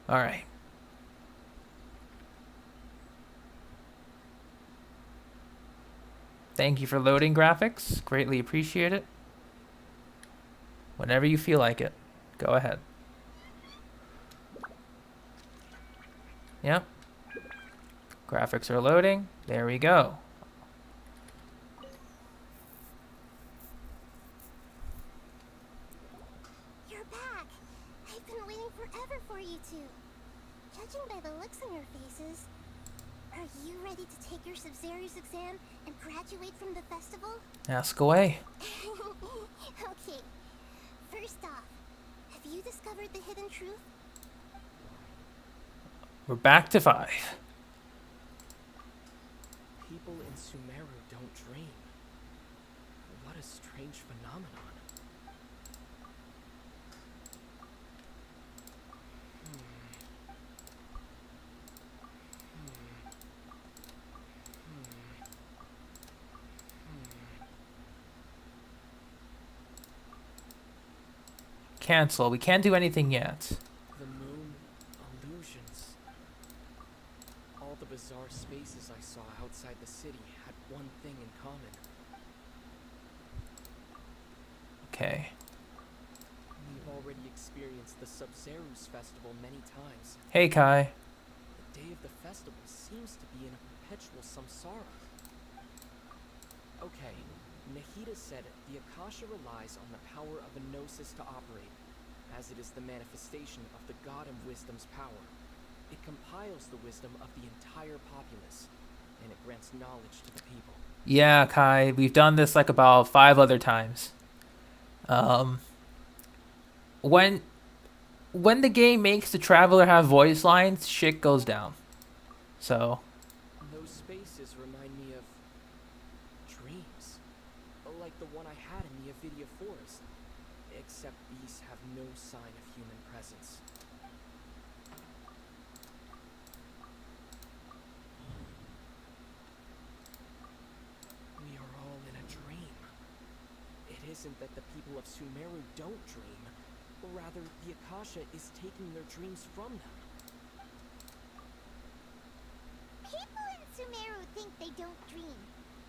Speaker 1: Alright. Thank you for loading graphics. Greatly appreciate it. Whenever you feel like it, go ahead. Yep. Graphics are loading. There we go.
Speaker 2: You're back. I've been waiting forever for you two. Judging by the looks on your faces, are you ready to take your Sabzeruz exam and graduate from the festival?
Speaker 1: Ask away.
Speaker 2: Okay. First off, have you discovered the hidden truth?
Speaker 1: We're back to 5.
Speaker 13: People in Sumeru don't dream. What a strange phenomenon.
Speaker 1: Cancel. We can't do anything yet.
Speaker 13: The moon illusions. spaces I saw outside the city had one thing in common.
Speaker 1: Okay.
Speaker 13: We've already experienced the Sabzeruz Festival many times.
Speaker 1: Hey, Kai.
Speaker 13: The day of the festival seems to be in a perpetual samsara. Okay, Nahida said the Akasha relies on the power of a gnosis to operate, as it is the manifestation of the God of Wisdom's power. It compiles the wisdom of the entire populace, and it grants knowledge to the people.
Speaker 1: Yeah, Kai, we've done this like about 5 other times. When the game makes the traveler have voice lines, shit goes down. So
Speaker 13: Those spaces remind me of dreams, like the one I had in the Avidia Forest, except these have no sign of human presence. We are all in a dream. It isn't that the people of Sumeru don't dream, rather the Akasha is taking their dreams from them.
Speaker 2: People in Sumeru think they don't dream,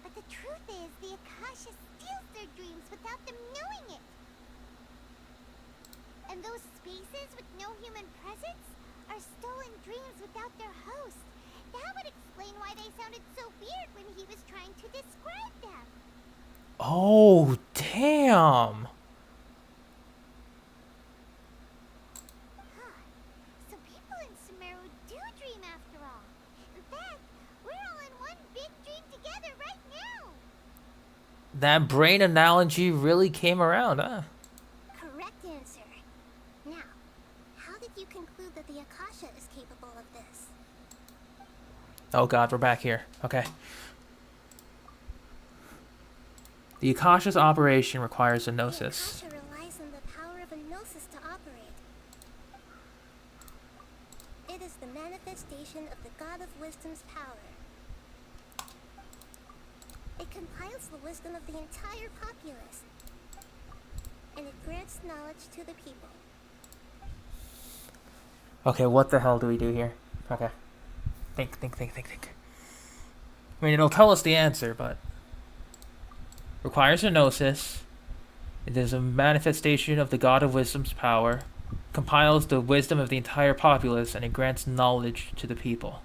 Speaker 2: but the truth is the Akasha steals their dreams without them knowing it. And those spaces with no human presence are stolen dreams without their host. That would explain why they sounded so weird when he was trying to describe them.
Speaker 1: oh, damn.
Speaker 2: So people in Sumeru do dream after all. In fact, we're all in one big dream together right now.
Speaker 1: That brain analogy really came around, huh?
Speaker 11: Correct answer. Now, how did you conclude that the Akasha is capable of this?
Speaker 1: Oh god, we're back here. Okay. The Akasha's operation requires a gnosis.
Speaker 11: The Akasha relies on the power of a gnosis to operate. It is the manifestation of the God of Wisdom's power. It compiles the wisdom of the entire populace, and it grants knowledge to the people.
Speaker 1: Okay, what the hell do we do here? Okay. Think. I mean, it'll tell us the answer, but... Requires a gnosis. It is a manifestation of the God of Wisdom's power. Compiles the wisdom of the entire populace, and it grants knowledge to the people.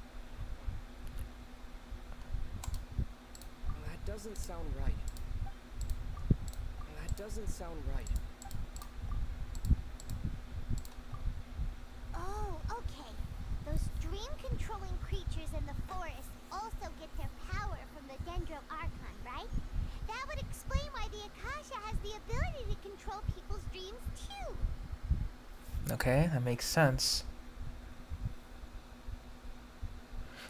Speaker 13: That doesn't sound right. That doesn't sound right.
Speaker 2: Oh, okay. Those dream-controlling creatures in the forest also get their power from the Dendro Archon, right? That would explain why the Akasha has the ability to control people's dreams, too.
Speaker 1: Okay, that makes sense.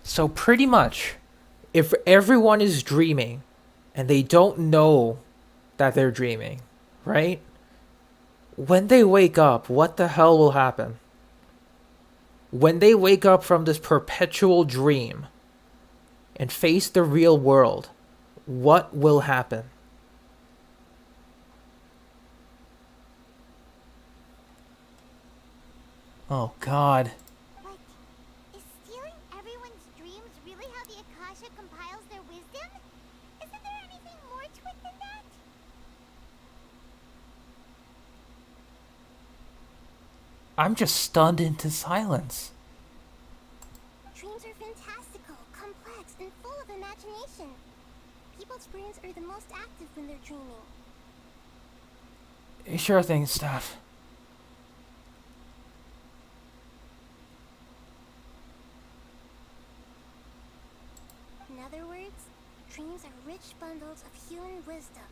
Speaker 1: So pretty much, if everyone is dreaming, and they don't know that they're dreaming, right? When they wake up, what the hell will happen? When they wake up from this perpetual dream and face the real world, what will happen? Oh God.
Speaker 2: Like, is stealing everyone's dreams really how the Akasha compiles their wisdom? Isn't there anything more to it than that?
Speaker 1: I'm just stunned into silence.
Speaker 11: Dreams are fantastical, complex, and full of imagination. People's brains are the most active when they're dreaming.
Speaker 1: Sure thing, Steph.
Speaker 11: In other words, dreams are rich bundles of human wisdom.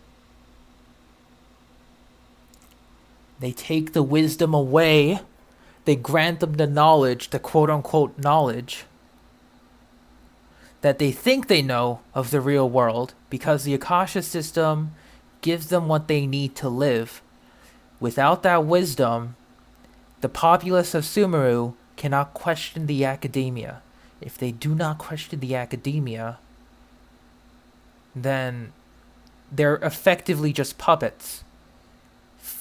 Speaker 1: They take the wisdom away. They grant them the knowledge, the quote-unquote knowledge, that they think they know of the real world, because the Akasha system gives them what they need to live. Without that wisdom, the populace of Sumeru cannot question the academia. If they do not question the academia, then they're effectively just puppets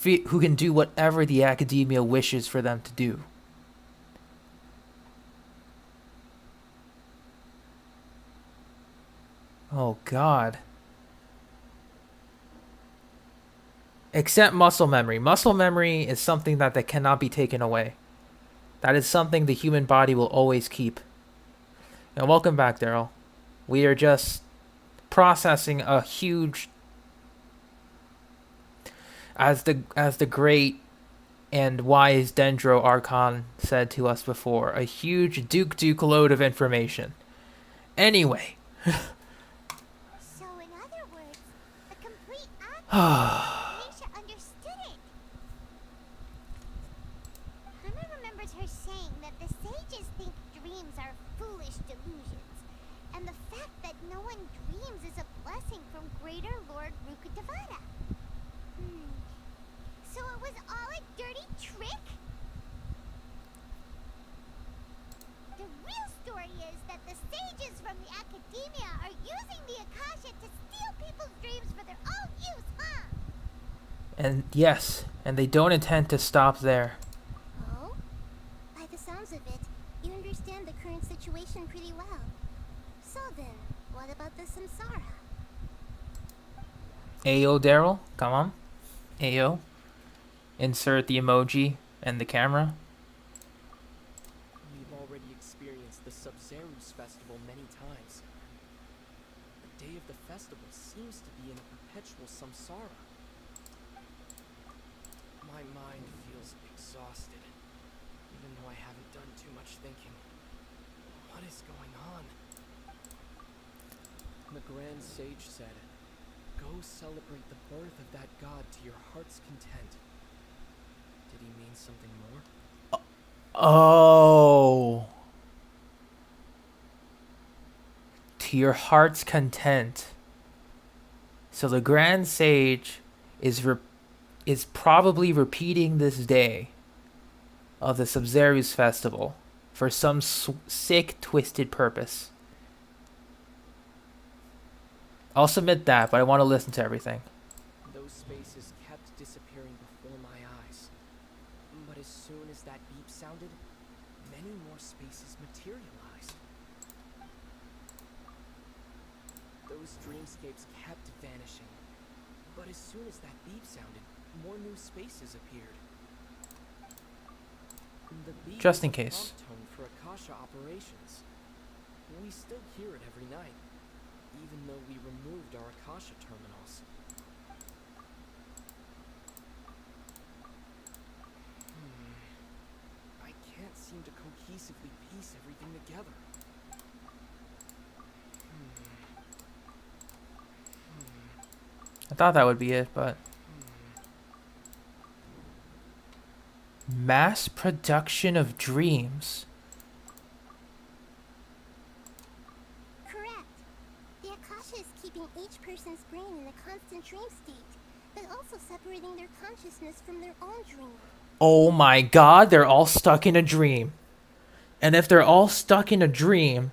Speaker 1: who can do whatever the academia wishes for them to do. Oh god. Except muscle memory. Muscle memory is something that cannot be taken away. That is something the human body will always keep. And welcome back, Daryl. We are just processing a huge, as the great and wise Dendro Archon said to us before, a huge Duke load of information. Anyway.
Speaker 2: So in other words, the complete Aisha understood it. Hana remembers her saying that the sages think dreams are foolish delusions, and the fact that no one dreams is a blessing from Greater Lord Rukkhadevata. So it was all a dirty trick? The real story is that the sages from the academia are using the Akasha to steal people's dreams for their own use, huh?
Speaker 1: And yes, and they don't intend to stop there.
Speaker 11: Oh? By the sounds of it, you understand the current situation pretty well. So then, what about the samsara?
Speaker 1: Ayo, Daryl, come on. Ayo. Insert the emoji and the camera.
Speaker 13: We've already experienced the Sabzeruz Festival many times. The day of the festival seems to be in a perpetual samsara. My mind feels exhausted, even though I haven't done too much thinking. What is going on? The Grand Sage said, "Go celebrate the birth of that god to your heart's content." Did he mean something more?
Speaker 1: Oh. To your heart's content. So the Grand Sage is probably repeating this day of the Sabzeruz Festival for some sick, twisted purpose. I'll submit that, but I want to listen to everything.
Speaker 13: Those spaces kept disappearing before my eyes. But as soon as that beep sounded, many more spaces materialized. Those dreamscapes kept vanishing. But as soon as that beep sounded, more new spaces appeared. The beep
Speaker 1: Just in
Speaker 13: is a
Speaker 1: case.
Speaker 13: prompt tone for Akasha operations. We still hear it every night, even though we removed our Akasha terminals. I can't seem to cohesively piece everything together.
Speaker 1: I thought that would be it, but... Mass production of dreams.
Speaker 11: Correct. The Akasha is keeping each person's brain in a constant dream state, but also separating their consciousness from their own dream.
Speaker 1: Oh my god, they're all stuck in a dream. And if they're all stuck in a dream,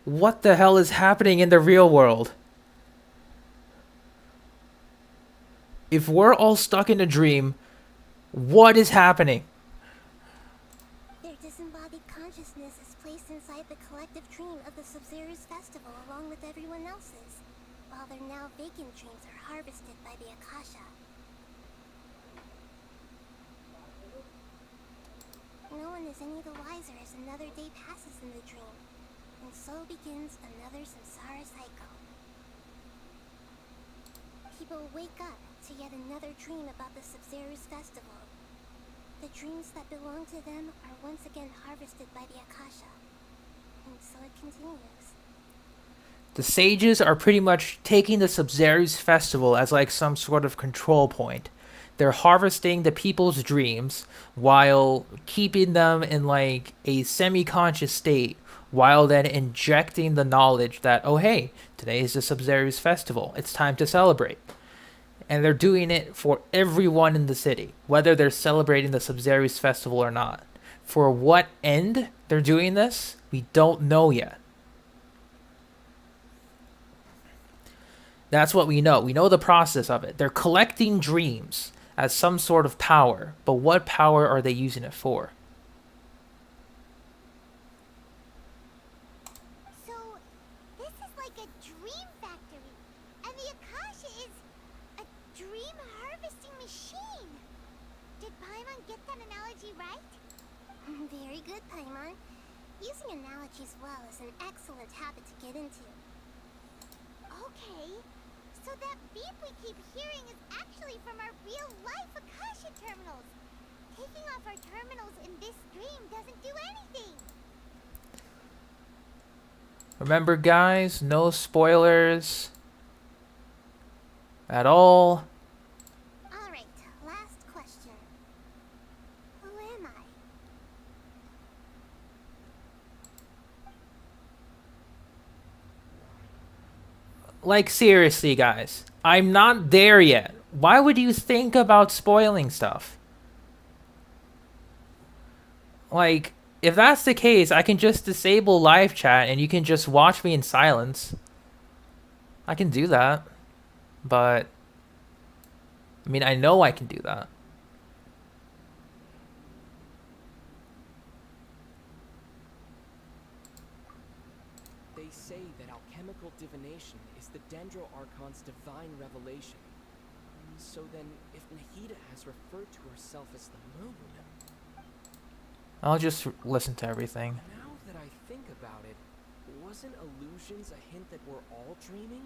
Speaker 1: what the hell is happening in the real world? If we're all stuck in a dream, what is happening?
Speaker 11: Their disembodied consciousness is placed inside the collective dream of the Sabzeruz Festival along with everyone else's, while their now vacant dreams are harvested by the Akasha. No one is any the wiser as another day passes in the dream, and so begins another samsara cycle. People wake up to yet another dream about the Sabzeruz Festival. The dreams that belong to them are once again harvested by the Akasha, and so it continues.
Speaker 1: The sages are pretty much taking the Sabzeruz Festival as like some sort of control point. They're harvesting the people's dreams while keeping them in like a semi-conscious state, while then injecting the knowledge that, oh hey, today is the Sabzeruz Festival, it's time to celebrate. And they're doing it for everyone in the city, whether they're celebrating the Sabzeruz Festival or not. For what end they're doing this, we don't know yet. That's what we know. We know the process of it. They're collecting dreams as some sort of power, but what power are they using it for?
Speaker 2: So, this is like a dream factory, and the Akasha is a dream harvesting machine. Did Paimon get that analogy right?
Speaker 11: Very good, Paimon. Using analogies well is an excellent habit to get into.
Speaker 2: Okay, so that beep we keep hearing is actually from our real-life Akasha terminals. Taking off our terminals in this stream doesn't do anything.
Speaker 1: Remember, guys, no spoilers at all.
Speaker 11: Alright, last question. Who am I?
Speaker 1: Like, seriously, guys. I'm not there yet. Why would you think about spoiling stuff? Like, if that's the case, I can just disable live chat and you can just watch me in silence. I can do that. But, I mean, I know I can do that.
Speaker 13: They say that alchemical divination is the Dendro Archon's divine revelation. So then, if Nahida has referred to herself as the moon...
Speaker 1: I'll just listen to everything.
Speaker 13: Now that I think about it, wasn't illusions a hint that we're all dreaming?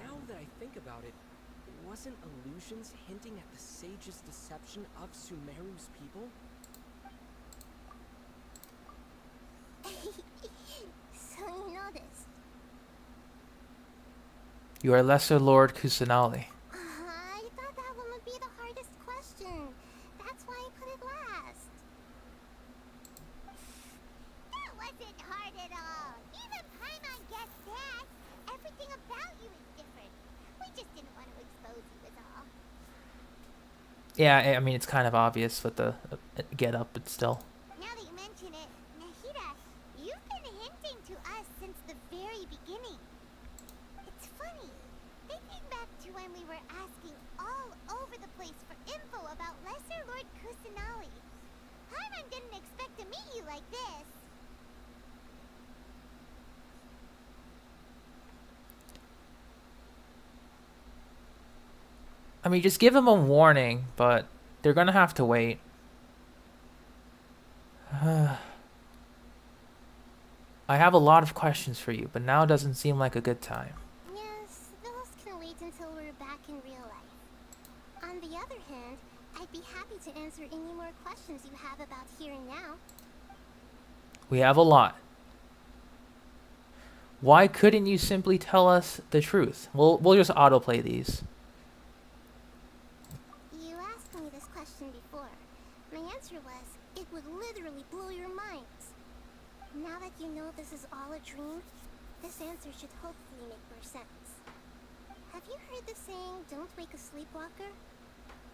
Speaker 13: Now that I think about it, wasn't illusions hinting at the sage's deception of Sumeru's people?
Speaker 11: So you noticed.
Speaker 1: You are Lesser Lord Kusanali.
Speaker 11: I thought that one would be the hardest question. That's why I put it last.
Speaker 2: That wasn't hard at all. Even Paimon gets that. Everything about you is different. We just didn't want to expose you is all.
Speaker 1: Yeah, I mean, it's kind of obvious with the get up, but still.
Speaker 2: Now that you mention it, Nahida, you've been hinting to us since the very beginning. It's funny. Thinking back to when we were asking all over the place for info about Lesser Lord Kusanali, Paimon didn't expect to meet you like this.
Speaker 1: I mean, just give them a warning, but they're gonna have to wait. I have a lot of questions for you, but now doesn't seem like a good time.
Speaker 11: Yes, those can wait until we're back in real life. On the other hand, I'd be happy to answer any more questions you have about here and now.
Speaker 1: We have a lot. Why couldn't you simply tell us the truth? We'll just autoplay these.
Speaker 11: You asked me this question before. My answer was, it would literally blow your minds. Now that you know this is all a dream, this answer should hopefully make more sense. Have you heard the saying, don't wake a sleepwalker?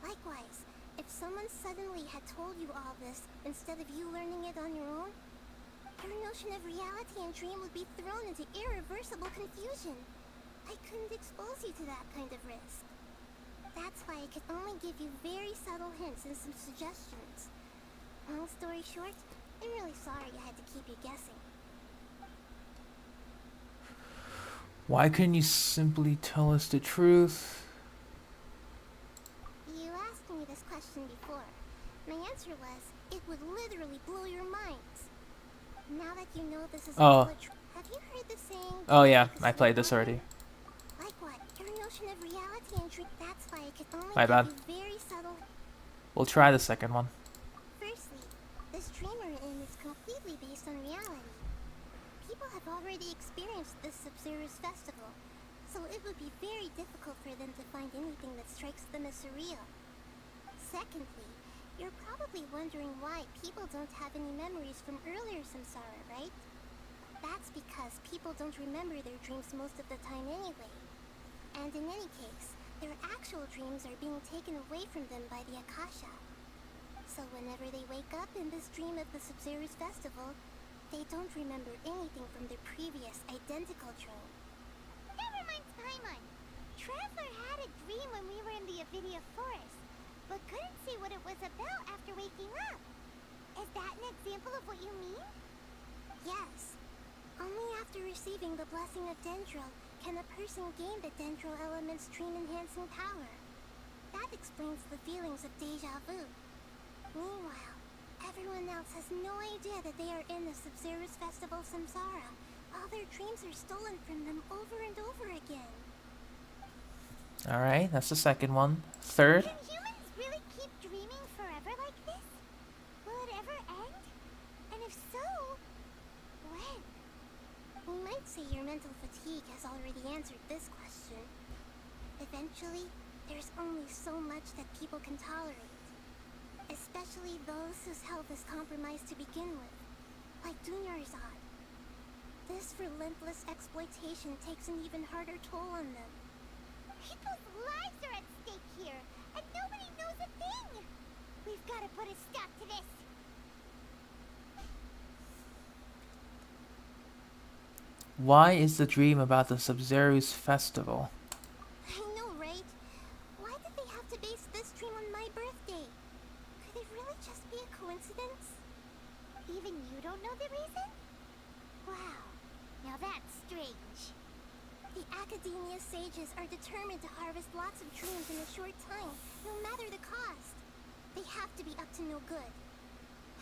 Speaker 11: Likewise, if someone suddenly had told you all this instead of you learning it on your own, your notion of reality and dream would be thrown into irreversible confusion. I couldn't expose you to that kind of risk. That's why I could only give you very subtle hints and some suggestions. Long story short, I'm really sorry I had to keep you guessing.
Speaker 1: Why couldn't you simply tell us the truth?
Speaker 11: You asked me this question before. My answer was, it would literally blow your minds. Now that you know this is all a have you heard the saying?
Speaker 1: Oh yeah, I played this already.
Speaker 11: Like what? Your notion of reality and truth. That's why I could only
Speaker 1: My bad.
Speaker 11: give you very subtle.
Speaker 1: We'll try the second one.
Speaker 11: Firstly, this dream we're in is completely based on reality. People have already experienced this Sabzeruz Festival, so it would be very difficult for them to find anything that strikes them as surreal. Secondly, you're probably wondering why people don't have any memories from earlier samsara, right? That's because people don't remember their dreams most of the time anyway. And in any case, their actual dreams are being taken away from them by the Akasha. So whenever they wake up in this dream of the Sabzeruz Festival, they don't remember anything from their previous identical dream.
Speaker 2: That reminds Paimon. Traveler had a dream when we were in the Avidia Forest, but couldn't see what it was about after waking up. Is that an example of what you mean?
Speaker 11: Yes. On
Speaker 2: receiving the blessing of Dendro, can a person gain the Dendro element's dream-enhancing power. That explains the feelings of deja vu. Meanwhile, everyone else has no idea that they are in the Sabzeruz Festival Samsara. All their dreams are stolen from them over and over again.
Speaker 1: Alright, that's the second one. Third.
Speaker 2: Can humans really keep dreaming forever like this? Will it ever end? And if so, when? We might say your mental fatigue has already answered this question. Eventually, there's only so much that people can tolerate. Especially those whose health is compromised to begin with, like Dunyarzad. This relentless exploitation takes an even harder toll on them.
Speaker 16: People's lives are at stake here, and nobody knows a thing! We've got to put a stop to this!
Speaker 1: Why is the dream about the Sabzeruz Festival?
Speaker 2: I know, right? Why did they have to base this dream on my birthday? Could it really just be a coincidence?
Speaker 16: Even you don't know the reason? Wow, now that's strange.
Speaker 2: The Academia sages are determined to harvest lots of dreams in a short time, no matter the cost. They have to be up to no good.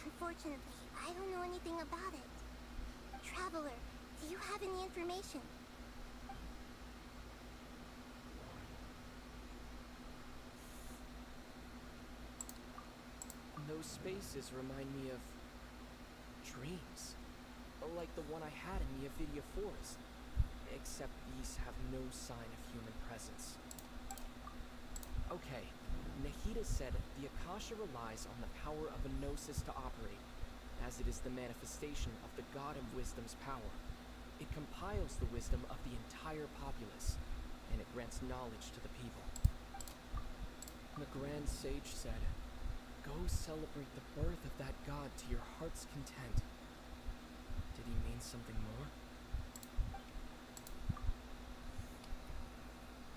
Speaker 2: Unfortunately, I don't know anything about it. Traveler, do you have any information?
Speaker 13: Those spaces remind me of dreams, like the one I had in the Avidia Forest, except these have no sign of human presence. Okay, Nahida said the Akasha relies on the power of a gnosis to operate, as it is the manifestation of the God of Wisdom's power. It compiles the wisdom of the entire populace, and it grants knowledge to the people. The Grand Sage said, "Go celebrate the birth of that God to your heart's content." Did he mean something more?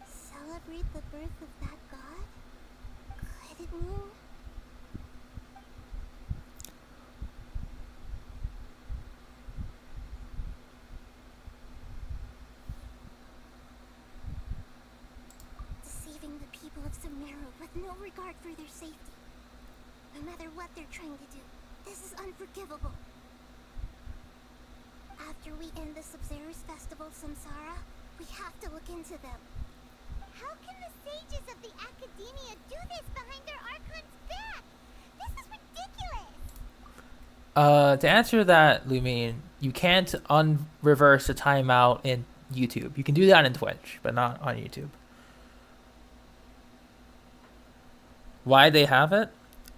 Speaker 2: Celebrate the birth of that god? Could it mean... deceiving the people of Sumeru with no regard for their safety. No matter what they're trying to do, this is unforgivable. After we end the Sabzeruz Festival Samsara, we have to look into them.
Speaker 16: How can the sages of the Academia do this behind their Archon's back? This is ridiculous!
Speaker 1: To answer that, Lumine, you can't reverse a timeout in YouTube. You can do that in Twitch, but not on YouTube. Why they have it?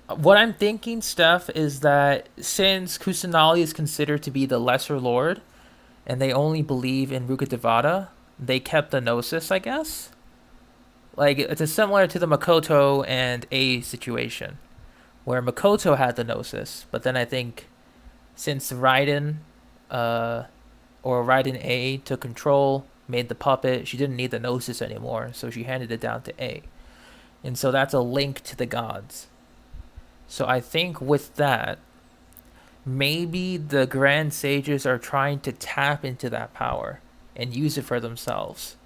Speaker 1: What I'm thinking, Steph, is that since Kusanali is considered to be the lesser lord, and they only believe in Rukkhadevata, they kept the Gnosis, I guess? Like, it's similar to the Makoto and A situation, where Makoto had the Gnosis, but then I think since Raiden, or Raiden A took control, made the puppet, she didn't need the Gnosis anymore, so she handed it down to A. And so that's a link to the gods. So I think with that, maybe the Grand Sages are trying to tap into that power and use it for themselves.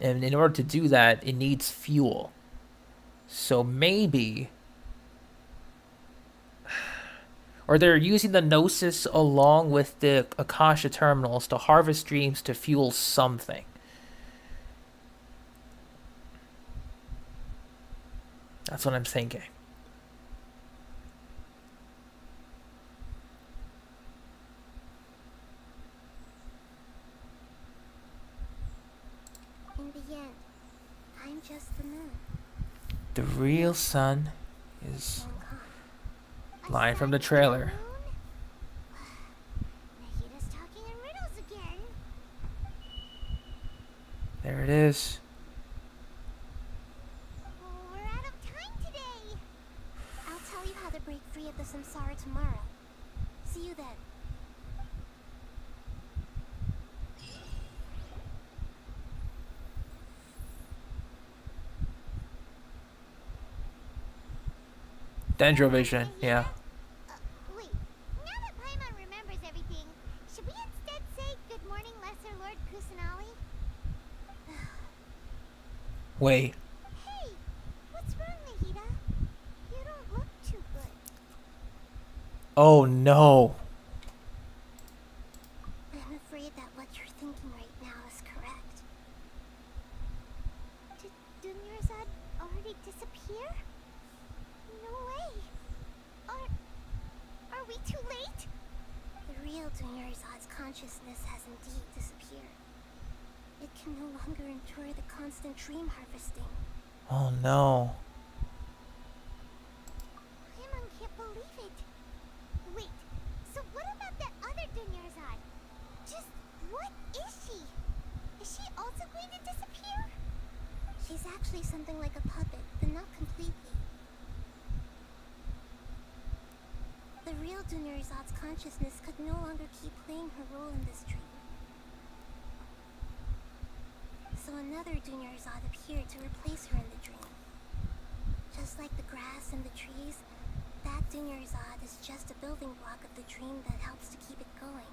Speaker 1: And in order to do that, it needs fuel. So maybe... or they're using the Gnosis along with the Akasha terminals to harvest dreams to fuel something. That's what I'm thinking.
Speaker 2: In the end, I'm just the moon.
Speaker 1: The real sun is line from the trailer.
Speaker 16: Nahida's talking in riddles again.
Speaker 1: There it is.
Speaker 16: We're out of time today.
Speaker 2: I'll tell you how to break free of the samsara tomorrow. See you then.
Speaker 1: Dendrovision, yeah.
Speaker 16: Wait, now that Paimon remembers everything, should we instead say good morning
Speaker 2: tired, Kusanali?
Speaker 1: Wait.
Speaker 2: Hey, what's wrong, Nahida? You don't look too good.
Speaker 1: Oh no.
Speaker 11: I'm afraid that what you're thinking right now is correct.
Speaker 2: Did Dunyarzad already disappear? No way. Are we too late?
Speaker 11: The real Dunyarzad's consciousness has indeed disappeared. It can no longer endure the constant dream harvesting.
Speaker 1: Oh no.
Speaker 2: Paimon can't believe it. Wait, so what about that other Dunyarzad? Just what is she? Is she also going to disappear?
Speaker 11: She's actually something like a puppet, but not completely. The real Dunyarzad's consciousness could no longer keep playing her role in this dream. So another Dunyarzad appeared to replace her in the dream. Just like the grass and the trees, that Dunyarzad is just a building block of the dream that helps to keep it going.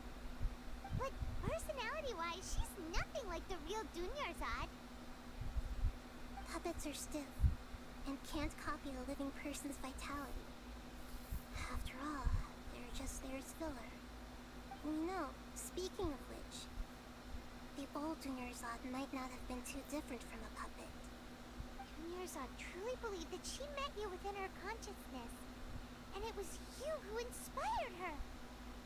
Speaker 2: But personality-wise, she's nothing like the real Dunyarzad.
Speaker 11: Puppets are stiff, and can't copy a living person's vitality. After all, they're just there as filler. You know, speaking of which, the old Dunyarzad might not have been too different from a puppet.
Speaker 2: Dunyarzad truly believed that she met you within her consciousness. And it was you who inspired her.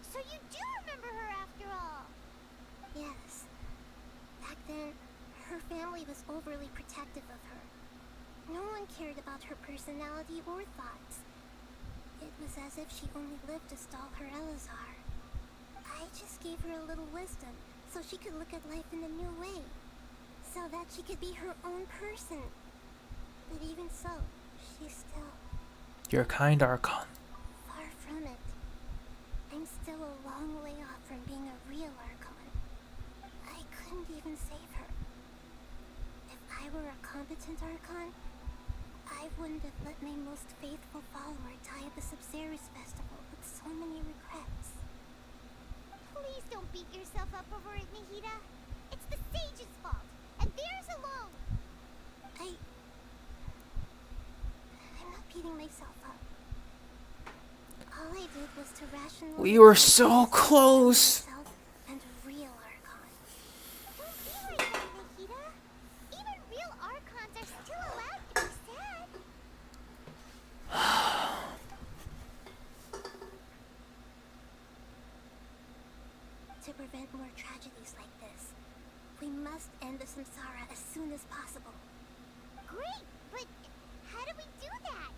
Speaker 2: So you do remember her after all.
Speaker 11: Yes. Back then, her family was overly protective of her. No one cared about her personality or thoughts. It was as if she only lived to stall her Elazar. I just gave her a little wisdom so she could look at life in a new way. So that she could be her own person. But even so, she's still...
Speaker 1: You're kind, Archon.
Speaker 11: Far from it. I'm still a long way off from being a real Archon. I couldn't even save her. If I were a competent Archon, I wouldn't have let my most faithful follower die at the Sabzeruz Festival with so many regrets.
Speaker 2: Please don't beat yourself up over it, Nahida. It's the sage's fault, and theirs alone.
Speaker 11: I'm not beating myself up. All I did was to rationalize...
Speaker 1: We were so close.
Speaker 11: ...and a real Archon.
Speaker 2: Don't be like that, Nahida. Even real Archons are still allowed to be sad.
Speaker 11: To prevent more tragedies like this, we must end the samsara as soon as possible.
Speaker 2: Great, but how do we do that?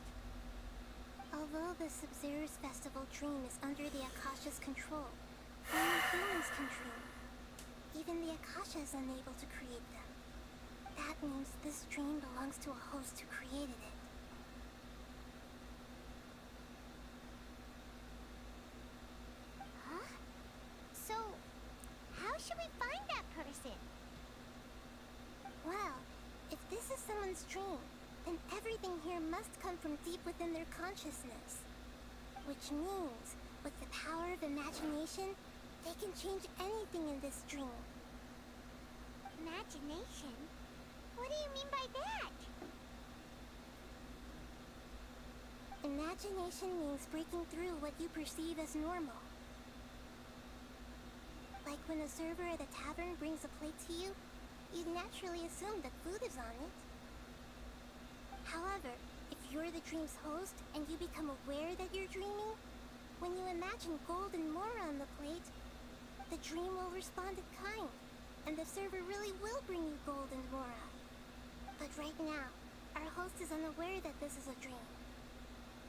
Speaker 11: Although the Sabzeruz Festival dream is under the Akasha's control, only humans can dream. Even the Akasha is unable to create them. That means this dream belongs to a host who created it.
Speaker 2: Huh? So, how should we find that person?
Speaker 11: Well, if this is someone's dream, then everything here must come from deep within their consciousness. Which means, with the power of imagination, they can change anything in this dream.
Speaker 2: Imagination? What do you mean by that?
Speaker 11: Imagination means breaking through what you perceive as normal. Like when a server at a tavern brings a plate to you, you'd naturally assume that food is on it. However, if you're the dream's host and you become aware that you're dreaming, when you imagine gold and more on the plate, the dream will respond in kind, and the server really will bring you gold and more. But right now, our host is unaware that this is a dream.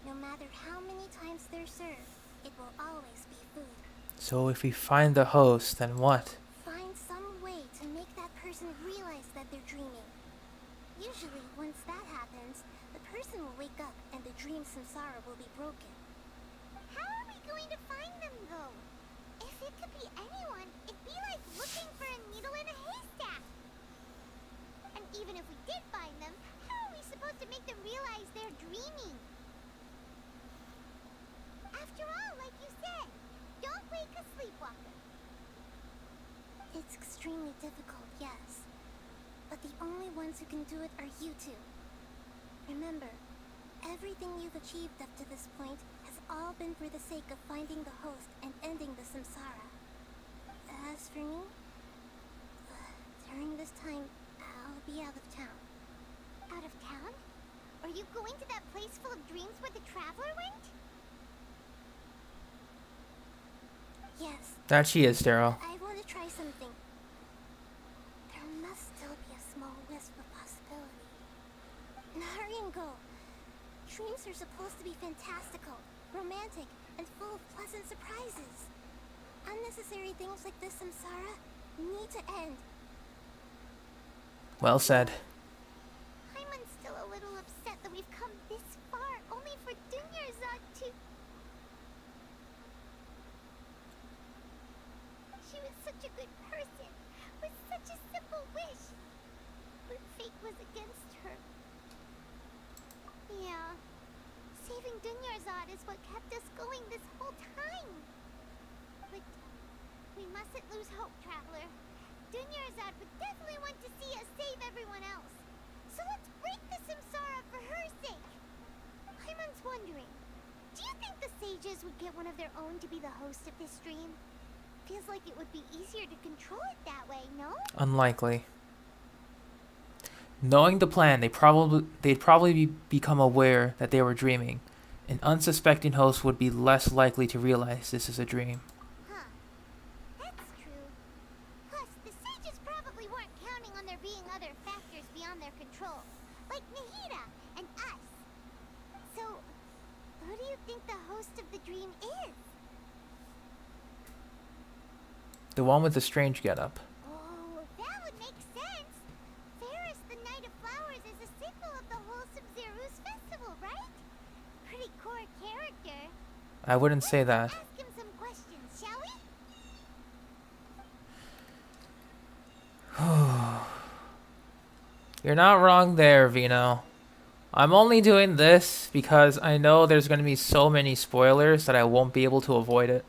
Speaker 11: No matter how many times they're served, it will always be food.
Speaker 1: So if we find the host, then what?
Speaker 11: Find some way to make that person realize that they're dreaming. Usually, once that happens, the person will wake up and the dream samsara will be broken.
Speaker 2: How are we going to find them, though? If it could be anyone, it'd be like looking for a needle in a haystack. And even if we did find them, how are we supposed to make them realize they're dreaming? After all, like you said, don't wake a sleepwalker.
Speaker 11: It's extremely
Speaker 2: extremely difficult, yes. But the only ones who can do it are you two. Remember, everything you've achieved up to this point has all been for the sake of finding the host and ending the samsara. As for me, during this time, I'll be out of town.
Speaker 16: Out of town? Are you going to that place full of dreams where the traveler went?
Speaker 2: Yes.
Speaker 1: That she is, Daryl.
Speaker 2: I want to try something. There must still be a small wisp of possibility. Hurry and go. Dreams are supposed to be fantastical, romantic, and full of pleasant surprises. Unnecessary things like this samsara need to end.
Speaker 1: Well said.
Speaker 16: I'm still a little upset that we've come this far only for Dunyarzad to... She was such a good person, with such a simple wish. But fate was against her. Yeah. Saving Dunyarzad is what kept us going this whole time. But we mustn't lose hope, Traveler. Dunyarzad would definitely want to see us save everyone else. So let's break the samsara for her sake. Hyman's wondering, do you think the sages would get one of their own to be the host of this stream? Feels like it would be easier to control it that way, no?
Speaker 1: Unlikely. Knowing the plan, they'd probably become aware that they were dreaming. An unsuspecting host would be less likely to realize this is a dream.
Speaker 16: Huh. That's true. Plus, the sages probably weren't counting on there being other factors beyond their control, like Nahida and us. So, who do you think the host of the dream is?
Speaker 1: The one with the strange getup.
Speaker 16: Oh, that would make sense. Ferris, the Knight of Flowers, is a symbol of the whole Sabzeruz Festival, right? Pretty core character.
Speaker 1: I wouldn't say that.
Speaker 16: Ask him some questions, shall we?
Speaker 1: You're not wrong there, Vino. I'm only doing this because I know there's going to be so many spoilers that I won't be able to avoid it.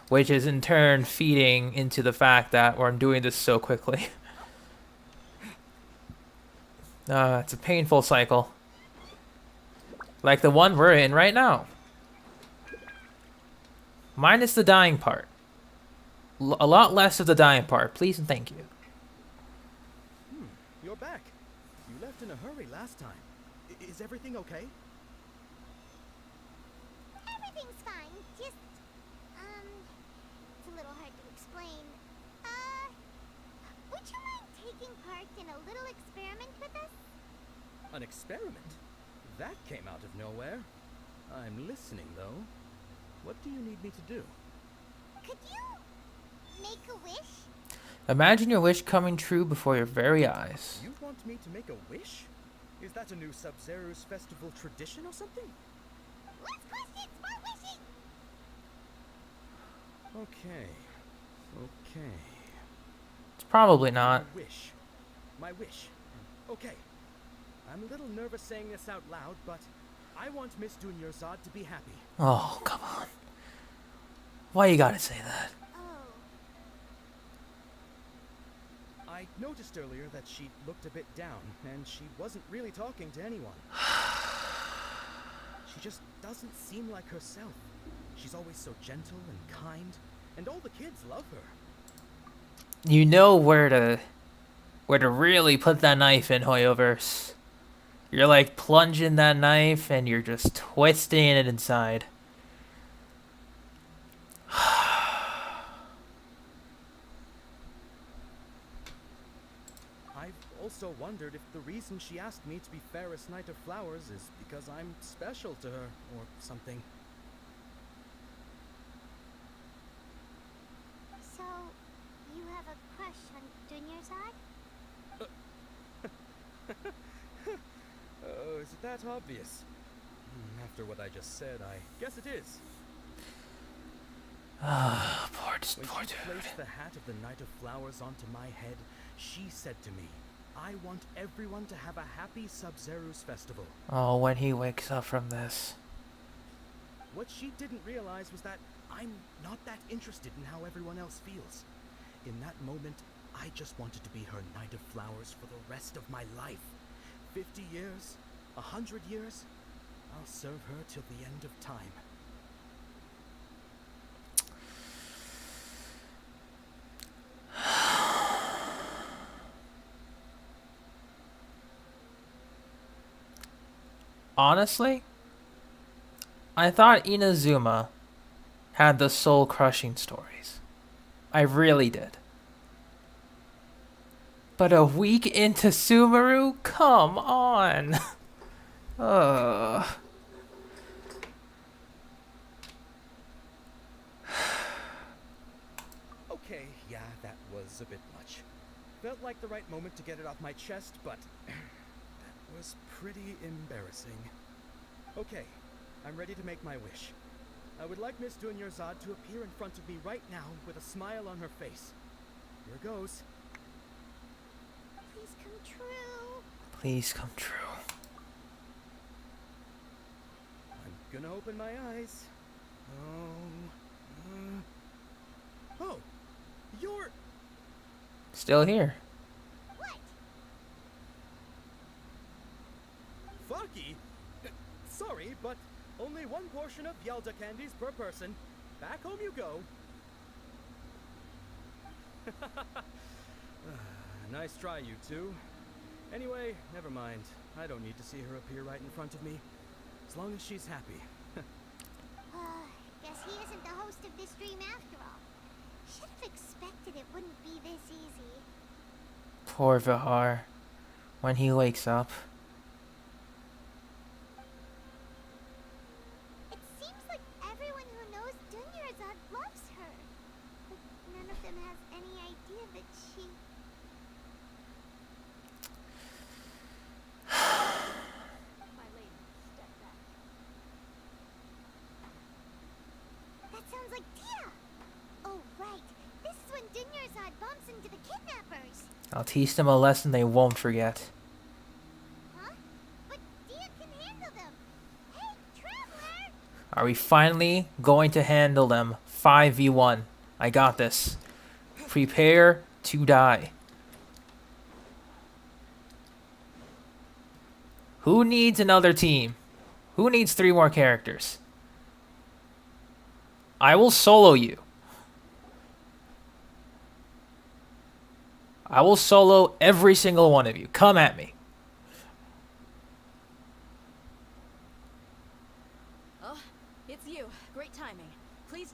Speaker 1: Which is in turn feeding into the fact that I'm doing this so quickly. It's a painful cycle. Like the one we're in right now. Minus the dying part. A lot less of the dying part, please and thank you.
Speaker 9: You're back. You left in a hurry last time. Is everything okay?
Speaker 16: Everything's fine. Just, it's a little hard to explain. Would you mind taking part in a little experiment with us?
Speaker 9: An experiment? That came out of nowhere. I'm listening, though. What do you need me to do?
Speaker 16: Could you make a wish?
Speaker 1: Imagine your wish coming true before your very eyes.
Speaker 9: You want me to make a wish? Is that a new Sabzeruz Festival tradition or something?
Speaker 16: Less questions, more wishing!
Speaker 9: Okay. Okay.
Speaker 1: It's probably not.
Speaker 9: My wish. My wish. Okay. I'm a little nervous saying this out loud, but I want Miss Dunyarzad to be happy.
Speaker 1: Oh, come on. Why you gotta say that?
Speaker 16: Oh.
Speaker 9: I noticed earlier that she looked a bit down, and she wasn't really talking to anyone. She just doesn't seem like herself. She's always so gentle and kind, and all the kids love her.
Speaker 1: You know where to really put that knife in, Hoyoverse. You're like plunging that knife and you're just twisting it inside.
Speaker 9: I've also wondered if the reason she asked me to be Fairest Knight of Flowers is because I'm special to her or something.
Speaker 16: So, you have a crush on Dunyarzad?
Speaker 9: Oh, is it that obvious? After what I just said, I guess it is.
Speaker 1: Poor
Speaker 9: When
Speaker 1: dude.
Speaker 9: she placed the hat of the Knight of Flowers onto my head, she said to me, I want everyone to have a happy Sabzeruz Festival.
Speaker 1: Oh, when he wakes up from this.
Speaker 9: What she didn't realize was that I'm not that interested in how everyone else feels. In that moment, I just wanted to be her Knight of Flowers for the rest of my life. 50 years? 100 years? I'll serve her till the end of time.
Speaker 1: Honestly, I thought Inazuma had the soul-crushing stories. I really did. But a week into Sumeru? Come on! Ugh.
Speaker 9: Okay, yeah, that was a bit much. Felt like the right moment to get it off my chest, but that was pretty embarrassing. Okay, I'm ready to make my wish. I would like Miss Dunyarzad to appear in front of me right now with a smile on her face. Here goes.
Speaker 2: Please come true.
Speaker 1: Please come true.
Speaker 9: I'm gonna open my eyes. Oh, you're...
Speaker 1: Still here.
Speaker 9: Fucky? Sorry, but only one portion of Yalda candies per person. Back home you go. Nice try, you two. Anyway, never mind. I don't need to see her appear right in front of me. As long as she's happy.
Speaker 2: Guess he isn't the host of this stream after all. Should have expected it wouldn't be this easy.
Speaker 1: Poor Vihar. When he wakes up.
Speaker 2: It seems like everyone who knows Dunyarzad loves her. But none of them has any idea that she...
Speaker 11: My lady, step back.
Speaker 2: That sounds like Tia! Oh, right. This is when Dunyarzad bumps into the kidnappers.
Speaker 1: I'll teach them a lesson they won't forget.
Speaker 2: Huh? But Tia can handle them. Hey, Traveler!
Speaker 1: Are we finally going to handle them? 5v1. I got this. Prepare to die. Who needs another team? Who needs 3 more characters? I will solo you. I will solo every single one of you. Come at me.
Speaker 7: Oh, it's you. Great timing. Please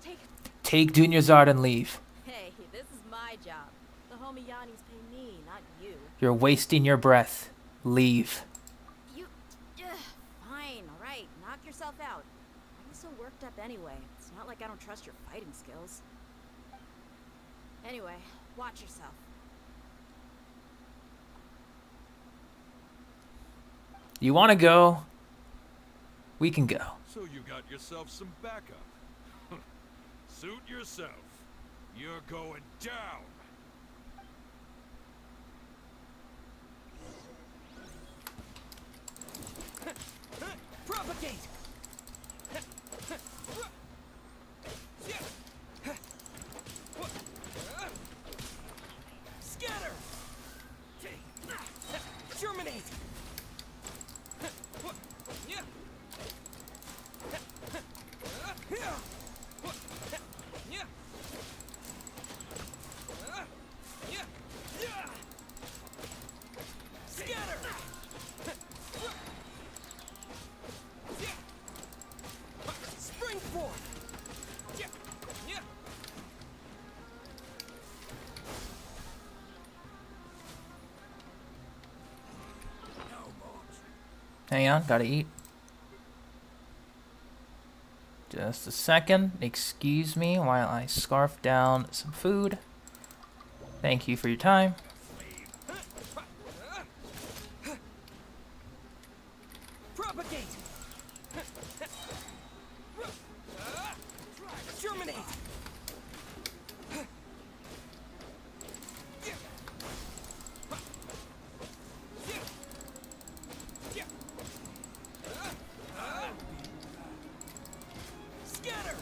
Speaker 1: Take Dunyarzad and leave.
Speaker 7: Hey, this is my job. The homie Yanni's pay me, not you.
Speaker 1: You're wasting your breath. Leave.
Speaker 7: You... fine, alright. Knock yourself out. I'm so worked up anyway. It's not like I don't trust your fighting skills. Anyway, watch yourself.
Speaker 1: You want to go? We can go.
Speaker 4: So you got yourself some backup. Suit yourself. You're going down.
Speaker 3: Propagate! Scatter! Germinate! Scatter! Spring forth!
Speaker 1: Hang on, gotta eat. Just a second. Excuse me while I scarf down some food. Thank you for your time.
Speaker 3: Propagate! Germinate! Scatter!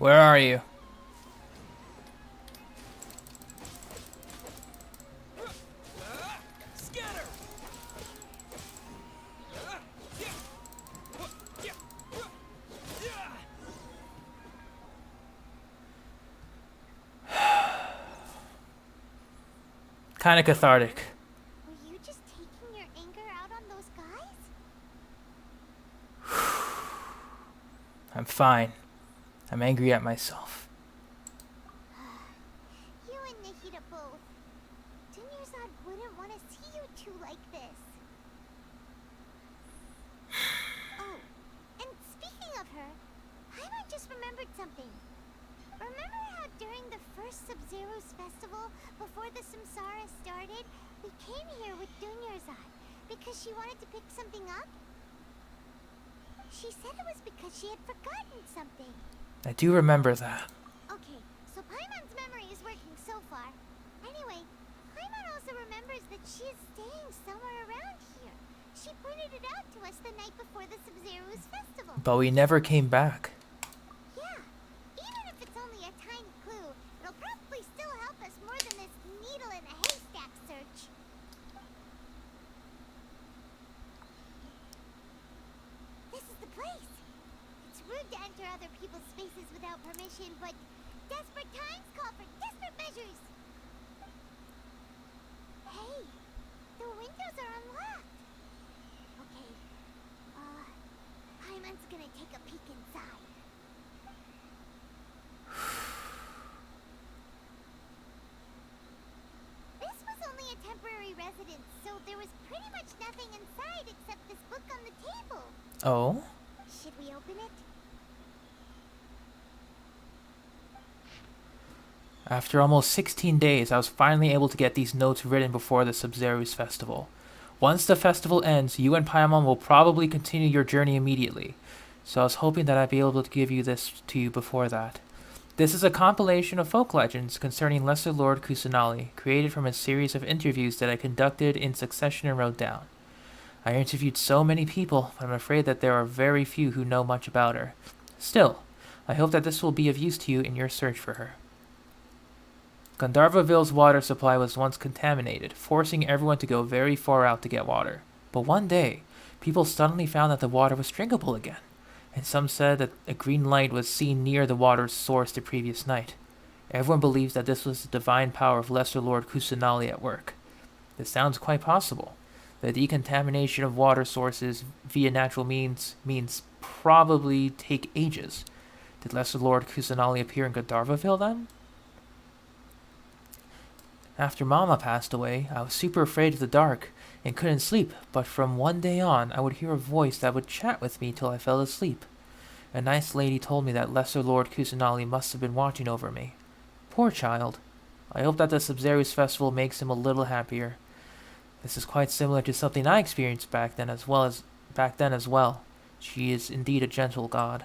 Speaker 1: Where are you? Kind of cathartic.
Speaker 2: Were you just taking your anger out on those guys?
Speaker 1: I'm fine. I'm angry at myself.
Speaker 2: You and Nikita both. Dunyarzad wouldn't want to see you two like this. Oh, and speaking of her, Paimon just remembered something. Remember how during the first Sabzeruz Festival, before the Samsara started, we came here with Dunyarzad because she wanted to pick something up? She said it was because she had forgotten something.
Speaker 1: I do remember that.
Speaker 2: Okay, so Paimon's memory is working so far. Anyway, Paimon also remembers that she is staying somewhere around here. She pointed it out to us the night before the Sabzeruz Festival.
Speaker 1: But we never came back.
Speaker 2: Yeah, even if it's only a tiny clue, it'll probably still help us more than this needle in a haystack search. This is the place. It's rude to enter other people's spaces without permission, but desperate times call for desperate measures. Hey, the windows are unlocked. Okay, Paimon's gonna take a peek inside. This was only a temporary residence, so there was pretty much nothing inside except this book on the table.
Speaker 1: Oh?
Speaker 2: Should we open it?
Speaker 1: After almost 16 days, I was finally able to get these notes written before the Sabzeruz Festival. Once the festival ends, you and Paimon will probably continue your journey immediately, so I was hoping that I'd be able to give you this to you before that. This is a compilation of folk legends concerning Lesser Lord Kusanali, created from a series of interviews that I conducted in succession and wrote down. I interviewed so many people, but I'm afraid that there are very few who know much about her. Still, I hope that this will be of use to you in your search for her. Gandharvaville's water supply was once contaminated, forcing everyone to go very far out to get water. But one day, people suddenly found that the water was drinkable again, and some said that a green light was seen near the water's source the previous night. Everyone believes that this was the divine power of Lesser Lord Kusanali at work. This sounds quite possible. The decontamination of water sources via natural means probably take ages. Did Lesser Lord Kusanali appear in Gandharvaville then? After Mama passed away, I was super afraid of the dark and couldn't sleep, but from one day on, I would hear a voice that would chat with me till I fell asleep. A nice lady told me that Lesser Lord Kusanali must have been watching over me. Poor child. I hope that the Sabzeruz Festival makes him a little happier. This is quite similar to something I experienced back then as well. She is indeed a gentle god.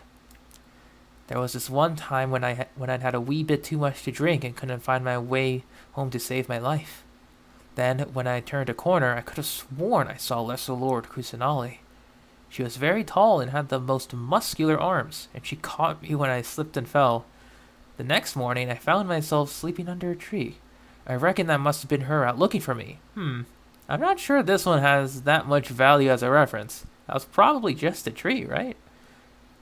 Speaker 1: There was this one time when I'd had a wee bit too much to drink and couldn't find my way home to save my life. Then, when I turned a corner, I could have sworn I saw Lesser Lord Kusanali. She was very tall and had the most muscular arms, and she caught me when I slipped and fell. The next morning, I found myself sleeping under a tree. I reckon that must have been her out looking for me. I'm not sure this one has that much value as a reference. That was probably just a tree, right?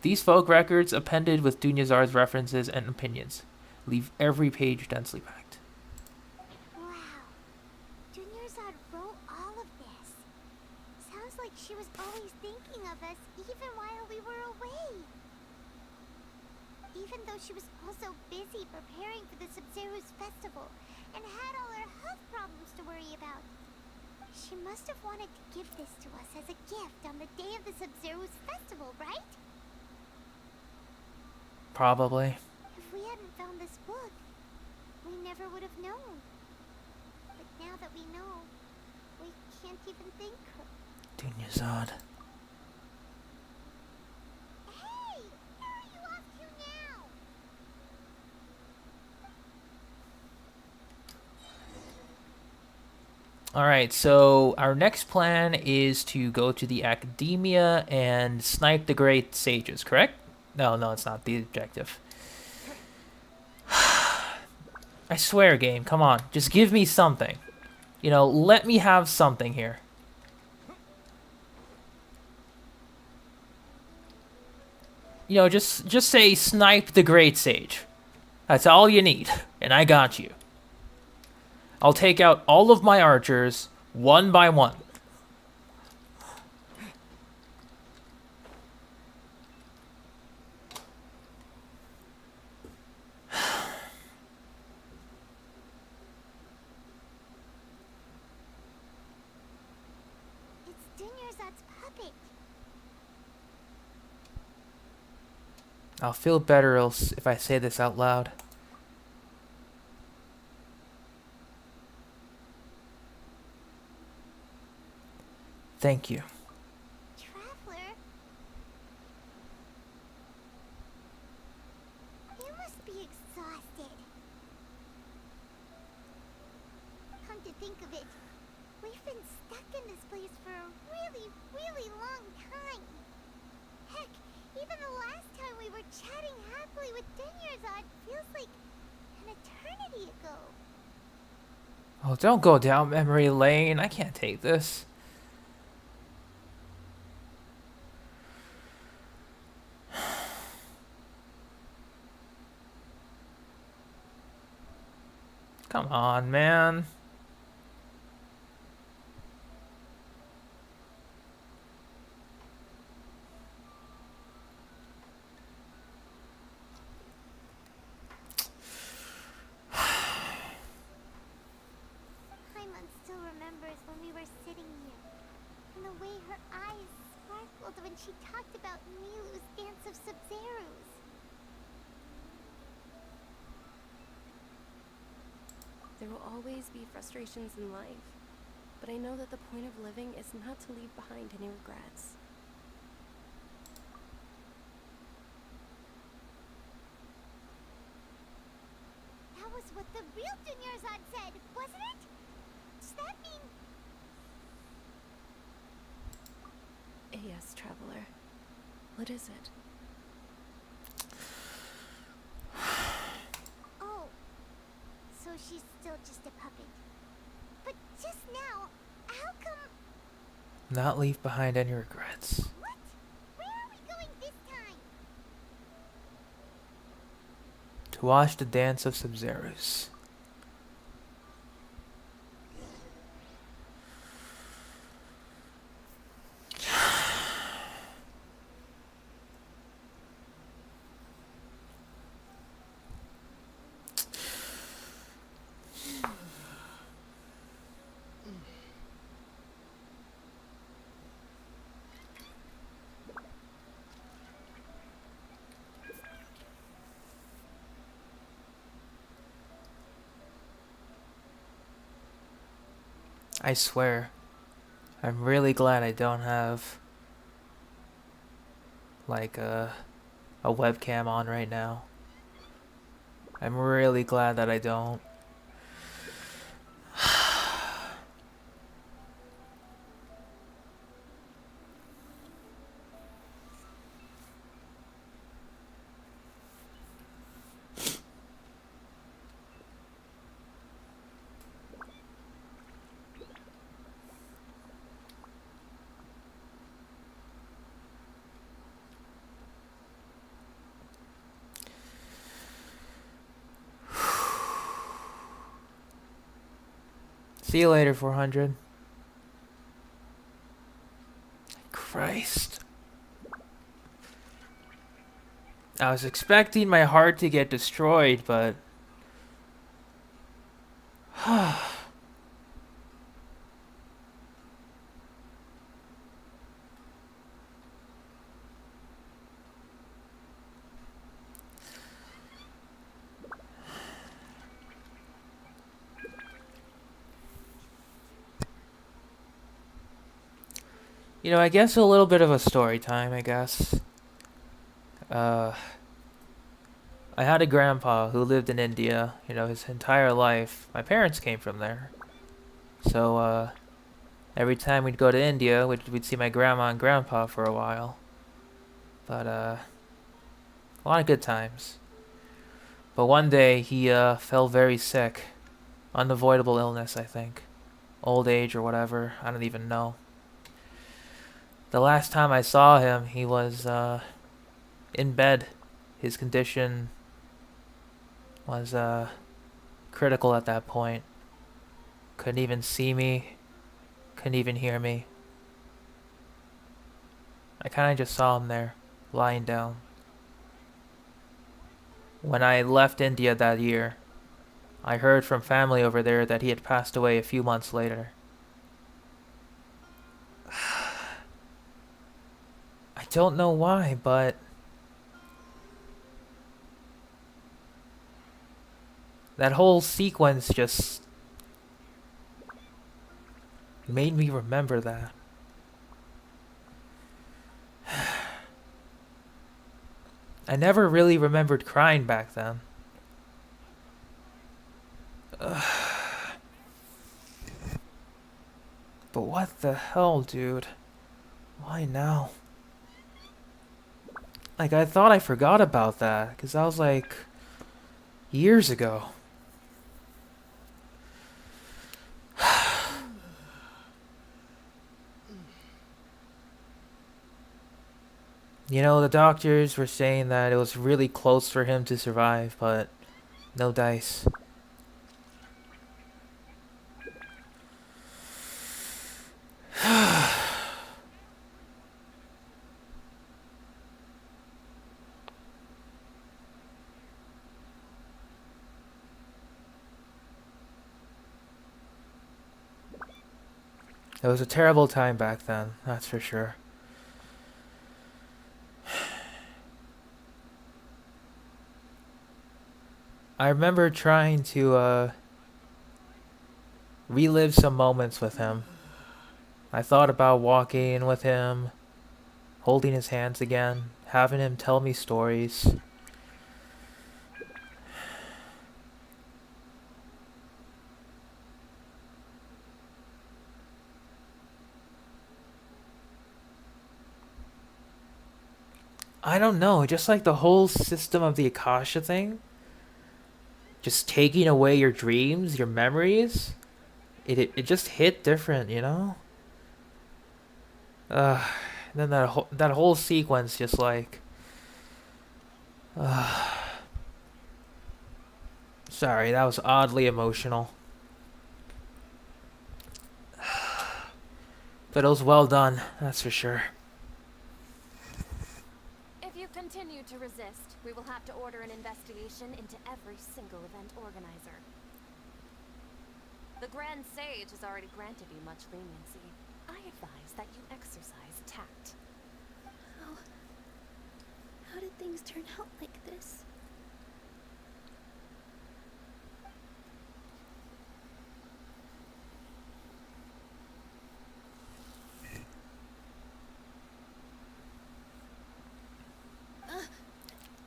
Speaker 1: These folk records, appended with Dunyarzad's references and opinions, leave every page densely packed.
Speaker 2: Wow. Dunyarzad wrote all of this. Sounds like she was always thinking of us even while we were away. Even though she was also busy preparing for the Sabzeruz Festival and had all her health problems to worry about. She must have wanted to give this to us as a gift on the day of the Sabzeruz Festival, right?
Speaker 1: Probably.
Speaker 2: If we hadn't found this book, we never would have known. But now that we know, we can't even think.
Speaker 1: Dunyarzad.
Speaker 2: Hey! Where are you off to now?
Speaker 1: Alright, so our next plan is to go to the academia and snipe the great sages, correct? No, it's not the objective. I swear, game, come on. Just give me something. You know, let me have something here. You know, just say snipe the Great Sage. That's all you need, and I got you. I'll take out all of my archers, one by one.
Speaker 2: It's Dunyarzad's puppet.
Speaker 1: I'll feel better else if I say this out loud. Thank you.
Speaker 2: Traveler? You must be exhausted. Come to think of it, we've been stuck in this place for a really, really long time. Heck, even the last time we were chatting happily with Dunyarzad feels like an eternity ago.
Speaker 1: Oh, don't go down memory lane. I can't take this. Come on, man.
Speaker 2: Paimon still remembers when we were sitting here, and the way her eyes sparkled when she talked about Milu's dance of Sabzeruz.
Speaker 6: There will always be frustrations in life, but I know that the point of living is not to leave behind any regrets.
Speaker 2: That was what the real Dunyarzad said, wasn't it? Does that mean...
Speaker 6: Yes, traveler. What is it?
Speaker 2: Oh, so she's still just a puppet. But just now, how come...
Speaker 1: Not leave behind any regrets.
Speaker 2: What? Where are we going this time?
Speaker 1: To watch the dance of Sabzeruz. I swear, I'm really glad I don't have like a webcam on right now. I'm really glad that I don't. See you later, 400. Christ. I was expecting my heart to get destroyed, but... You know, I guess a little bit of a story time, I guess. I had a grandpa who lived in India, you know, his entire life. My parents came from there. So, every time we'd go to India, we'd see my grandma and grandpa for a while. But, a lot of good times. But one day he fell very sick. Unavoidable illness, I think. Old age or whatever. I don't even know. The last time I saw him, he was in bed. His condition was critical at that point. Couldn't even see me. Couldn't even hear me. I kind of just saw him there, lying down. When I left India that year, I heard from family over there that he had passed away a few months later. I don't know why, but that whole sequence just made me remember that. I never really remembered crying back then. But what the hell, dude? Why now? Like, I thought I forgot about that, because that was like years ago. You know, the doctors were saying that it was really close for him to survive, but no dice. It was a terrible time back then, that's for sure. I remember trying to relive some moments with him. I thought about walking with him, holding his hands again, having him tell me stories. I don't know, just like the whole system of the Akasha thing. Just taking away your dreams, your memories. It just hit different, you know? Then that whole sequence just like... Sorry, that was oddly emotional. But it was well done, that's for sure.
Speaker 10: If you continue to resist, we will have to order an investigation into every single event organizer. The Grand Sage has already granted you much leniency. I advise that you exercise tact.
Speaker 11: How did things turn out like this?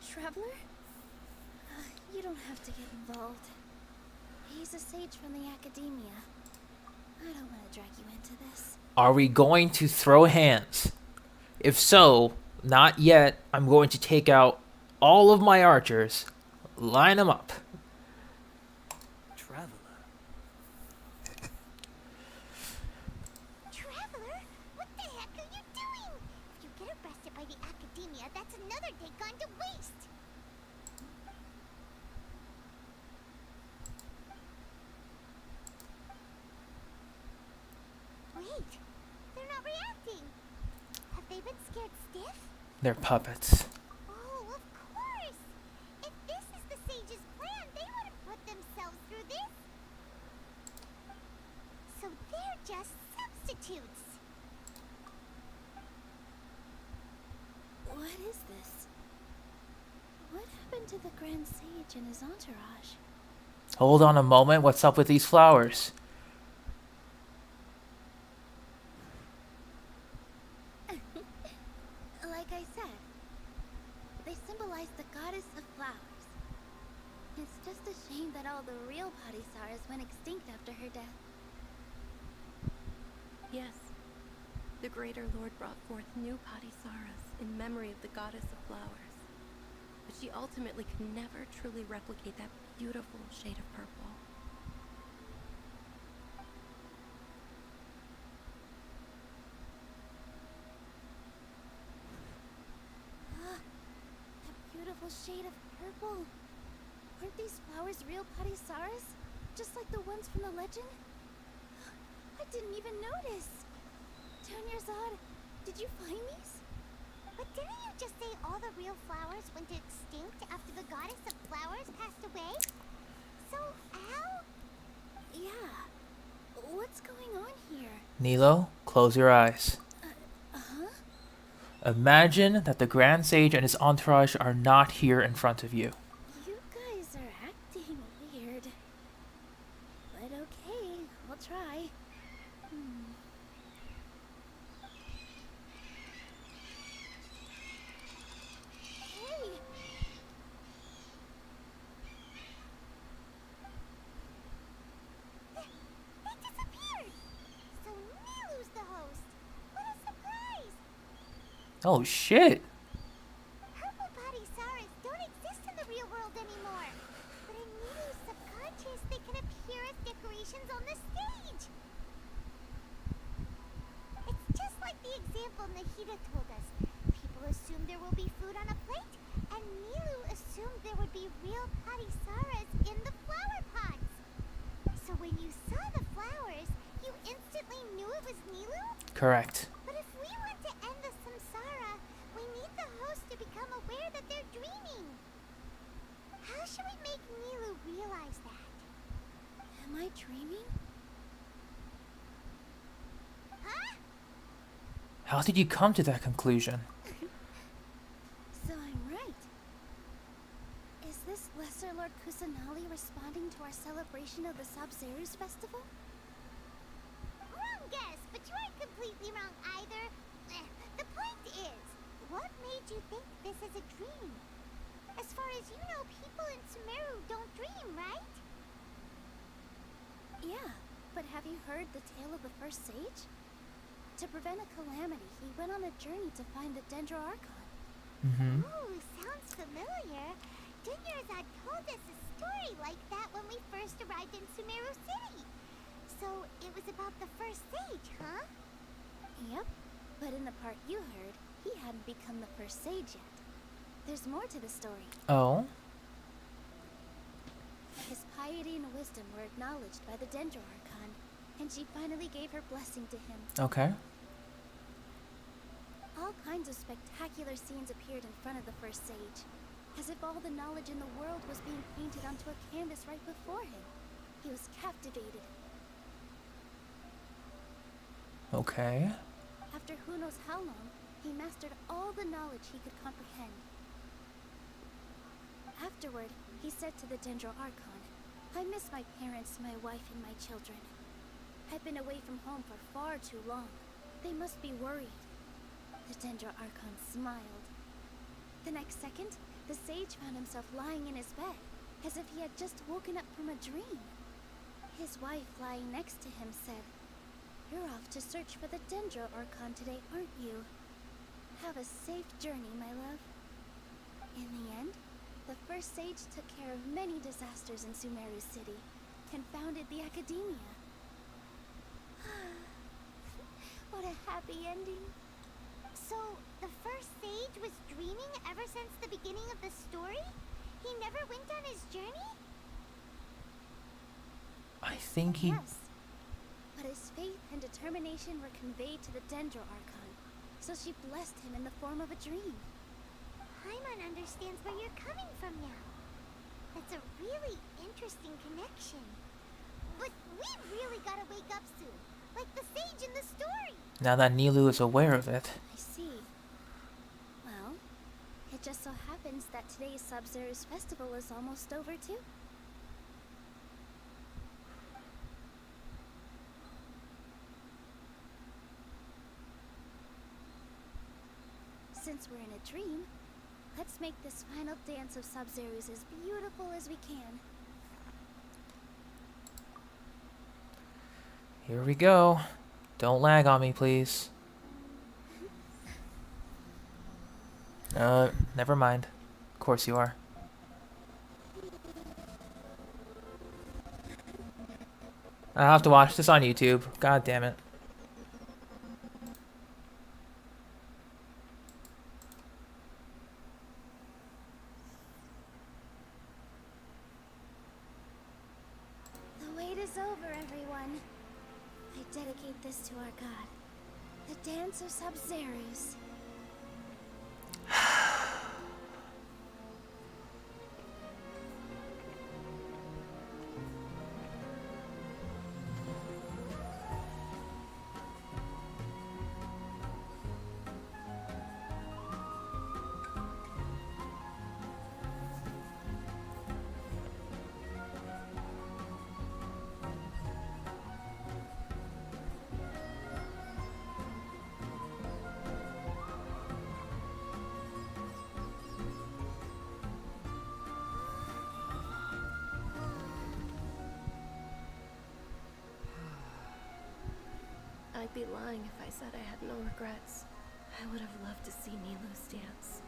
Speaker 11: Traveler? You don't have to get involved. He's a sage from the academia. I don't want to drag you into this.
Speaker 1: Are we going to throw hands? If so, not yet. I'm going to take out all of my archers, line them up.
Speaker 5: Traveler?
Speaker 2: Traveler? What the heck are you doing? If you get arrested by the academia, that's another day gone to waste. Wait, they're not reacting. Have they been scared stiff?
Speaker 1: They're puppets.
Speaker 2: Oh, of course! If this is the sage's plan, they wouldn't put themselves through this. So they're just substitutes.
Speaker 11: What is this? What happened to the Grand Sage and his entourage?
Speaker 1: Hold on a moment, what's up with these flowers?
Speaker 11: Like I said, they symbolize the goddess of flowers. It's just a shame that all the real Padisaras went extinct after her death.
Speaker 6: Yes. The Greater Lord brought forth new Padisaras in memory of the goddess of flowers. but she ultimately could never truly replicate that beautiful shade of purple.
Speaker 11: That beautiful shade of purple. Aren't these flowers real Padisaras? Just like the ones from the legend? I didn't even notice. Dunyarzad, did you find these?
Speaker 2: But didn't you just say all the real flowers went extinct after the goddess of flowers passed away? So, how?
Speaker 11: Yeah. What's going on here?
Speaker 1: Nilo, close your eyes.
Speaker 11: Uh-huh.
Speaker 1: Imagine that the Grand Sage and his entourage are not here in front of you.
Speaker 11: You guys are acting weird. But okay, I'll try. Hey!
Speaker 2: They disappeared! So Nilu's the host! What a surprise!
Speaker 1: Oh shit!
Speaker 2: Purple Padisaras don't exist in the real world anymore. But in Nilu's subconscious, they can appear as decorations on the stage. It's just like the example Nahida told us. People assume there will be food on a plate, and Nilu assumed there would be real Padisaras in the flower pots. So when you saw the flowers, you instantly knew it was Nilu?
Speaker 1: Correct.
Speaker 2: But if we want to end the samsara, we need the host to become aware that they're dreaming. How should we make Nilu realize that?
Speaker 11: Am I dreaming?
Speaker 2: Huh?
Speaker 1: How did you come to that conclusion?
Speaker 11: So I'm right. Is this Lesser Lord Kusanali responding to our celebration of the Sabzeruz Festival?
Speaker 2: Wrong guess, but you aren't completely wrong either. The point is, what made you think this is a dream? As far as you know, people in Sumeru don't dream, right?
Speaker 11: Yeah, but have you heard the tale of the first sage? To prevent a calamity, he went on a journey to find the Dendro Archon.
Speaker 1: Mm-hmm.
Speaker 2: Ooh, sounds familiar. Dunyarzad told us a story like that when we first arrived in Sumeru City. So, it was about the first sage, huh?
Speaker 11: Yep, but in the part you heard, he hadn't become the first sage yet. There's more to the story.
Speaker 1: Oh?
Speaker 11: His piety and wisdom were acknowledged by the Dendro Archon, and she finally gave her blessing to him.
Speaker 1: Okay.
Speaker 11: All kinds of spectacular scenes appeared in front of the first sage, as if all the knowledge in the world was being painted onto a canvas right before him. He was captivated.
Speaker 1: Okay.
Speaker 11: After who knows how long, he mastered all the knowledge he could comprehend. Afterward, he said to the Dendro Archon, I miss my parents, my wife, and my children. I've been away from home for far too long. They must be worried. The Dendro Archon smiled. The next second, the sage found himself lying in his bed, as if he had just woken up from a dream. His wife, lying next to him, said, You're off to search for the Dendro Archon today, aren't you? Have a safe journey, my love. In the end, the first sage took care of many disasters in Sumeru City, and founded the Academia. What a happy ending.
Speaker 2: So, the first sage was dreaming ever since the beginning of the story? He never went on his journey?
Speaker 1: I think he...
Speaker 11: Yes. But his faith and determination were conveyed to the Dendro Archon, so she blessed him in the form of a dream.
Speaker 2: Paimon understands where you're coming from now. That's a really interesting connection. But we really gotta wake up soon, like the sage in the story.
Speaker 1: Now that Nilu is aware of it.
Speaker 11: I see. Well, it just so happens that today's Sabzeruz Festival is almost over too. Since we're in a dream, let's make this final dance of Sabzeruz as beautiful as we can.
Speaker 1: Here we go. Don't lag on me, please. Never mind. Of course you are. I'll have to watch this on YouTube. God damn it.
Speaker 11: The wait is over, everyone. I dedicate this to our god, the dance of Sabzeruz.
Speaker 6: I'd be lying if I said I had no regrets. I would have loved to see Nilu's dance.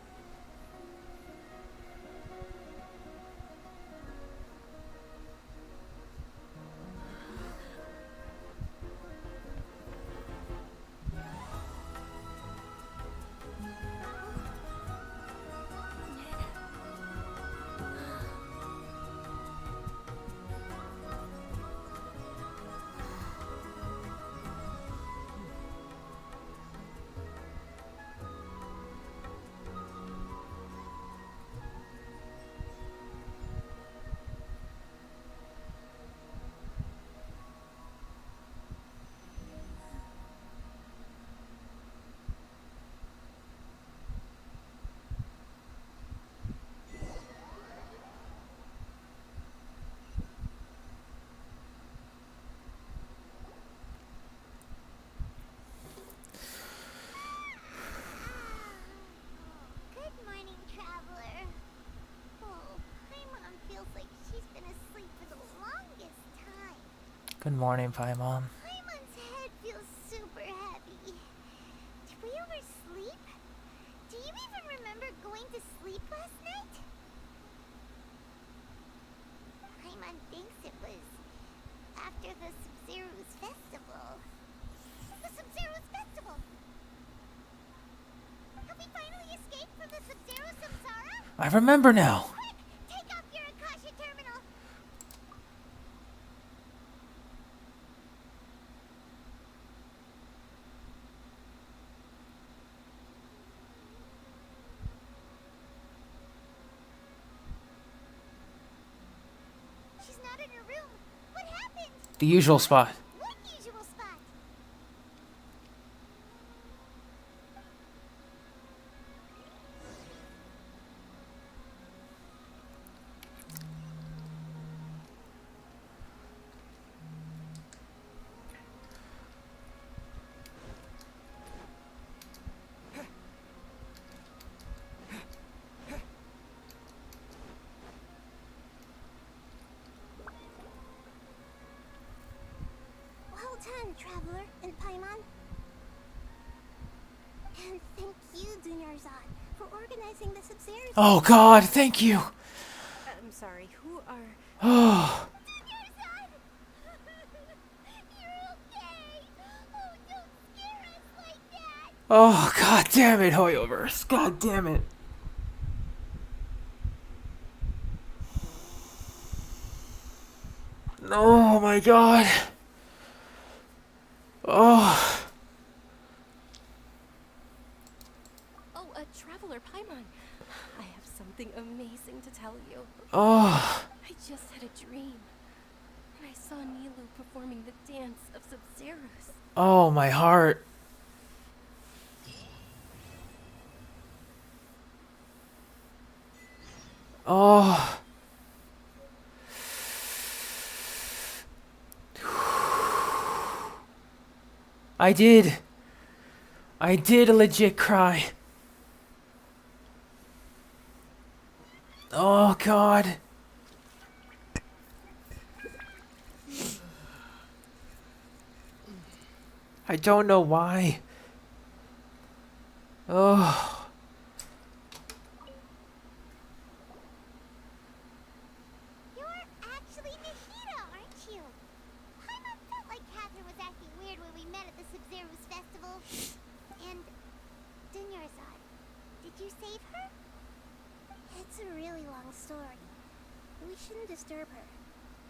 Speaker 2: Good morning, traveler. Oh, my mom feels like she's been asleep for the longest time.
Speaker 1: Good morning, Paimon.
Speaker 2: Paimon's head feels super heavy. Did we oversleep? Do you even remember going to sleep last night? Paimon thinks it was after the Sabzeruz Festival. The Sabzeruz Festival! Have we finally escaped from the Sabzeruz Samsara?
Speaker 1: I remember now.
Speaker 2: Quick! Take off your Akasha terminal! She's not in her room. What happened?
Speaker 1: The usual spot.
Speaker 2: What usual spot? Well done, traveler and Paimon. And thank you, Dunyarzad, for organizing the Sabzeruz.
Speaker 1: Oh God, thank you.
Speaker 6: I'm sorry, who are...
Speaker 1: Oh.
Speaker 2: Dunyarzad! You're okay! Oh, don't scare us like that!
Speaker 1: Oh God damn it, Hoyoverse. God damn it. Oh my God. Oh.
Speaker 6: Oh, Traveler Paimon. I have something amazing to tell you.
Speaker 1: Oh.
Speaker 6: I just had a dream. And I saw Nilu performing the dance of Sabzeruz.
Speaker 1: Oh, my heart. Oh. I did legit cry. Oh God. I don't know why. Oh.
Speaker 2: you save her?
Speaker 11: It's a really long story. We shouldn't disturb her.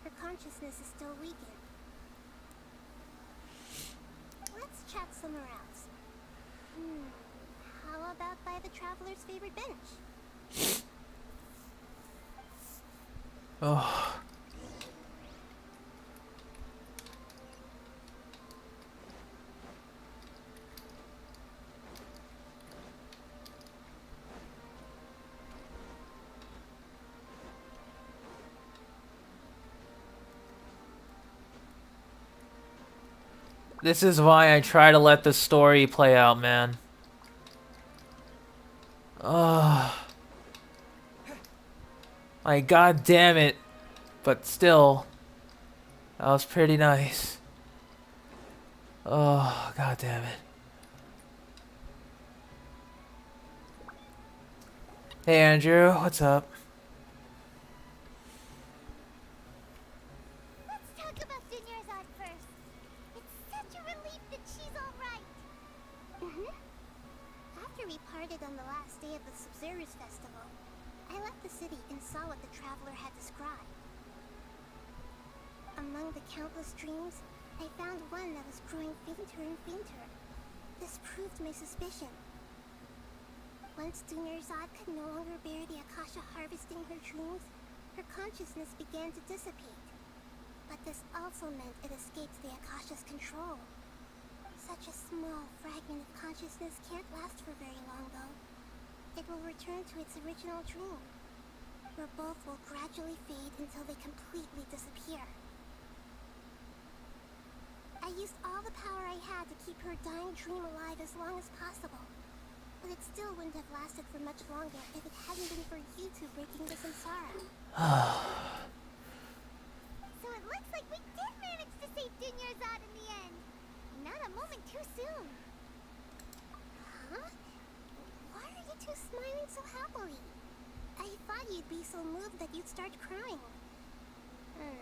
Speaker 11: Her consciousness is still weakened. Let's chat somewhere else. How about by the traveler's favorite bench?
Speaker 1: Oh. This is why I try to let the story play out, man. Oh. Like, god damn it. But still, that was pretty nice. Oh, god damn it. Hey Andrew, what's up?
Speaker 2: Let's talk about Dunyarzad first. It's such a relief that she's alright.
Speaker 11: After we parted on the last day of the Sabzeruz Festival, I left the city and saw what the traveler had described. Among the countless dreams, I found one that was growing fainter and fainter. This proved my suspicion. Once Dunyarzad could no longer bear the Akasha harvesting her dreams, her consciousness began to dissipate. But this also meant it escaped the Akasha's control. Such a small fragment of consciousness can't last for very long, though. It will return to its original dream, where both will gradually fade until they completely disappear. I used all the power I had to keep her dying dream alive as long as possible. But it still wouldn't have lasted for much longer if it hadn't been for you two breaking the samsara.
Speaker 2: So it looks like we did manage to save Dunyarzad in the end. Not a moment too soon.
Speaker 11: Huh? Why are you two smiling so happily? I thought you'd be so moved that you'd start crying.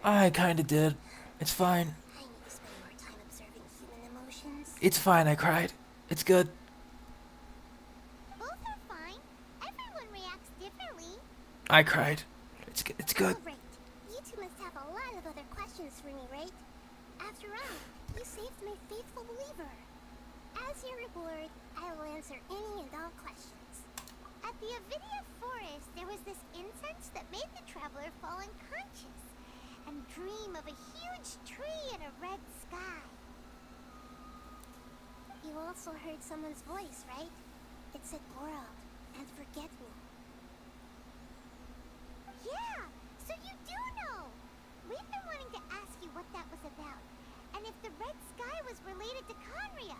Speaker 1: I kinda did. It's fine.
Speaker 11: I need to spend more time observing human emotions.
Speaker 1: It's fine, I cried. It's good.
Speaker 2: Both are fine. Everyone reacts differently.
Speaker 1: I cried. It's good.
Speaker 11: Alright, you two must have a lot of other questions for me, right? After all, you saved my faithful believer. As your reward, I will answer any and all questions.
Speaker 2: At the Avidia forest, there was this incense that made the traveler fall unconscious and dream of a huge tree and a red sky.
Speaker 11: You also heard someone's voice, right? It said world and forget me.
Speaker 2: Yeah, so you do know. We've been wanting to ask you what that was about, and if the red sky was related to Conria.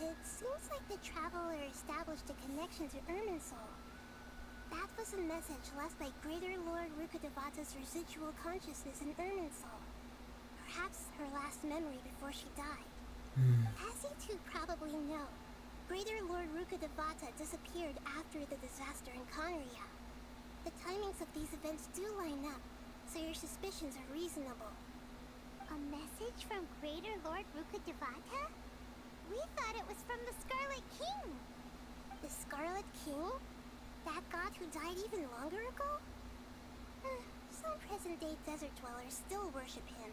Speaker 11: It seems like the traveler established a connection to Irminsul. That was a message left by Greater Lord Rukkhadevata's residual consciousness in Irminsul. Perhaps her last memory before she died. As you two probably know, Greater Lord Rukkhadevata disappeared after the disaster in Conria. The timings of these events do line up, so your suspicions are reasonable.
Speaker 2: A message from Greater Lord Rukkhadevata? We thought it was from the Scarlet King.
Speaker 11: The Scarlet King? That god who died even longer ago? Some present-day desert dwellers still worship him.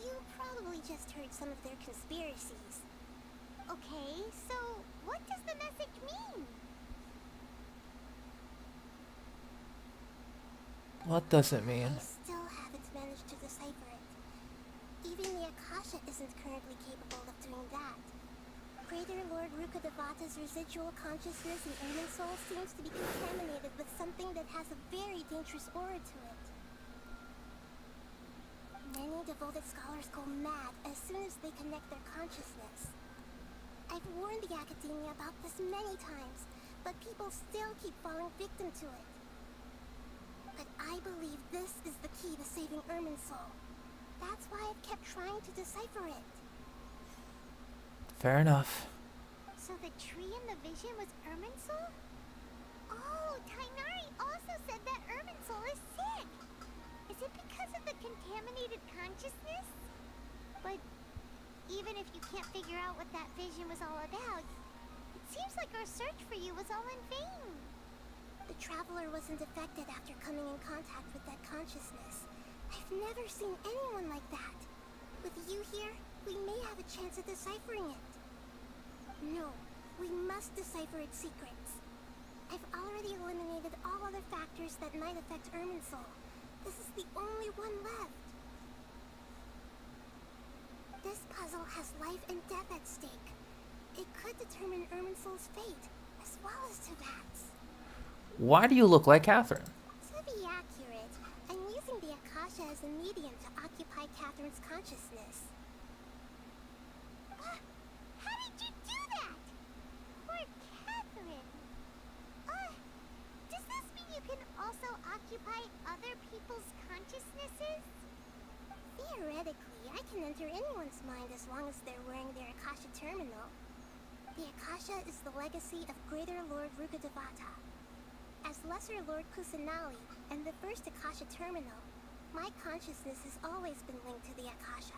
Speaker 11: You probably just heard some of their conspiracies.
Speaker 2: Okay, so what does the message mean?
Speaker 1: What does it mean?
Speaker 11: I still haven't managed to decipher it. Even the Akasha isn't currently capable of doing that. Greater Lord Rukkhadevata's residual consciousness in Irminsul seems to be contaminated with something that has a very dangerous aura to it. Many devoted scholars go mad as soon as they connect their consciousness. I've warned the Academia about this many times, but people still keep falling victim to it. But I believe this is the key to saving Irminsul. That's why I've kept trying to decipher it.
Speaker 1: Fair enough.
Speaker 2: So the tree in the vision was Irminsul? Oh, Tainari also said that Irminsul is sick. Is it because of the contaminated consciousness? But even if you can't figure out what that vision was all about, it seems
Speaker 16: Seems like our search for you was all in vain. The traveler wasn't affected after coming in contact with that consciousness. I've never seen anyone like that. With you here, we may have a chance at deciphering it. No, we must decipher its secrets. I've already eliminated all other factors that might affect Irminsul. This is the only one left. This puzzle has life and death at stake. It could determine Irminsul's fate, as well as Teyvat's.
Speaker 1: Why do you look like Catherine?
Speaker 16: To be accurate, I'm using the Akasha as a medium to occupy Catherine's consciousness. How did you do that? Poor Catherine. Does this mean you can also occupy other people's consciousnesses? Theoretically, I can enter anyone's mind as long as they're wearing their Akasha terminal. The Akasha is the legacy of Greater Lord Rukkhadevata. As Lesser Lord Kusanali and the first Akasha terminal, my consciousness has always been linked to the Akasha.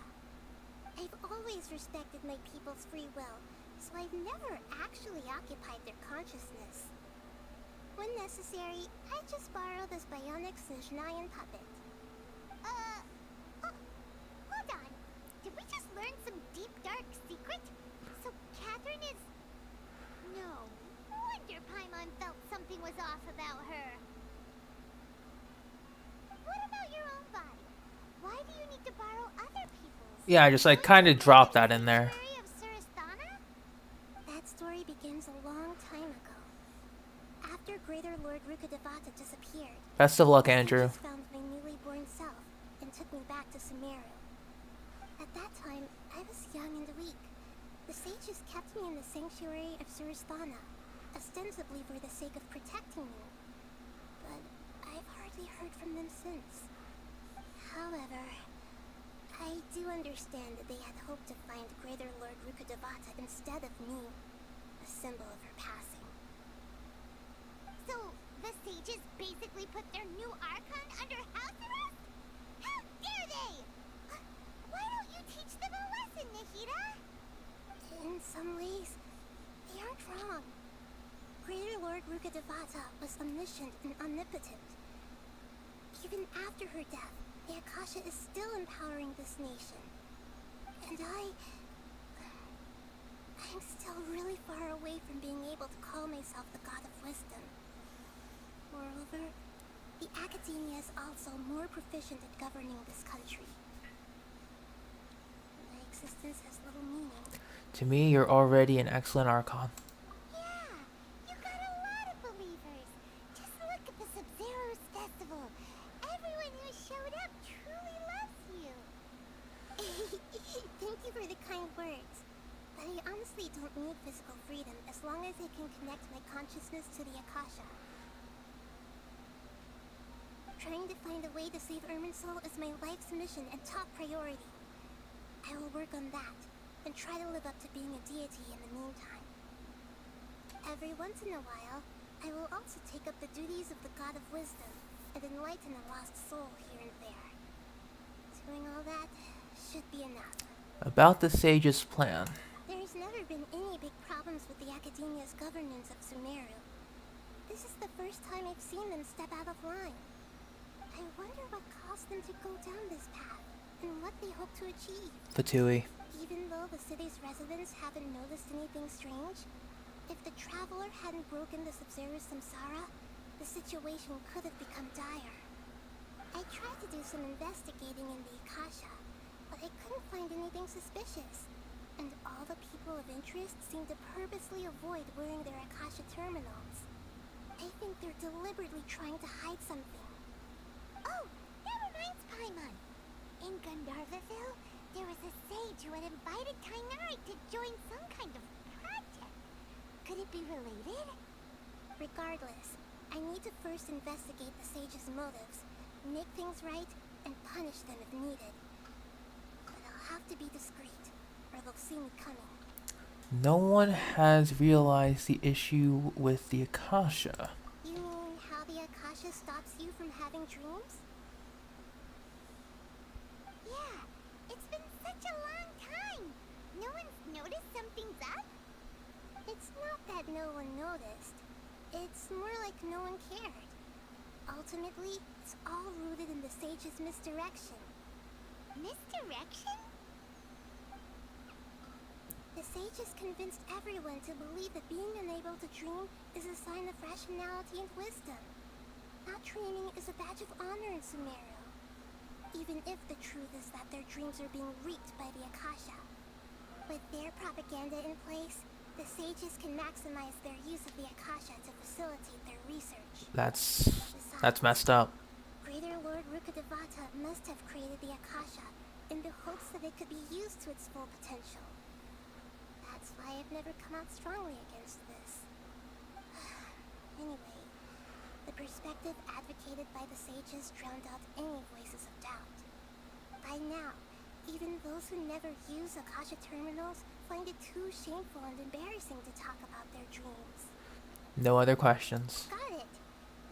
Speaker 16: I've always respected my people's free will, so I've never actually occupied their consciousness. When necessary, I just borrow this bionic Snezhnayan puppet. Hold on. Did we just learn some deep, dark secret? So Catherine is... No wonder Paimon felt something was off about her. What about your own body? Why do you need to borrow other people's?
Speaker 1: Yeah, I just like kind of dropped that in there.
Speaker 16: That story begins a long time ago. After Greater Lord Rukkhadevata disappeared,
Speaker 1: Best of luck, Andrew.
Speaker 16: I found my newly born self and took me back to Sumeru. At that time, I was young and weak. The sages kept me in the sanctuary of Suristhana, ostensibly for the sake of protecting me. But I've hardly heard from them since. However, I do understand that they had hoped to find Greater Lord Rukkhadevata instead of me, a symbol of her passing. So, the sages basically put their new Archon under house arrest? How dare they! Why don't you teach them a lesson, Nahida? In some ways, they aren't wrong. Greater Lord Rukkhadevata was omniscient and omnipotent. Even after her death, the Akasha is still empowering this nation. And I'm still really far away from being able to call myself the God of Wisdom. Moreover, the Academia is also more proficient at governing this country. My existence has little meaning.
Speaker 1: To me, you're already an excellent Archon.
Speaker 16: Yeah, you got a lot of believers. Just look at the Sabzeruz Festival. Everyone who showed up truly loves you. Thank you for the kind words. But I honestly don't need physical freedom as long as I can connect my consciousness to the Akasha. Trying to find a way to save Irminsul is my life's mission and top priority. I will work on that, and try to live up to being a deity in the meantime. Every once in a while, I will also take up the duties of the God of Wisdom, and enlighten a lost soul here and there. Doing all that should be enough.
Speaker 1: About the sage's plan.
Speaker 16: There's never been any big problems with the Academia's governance of Sumeru. This is the first time I've seen them step out of line. I wonder what caused them to go down this path, and what they hope to achieve.
Speaker 1: Fatui.
Speaker 16: Even though the city's residents haven't noticed anything strange, if the traveler hadn't broken the Sabzeruz samsara, the situation could have become dire. I tried to do some investigating in the Akasha, but I couldn't find anything suspicious. And all the people of interest seem to purposely avoid wearing their Akasha terminals. I think they're deliberately trying to hide something. Oh, that reminds Paimon. In Gandharvaville, there was a sage who had invited Tainari to join some kind of project. Could it be related? Regardless, I need to first investigate the sage's motives, make things right, and punish them if needed. But I'll have to be discreet, or they'll see me coming.
Speaker 1: No one has realized the issue with the Akasha.
Speaker 16: You mean how the Akasha stops you from having dreams? Yeah, it's been such a long time. No one's noticed something's up? It's not
Speaker 2: that no one noticed. It's more like no one cared. Ultimately, it's all rooted in the sage's misdirection. Misdirection? The sages convinced everyone to believe that being unable to dream is a sign of rationality and wisdom. Not dreaming is a badge of honor in Sumeru. Even if the truth is that their dreams are being reaped by the Akasha. With their propaganda in place, the sages can maximize their use of the Akasha to facilitate their research.
Speaker 1: That's messed up.
Speaker 2: Greater Lord Rukkhadevata must have created the Akasha in the hopes that it could be used to its full potential. That's why I've never come out strongly against this. Anyway, the perspective advocated by the sages drowned out any voices of doubt. By now, even those who never use Akasha terminals find it too shameful and embarrassing to talk about their dreams.
Speaker 1: No other questions.
Speaker 2: Got it.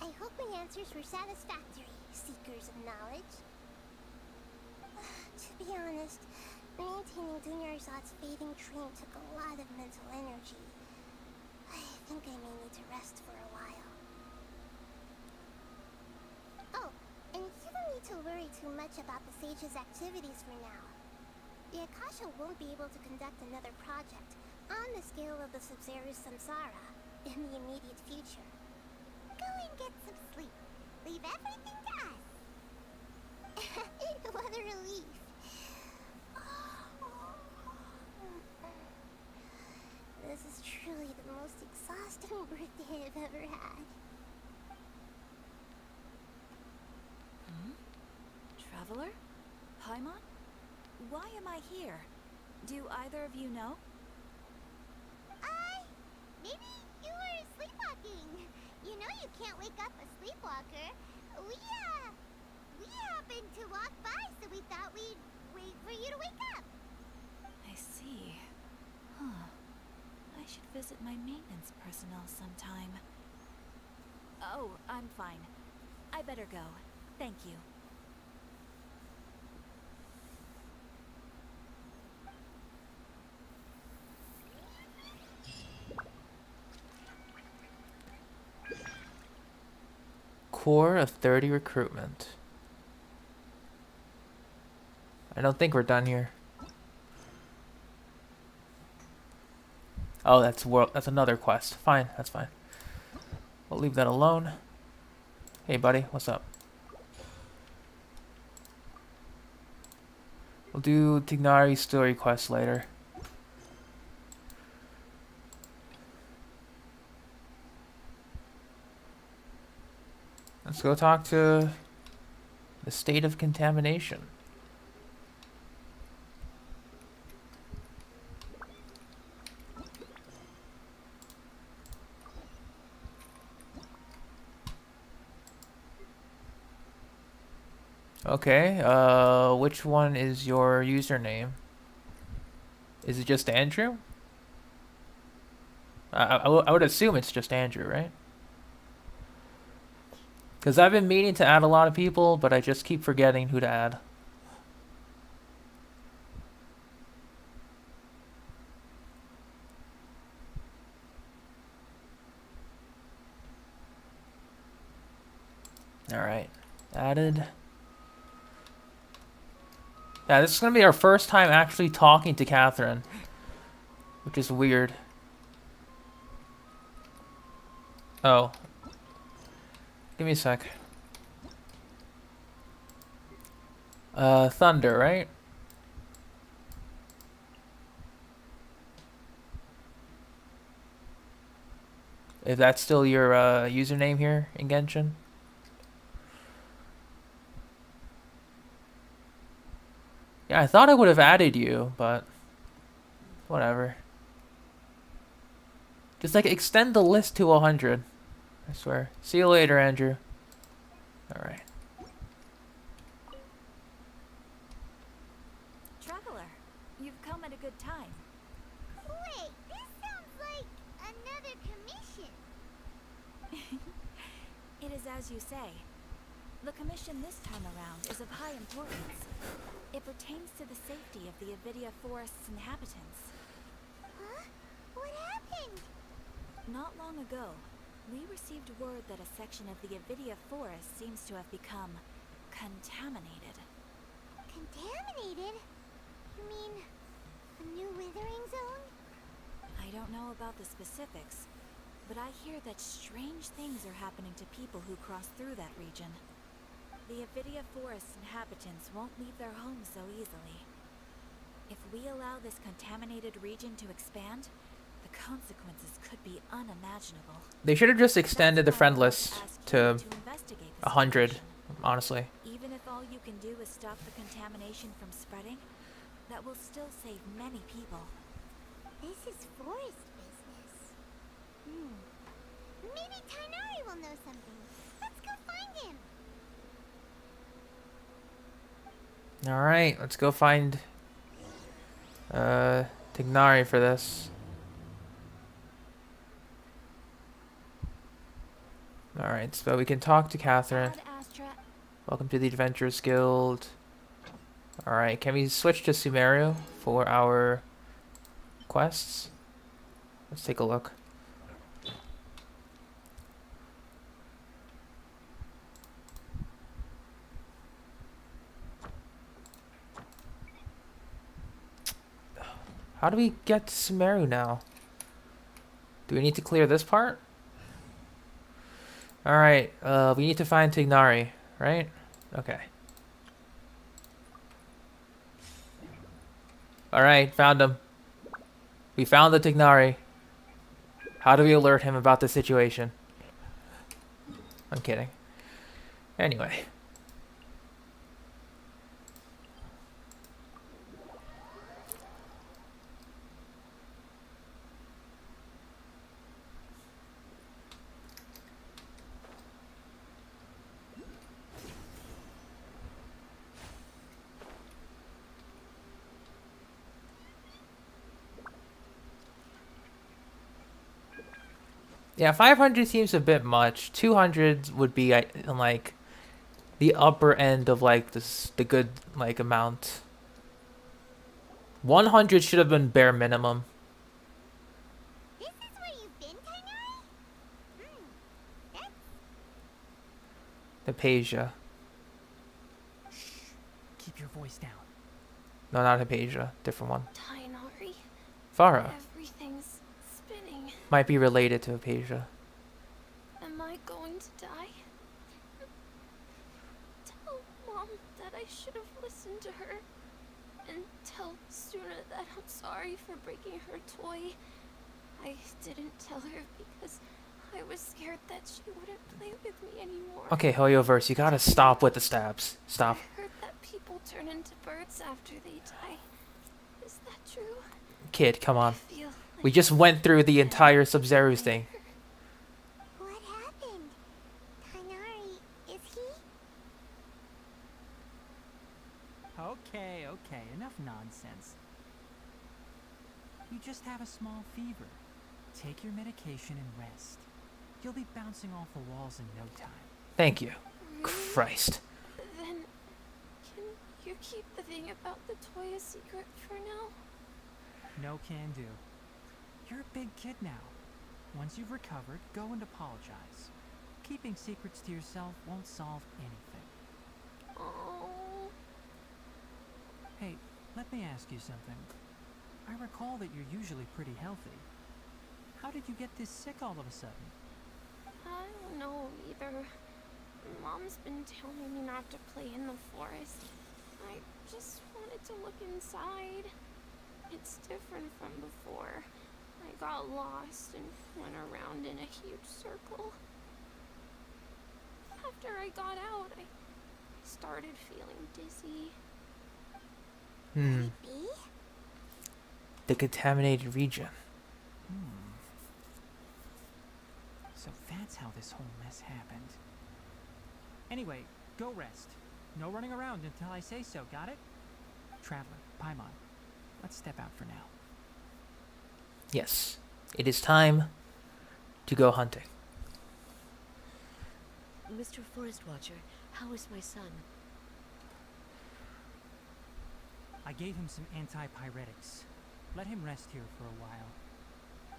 Speaker 2: I hope my answers were satisfactory, seekers of knowledge. To be honest, maintaining Dunyarzad's fading dream took a lot of mental energy. I think I may need to rest for a while. Oh, and you don't need to worry too much about the sage's activities for now. The Akasha won't be able to conduct another project on the scale of the Sabzeruz Samsara in the immediate future. Go and get some sleep. Leave everything to us. What a relief. This is truly the most exhausting birthday I've ever had.
Speaker 17: Traveler? Paimon? Why am I here? Do either of you know?
Speaker 2: Maybe you were sleepwalking. You know you can't wake up a sleepwalker. We happened to walk by, so we thought we'd wait for you to wake up.
Speaker 17: I see. Huh. I should visit my maintenance personnel sometime. Oh, I'm fine. I better go. Thank you.
Speaker 1: Core of 30 recruitment. I don't think we're done here. Oh, that's another quest. Fine, that's fine. We'll leave that alone. Hey, buddy, what's up? We'll do Tignari's story quest later. Let's go talk to the state of contamination. Okay, which one is your username? Is it just Andrew? I would assume it's just Andrew, right? Because I've been meaning to add a lot of people, but I just keep forgetting who to add. Alright, added. Yeah, this is going to be our first time actually talking to Catherine, which is weird. Oh. Give me a sec. Thunder, right? If that's still your username here in Genshin. Yeah, I thought I would have added you, but whatever. Just like extend the list to 100. I swear. See you later, Andrew. Alright.
Speaker 17: Traveler, you've come at a good time.
Speaker 2: Wait, this sounds like another commission.
Speaker 17: It is as you say. The commission this time around is of high importance. It pertains to the safety of the Avidia Forest's inhabitants.
Speaker 2: Huh? What happened?
Speaker 17: long ago, we received word that a section of the Avidia forest seems to have become contaminated.
Speaker 2: Contaminated? You mean a new withering zone?
Speaker 17: I don't know about the specifics, but I hear that strange things are happening to people who cross through that region. The Avidia forest inhabitants won't leave their homes so easily. If we allow this contaminated region to expand, the consequences could be unimaginable.
Speaker 1: They should have just extended the friend list to 100, honestly.
Speaker 17: Even if all you can do is stop the contamination from spreading, that will still save many people.
Speaker 2: This is forest business. Maybe Tainari will know something. Let's go find him.
Speaker 1: Alright, let's go find Tignari for this. Alright, so we can talk to Catherine. Welcome to the Adventurers Guild. Alright, can we switch to Sumeru for our quests? Let's take a look. How do we get to Sumeru now? Do we need to clear this part? Alright, we need to find Tignari, right? Okay. Alright, found him. We found the Tignari. How do we alert him about the situation? I'm kidding. Anyway. Yeah, 500 seems a bit much. 200 would be like the upper end of like the good like amount. 100 should have been bare minimum.
Speaker 2: This is where you've been, Tainari?
Speaker 1: Hypatia.
Speaker 3: Keep your voice down.
Speaker 1: No, not Hypatia. Different one.
Speaker 10: Tainari.
Speaker 1: Farah.
Speaker 10: Everything's spinning.
Speaker 1: Might be related to Hypatia.
Speaker 10: Am I going to die? Tell Mom that I should have listened to her. And tell Suna that I'm sorry for breaking her toy. I didn't tell her because I was scared that she wouldn't play with me anymore.
Speaker 1: Okay, Hoyoverse, you gotta stop with the stabs. Stop.
Speaker 10: I heard that people turn into birds after they die. Is that true?
Speaker 1: Kid, come on. We just went through the entire Sabzeruz thing.
Speaker 2: What happened? Tainari, is he?
Speaker 3: Okay, enough nonsense. You just have a small fever. Take your medication and rest. You'll be bouncing off the walls in no time.
Speaker 1: Thank you.
Speaker 10: Really?
Speaker 1: Christ.
Speaker 10: Then, can you keep the thing about the toy a secret for now?
Speaker 3: No can do. You're a big kid now. Once you've recovered, go and apologize. Keeping secrets to yourself won't solve anything.
Speaker 10: Oh.
Speaker 3: Hey, let me ask you something. I recall that you're usually pretty healthy. How did you get this sick all of a sudden?
Speaker 10: I don't know either. Mom's been telling me not to play in the forest. I just wanted to look inside. It's different from before. I got lost and went around in a huge circle. After I got out, I started feeling dizzy.
Speaker 1: The contaminated region.
Speaker 3: So that's how this whole mess happened. Anyway, go rest. No running around until I say so, got it? Traveler, Paimon, let's step out for now.
Speaker 1: Yes. It is time to go hunting.
Speaker 18: Mr. Forest Watcher, how is my son?
Speaker 3: I gave him some antipyretics. Let him rest here for a while.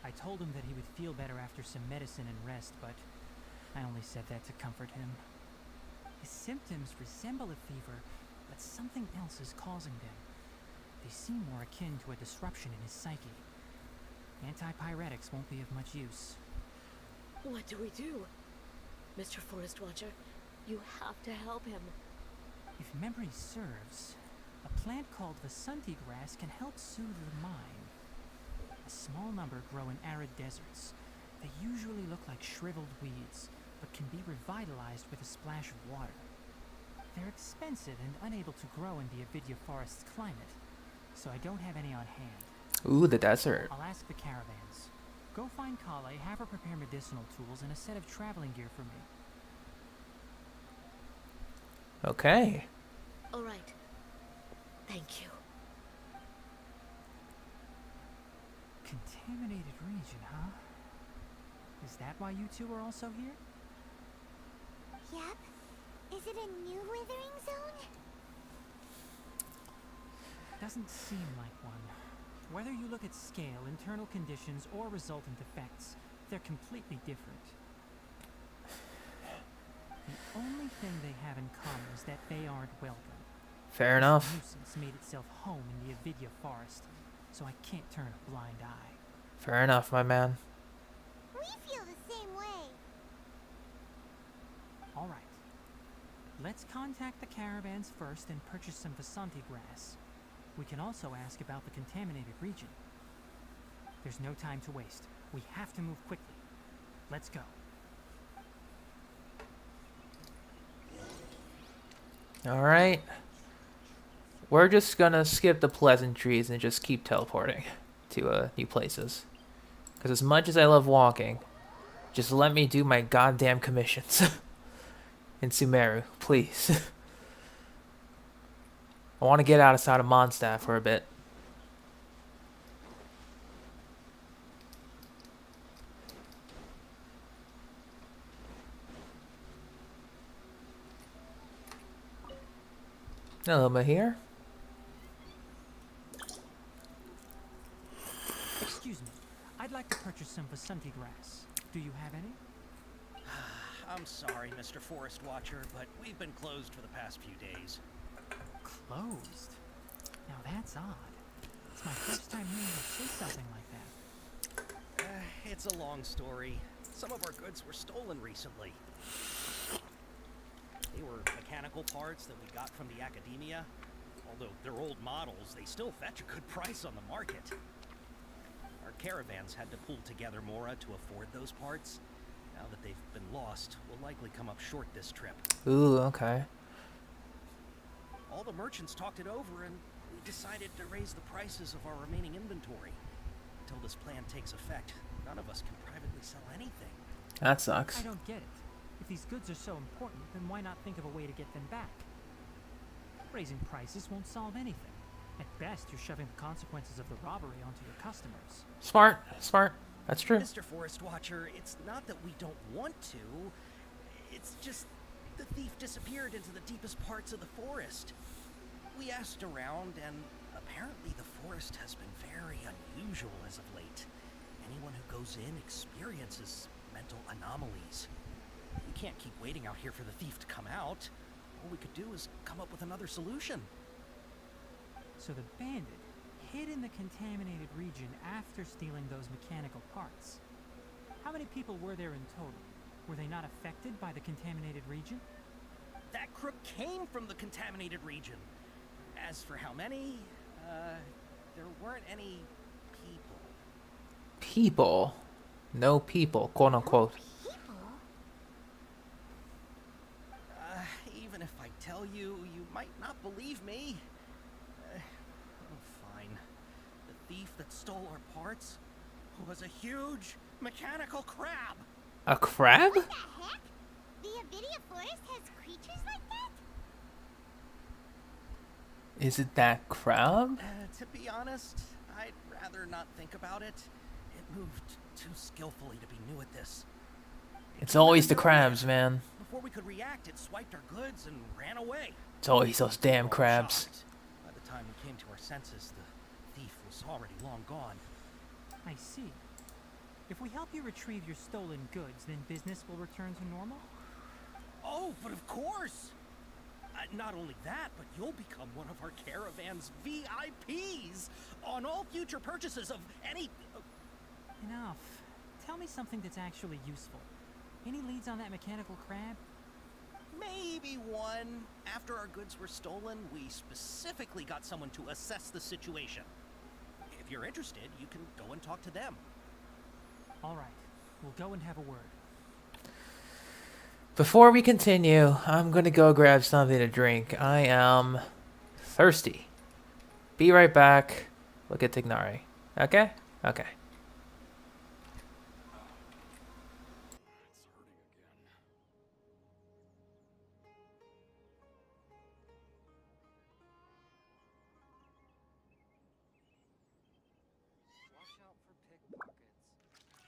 Speaker 3: I told him that he would feel better after some medicine and rest, but I only said that to comfort him. His symptoms resemble a fever, but something else is causing them. They seem more akin to a disruption in his psyche. Antipyretics won't be of much use.
Speaker 18: What do we do? Mr. Forest Watcher, you have to help him.
Speaker 3: If memory serves, a plant called Vasanti grass can help soothe the mind. A small number grow in arid deserts. They usually look like shriveled weeds, but can be revitalized with a splash of water. They're expensive and unable to grow in the Avidya forest's climate, so I don't have any on hand.
Speaker 1: Ooh, the desert.
Speaker 3: I'll ask the caravans. Go find Kale, have her prepare medicinal tools and a set of traveling gear for me.
Speaker 1: Okay.
Speaker 18: All right. Thank you.
Speaker 3: Contaminated region, huh? Is that why you two are also here?
Speaker 2: Yep. Is it a new withering zone?
Speaker 3: Doesn't seem like one. Whether you look at scale, internal conditions, or resultant effects, they're completely different. The only thing they have in common is that they aren't welcome.
Speaker 1: Fair enough.
Speaker 3: This nuisance made itself home in the Avidya forest, so I can't turn a blind eye.
Speaker 1: Fair enough, my man.
Speaker 2: We feel the same way.
Speaker 3: All right. Let's contact the caravans first and purchase some Vasanti grass. We can also ask about the contaminated region. There's no time to waste. We have to move quickly. Let's go.
Speaker 1: Alright. We're just gonna skip the pleasantries and just keep teleporting to new places. Because as much as I love walking, just let me do my goddamn commissions. In Sumeru, please. I want to get outside of Mondstadt for a bit. Hello, Mahir.
Speaker 3: Excuse me. I'd like to purchase some Vasanti grass. Do you have any?
Speaker 19: I'm sorry, Mr. Forest Watcher, but we've been closed for the past few days.
Speaker 3: Closed? Now that's odd. It's my first time hearing you say something like that.
Speaker 19: It's a long story. Some of our goods were stolen recently. They were mechanical parts that we got from the academia. Although they're old models, they still fetch a good price on the market. Our caravans had to pull together more to afford those parts. Now that they've been lost, we'll likely come up short this trip.
Speaker 1: Ooh, okay.
Speaker 19: All the merchants talked it over and we decided to raise the prices of our remaining inventory. Until this plan takes effect, none of us can privately sell anything.
Speaker 1: That sucks.
Speaker 3: I don't get it. If these goods are so important, then why not think of a way to get them back? Raising prices won't solve anything. At best, you're shoving the consequences of the robbery onto your customers.
Speaker 1: Smart, smart. That's true.
Speaker 19: Mr. Forest Watcher, it's not that we don't want to. It's just the thief disappeared into the deepest parts of the forest. We asked around, and apparently the forest has been very unusual as of late. Anyone who goes in experiences mental anomalies. We can't keep waiting out here for the thief to come out. All we could do is come up with another solution.
Speaker 3: So the bandit hid in the contaminated region after stealing those mechanical parts. How many people were there in total? Were they not affected by the contaminated region?
Speaker 19: That crook came from the contaminated region. As for how many, there weren't any people.
Speaker 1: People? No people, quote unquote.
Speaker 19: Even if I tell you, you might not believe me. Fine. The thief that stole our parts was a huge mechanical crab.
Speaker 1: A crab?
Speaker 2: What the heck? The Avidya forest has creatures like that?
Speaker 1: Is it that crab?
Speaker 19: To be honest, I'd rather not think about it. It moved too skillfully to be new at this.
Speaker 1: It's always the crabs, man.
Speaker 19: Before we could react, it swiped our goods and ran away.
Speaker 1: It's always those damn crabs.
Speaker 19: By the time we came to our senses, the thief was already long gone.
Speaker 3: I see. If we help you retrieve your stolen goods, then business will return to normal?
Speaker 19: Oh, but of course! Not only that, but you'll become one of our caravan's VIPs on all future purchases of any...
Speaker 3: Enough. Tell me something that's actually useful. Any leads on that mechanical crab?
Speaker 19: Maybe one. After our goods were stolen, we specifically got someone to assess the situation. If you're interested, you can go and talk to them.
Speaker 3: All right. We'll go and have a word.
Speaker 1: Before we continue, I'm gonna go grab something to drink. I am thirsty. Be right back. Look at Tignari. Okay? Okay.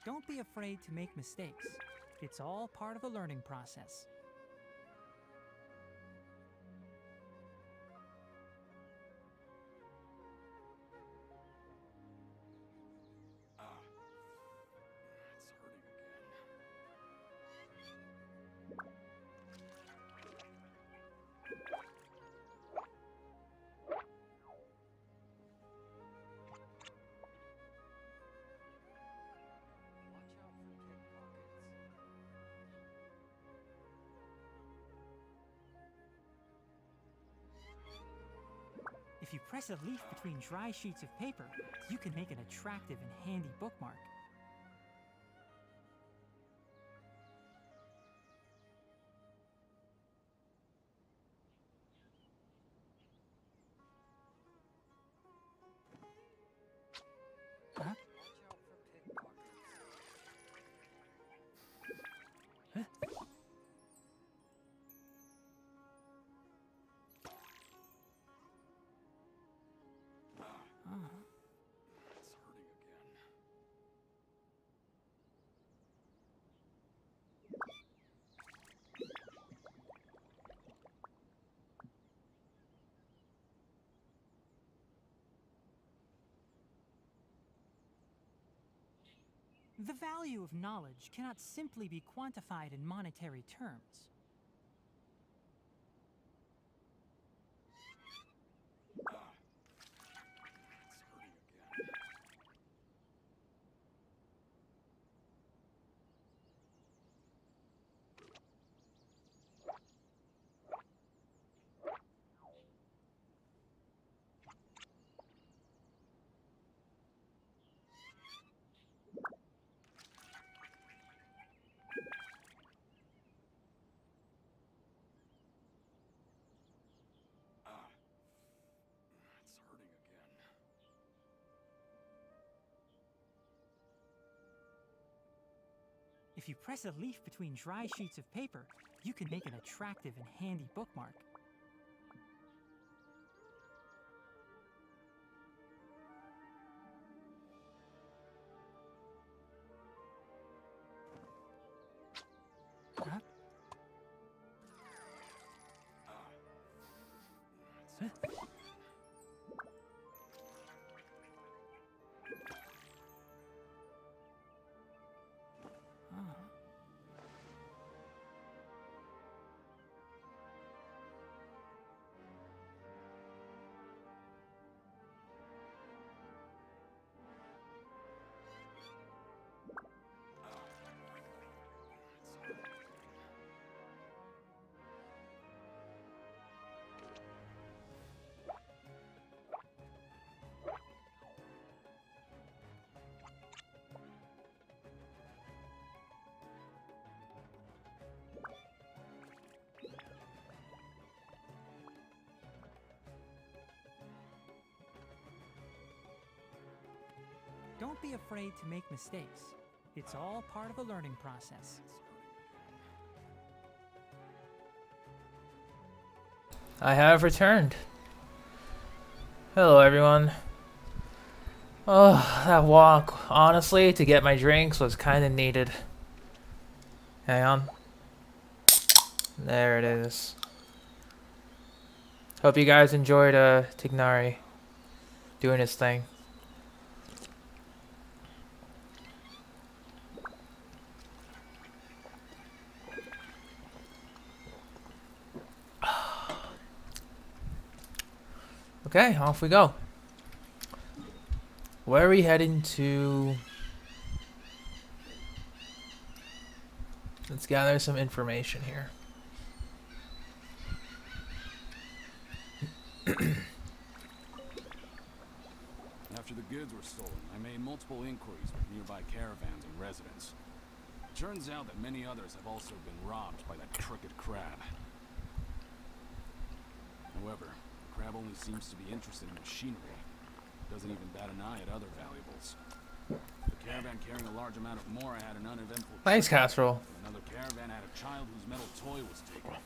Speaker 3: Don't be afraid to make mistakes. It's all part of the learning process. If you press a leaf between dry sheets of paper, you can make an attractive and handy bookmark. Huh? Huh? The value of knowledge cannot simply be quantified in monetary terms. If you press a leaf between dry sheets of paper, you can make an attractive and handy bookmark. Huh? Huh? Don't be afraid to make mistakes. It's all part of the learning process.
Speaker 1: I have returned. Hello, everyone. Oh, that walk, honestly, to get my drinks was kind of needed. Hang on. There it is. Hope you guys enjoyed Tignari doing his thing. Okay, off we go. Where are we heading to? Let's gather some information here.
Speaker 20: After the goods were stolen, I made multiple inquiries with nearby caravans and residents. Turns out that many others have also been robbed by that crooked crab. However, the crab only seems to be interested in machinery. Doesn't even bat an eye at other valuables. The caravan carrying a large amount of Mora had an uneventful
Speaker 1: Nice
Speaker 20: trip.
Speaker 1: casserole.
Speaker 20: Another caravan had a child whose metal toy was taken.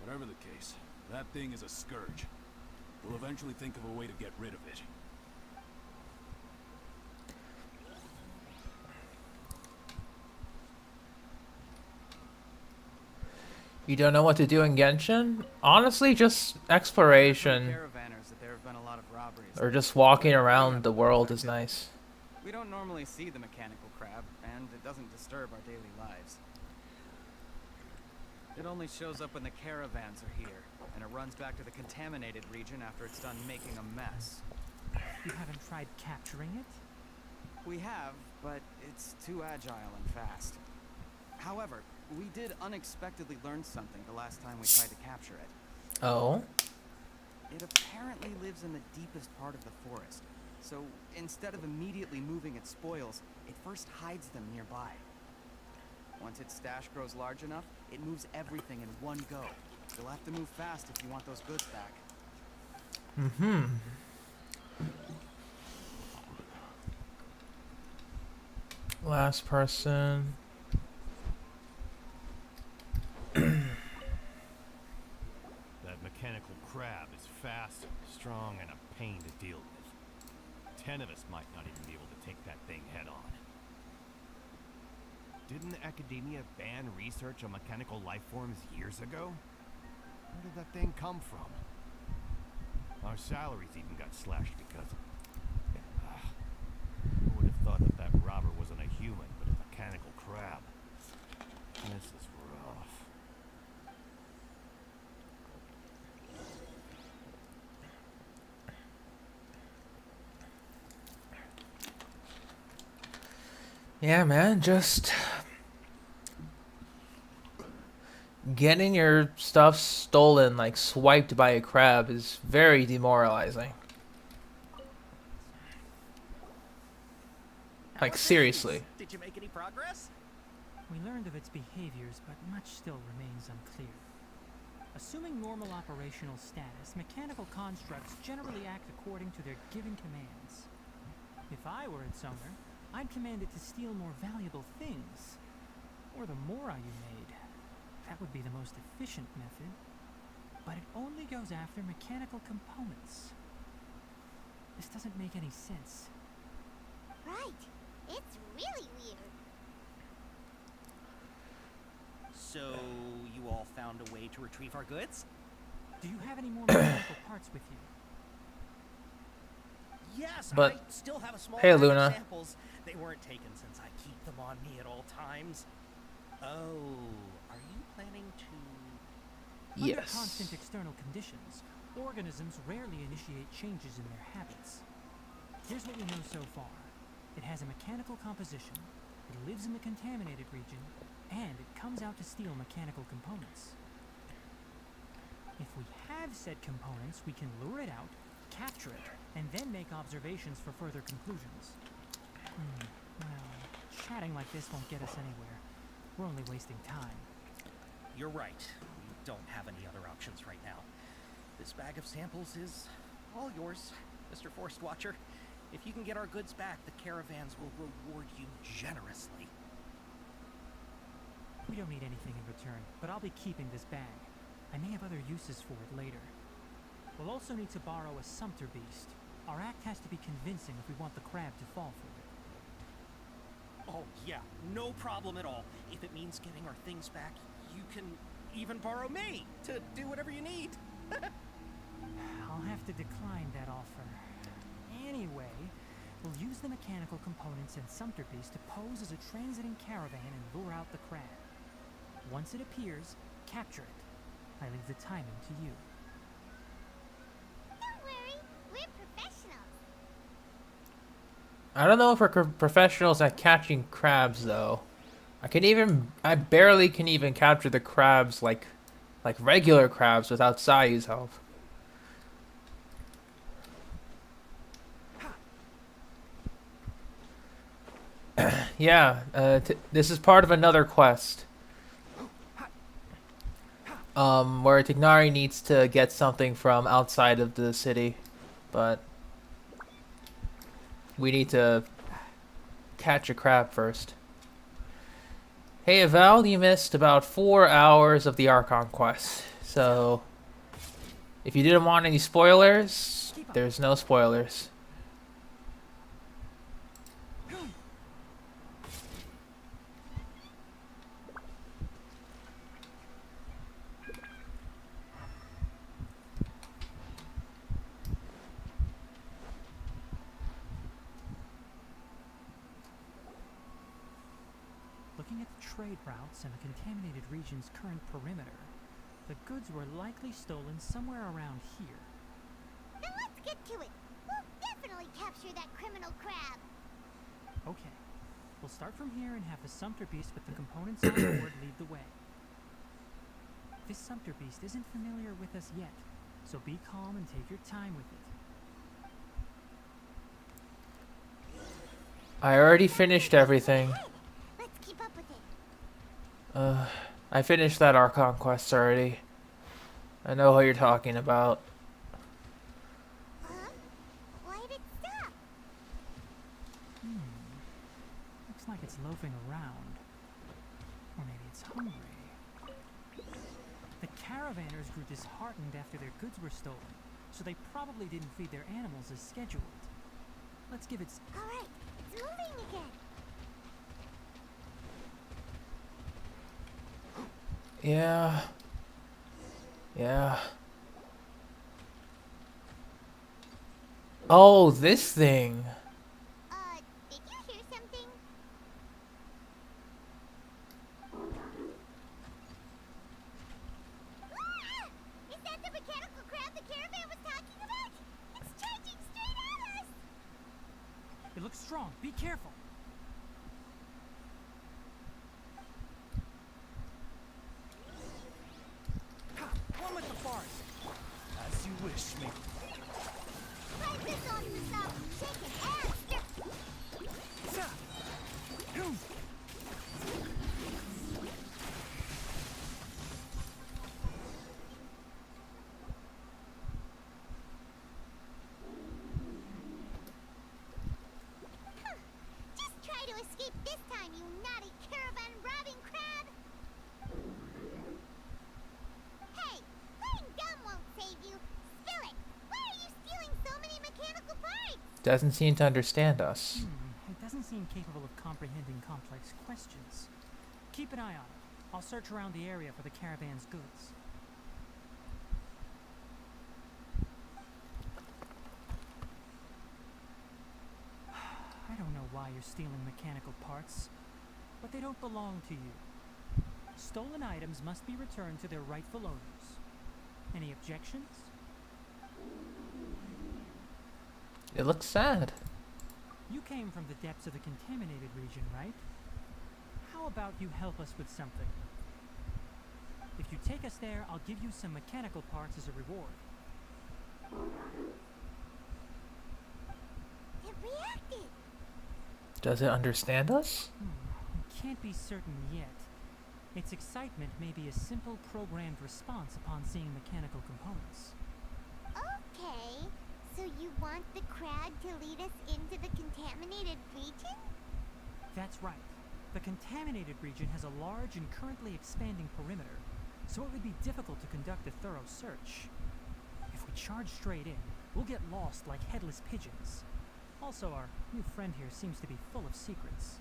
Speaker 20: Whatever the case, that thing is a scourge. We'll eventually think of a way to get rid of it.
Speaker 1: You don't know what to do in Genshin? Honestly, just exploration.
Speaker 21: Caravanners that there have been a lot of robberies.
Speaker 1: Or just walking around the world is nice.
Speaker 21: We don't normally see the mechanical crab, and it doesn't disturb our daily lives. It only shows up when the caravans are here, and it runs back to the contaminated region after it's done making a mess.
Speaker 3: You haven't tried capturing it?
Speaker 21: We have, but it's too agile and fast. However, we did unexpectedly learn something the last time we tried to capture it.
Speaker 1: Oh?
Speaker 21: It apparently lives in the deepest part of the forest, so instead of immediately moving its spoils, it first hides them nearby. Once its stash grows large enough, it moves everything in one go. You'll have to move fast if you want those goods back.
Speaker 1: Mm-hmm. Last person.
Speaker 22: That mechanical crab is fast, strong, and a pain to deal with. 10 of us might not even be able to take that thing head on. Didn't the academia ban research on mechanical life forms years ago? Where did that thing come from? Our salaries even got slashed because of it. Who would have thought that that robber wasn't a human, but a mechanical crab? This is rough.
Speaker 1: Yeah, man, just getting your stuff stolen, like swiped by a crab, is very demoralizing. Like, seriously.
Speaker 19: Did you make any progress?
Speaker 3: We learned of its behaviors, but much still remains unclear. Assuming normal operational status, mechanical constructs generally act according to their given commands. If I were its owner, I'd command it to steal more valuable things. Or the Mora you made. That would be the most efficient method. But it only goes after mechanical components. This doesn't make any sense.
Speaker 2: Right. It's really weird.
Speaker 19: So, you all found a way to retrieve our goods?
Speaker 3: Do you have any more mechanical parts with you?
Speaker 19: Yes,
Speaker 1: But-
Speaker 19: I still have a small
Speaker 1: Hey,
Speaker 19: bag
Speaker 1: Luna.
Speaker 19: of samples. They weren't taken since I keep them on me at all times. Oh, are you planning to...
Speaker 3: Under
Speaker 1: Yes.
Speaker 3: constant external conditions, organisms rarely initiate changes in their habits. Here's what we know so far. It has a mechanical composition, it lives in the contaminated region, and it comes out to steal mechanical components. If we have said components, we can lure it out, capture it, and then make observations for further conclusions. Well, chatting like this won't get us anywhere. We're only wasting time.
Speaker 19: You're right. We don't have any other options right now. This bag of samples is all yours, Mr. Forest Watcher. If you can get our goods back, the caravans will reward you generously.
Speaker 3: We don't need anything in return, but I'll be keeping this bag. I may have other uses for it later. We'll also need to borrow a sumpter beast. Our act has to be convincing if we want the crab to fall for it.
Speaker 19: Oh, yeah, no problem at all. If it means getting our things back, you can even borrow me to do whatever you need.
Speaker 3: I'll have to decline that offer. Anyway, we'll use the mechanical components and sumpter beast to pose as a transiting caravan and lure out the crab. Once it appears, capture it. I leave the timing to you.
Speaker 2: Don't worry, we're professionals.
Speaker 1: I don't know if we're professionals at catching crabs though. I barely can even capture the crabs like regular crabs without Sayu's help. Yeah, this is part of another quest. Where Tignari needs to get something from outside of the city, but we need to catch a crab first. Hey Val, you missed about 4 hours of the Archon quest, so if you didn't want any spoilers, there's no spoilers.
Speaker 3: Looking at the trade routes and the contaminated region's current perimeter, the goods were likely stolen somewhere around here.
Speaker 2: Then let's get to it. We'll definitely capture that criminal crab.
Speaker 3: Okay, we'll start from here and have the Sumpter Beast with the components on board lead the way. This Sumpter Beast isn't familiar with us yet, so be calm and take your time with it.
Speaker 1: I already finished everything.
Speaker 2: Let's keep up with it.
Speaker 1: I finished that Archon quest already. I know what you're talking about.
Speaker 2: Huh? Why did it stop?
Speaker 3: Looks like it's loafing around. Or maybe it's hungry. The caravanners grew disheartened after their goods were stolen, so they probably didn't feed their animals as scheduled. Let's give it...
Speaker 2: Alright, it's moving again.
Speaker 1: Yeah. Oh, this thing.
Speaker 2: Did you hear something? Ah! Is that the mechanical crab the caravan was talking about? It's charging straight at us!
Speaker 3: It looks strong. Be careful. One with the forest.
Speaker 9: As you wish, me.
Speaker 2: Right this off the top, shake it and stir. Just try to escape this time, you naughty caravan robbing crab! Hey, playing dumb won't save you. Spill it! Why are you stealing so many mechanical parts?
Speaker 1: Doesn't seem to understand us.
Speaker 3: It doesn't seem capable of comprehending complex questions. Keep an eye on it. I'll search around the area for the caravan's goods. I don't know why you're stealing mechanical parts, but they don't belong to you. Stolen items must be returned to their rightful owners. Any objections?
Speaker 1: It looks sad.
Speaker 3: You came from the depths of the contaminated region, right? How about you help us with something? If you take us there, I'll give you some mechanical parts as a reward.
Speaker 2: It reacted!
Speaker 1: Does it understand us?
Speaker 3: Can't be certain yet. Its excitement may be a simple programmed response upon seeing mechanical components.
Speaker 2: Okay, so you want the crab to lead us into the contaminated region?
Speaker 3: That's right. The contaminated region has a large and currently expanding perimeter, so it would be difficult to conduct a thorough search. If we charge straight in, we'll get lost like headless pigeons. Also, our new friend here seems to be full of secrets.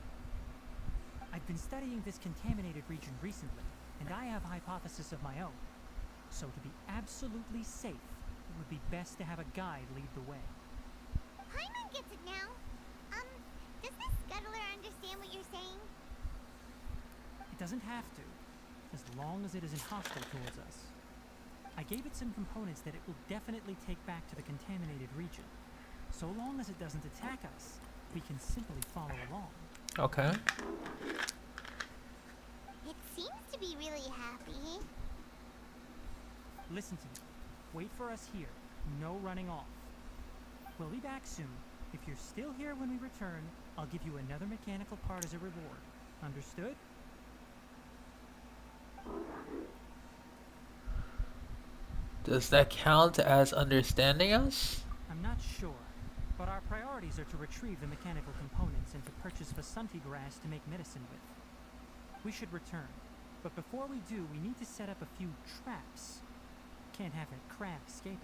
Speaker 3: I've been studying this contaminated region recently, and I have a hypothesis of my own. So to be absolutely safe, it would be best to have a guide lead the way.
Speaker 2: Paimon gets it now. Does this scuttler understand what you're saying?
Speaker 3: It doesn't have to, as long as it isn't hostile towards us. I gave it some components that it will definitely take back to the contaminated region. So long as it doesn't attack us, we can simply follow along.
Speaker 1: Okay.
Speaker 2: It seems to be really happy.
Speaker 3: Listen to me. Wait for us here. No running off. We'll be back soon. If you're still here when we return, I'll give you another mechanical part as a reward. Understood?
Speaker 1: Does that count as understanding us?
Speaker 3: I'm not sure, but our priorities are to retrieve the mechanical components and to purchase Vasanti grass to make medicine with. We should return, but before we do, we need to set up a few traps. Can't have that crab escaping.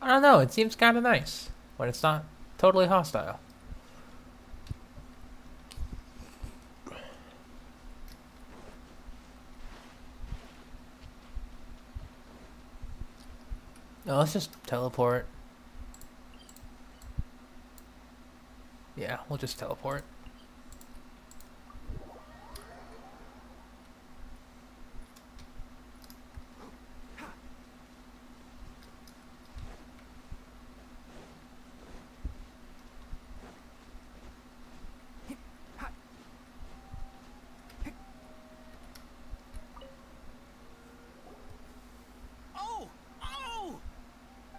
Speaker 1: I don't know, it seems kind of nice when it's not totally hostile. No, let's just teleport. Yeah, we'll just teleport.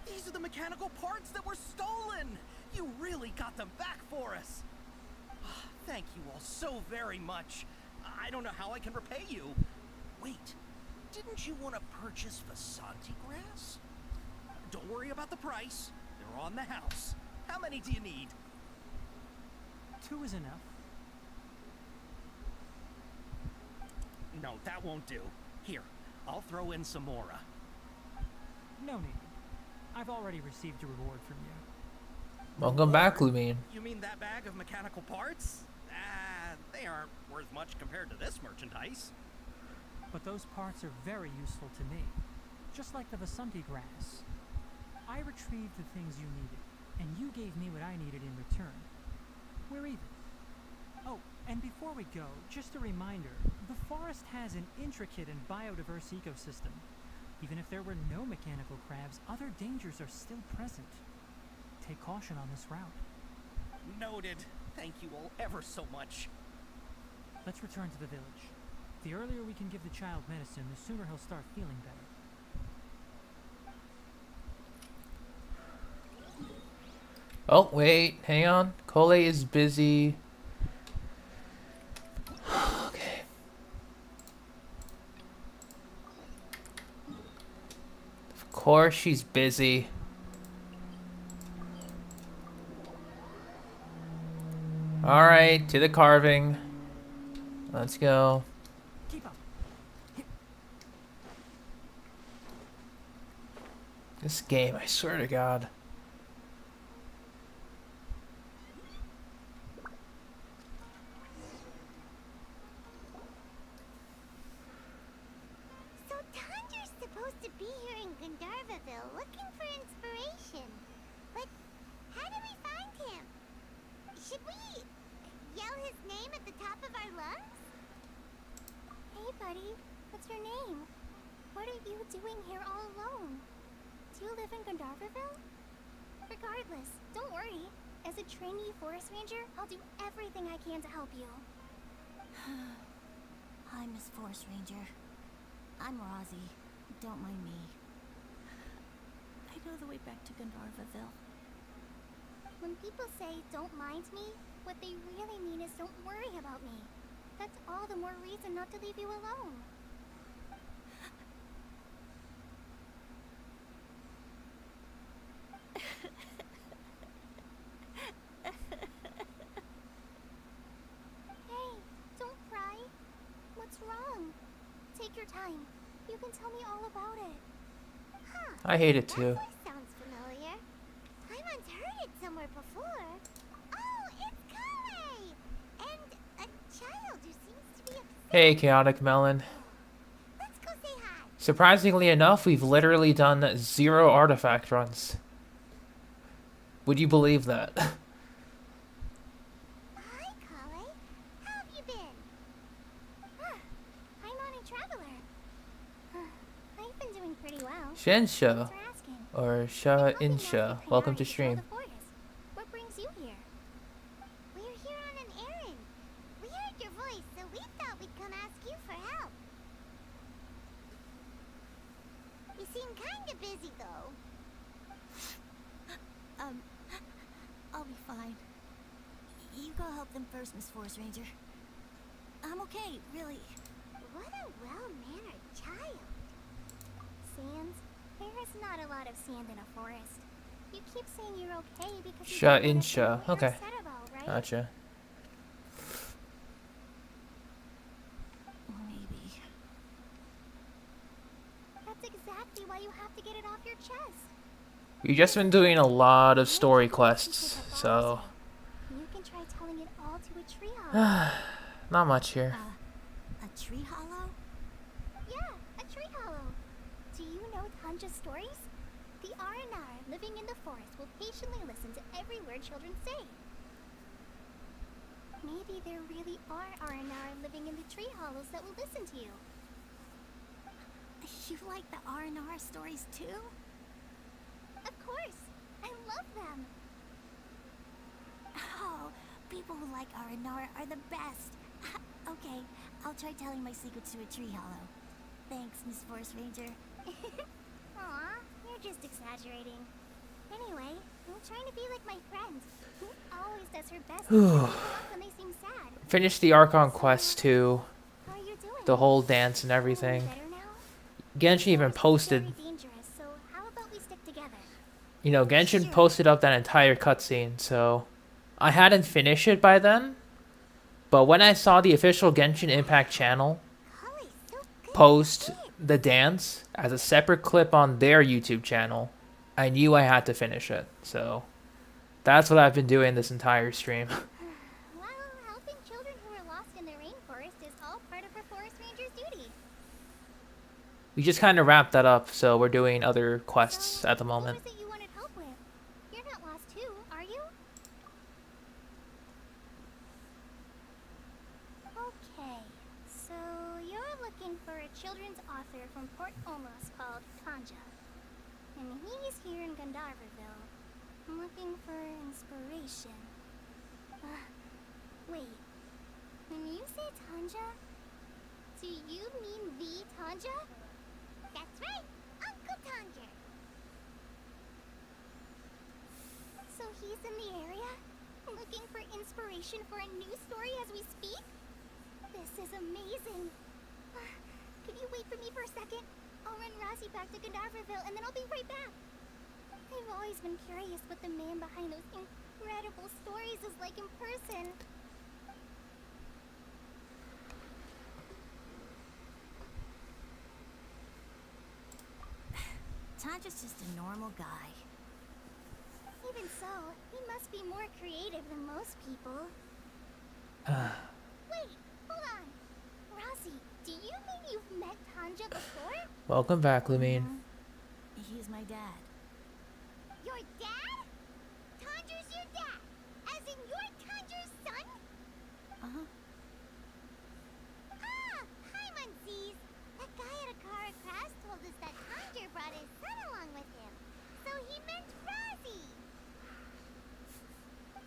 Speaker 19: These are the mechanical parts that were stolen! You really got them back for us! Thank you all so very much. I don't know how I can repay you. Wait, didn't you want to purchase Vasanti grass? Don't worry about the price. They're on the house. How many do you need?
Speaker 3: 2 is enough.
Speaker 19: No, that won't do. Here, I'll throw in some more.
Speaker 3: No need. I've already received a reward from you.
Speaker 1: Welcome back, Lumine.
Speaker 19: You mean that bag of mechanical parts? They aren't worth much compared to this merchandise.
Speaker 3: But those parts are very useful to me. Just like the Vasanti grass. I retrieved the things you needed, and you gave me what I needed in return. We're even. Oh, and before we go, just a reminder, the forest has an intricate and biodiverse ecosystem. Even if there were no mechanical crabs, other dangers are still present. Take caution on this route.
Speaker 19: Noted. Thank you all ever so much.
Speaker 3: Let's return to the village. The earlier we can give the child medicine, the sooner he'll start feeling better.
Speaker 1: Oh, wait, hang on. Cole is busy. Okay. Of course she's busy. Alright, to the carving. Let's go.
Speaker 3: Keep up.
Speaker 1: This game, I swear to God.
Speaker 2: So Tandra's supposed to be here in Gandharvaville looking for inspiration. But how do we find him? Should we yell his name at the top of our lungs?
Speaker 11: Hey, buddy. What's your name? What are you doing here all alone? Do you live in Gandharvaville? Regardless, don't worry. As a trainee forest ranger, I'll do everything I can to help you.
Speaker 8: Hi, Miss Forest Ranger. I'm Rozzy. Don't mind me. I know the way back to Gandharvaville.
Speaker 11: When people say, don't mind me, what they really mean is don't worry about me. That's all the more reason not to leave you alone. Hey, don't cry. What's wrong? Take your time. You can tell me all about it.
Speaker 2: Huh.
Speaker 1: I hate it too.
Speaker 2: That voice sounds familiar. Paimon's heard it somewhere before. Oh, it's Kale! And a child who seems to be upset.
Speaker 1: Hey, Chaotic Melon.
Speaker 2: Let's go say hi.
Speaker 1: Surprisingly enough, we've literally done 0 artifact runs. Would you believe that?
Speaker 2: Hi, Kale. How have you been?
Speaker 1: Shensha.
Speaker 2: for asking.
Speaker 1: Or Sha Insha. Welcome to stream.
Speaker 2: What brings you here? We're here on an errand. We heard your voice, so we thought we'd come ask you for help. You seem kinda busy, though.
Speaker 8: I'll be fine. You go help them first, Miss Forest Ranger. I'm okay, really.
Speaker 2: What a well-mannered child. Sans, there is not a lot of sand in a forest. You keep saying you're okay because you
Speaker 1: Sha
Speaker 2: don't want to
Speaker 1: Insha.
Speaker 2: be
Speaker 1: Okay.
Speaker 2: upset about, right?
Speaker 1: Gotcha.
Speaker 8: Maybe.
Speaker 2: That's exactly why you have to get it off your chest.
Speaker 1: We've just been doing a lot of story quests, so
Speaker 2: You can try telling it all to a tree hollow.
Speaker 1: not much here.
Speaker 8: A tree hollow?
Speaker 2: Yeah, a tree hollow. Do you know Tanja's stories? The Aranar living in the forest will patiently listen to every word children say. Maybe there really are Aranar living in the tree hollows that will listen to you.
Speaker 8: You like the R&R stories too?
Speaker 2: Of course. I love them.
Speaker 8: Oh, people who like R&R are the best. Okay, I'll try telling my secrets to a tree hollow. Thanks, Miss Forest Ranger.
Speaker 2: Aw, you're just exaggerating. Anyway, I'm trying to be like my friend, who always does her best to cheer people up when they seem sad.
Speaker 1: Finished the Archon quest too.
Speaker 2: How are you doing?
Speaker 1: The whole dance and everything.
Speaker 2: Better now?
Speaker 1: Genshin even posted,
Speaker 2: Very dangerous, so how about we stick together?
Speaker 1: you know, Genshin posted up that entire cutscene, so I hadn't finished it by then. But when I saw the official Genshin Impact channel post the dance as a separate clip on their YouTube channel, I knew I had to finish it. So that's what I've been doing this entire stream.
Speaker 2: Well, helping children who are lost in the rainforest is all part of a forest ranger's duty.
Speaker 1: We just kind of wrapped that up, so we're doing other quests at the moment.
Speaker 2: What was it you wanted help with? You're not lost too, are you? Okay, so you're looking for a children's author from Port Omos called Tanja. And he's here in Gandharville, looking for inspiration. Wait, when you say Tanja, do you mean the Tanja? That's right, Uncle Tanja. So he's in the area, looking for inspiration for a new story as we speak? This is amazing. Could you wait for me for a second? I'll run Rossi back to Gandharville and then I'll be right back. I've always been curious what the man behind those incredible stories is like in person.
Speaker 8: Tanja's just a normal guy.
Speaker 2: Even so, he must be more creative than most people. Wait, hold on. Rossi, do you mean you've met Tanja before?
Speaker 1: Welcome back, Lumine.
Speaker 8: He's my dad.
Speaker 2: Your dad? Tanja's your dad? As in you're Tanja's son?
Speaker 8: Uh-huh.
Speaker 2: Ah, hi, Muncies. That guy at Akara Crash told us that Tanja brought his son along with him. So he meant Rossi.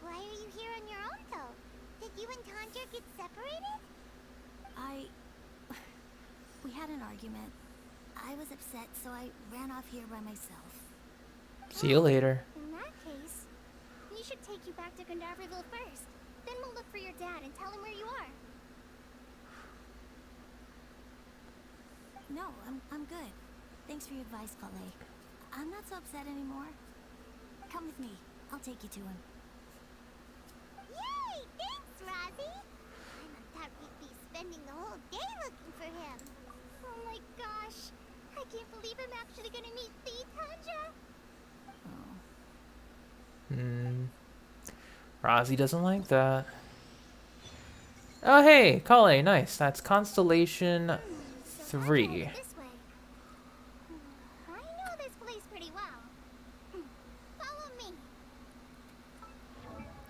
Speaker 2: Why are you here on your own, though? Did you and Tanja get separated?
Speaker 8: We had an argument. I was upset, so I ran off here by myself.
Speaker 1: See you later.
Speaker 2: In that case, we should take you back to Gandharville first. Then we'll look for your dad and tell him where you are.
Speaker 8: No, I'm good. Thanks for your advice, Colette. I'm not so upset anymore. Come with me. I'll take you to him.
Speaker 2: Yay! Thanks, Rossi! I thought we'd be spending the whole day looking for him. Oh my gosh! I can't believe I'm actually gonna meet the Tanja!
Speaker 1: Rozzy doesn't like that. Oh hey, Kale, nice. That's Constellation 3.
Speaker 2: This way. I know this place pretty well. Follow me.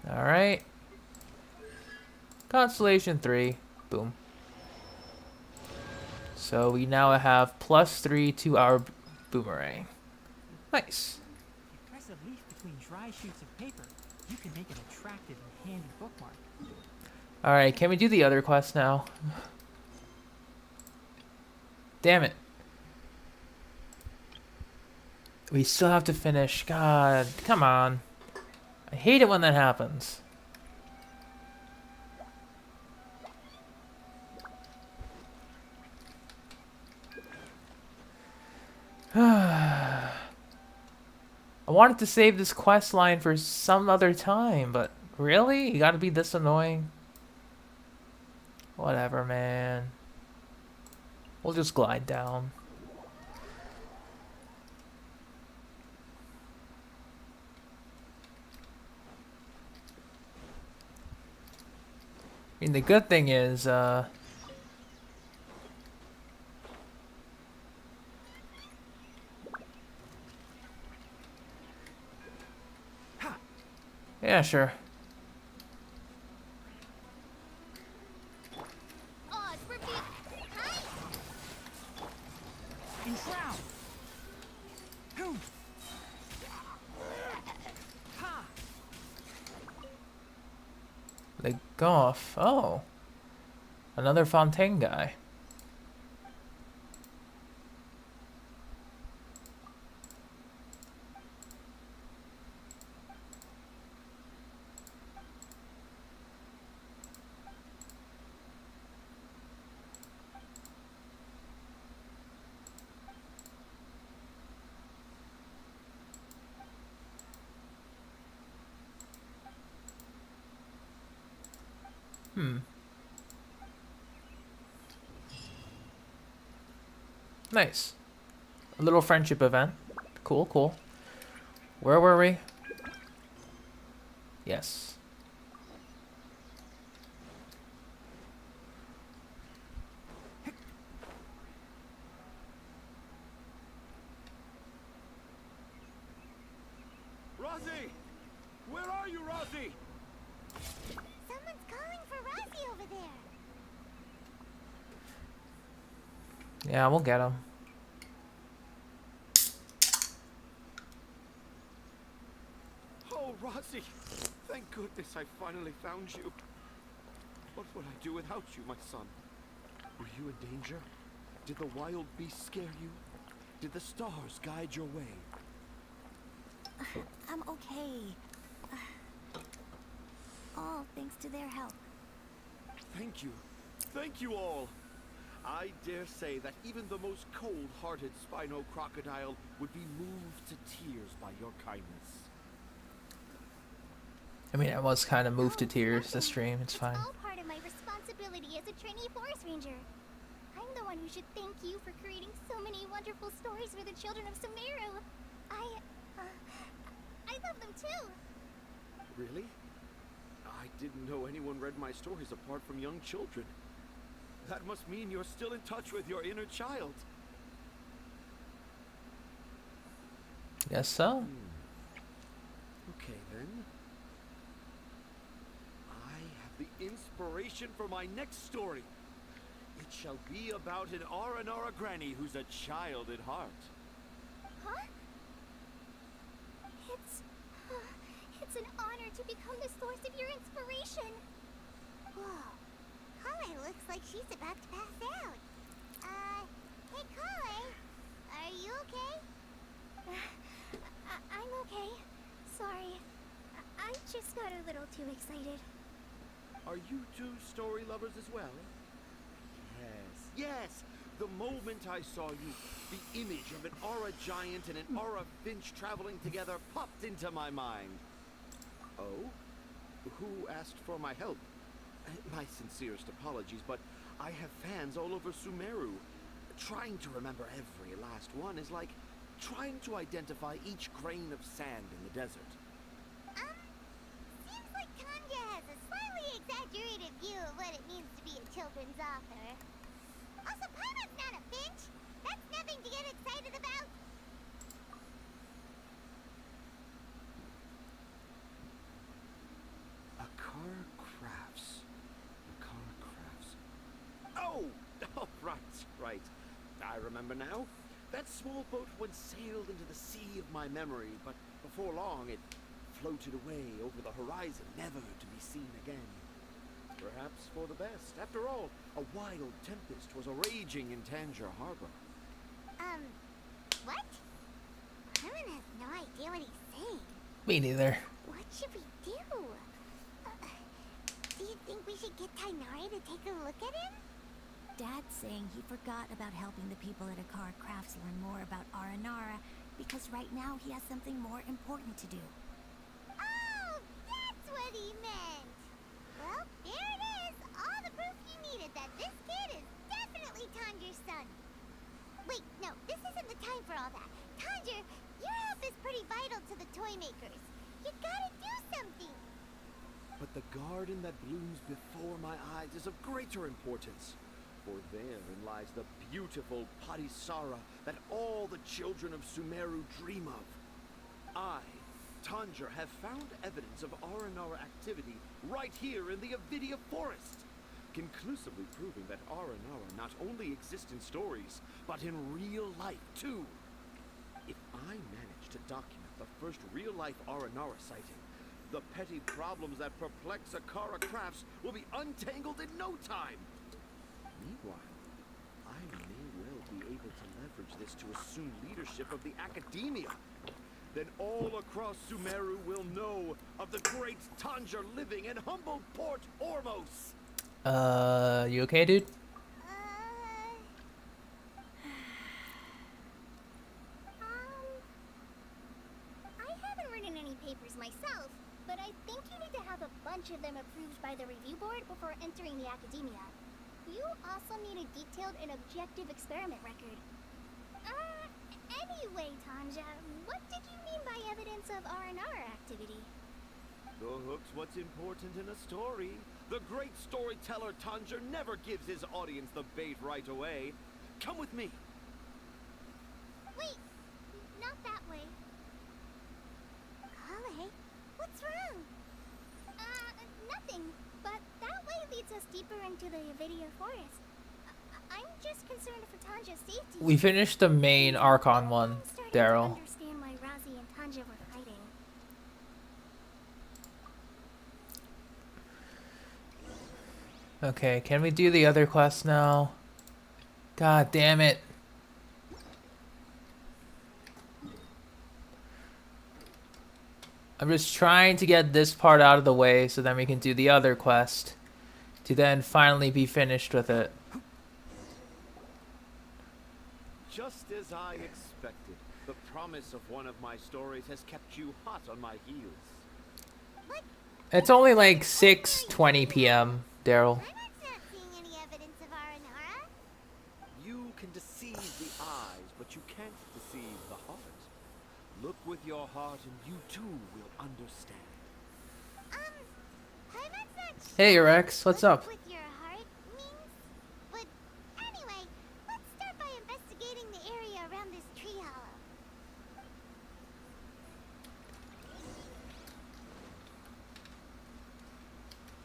Speaker 1: Alright. Constellation 3. Boom. So we now have +3 to our Boomerang. Nice.
Speaker 3: If you press a leaf between dry sheets of paper, you can make an attractive and handy bookmark.
Speaker 1: Alright, can we do the other quest now? Damn it. We still have to finish. God, come on. I hate it when that happens. I wanted to save this quest line for some other time, but really? You gotta be this annoying? Whatever, man. We'll just glide down. I mean, the good thing is, yeah, sure.
Speaker 2: Oh, it's for big. Hi.
Speaker 3: Enshroud! Boom! Ha!
Speaker 1: They go off. Oh. Another Fontaine guy. Nice. A little friendship event. Cool, cool. Where were we? Yes.
Speaker 14: Rosie! Where are you, Rosie?
Speaker 2: Someone's calling for Rosie over there.
Speaker 1: Yeah, we'll get him.
Speaker 14: Oh, Rosie! Thank goodness I finally found you. What would I do without you, my son? Were you in danger? Did the wild beasts scare you? Did the stars guide your way?
Speaker 8: I'm okay. All thanks to their help.
Speaker 14: Thank you. Thank you all. I dare say that even the most cold-hearted Spino crocodile would be moved to tears by your kindness.
Speaker 1: I mean, I was kind of moved to tears this stream. It's fine.
Speaker 2: All part of my responsibility as a trainee forest ranger. I'm the one who should thank you for creating so many wonderful stories for the children of Sumeru. I love them too.
Speaker 14: Really? I didn't know anyone read my stories apart from young children. That must mean you're still in touch with your inner child.
Speaker 1: Guess so.
Speaker 14: Okay, then. I have the inspiration for my next story. It shall be about an Aranara granny who's a child at heart.
Speaker 2: Huh? It's an honor to become the source of your inspiration. Whoa. Kale looks like she's about to pass out. Hey Kale, are you okay? I'm okay. Sorry. I just got a little too excited.
Speaker 14: Are you two story lovers as well? Yes, yes! The moment I saw you, the image of an aura giant and an aura finch traveling together popped into my mind. Oh? Who asked for my help? My sincerest apologies, but I have fans all over Sumeru. Trying to remember every last one is like trying to identify each grain of sand in the desert.
Speaker 2: Seems like Tanya has a slightly exaggerated view of what it means to be a children's author. Also, Paimon's not a finch. That's nothing to get excited about.
Speaker 14: Akar Crafts. Oh! Oh, right. I remember now.
Speaker 12: That small boat once sailed into the sea of my memory, but before long it floated away over the horizon, never to be seen again. Perhaps for the best. After all, a wild tempest was raging in Tangier Harbor.
Speaker 2: What? Herman has no idea what he's saying.
Speaker 1: Me neither.
Speaker 2: What should we do? Do you think we should get Tainari to take a look at him?
Speaker 8: Dad's saying he forgot about helping the people at Akara Crafts learn more about Aranara because right now he has something more important to do.
Speaker 2: Oh, that's what he meant! Well, there it is! All the proof you needed that this kid is definitely Tanjir's son. Wait, no, this isn't the time for all that. Tanjir, your help is pretty vital to the toy makers. You gotta do something!
Speaker 12: But the garden that blooms before my eyes is of greater importance. For therein lies the beautiful Parisara that all the children of Sumeru dream of. I, Tanjir, have found evidence of Aranara activity right here in the Avidia Forest, conclusively proving that Aranara not only exists in stories, but in real life too. If I manage to document the first real-life Aranara sighting, the petty problems that perplex Akara Crafts will be untangled in no time. Meanwhile, I may well be able to leverage this to assume leadership of the Academia. Then all across Sumeru will know of the great Tanjir living in humble Port Ormos.
Speaker 1: You okay, dude?
Speaker 11: I haven't written any papers myself, but I think you need to have a bunch of them approved by the review board before entering the Academia. You also need a detailed and objective experiment record. Anyway, Tanja, what did you mean by evidence of Aranara activity?
Speaker 12: The hook's what's important in a story. The great storyteller Tanjir never gives his audience the bait right away. Come with me.
Speaker 11: Wait, not that way.
Speaker 2: Kale, what's wrong?
Speaker 11: Nothing. But that way leads us deeper into the Avidia Forest. I'm just concerned for Tanja's safety.
Speaker 1: We finished the main Archon one, Daryl.
Speaker 11: I understand why Razi and Tanja were fighting.
Speaker 1: Okay, can we do the other quest now? God damn it. I'm just trying to get this part out of the way so then we can do the other quest to then finally be finished with it.
Speaker 12: Just as I expected, the promise of one of my stories has kept you hot on my heels.
Speaker 1: It's only like 6:20 p.m., Daryl.
Speaker 12: You can deceive the eyes, but you can't deceive the heart. Look with your heart and you too will understand.
Speaker 1: Hey, Rex, what's up?
Speaker 2: With your heart means? But anyway, let's start by investigating the area around this tree hollow.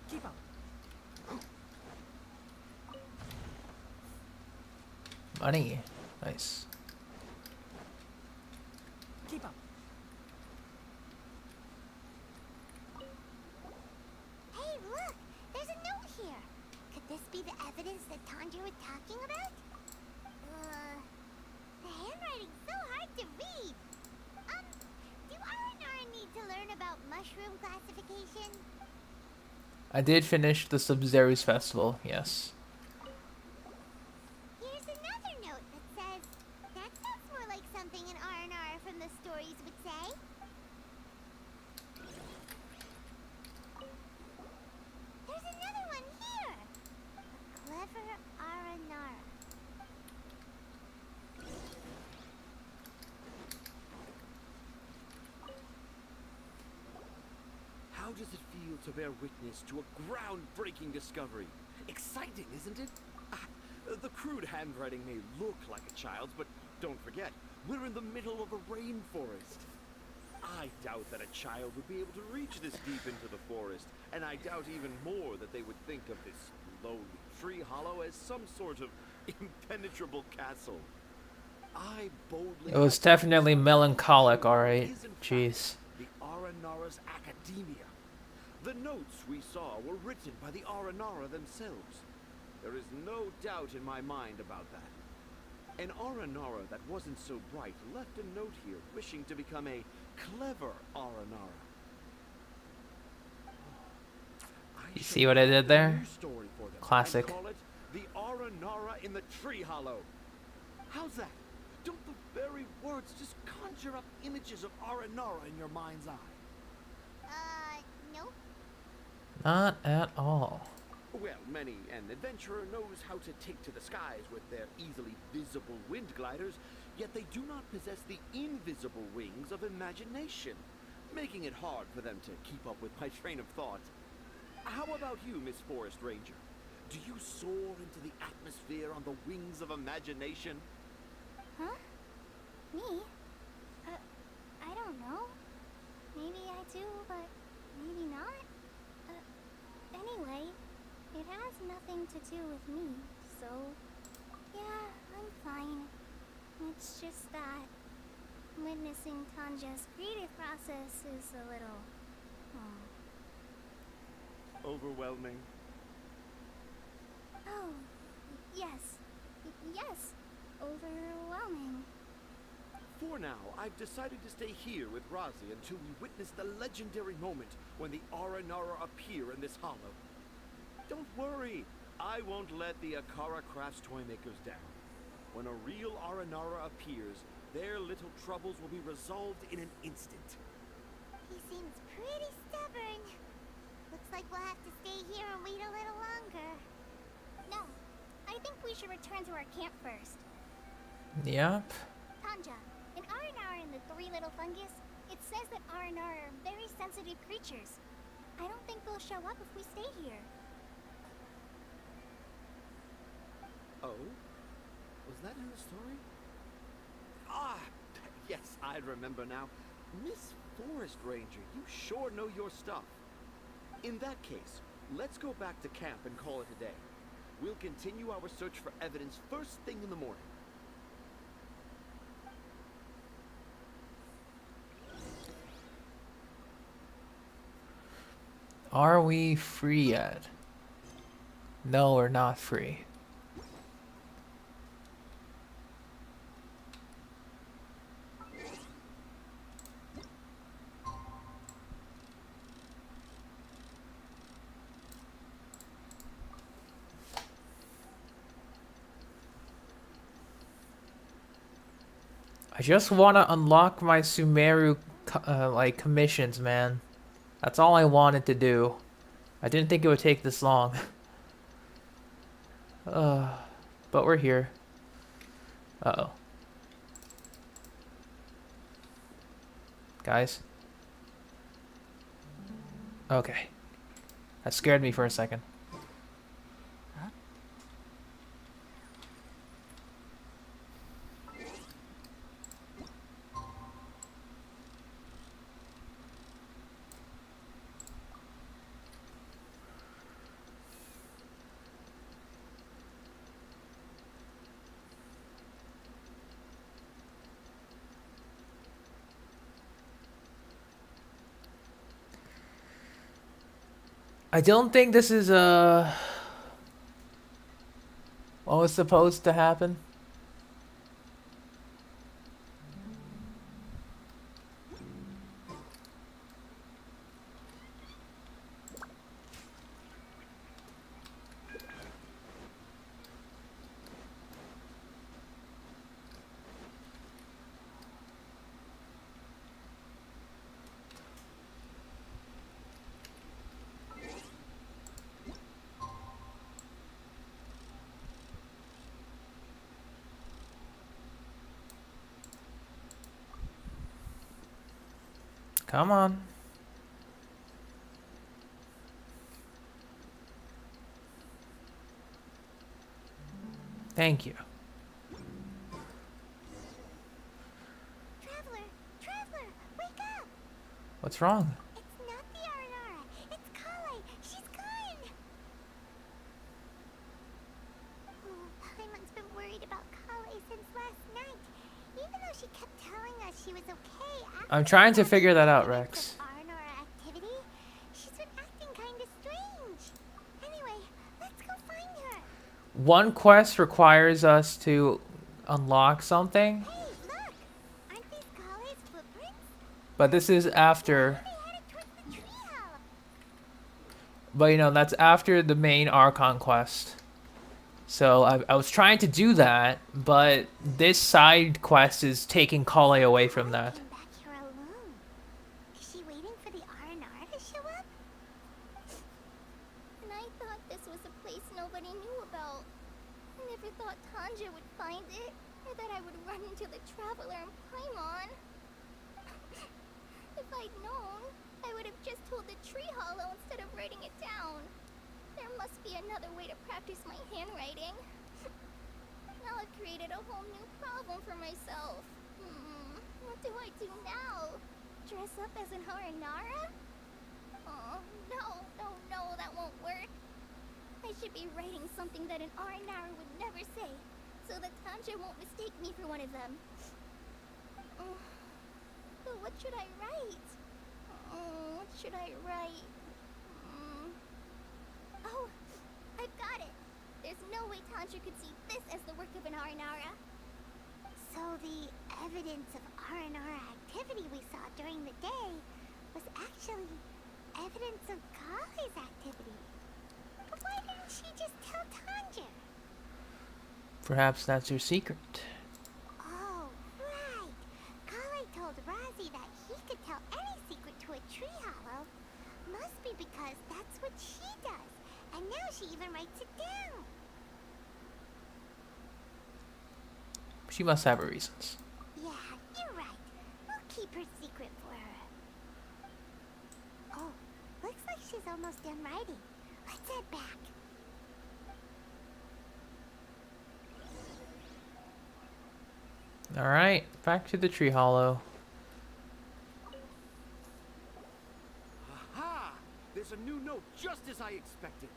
Speaker 3: Keep up.
Speaker 1: Money. Nice.
Speaker 3: Keep up.
Speaker 2: Hey, look! There's a note here! Could this be the evidence that Tanjir was talking about? The handwriting's so hard to read! Do Aranara need to learn about mushroom classification?
Speaker 1: I did finish the Sabzeruz Festival, yes.
Speaker 2: Here's another note that says, that sounds more like something an Aranara from the stories would say. There's another one here! A clever Aranara.
Speaker 12: How does it feel to bear witness to a groundbreaking discovery? Exciting, isn't it? The crude handwriting may look like a child's, but don't forget, we're in the middle of a rainforest. I doubt that a child would be able to reach this deep into the forest, and I doubt even more that they would think of this lowly tree hollow as some sort of impenetrable castle. I boldly
Speaker 1: It was definitely melancholic, alright.
Speaker 12: is in fact
Speaker 1: Jeez.
Speaker 12: the Aranara's Academia. The notes we saw were written by the Aranara themselves. There is no doubt in my mind about that. An Aranara that wasn't so bright left a note here wishing to become a clever Aranara.
Speaker 1: You see what I did there?
Speaker 12: New story for them.
Speaker 1: Classic.
Speaker 12: And call it the Aranara in the Tree Hollow. How's that? Don't the very words just conjure up images of Aranara in your mind's eye?
Speaker 2: No.
Speaker 1: Not at all.
Speaker 12: Well, many an adventurer knows how to take to the skies with their easily visible wind gliders, yet they do not possess the invisible wings of imagination, making it hard for them to keep up with my train of thought. How about you, Miss Forest Ranger? Do you soar into the atmosphere on the wings of imagination?
Speaker 2: Huh? Me? I don't know. Maybe I do, but maybe not. Anyway, it has nothing to do with me, so yeah, I'm fine. It's just that witnessing Tanja's creative process is a little
Speaker 12: Overwhelming.
Speaker 2: Oh, yes. Yes. Overwhelming.
Speaker 12: For now, I've decided to stay here with Razi until we witness the legendary moment when the Aranara appear in this hollow. Don't worry, I won't let the Akara Crafts toymakers down. When a real Aranara appears, their little troubles will be resolved in an instant.
Speaker 2: He seems pretty stubborn. Looks like we'll have to stay here and wait a little longer. No, I think we should return to our camp first.
Speaker 1: Yep.
Speaker 2: Tanja, in Aranara and the Three Little Fungus, it says that Aranara are very sensitive creatures. I don't think they'll show up if we stay here.
Speaker 12: Oh? Was that in the story? Ah, yes, I remember now. Miss Forest Ranger, you sure know your stuff. In that case, let's go back to camp and call it a day. We'll continue our search for evidence first thing in the morning.
Speaker 1: Are we free yet? No, we're not free. I just want to unlock my Sumeru like commissions, man. That's all I wanted to do. I didn't think it would take this long. But we're here. Uh-oh. Guys. Okay. That scared me for a second. I don't think this is what was supposed to happen. Come on. Thank you.
Speaker 2: Traveler, wake up!
Speaker 1: What's wrong?
Speaker 2: It's not the Aranara. It's Kale. She's gone. Oh, Paimon's been worried about Kale since last night.
Speaker 1: I'm trying to figure that out, Rex.
Speaker 2: R&R activity. She's been acting kind of strange. Anyway, let's go find her.
Speaker 1: One quest requires us to unlock something.
Speaker 2: Hey, look! Aren't these Kale's footprints?
Speaker 1: But this is after.
Speaker 2: They headed towards the tree hollow.
Speaker 1: But you know, that's after the main Archon quest. So I was trying to do that, but this side quest is taking Kale away from that.
Speaker 2: Back here alone. Is she waiting for the R&R to show up?
Speaker 11: And I thought this was a place nobody knew about. I never thought Tanja would find it, or that I would run into the Traveler in Paimon. If I'd known, I would have just told the tree hollow instead of writing it down. There must be another way to practice my handwriting. Now I've created a whole new problem for myself. What do I do now? Dress up as an Haranara? Oh, no, that won't work. I should be writing something that an Aranara would never say, so that Tanja won't mistake me for one of them. But what should I write? What should I write? Oh, I've got it. There's no way Tanja could see this as the work of an Aranara.
Speaker 2: So the evidence of R&R activity we saw during the day was actually evidence of Kale's activity. But why didn't she just tell Tanja?
Speaker 1: Perhaps that's your secret.
Speaker 2: Oh, right. Kale told Razi that he could tell any secret to a tree hollow. Must be because that's what she does. And now she even writes it down.
Speaker 1: She must have her reasons.
Speaker 2: Yeah, you're right. We'll keep her secret for her. Oh, looks like she's almost done writing. Let's head back.
Speaker 1: Alright, back to the tree hollow.
Speaker 12: Aha! There's a new note just as I expected.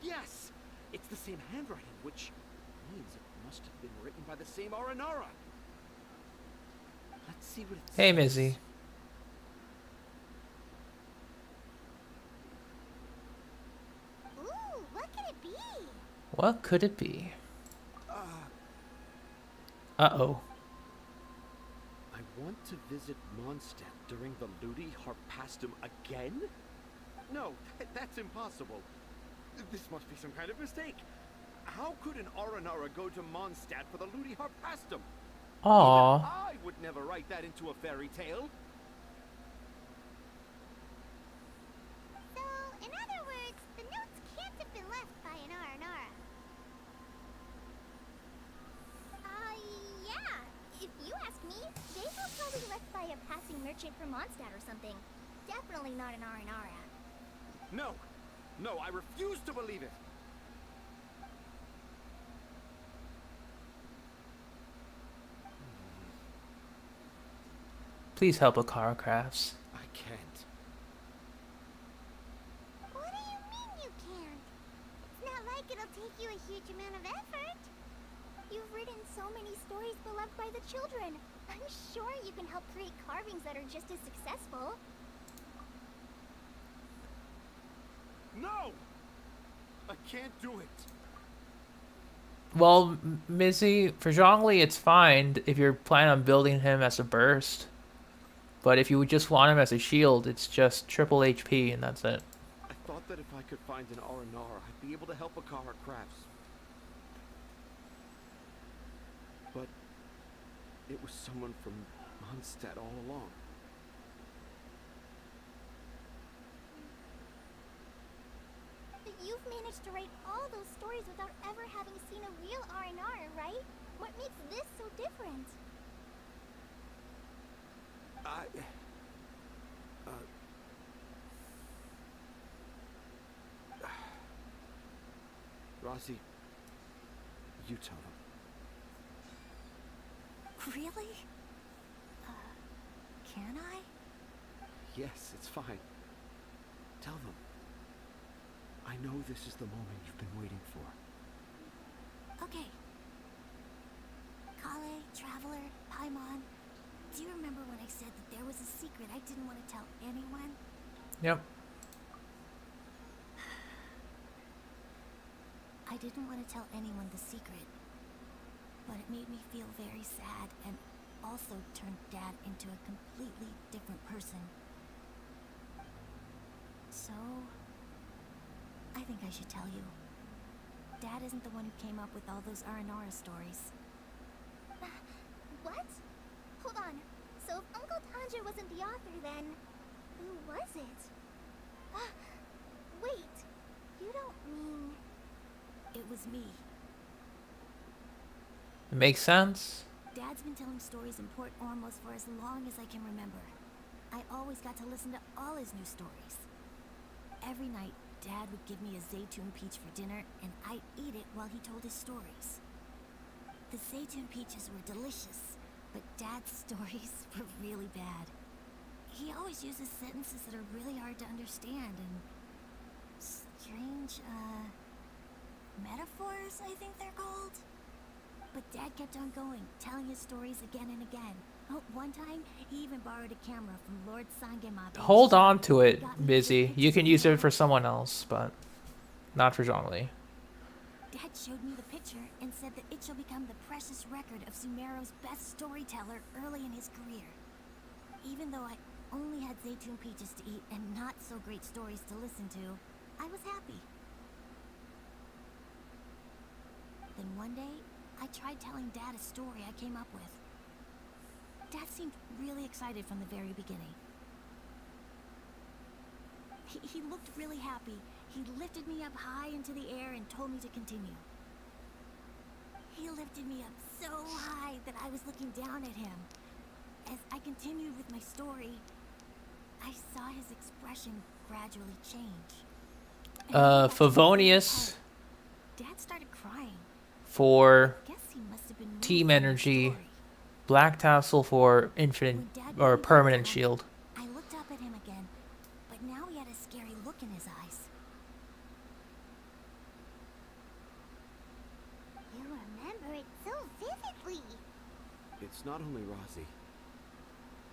Speaker 12: Yes! It's the same handwriting, which means it must have been written by the same Aranara. Let's see what it says.
Speaker 1: Hey, Mizzy.
Speaker 2: Ooh, what could it be?
Speaker 1: What could it be? Uh-oh.
Speaker 12: I want to visit Mondstadt during the Ludi Harpastum again? No, that's impossible. This must be some kind of mistake. How could an Aranara go to Mondstadt for the Ludi Harpastum?
Speaker 1: Aww.
Speaker 12: Even I would never write that into a fairy tale.
Speaker 2: So, in other words, the notes can't have been left by an R&R.
Speaker 11: Yeah. If you ask me, they were probably left by a passing merchant from Mondstadt or something. Definitely not an Aranara.
Speaker 12: No, I refuse to believe it.
Speaker 1: Please help Akara Crafts.
Speaker 12: I can't.
Speaker 2: What do you mean you can't? It's not like it'll take you a huge amount of effort.
Speaker 11: You've written so many stories beloved by the children. I'm sure you can help create carvings that are just as successful.
Speaker 12: No! I can't do it.
Speaker 1: Well, Mizzy, for Zhongli, it's fine if you're planning on building him as a burst. But if you would just want him as a shield, it's just triple HP and that's it.
Speaker 12: I thought that if I could find an R&R, I'd be able to help Akara Crafts. But it was someone from Mondstadt all along.
Speaker 11: But you've managed to write all those stories without ever having seen a real R&R, right? What makes this so different?
Speaker 12: Razi, you tell them.
Speaker 8: Really? Can I?
Speaker 12: Yes, it's fine. Tell them. I know this is the moment you've been waiting for.
Speaker 8: Okay. Kale, Traveler, Paimon, Do you remember when I said that there was a secret I didn't want to tell anyone?
Speaker 1: Yep.
Speaker 8: I didn't want to tell anyone the secret, but it made me feel very sad and also turned Dad into a completely different person. So, I think I should tell you. Dad isn't the one who came up with all those Aranara stories.
Speaker 11: What? Hold on. So if Uncle Tanjiro wasn't the author, then who was it? Wait. You don't mean...
Speaker 8: It was me.
Speaker 1: It makes sense.
Speaker 8: Dad's been telling stories in Port Ormos for as long as I can remember. I always got to listen to all his new stories. Every night, Dad would give me a Zaytun peach for dinner, and I'd eat it while he told his stories. The Zaytun peaches were delicious, but Dad's stories were really bad. He always uses sentences that are really hard to understand, and strange, metaphors, I think they're called. But Dad kept on going, telling his stories again and again. Oh, one time, he even borrowed a camera from Lord Sangemabe.
Speaker 1: Hold on to it, Busy. You can use it for someone else, but not for Zhongli.
Speaker 8: Dad showed me the picture and said that it shall become the precious record of Sumeru's best storyteller early in his career. Even though I only had Zaytun peaches to eat and not so great stories to listen to, I was happy. Then one day, I tried telling Dad a story I came up with. Dad seemed really excited from the very beginning. He looked really happy. He lifted me up high into the air and told me to continue. He lifted me up so high that I was looking down at him. As I continued with my story, I saw his expression gradually change.
Speaker 1: Favonius
Speaker 8: Dad started crying.
Speaker 1: for
Speaker 8: Guess he must have been moved
Speaker 1: Team
Speaker 8: by the
Speaker 1: Energy,
Speaker 8: story.
Speaker 1: Black Tassel for Infinite or Permanent Shield.
Speaker 8: I looked up at him again, but now he had a scary look in his eyes.
Speaker 2: You remember it so vividly.
Speaker 12: It's not only Razi.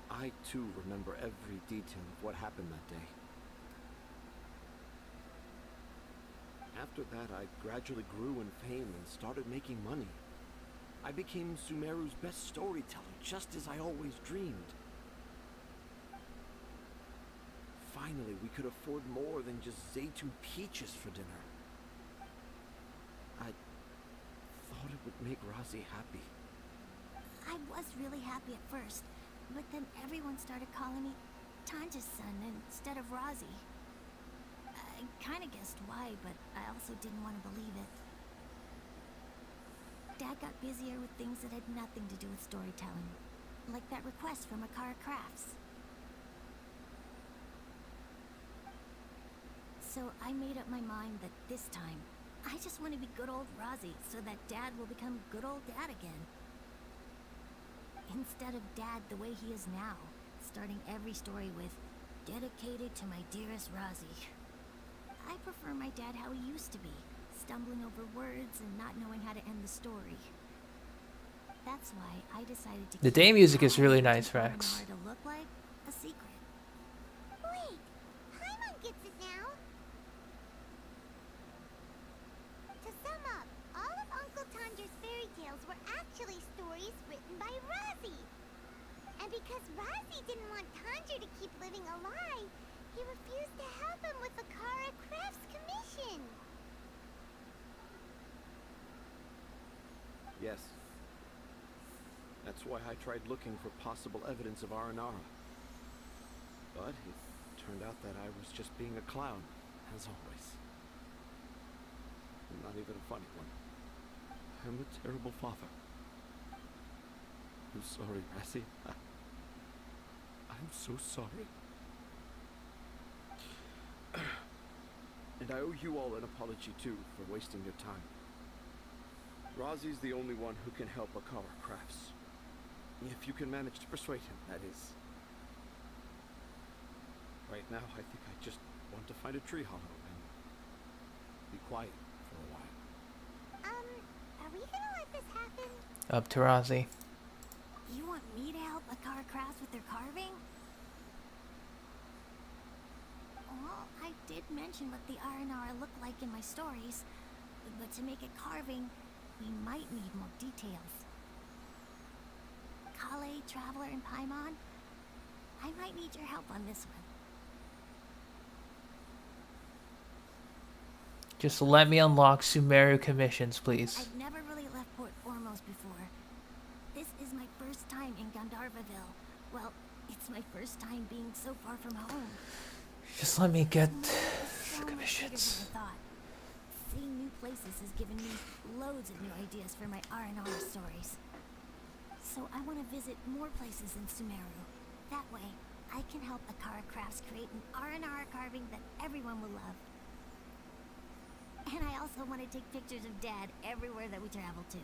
Speaker 12: I too remember every detail of what happened that day. After that, I gradually grew in fame and started making money. I became Sumeru's best storyteller, just as I always dreamed. Finally, we could afford more than just Zaytun peaches for dinner. I thought it would make Razi happy.
Speaker 8: I was really happy at first, but then everyone started calling me Tanja's son instead of Razi. I kind of guessed why, but I also didn't want to believe it. Dad got busier with things that had nothing to do with storytelling, like that request from Akara Crafts. So I made up my mind that this time, I just want to be good old Razi so that Dad will become good old Dad again. Instead of Dad the way he is now, starting every story with, dedicated to my dearest Razi. I prefer my dad how he used to be, stumbling over words and not knowing how to end the story. That's why I decided to
Speaker 1: The
Speaker 8: keep
Speaker 1: day music is really
Speaker 8: Aranara
Speaker 1: nice, Rex.
Speaker 8: to look like a secret.
Speaker 2: Wait, Paimon gets it now. To sum up, all of Uncle Tanjiro's fairy tales were actually stories written by Razi. And because Razi didn't want Tanjiro to keep living a lie, he refused to help him with the Akara Crafts commission.
Speaker 12: Yes. That's why I tried looking for possible evidence of Aranara. But it turned out that I was just being a clown, as always. I'm not even a funny one. I'm a terrible father. I'm sorry, Razi. I'm so sorry. And I owe you all an apology, too, for wasting your time. Razi's the only one who can help Akara Crafts. If you can manage to persuade him, that is. Right now, I think I just want to find a tree hollow and be quiet for a while.
Speaker 2: Are we gonna let this happen?
Speaker 1: Up to Razi.
Speaker 8: You want me to help Akara crafts with their carving? Well, I did mention what the Aranara look like in my stories, but to make it carving, we might need more details. Kale, Traveler, and Paimon, I might need your help on this one.
Speaker 1: Just let me unlock Sumeru commissions, please.
Speaker 8: I've never really left Port Ormos before. This is my first time in Gandharvaville. Well, it's my first time being so far from home.
Speaker 1: Just let me get
Speaker 8: So
Speaker 1: the
Speaker 8: much bigger
Speaker 1: commissions.
Speaker 8: than I thought. Seeing new places has given me loads of new ideas for my R&R stories. So I want to visit more places in Sumeru. That way, I can help Akara Crafts create an R&R carving that everyone will love. And I also want to take pictures of Dad everywhere that we travel to.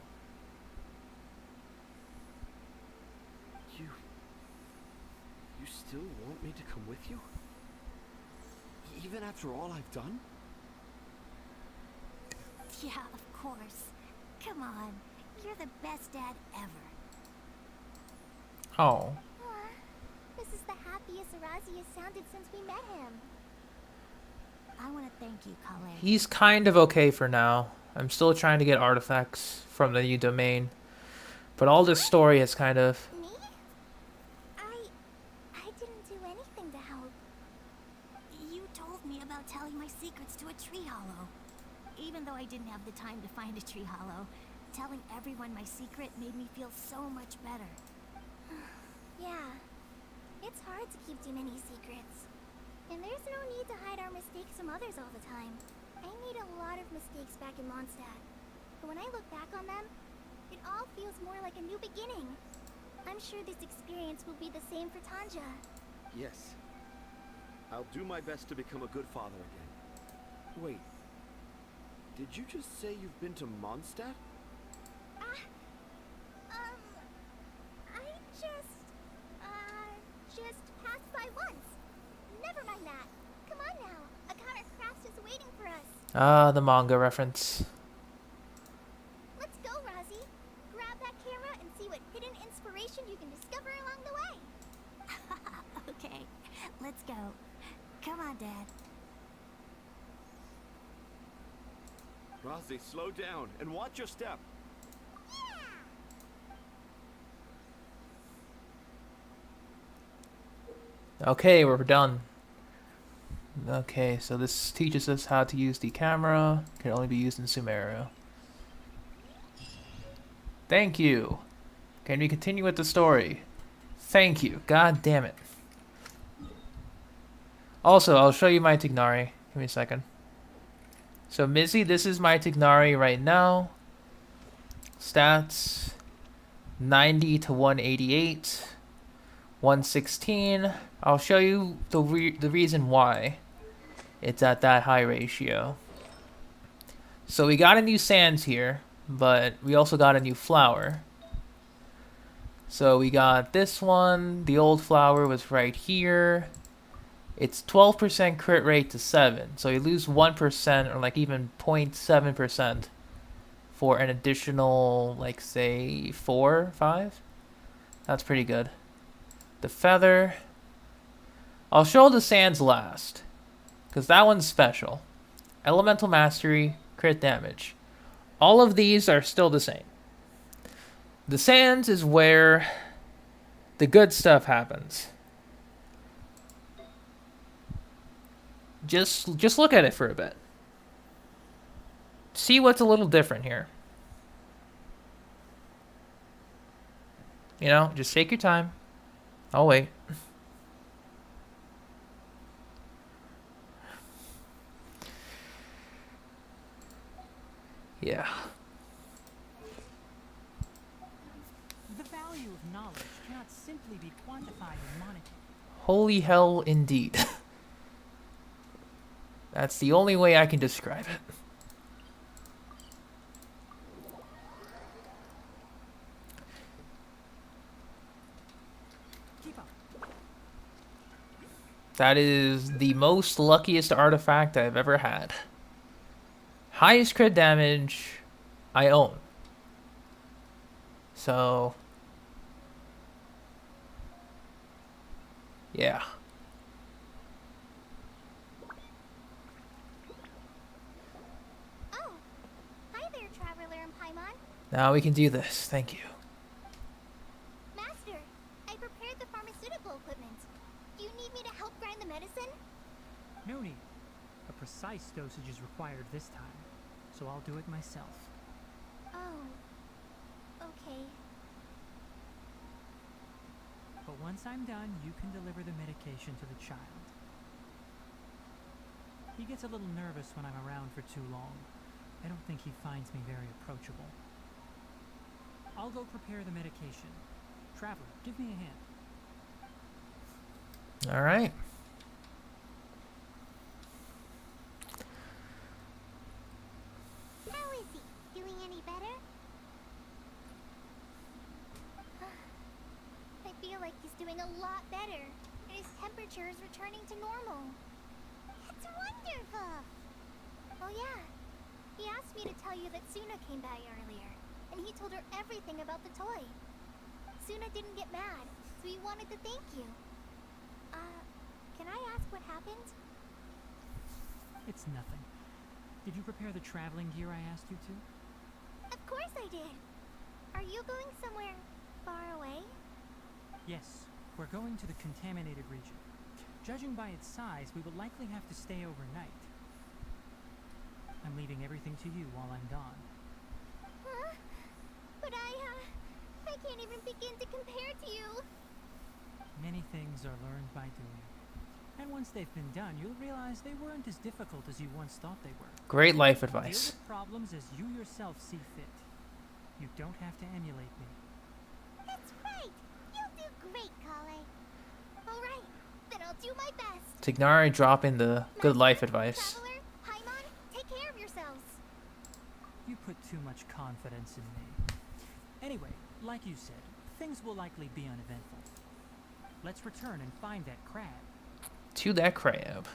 Speaker 12: You still want me to come with you? Even after all I've done?
Speaker 8: Yeah, of course. Come on. You're the best dad ever.
Speaker 1: Oh.
Speaker 16: Aw, this is the happiest Arazi has sounded since we met him.
Speaker 8: I want to thank you, Kale.
Speaker 1: He's kind of okay for now. I'm still trying to get artifacts from the new domain. But all this story is kind of...
Speaker 16: Me? I didn't do anything to help.
Speaker 8: You told me about telling my secrets to a tree hollow. Even though I didn't have the time to find a tree hollow, telling everyone my secret made me feel so much better.
Speaker 16: Yeah. It's hard to keep too many secrets. And there's no need to hide our mistakes from others all the time. I made a lot of mistakes back in Mondstadt. But when I look back on them, it all feels more like a new beginning. I'm sure this experience will be the same for Tanja.
Speaker 12: Yes. I'll do my best to become a good father again. Wait. Did you just say you've been to Mondstadt?
Speaker 16: I just passed by once. Never mind that. Come on now. Akara Crafts is waiting for us.
Speaker 1: Ah, the manga reference.
Speaker 16: Let's go, Razi. Grab that camera and see what hidden inspiration you can discover along the way.
Speaker 8: Okay, let's go. Come on, Dad.
Speaker 12: Razi, slow down and watch your step.
Speaker 1: Okay, we're done. Okay, so this teaches us how to use the camera. Can only be used in Sumeru. Thank you. Can we continue with the story? Thank you. God damn it. Also, I'll show you my Tignari. Give me a second. So, Mizzy, this is my Tignari right now. Stats. 90 to 188. 116. I'll show you the reason why it's at that high ratio. So we got a new sands here, but we also got a new flower. So we got this one. The old flower was right here. It's 12% crit rate to 7. So you lose 1% or like even 0.7% for an additional, like, say 4, 5. That's pretty good. The feather. I'll show the sands last, because that one's special. Elemental mastery, crit damage. All of these are still the same. The sands is where the good stuff happens. Just look at it for a bit. See what's a little different here. You know, just take your time. I'll wait. Yeah.
Speaker 3: The value of knowledge cannot simply be quantified in monetary.
Speaker 1: Holy hell, indeed. That's the only way I can describe it.
Speaker 3: Keep up.
Speaker 1: That is the most luckiest artifact I've ever had. Highest crit damage I own. So, Yeah.
Speaker 2: Oh, hi there, Traveler and Paimon.
Speaker 1: Now we can do this. Thank you.
Speaker 2: Master, I prepared the pharmaceutical equipment. Do you need me to help grind the medicine?
Speaker 3: No need. A precise dosage is required this time, so I'll do it myself.
Speaker 2: Oh, okay.
Speaker 3: But once I'm done, you can deliver the medication to the child. He gets a little nervous when I'm around for too long. I don't think he finds me very approachable. I'll go prepare the medication. Traveler, give me a hand.
Speaker 1: All right.
Speaker 2: How is he? Doing any better? I feel like he's doing a lot better, and his temperature is returning to normal. That's wonderful! Oh yeah, he asked me to tell you that Suna came by earlier, and he told her everything about the toy. Suna didn't get mad, so he wanted to thank you. Can I ask what happened?
Speaker 3: It's nothing. Did you prepare the traveling gear I asked you to?
Speaker 2: Of course I did. Are you going somewhere far away?
Speaker 3: Yes, we're going to the contaminated region. Judging by its size, we will likely have to stay overnight. I'm leaving everything to you while I'm gone.
Speaker 2: Huh? But I can't even begin to compare to you.
Speaker 3: Many things are learned by doing. And once they've been done, you'll realize they weren't as difficult as you once thought they were.
Speaker 1: Great life
Speaker 3: Deal
Speaker 1: advice.
Speaker 3: with problems as you yourself see fit. You don't have to emulate me.
Speaker 2: That's right. You'll do great, Kale. All right, then I'll do my best.
Speaker 1: Tignari dropping the good life advice.
Speaker 2: Traveler, Paimon, take care of yourselves.
Speaker 3: You put too much confidence in me. Anyway, like you said, things will likely be uneventful. Let's return and find that crab.
Speaker 1: To that crab.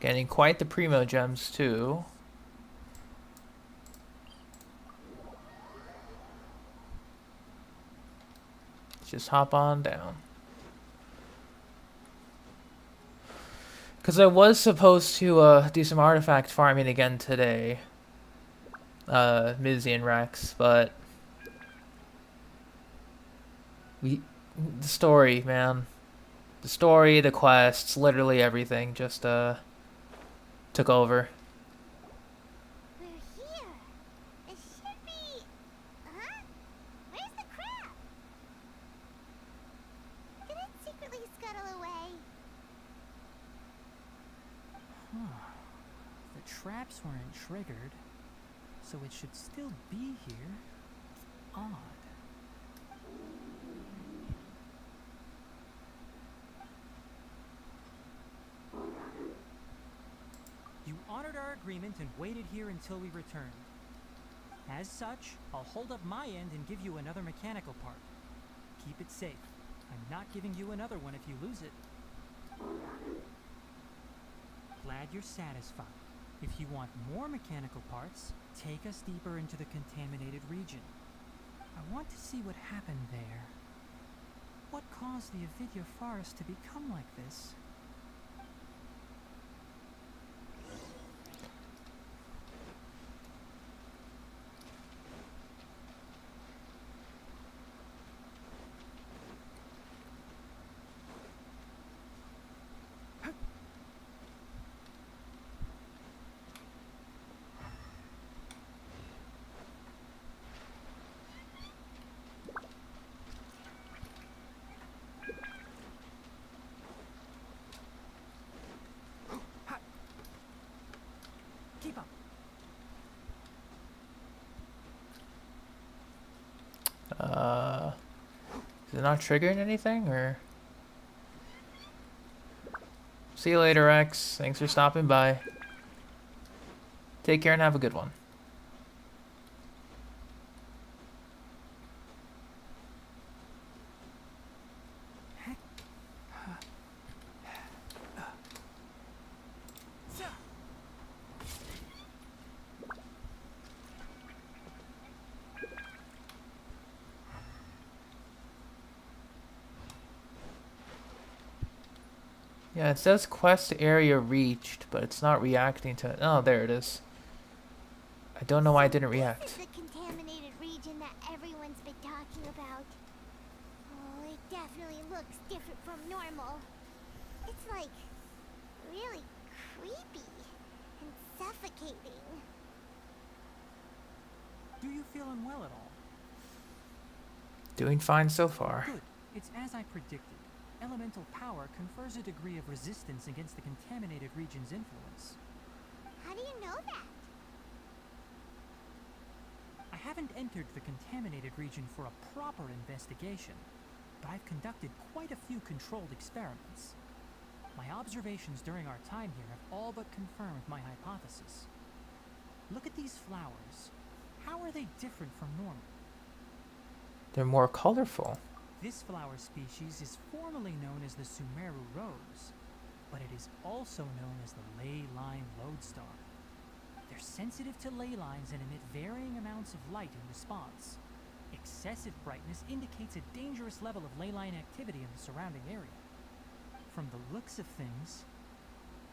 Speaker 1: Getting quite the primo gems too. Let's just hop on down. Because I was supposed to do some artifact farming again today. Mizzy and Rex, but the story, man. The story, the quests, literally everything just took over.
Speaker 2: We're here. It should be... Huh? Where's the crab? Did it secretly scuttle away?
Speaker 3: Huh. The traps weren't triggered, so it should still be here. Odd. You honored our agreement and waited here until we returned. As such, I'll hold up my end and give you another mechanical part. Keep it safe. I'm not giving you another one if you lose it. Glad you're satisfied. If you want more mechanical parts, take us deeper into the contaminated region. I want to see what happened there. What caused the Avidya forest to become like this? Keep up.
Speaker 1: Is it not triggering anything, or? See you later, Rex. Thanks for stopping by. Take care and have a good one. Yeah, it says quest area reached, but it's not reacting to it. Oh, there it is. I don't know why it didn't react.
Speaker 2: This is the contaminated region that everyone's been talking about. Oh, it definitely looks different from normal. It's like really creepy and suffocating.
Speaker 3: Do you feel unwell at all?
Speaker 1: Doing fine so far.
Speaker 3: Good. It's as I predicted. Elemental power confers a degree of resistance against the contaminated region's influence.
Speaker 2: How do you know that?
Speaker 3: I haven't entered the contaminated region for a proper investigation, but I've conducted quite a few controlled experiments. My observations during our time here have all but confirmed my hypothesis. Look at these flowers. How are they different from normal?
Speaker 1: They're more colorful.
Speaker 3: This flower species is formally known as the Sumeru rose, but it is also known as the ley line lodestar. They're sensitive to ley lines and emit varying amounts of light in response. Excessive brightness indicates a dangerous level of ley line activity in the surrounding area. From the looks of things,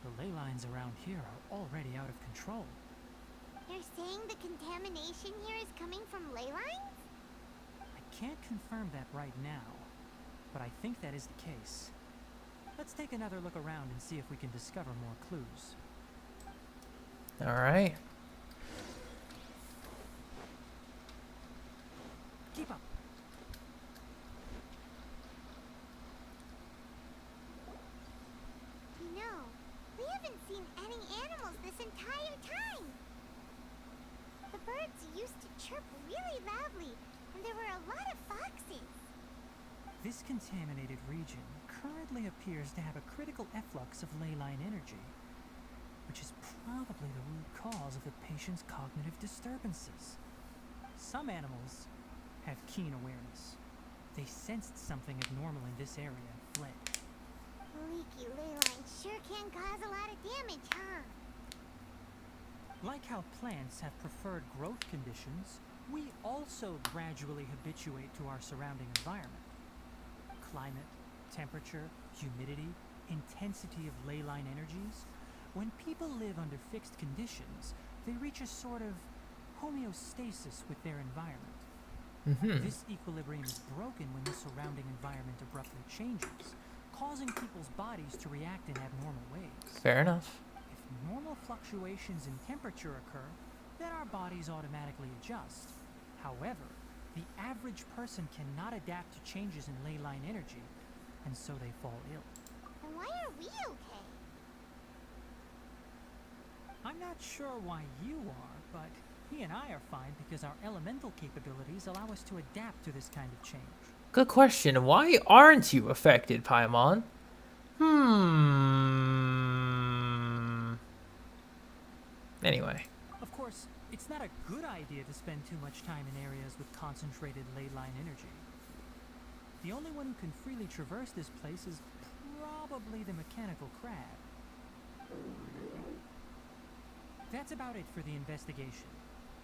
Speaker 3: the ley lines around here are already out of control.
Speaker 2: You're saying the contamination here is coming from ley lines?
Speaker 3: I can't confirm that right now, but I think that is the case. Let's take another look around and see if we can discover more clues.
Speaker 1: Alright.
Speaker 3: Keep up.
Speaker 2: You know, we haven't seen any animals this entire time. The birds used to chirp really loudly, and there were a lot of foxes.
Speaker 3: This contaminated region currently appears to have a critical efflux of ley line energy, which is probably the root cause of the patient's cognitive disturbances. Some animals have keen awareness. They sensed something abnormal in this area and fled.
Speaker 2: Leaky ley lines sure can cause a lot of damage, huh?
Speaker 3: Like how plants have preferred growth conditions, we also gradually habituate to our surrounding environment. Climate, temperature, humidity, intensity of ley line energies. When people live under fixed conditions, they reach a sort of homeostasis with their environment. This equilibrium is broken when the surrounding environment abruptly changes, causing people's bodies to react in abnormal ways.
Speaker 1: Fair enough.
Speaker 3: If normal fluctuations in temperature occur, then our bodies automatically adjust. However, the average person cannot adapt to changes in ley line energy, and so they fall ill.
Speaker 2: Then why are we okay?
Speaker 3: I'm not sure why you are, but he and I are fine because our elemental capabilities allow us to adapt to this kind of change.
Speaker 1: Good question. Why aren't you affected, Paimon? Anyway.
Speaker 3: Of course, it's not a good idea to spend too much time in areas with concentrated ley line energy. The only one who can freely traverse this place is probably the mechanical crab. That's about it for the investigation.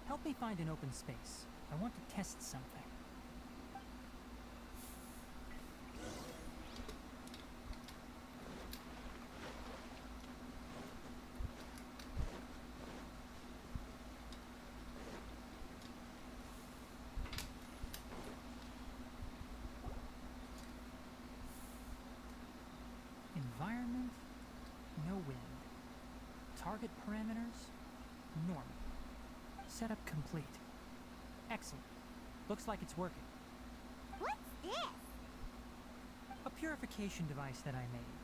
Speaker 3: Help me find an open space. I want to test something. Environment, no wind. Target parameters, normal. Setup complete. Excellent. Looks like it's working.
Speaker 2: What's this?
Speaker 3: A purification device that I made.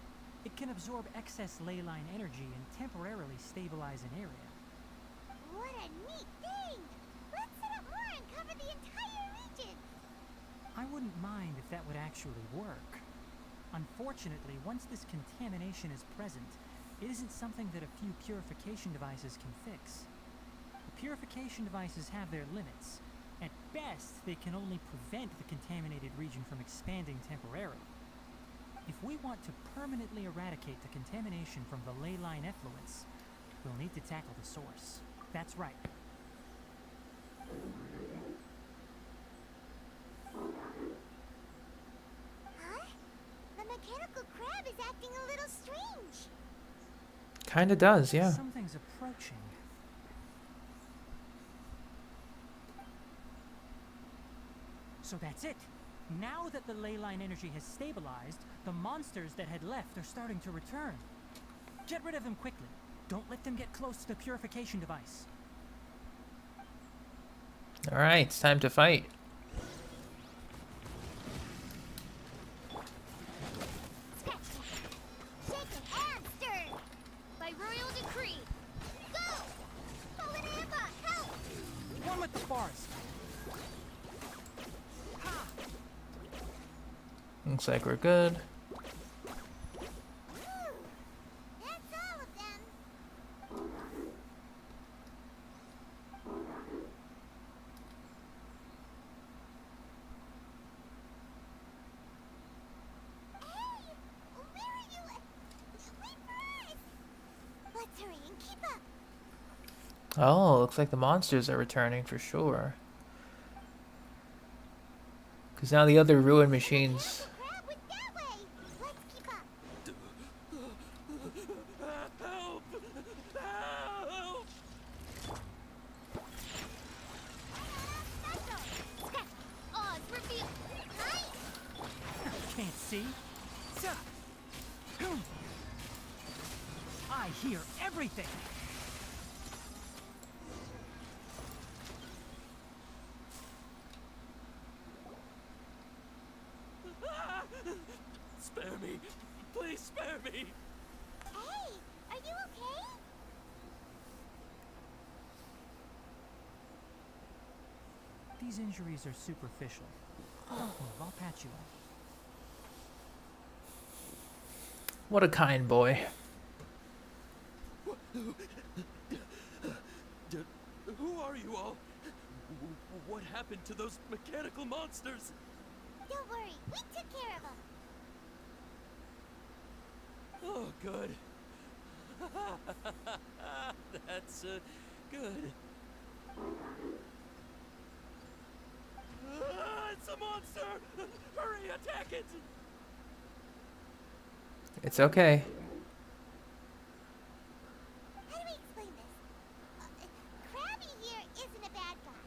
Speaker 3: It can absorb excess ley line energy and temporarily stabilize an area.
Speaker 2: What a neat thing! Let's set up more and cover the entire region!
Speaker 3: I wouldn't mind if that would actually work. Unfortunately, once this contamination is present, it isn't something that a few purification devices can fix. The purification devices have their limits. At best, they can only prevent the contaminated region from expanding temporarily. If we want to permanently eradicate the contamination from the ley line effluence, we'll need to tackle the source. That's right.
Speaker 2: Huh? The mechanical crab is acting a little strange.
Speaker 1: Kinda does, yeah.
Speaker 3: Something's approaching. So that's it. Now that the ley line energy has stabilized, the monsters that had left are starting to return. Get rid of them quickly. Don't let them get close to the purification device.
Speaker 1: Alright, it's time to fight.
Speaker 2: Shaken and stirred by royal decree. Go! Fallen Amber, help!
Speaker 3: One with the forest.
Speaker 1: Looks like we're good.
Speaker 2: That's all of them. Hey! Where are you? Wait for us! Let's hurry and keep up.
Speaker 1: Oh, looks like the monsters are returning for sure. Because now the other ruin machines.
Speaker 2: Crab went that way. Let's keep up.
Speaker 9: Help! Help!
Speaker 2: Special! Oz reveal. Nice!
Speaker 3: Can't see. I hear everything.
Speaker 9: Spare me! Please spare me!
Speaker 2: Hey, are you okay?
Speaker 3: These injuries are superficial. Don't move, I'll patch you up.
Speaker 1: What a kind boy.
Speaker 9: Who are you all? What happened to those mechanical monsters?
Speaker 2: Don't worry, we took care of them.
Speaker 9: Oh, good. That's good. It's a monster! Hurry, attack it!
Speaker 1: It's okay.
Speaker 2: How do we explain this? Krabby here isn't a bad guy.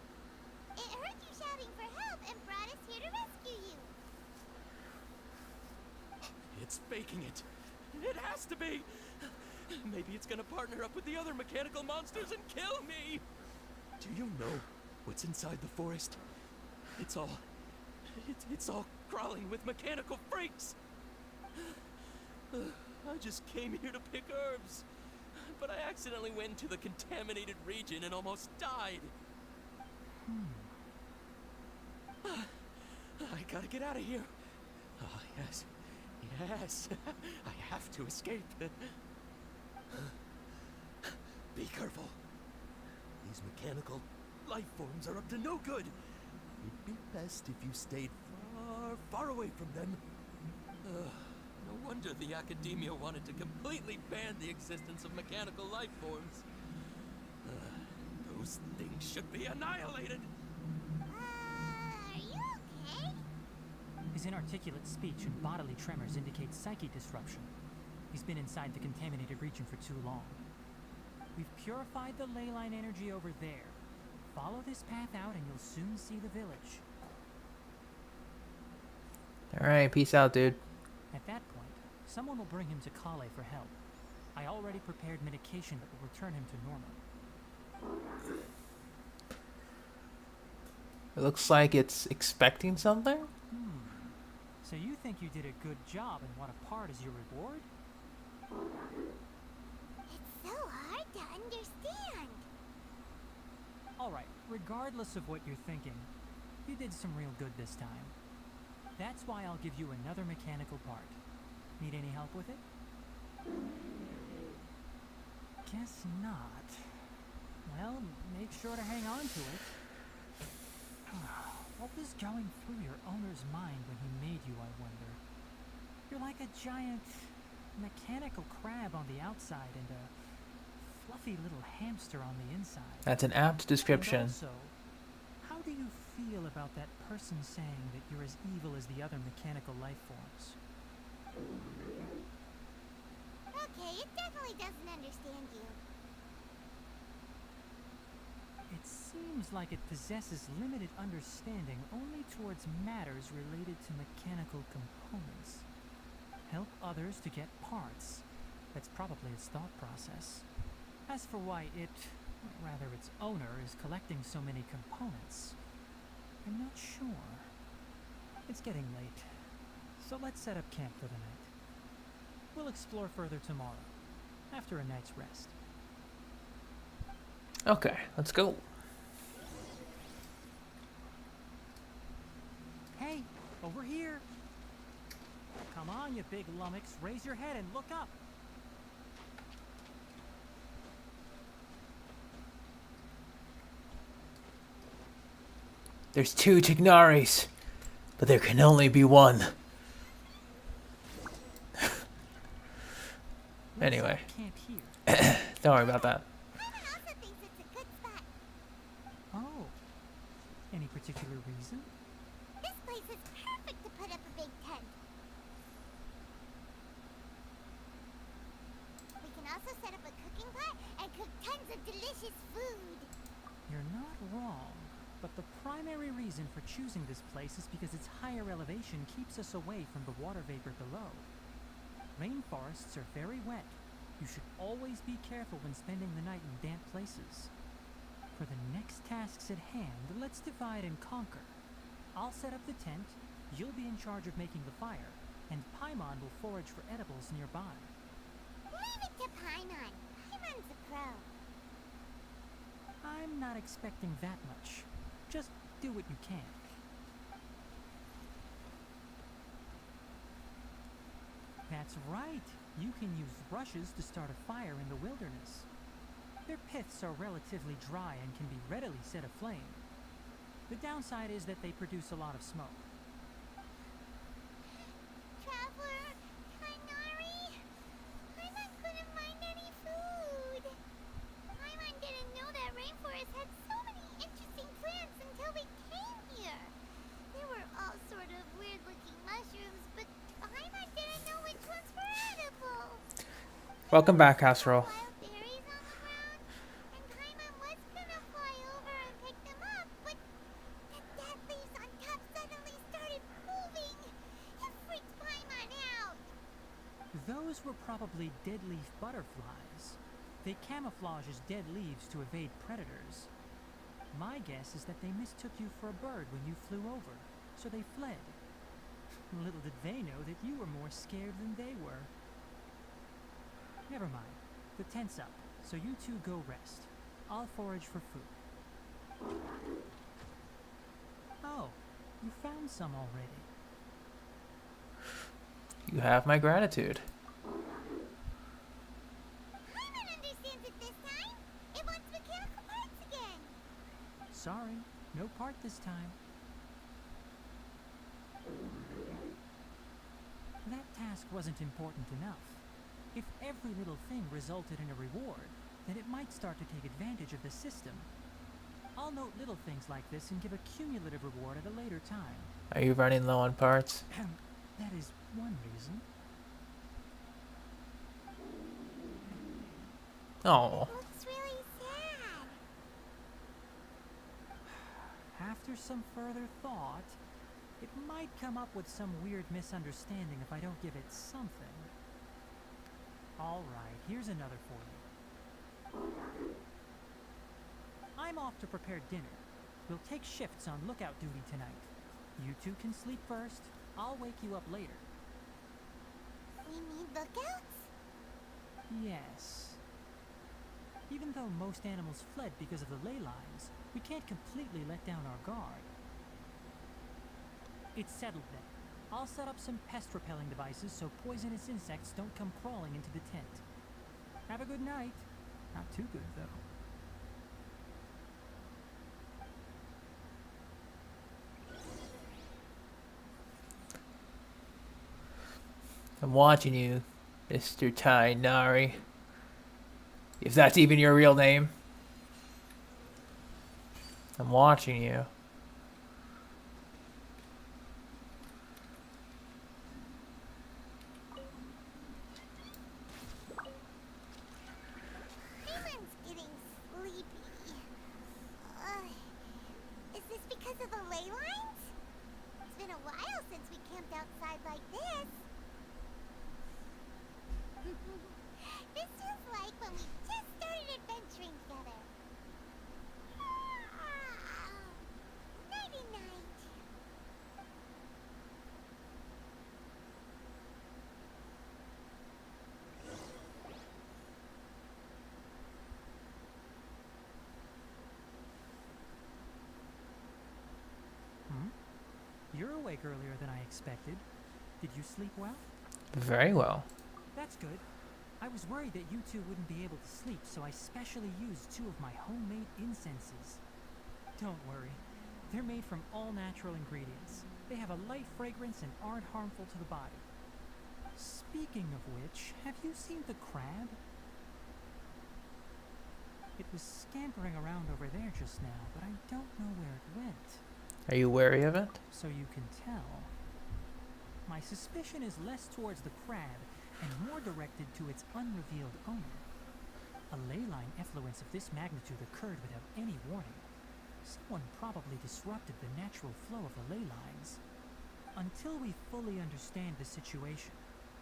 Speaker 2: It heard you shouting for help and brought us here to rescue you.
Speaker 9: It's faking it. It has to be. Maybe it's gonna partner up with the other mechanical monsters and kill me. Do you know what's inside the forest? It's all crawling with mechanical freaks. I just came here to pick herbs, but I accidentally went into the contaminated region and almost died. I gotta get out of here. Oh, yes. Yes. I have to escape. Be careful. These mechanical life forms are up to no good. It'd be best if you stayed far, far away from them. No wonder the academia wanted to completely ban the existence of mechanical life forms. Those things should be annihilated.
Speaker 2: Are you okay?
Speaker 3: His inarticulate speech and bodily tremors indicate psyche disruption. He's been inside the contaminated region for too long. We've purified the ley line energy over there. Follow this path out and you'll soon see the village.
Speaker 1: Alright, peace out, dude.
Speaker 3: At that point, someone will bring him to Kale for help. I already prepared medication that will return him to normal.
Speaker 1: It looks like it's expecting something?
Speaker 3: So you think you did a good job and want a part as your reward?
Speaker 2: It's so hard to understand.
Speaker 3: Alright, regardless of what you're thinking, you did some real good this time. That's why I'll give you another mechanical part. Need any help with it? Guess not. Well, make sure to hang on to it. What was going through your owner's mind when he made you, I wonder? You're like a giant mechanical crab on the outside and a fluffy little hamster on the inside.
Speaker 1: That's an apt description.
Speaker 3: And also, how do you feel about that person saying that you're as evil as the other mechanical life forms?
Speaker 2: okay. It definitely doesn't understand you.
Speaker 3: It seems like it possesses limited understanding only towards matters related to mechanical components. Help others to get parts. That's probably its thought process. As for why it, or rather its owner, is collecting so many components, I'm not sure. It's getting late, so let's set up camp for the night. We'll explore further tomorrow, after a night's rest.
Speaker 1: Okay, let's go.
Speaker 3: Hey, over here! Come on, you big lummox, raise your head and look up!
Speaker 1: There's 2 Tignaris, but there can only be one. Anyway. Don't worry about that.
Speaker 3: Oh. Any particular reason?
Speaker 2: This place is perfect to put up a big tent. We can also set up a cooking pot and cook tons of delicious food.
Speaker 3: You're not wrong, but the primary reason for choosing this place is because its higher elevation keeps us away from the water vapor below. Rainforests are very wet. You should always be careful when spending the night in damp places. For the next tasks at hand, let's divide and conquer. I'll set up the tent, you'll be in charge of making the fire, and Paimon will forage for edibles nearby.
Speaker 2: Leave it to Paimon. Paimon's a pro.
Speaker 3: I'm not expecting that much. Just do what you can. That's right. You can use rushes to start a fire in the wilderness. Their piths are relatively dry and can be readily set aflame. The downside is that they produce a lot of smoke.
Speaker 2: Traveler, Kainari, Paimon couldn't find any food. Paimon didn't know that rainforest had so many interesting plants until we came here. They were all sort of weird-looking mushrooms, but Paimon didn't know which ones were edible.
Speaker 1: Welcome back, Casserole.
Speaker 2: Wild berries on the ground, and Paimon was gonna fly over and pick them up, but the dead leaves on top suddenly started moving. It freaked Paimon out.
Speaker 3: Those were probably dead leaf butterflies. They camouflage as dead leaves to evade predators. My guess is that they mistook you for a bird when you flew over, so they fled. Little did they know that you were more scared than they were. Never mind. The tent's up, so you two go rest. I'll forage for food. Oh, you found some already.
Speaker 1: You have my gratitude.
Speaker 2: Paimon understands it this time. It wants mechanical parts again.
Speaker 3: Sorry, no part this time. That task wasn't important enough. If every little thing resulted in a reward, then it might start to take advantage of the system. I'll note little things like this and give a cumulative reward at a later time.
Speaker 1: Are you running low on parts?
Speaker 3: That is one reason.
Speaker 1: Oh.
Speaker 2: Looks really sad.
Speaker 3: After some further thought, it might come up with some weird misunderstanding if I don't give it something. Alright, here's another for you. I'm off to prepare dinner. We'll take shifts on lookout duty tonight. You two can sleep first. I'll wake you up later.
Speaker 2: We need lookouts?
Speaker 3: Yes. Even though most animals fled because of the ley lines, we can't completely let down our guard. It's settled then. I'll set up some pest-repelling devices so poisonous insects don't come crawling into the tent. Have a good night. Not too good, though.
Speaker 1: I'm watching you, Mr. Tainari. If that's even your real name. I'm watching you.
Speaker 3: awake earlier than I expected. Did you sleep well?
Speaker 1: Very well.
Speaker 3: That's good. I was worried that you two wouldn't be able to sleep, so I specially used 2 of my homemade incenses. Don't worry. They're made from all natural ingredients. They have a light fragrance and aren't harmful to the body. Speaking of which, have you seen the crab? It was scampering around over there just now, but I don't know where it went.
Speaker 1: Are you wary of it?
Speaker 3: So you can tell. My suspicion is less towards the crab and more directed to its unrevealed owner. A ley line effluence of this magnitude occurred without any warning. Someone probably disrupted the natural flow of the ley lines. Until we fully understand the situation,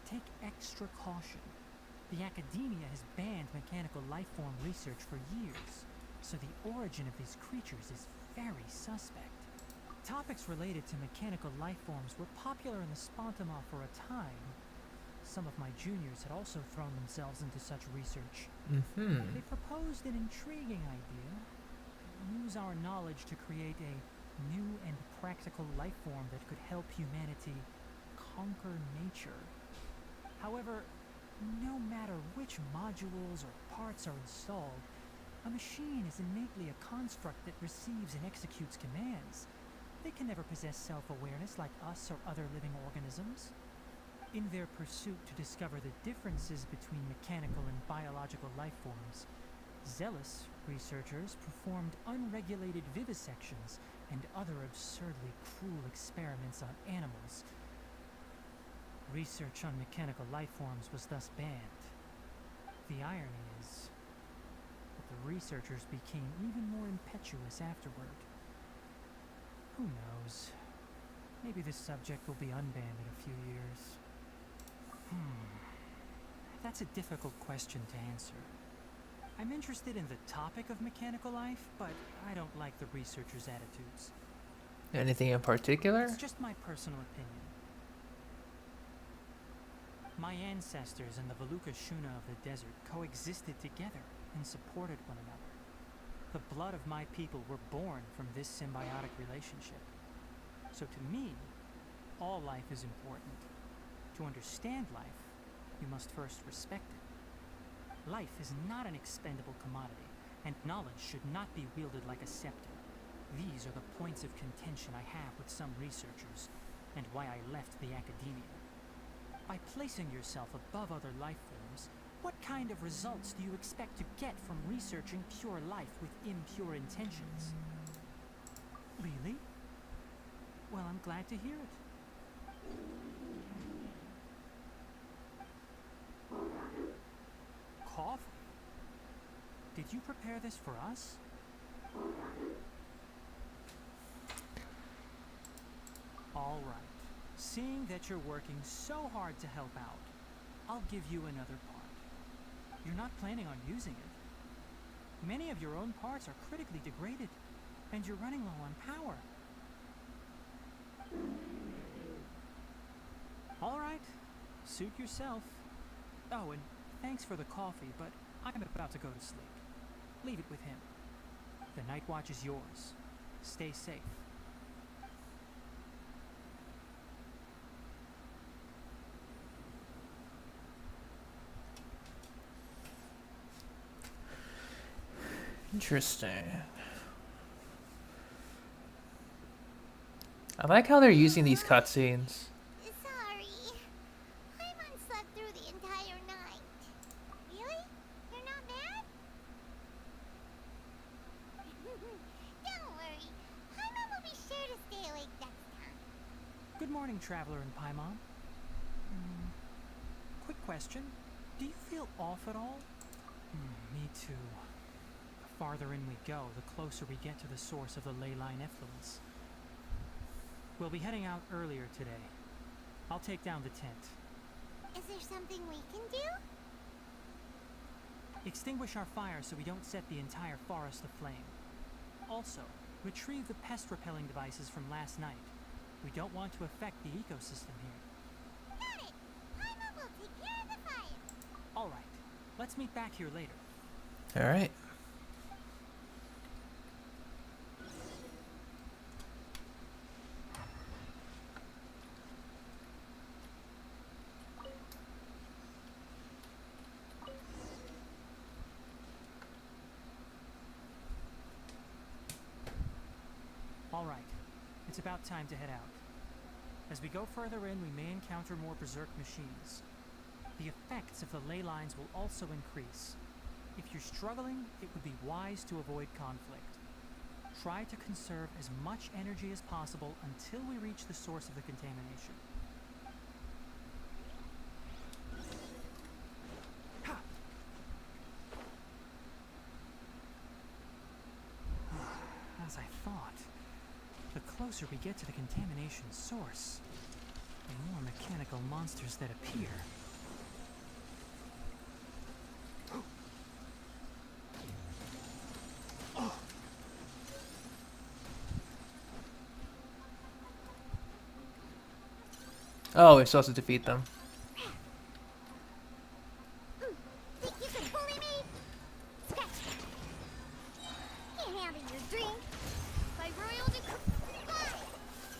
Speaker 3: take extra caution. The academia has banned mechanical lifeform research for years, so the origin of these creatures is very suspect. Topics related to mechanical lifeforms were popular in the Spontamar for a time. Some of my juniors had also thrown themselves into such research. They proposed an intriguing idea. Use our knowledge to create a new and practical lifeform that could help humanity conquer nature. However, no matter which modules or parts are installed, a machine is innately a construct that receives and executes commands. They can never possess self-awareness like us or other living organisms. In their pursuit to discover the differences between mechanical and biological lifeforms, zealous researchers performed unregulated vivisections and other absurdly cruel experiments on animals. Research on mechanical lifeforms was thus banned. The irony is that the researchers became even more impetuous afterward. Who knows? Maybe this subject will be unbanned in a few years. That's a difficult question to answer. I'm interested in the topic of mechanical life, but I don't like the researchers' attitudes.
Speaker 1: Anything in particular?
Speaker 3: It's just my personal opinion. My ancestors and the Valuka Shuna of the desert coexisted together and supported one another. The blood of my people were born from this symbiotic relationship. So to me, all life is important. To understand life, you must first respect it. Life is not an expendable commodity, and knowledge should not be wielded like a scepter. These are the points of contention I have with some researchers, and why I left the academia. By placing yourself above other life forms, what kind of results do you expect to get from researching pure life with impure intentions? Really? Well, I'm glad to hear it. Coffee? Did you prepare this for us? All right. Seeing that you're working so hard to help out, I'll give you another part. You're not planning on using it. Many of your own parts are critically degraded, and you're running low on power. All right. Suit yourself. Oh, and thanks for the coffee, but I'm about to go to sleep. Leave it with him. The night watch is yours. Stay safe.
Speaker 1: Interesting. I like how they're using these cutscenes.
Speaker 2: Sorry. Paimon slept through the entire night. Really? You're not mad? Don't worry. Paimon will be sure to stay awake next time.
Speaker 3: Good morning, Traveler and Paimon. Quick question. Do you feel off at all? Me too. The farther in we go, the closer we get to the source of the ley line effluence. We'll be heading out earlier today. I'll take down the tent.
Speaker 2: Is there something we can do?
Speaker 3: Extinguish our fire so we don't set the entire forest aflame. Also, retrieve the pest-repelling devices from last night. We don't want to affect the ecosystem here.
Speaker 2: Got it! Paimon will take care of the fire.
Speaker 3: All right. Let's meet back here later.
Speaker 1: All right.
Speaker 3: It's about time to head out. As we go further in, we may encounter more berserk machines. The effects of the ley lines will also increase. If you're struggling, it would be wise to avoid conflict. Try to conserve as much energy as possible until we reach the source of the contamination. As I thought, the closer we get to the contamination source, the more mechanical monsters that appear.
Speaker 1: Oh, we're supposed to defeat them.
Speaker 2: Think you can bully me? Scratch that. Can't handle your drink. By royal decree.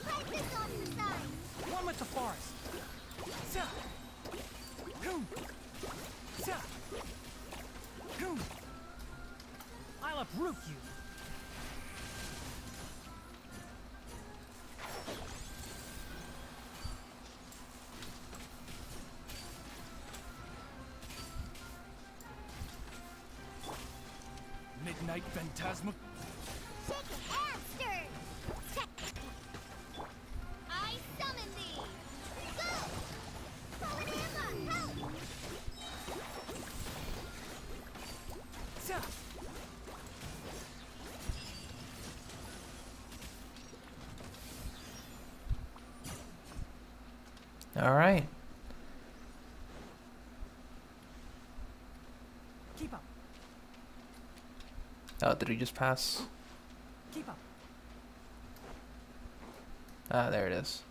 Speaker 2: Pipe this off the side.
Speaker 3: One with the forest. I'll uproot you.
Speaker 14: Midnight Phantasma.
Speaker 2: Shaken and stirred. I summon thee. Go! Fallen Emma, help!
Speaker 1: All right.
Speaker 3: Keep up.
Speaker 1: Oh, did he just pass?
Speaker 3: Keep up.
Speaker 1: Ah, there it is.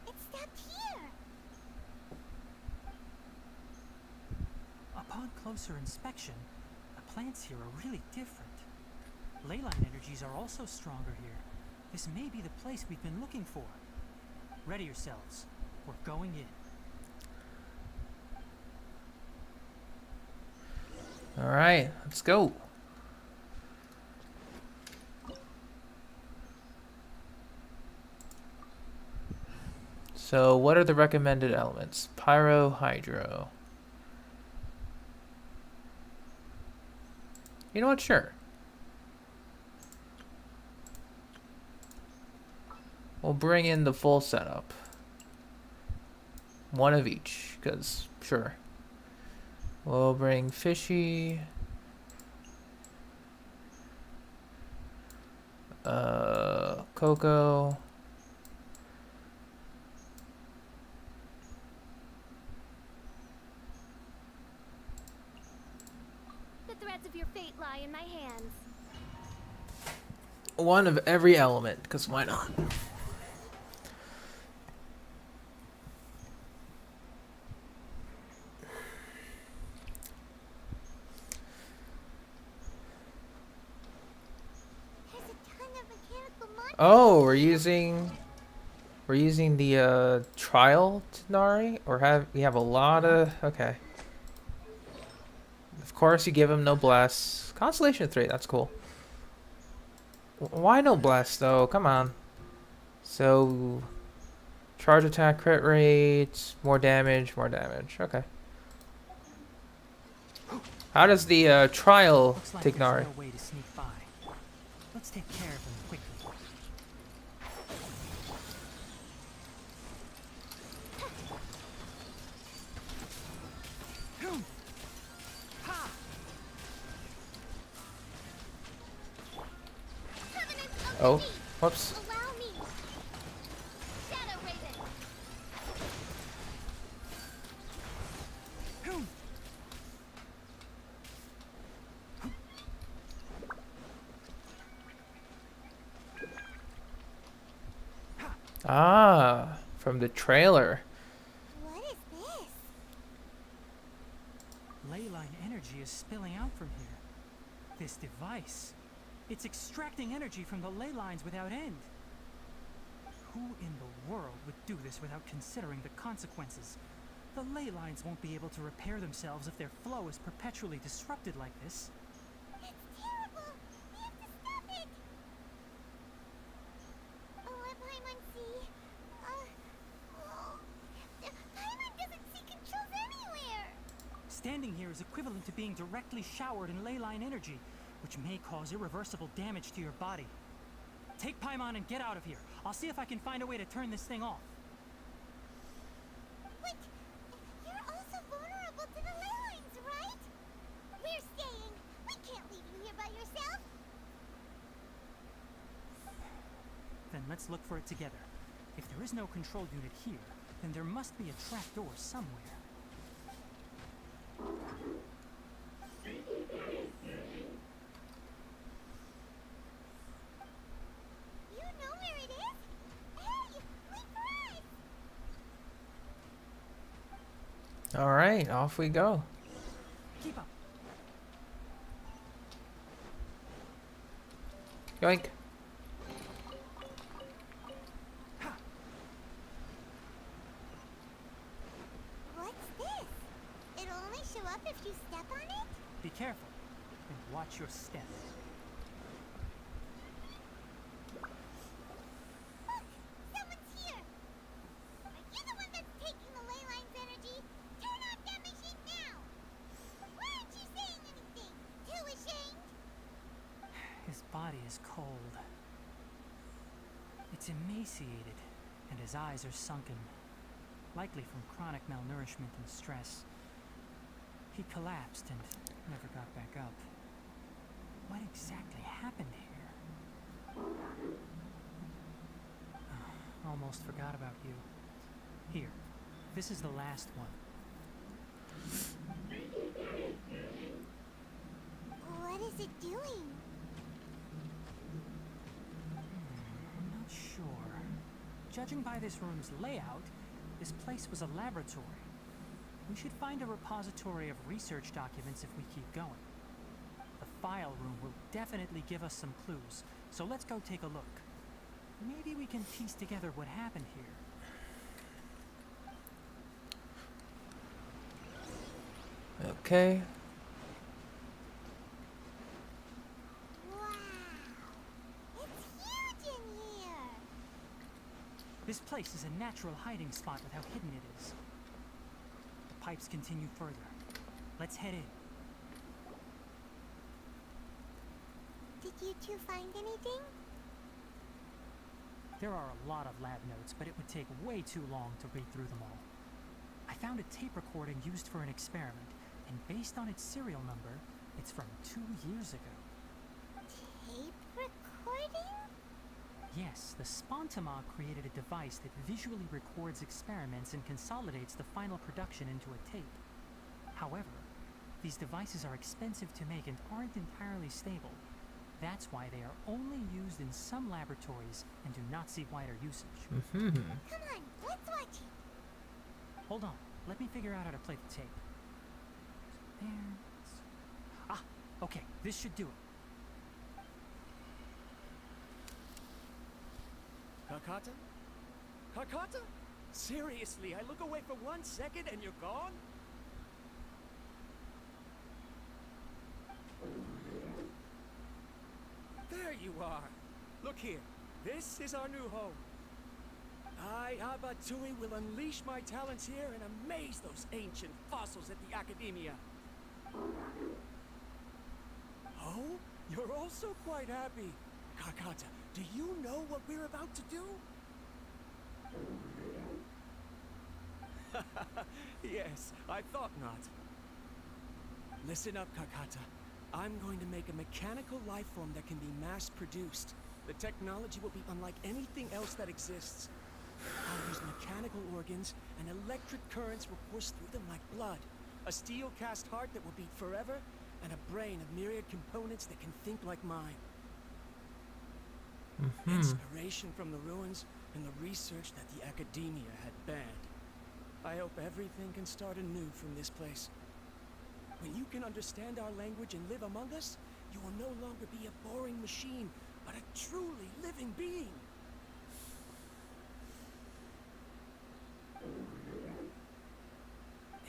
Speaker 2: It stopped here.
Speaker 3: Upon closer inspection, the plants here are really different. Leyline energies are also stronger here. This may be the place we've been looking for. Ready yourselves. We're going in.
Speaker 1: All right, let's go. So, what are the recommended elements? Pyro, hydro. You know what? Sure. We'll bring in the full setup. One of each, because sure. We'll bring fishy. Cocoa.
Speaker 2: The threads of your fate lie in my hands.
Speaker 1: One of every element, because why not?
Speaker 2: There's a ton of mechanical monsters.
Speaker 1: Oh, we're using the trial Tenari, or we have a lot of okay. Of course, you give him no bless. Constellation 3, that's cool. Why no bless though? Come on. So, charge attack, crit rate, more damage, more damage. Okay. How does the trial
Speaker 3: Looks like
Speaker 1: Tignari?
Speaker 3: there's no way to sneak by. Let's take care of them quickly.
Speaker 1: Oh, whoops.
Speaker 2: Allow me. Shadow Raven.
Speaker 1: Ah, from the trailer.
Speaker 2: What is this?
Speaker 3: Leyline energy is spilling out from here. This device. It's extracting energy from the ley lines without end. Who in the world would do this without considering the consequences? The ley lines won't be able to repair themselves if their flow is perpetually disrupted like this.
Speaker 2: It's terrible! We have to stop it! Oh, Paimon see. Paimon doesn't see controls anywhere!
Speaker 3: Standing here is equivalent to being directly showered in ley line energy, which may cause irreversible damage to your body. Take Paimon and get out of here. I'll see if I can find a way to turn this thing off.
Speaker 2: But you're also vulnerable to the ley lines, right? We're staying. We can't leave you here by yourself.
Speaker 3: Then let's look for it together. If there is no control unit here, then there must be a trapdoor somewhere.
Speaker 2: You know where it is? Hey, wait for us!
Speaker 1: All right, off we go.
Speaker 3: Keep up.
Speaker 1: Yoink.
Speaker 2: What's this? It'll only show up if you step on it?
Speaker 3: Be careful and watch your step.
Speaker 2: Look! Someone's here! Are you the one that's taking the ley line's energy? Turn off that machine now! Why aren't you saying anything? Too ashamed?
Speaker 3: His body is cold. It's emaciated, and his eyes are sunken, likely from chronic malnourishment and stress. He collapsed and never got back up. What exactly happened here? Almost forgot about you. Here, this is the last one.
Speaker 2: What is it doing?
Speaker 3: I'm not sure. Judging by this room's layout, this place was a laboratory. We should find a repository of research documents if we keep going. The file room will definitely give us some clues, so let's go take a look. Maybe we can piece together what happened here.
Speaker 1: Okay.
Speaker 2: Wow! It's huge in here!
Speaker 3: This place is a natural hiding spot with how hidden it is. The pipes continue further. Let's head in.
Speaker 2: Did you two find anything?
Speaker 3: There are a lot of lab notes, but it would take way too long to read through them all. I found a tape recording used for an experiment, and based on its serial number, it's from 2 years ago.
Speaker 2: Tape recording?
Speaker 3: Yes, the Spontamog created a device that visually records experiments and consolidates the final production into a tape. However, these devices are expensive to make and aren't entirely stable. That's why they are only used in some laboratories and do not see wider usage.
Speaker 2: Come on, let's watch it.
Speaker 3: Hold on, let me figure out how to play the tape. There. Ah, okay, this should do it.
Speaker 5: Kakata? Kakata? Seriously, I look away for 1 second and you're gone? There you are. Look here. This is our new home. I, Abatsui, will unleash my talents here and amaze those ancient fossils at the Academia. Oh? You're also quite happy. Kakata, do you know what we're about to do? Yes, I thought not. Listen up, Kakata. I'm going to make a mechanical life form that can be mass-produced. The technology will be unlike anything else that exists. I'll use mechanical organs, and electric currents will course through them like blood. A steel-cast heart that will beat forever, and a brain of myriad components that can think like mine. Inspiration from the ruins and the research that the Academia had banned. I hope everything can start anew from this place. When you can understand our language and live among us, You will no longer be a boring machine, but a truly living being.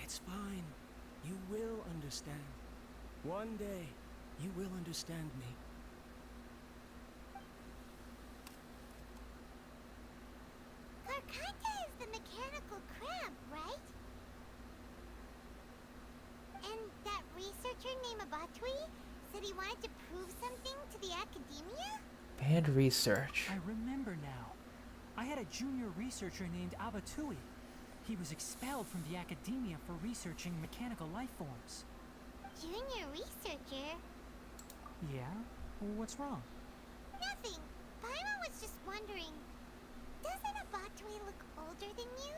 Speaker 5: It's fine. You will understand. One day, you will understand me.
Speaker 2: Karkata is the mechanical crab, right? And that researcher named Abatui said he wanted to prove something to the academia?
Speaker 1: Banned research.
Speaker 3: I remember now. I had a junior researcher named Abatui. He was expelled from the academia for researching mechanical life forms.
Speaker 2: Junior researcher?
Speaker 3: Yeah? What's wrong?
Speaker 2: Nothing. Paimon was just wondering, doesn't Abatui look older than you?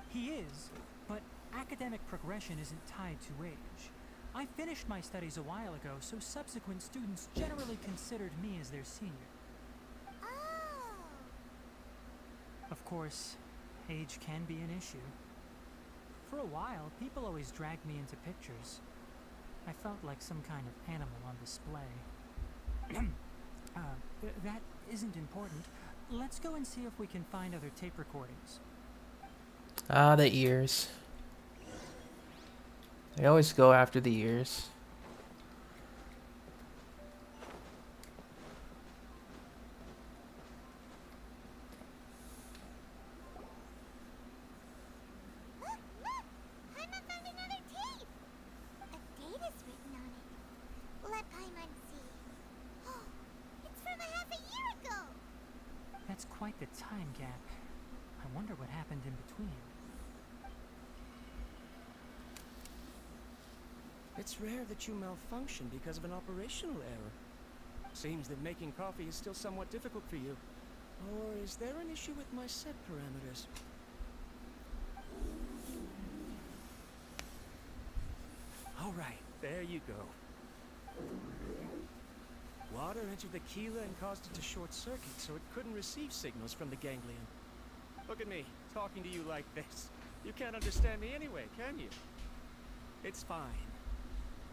Speaker 3: He is, but academic progression isn't tied to age. I finished my studies a while ago, so subsequent students generally considered me as their senior.
Speaker 2: Oh.
Speaker 3: Of course, age can be an issue. For a while, people always dragged me into pictures. I felt like some kind of animal on display. That isn't important. Let's go and see if we can find other tape recordings.
Speaker 1: Ah, the ears. They always go after the ears.
Speaker 2: Look! Paimon found another tape! A date is written on it. Let Paimon see. It's from a half a year ago!
Speaker 3: That's quite the time gap. I wonder what happened in between.
Speaker 5: It's rare that you malfunction because of an operational error. Seems that making coffee is still somewhat difficult for you. Or is there an issue with my set parameters? Alright, there you go. Water entered the Keela and caused it to short circuit, so it couldn't receive signals from the ganglion. Look at me, talking to you like this. You can't understand me anyway, can you? It's fine.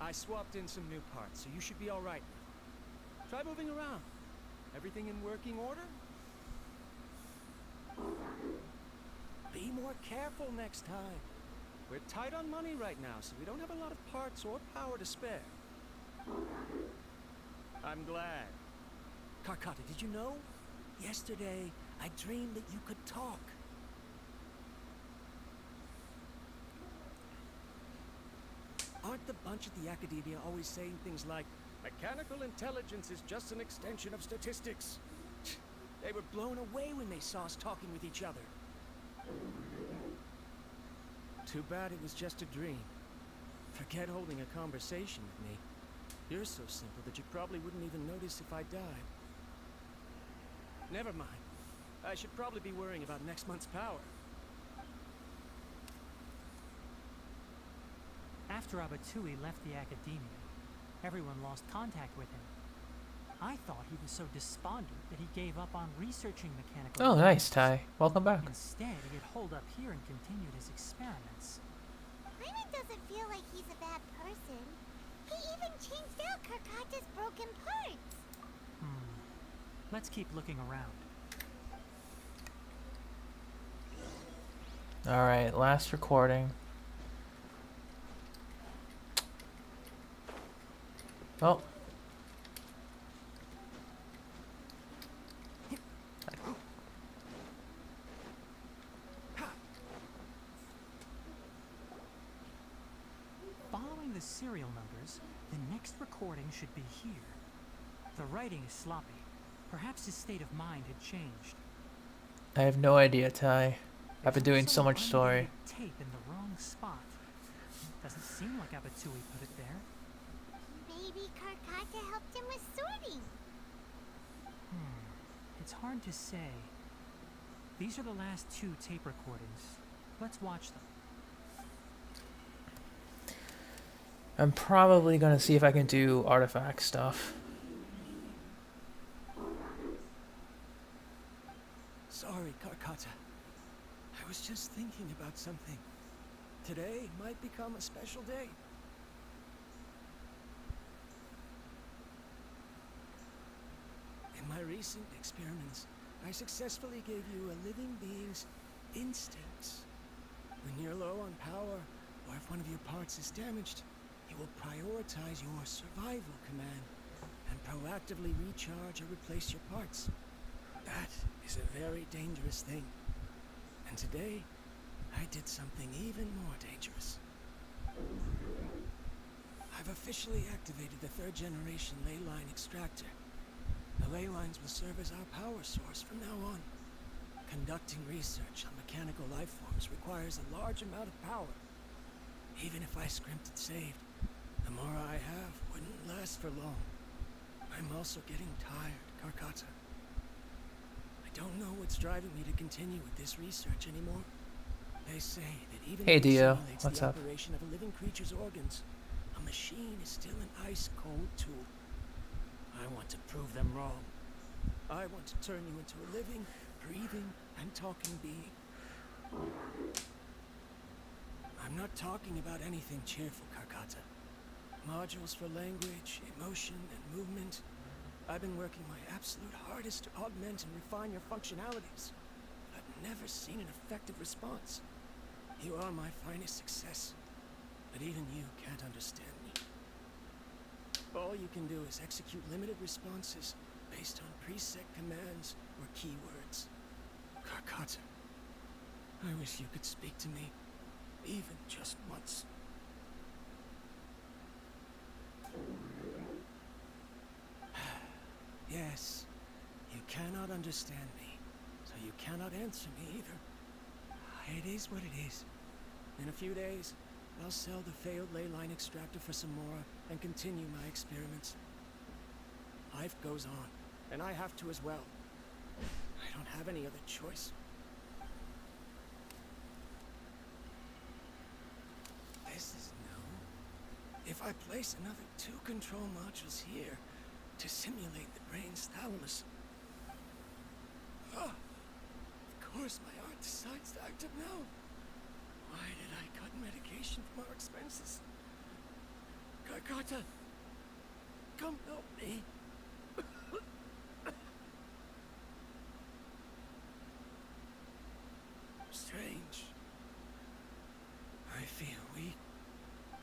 Speaker 5: I swapped in some new parts, so you should be alright now. Try moving around. Everything in working order? Be more careful next time. We're tight on money right now, so we don't have a lot of parts or power to spare. I'm glad. Karkata, did you know? Yesterday, I dreamed that you could talk. Aren't the bunch at the academia always saying things like, mechanical intelligence is just an extension of statistics? They were blown away when they saw us talking with each other. Too bad it was just a dream. Forget holding a conversation with me. You're so simple that you probably wouldn't even notice if I died. Never mind. I should probably be worrying about next month's power.
Speaker 3: After Abatui left the academia, everyone lost contact with him. I thought he was so despondent that he gave up on researching mechanical
Speaker 1: Oh, nice,
Speaker 3: devices.
Speaker 1: Ty. Welcome back.
Speaker 3: Instead, he'd holed up here and continued his experiments.
Speaker 2: Paimon doesn't feel like he's a bad person. He even changed out Karkata's broken parts.
Speaker 3: Let's keep looking around.
Speaker 1: Alright, last recording. Oh.
Speaker 3: Following the serial numbers, the next recording should be here. The writing is sloppy. Perhaps his state of mind had changed.
Speaker 1: I have no idea, Ty. I've been doing so much story.
Speaker 3: Tape in the wrong spot. Doesn't seem like Abatui put it there.
Speaker 2: Maybe Karkata helped him with sorting.
Speaker 3: It's hard to say. These are the last two tape recordings. Let's watch them.
Speaker 1: I'm probably gonna see if I can do artifact stuff.
Speaker 5: Sorry, Karkata. I was just thinking about something. Today might become a special day.
Speaker 13: my recent experiments, I successfully gave you a living being's instincts. When you're low on power, or if one of your parts is damaged, you will prioritize your survival command and proactively recharge or replace your parts. That is a very dangerous thing. And today, I did something even more dangerous. I've officially activated the 3rd generation ley line extractor. The ley lines will serve as our power source from now on. Conducting research on mechanical life forms requires a large amount of power. Even if I scrimped and saved, the more I have wouldn't last for long. I'm also getting tired, Karkata. I don't know what's driving me to continue with this research anymore. They say that even
Speaker 1: Hey
Speaker 13: if it
Speaker 1: Dio,
Speaker 13: simulates
Speaker 1: what's
Speaker 13: the
Speaker 1: up?
Speaker 13: operation of a living creature's organs, a machine is still an ice-cold tool. I want to prove them wrong. I want to turn you into a living, breathing, and talking being. I'm not talking about anything cheerful, Karkata. Modules for language, emotion, and movement. I've been working my absolute hardest to augment and refine your functionalities. I've never seen an effective response. You are my finest success, but even you can't understand me. All you can do is execute limited responses based on preset commands or keywords. Karkata, I wish you could speak to me, even just once. Yes, you cannot understand me, so you cannot answer me either. It is what it is. In a few days, I'll sell the failed ley line extractor for some more and continue my experiments. Life goes on, and I have to as well. I don't have any other choice. This is new. If I place another 2 control modules here to simulate the brain's thalamus. Of course my heart decides to act up now. Why did I cut medication from our expenses? Karkata, come help me. Strange. I feel weak.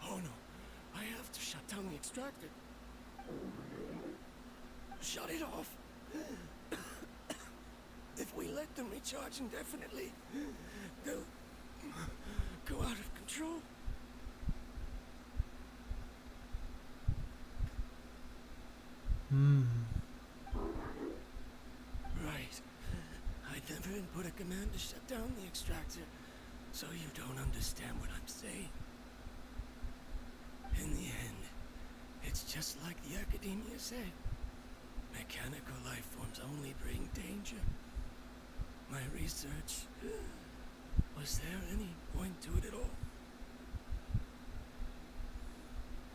Speaker 13: Oh no, I have to shut down the extractor. Shut it off. If we let them recharge indefinitely, they'll go out of control. Right. I never input a command to shut down the extractor, so you don't understand what I'm saying. In the end, it's just like the academia said. Mechanical life forms only bring danger. My research, was there any point to it at all?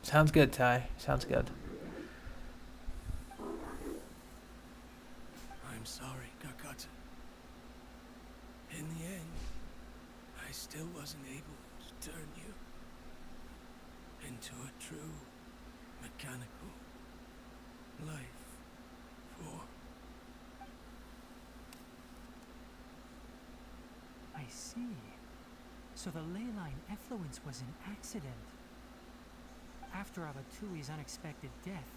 Speaker 1: Sounds good, Ty. Sounds good.
Speaker 13: I'm sorry, Karkata. In the end, I still wasn't able to turn you into a true mechanical life form.
Speaker 3: I see. So the ley line effluence was an accident. After Abatui's unexpected death,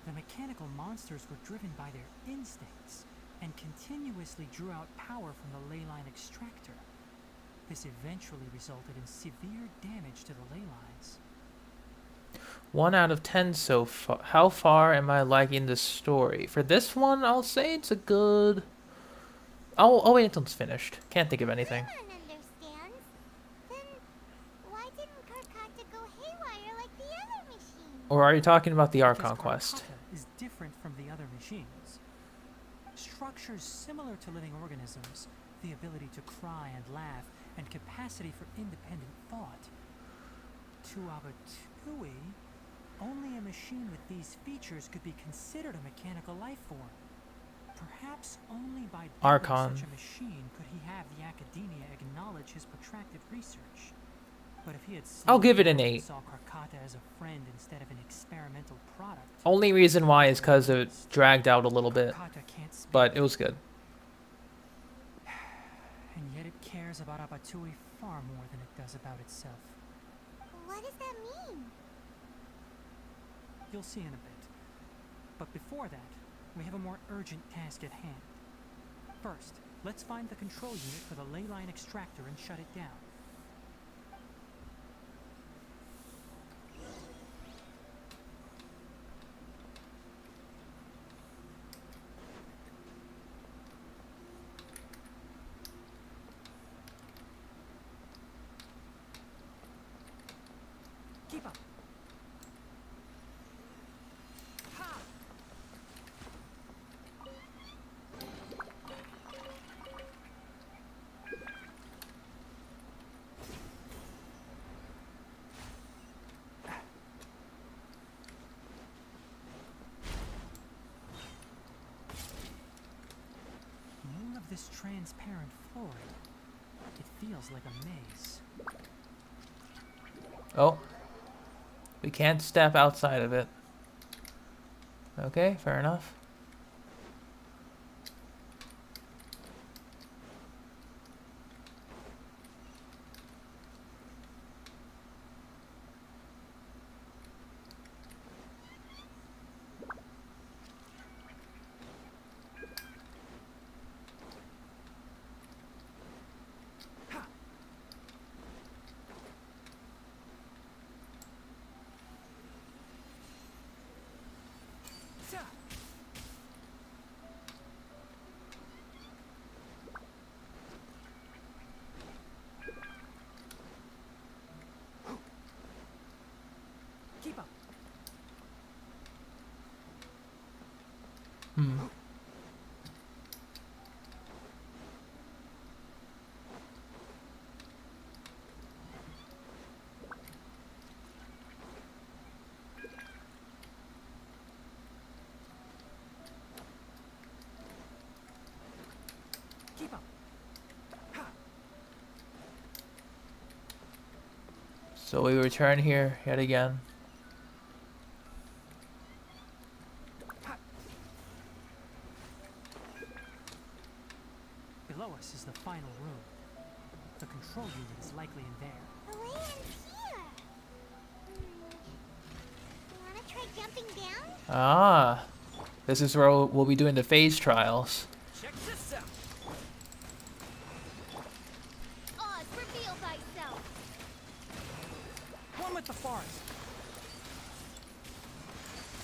Speaker 3: the mechanical monsters were driven by their instincts and continuously drew out power from the ley line extractor. This eventually resulted in severe damage to the ley lines.
Speaker 1: 1 out of 10 so far. How far am I liking this story? For this one, I'll say it's a good... I'll wait until it's finished. Can't think of anything.
Speaker 2: Understands? Then why didn't Karkata go haywire like the other machine?
Speaker 1: Or are you talking about the Archon
Speaker 3: Because
Speaker 1: quest?
Speaker 3: Karkata is different from the other machines. Structures similar to living organisms, the ability to cry and laugh, and capacity for independent thought. To Abatui, only a machine with these features could be considered a mechanical life form. Perhaps only by building
Speaker 1: Archon.
Speaker 3: such a machine could he have the academia acknowledge his protracted research. But if he had
Speaker 1: I'll give it an
Speaker 3: simply
Speaker 1: 8.
Speaker 3: saw Karkata as a friend instead of an experimental product,
Speaker 1: Only reason why is because it dragged out a little bit.
Speaker 3: Karkata can't
Speaker 1: but it was good.
Speaker 3: And yet it cares about Abatui far more than it does about itself.
Speaker 2: What does that mean?
Speaker 3: You'll see in a bit. But before that, we have a more urgent task at hand. First, let's find the control unit for the ley line extractor and shut it down. Keep up. Ha! None of this transparent fluid. It feels like a maze.
Speaker 1: Oh. We can't step outside of it. Okay, fair enough.
Speaker 3: Keep up. Keep up.
Speaker 1: So we return here yet again.
Speaker 3: Below us is the final room. The control unit is likely in there.
Speaker 2: The way in here. You wanna try jumping down?
Speaker 1: Ah. This is where we'll be doing the phase trials.
Speaker 3: Check this out.
Speaker 2: Oz, reveal thyself.
Speaker 3: One with the forest.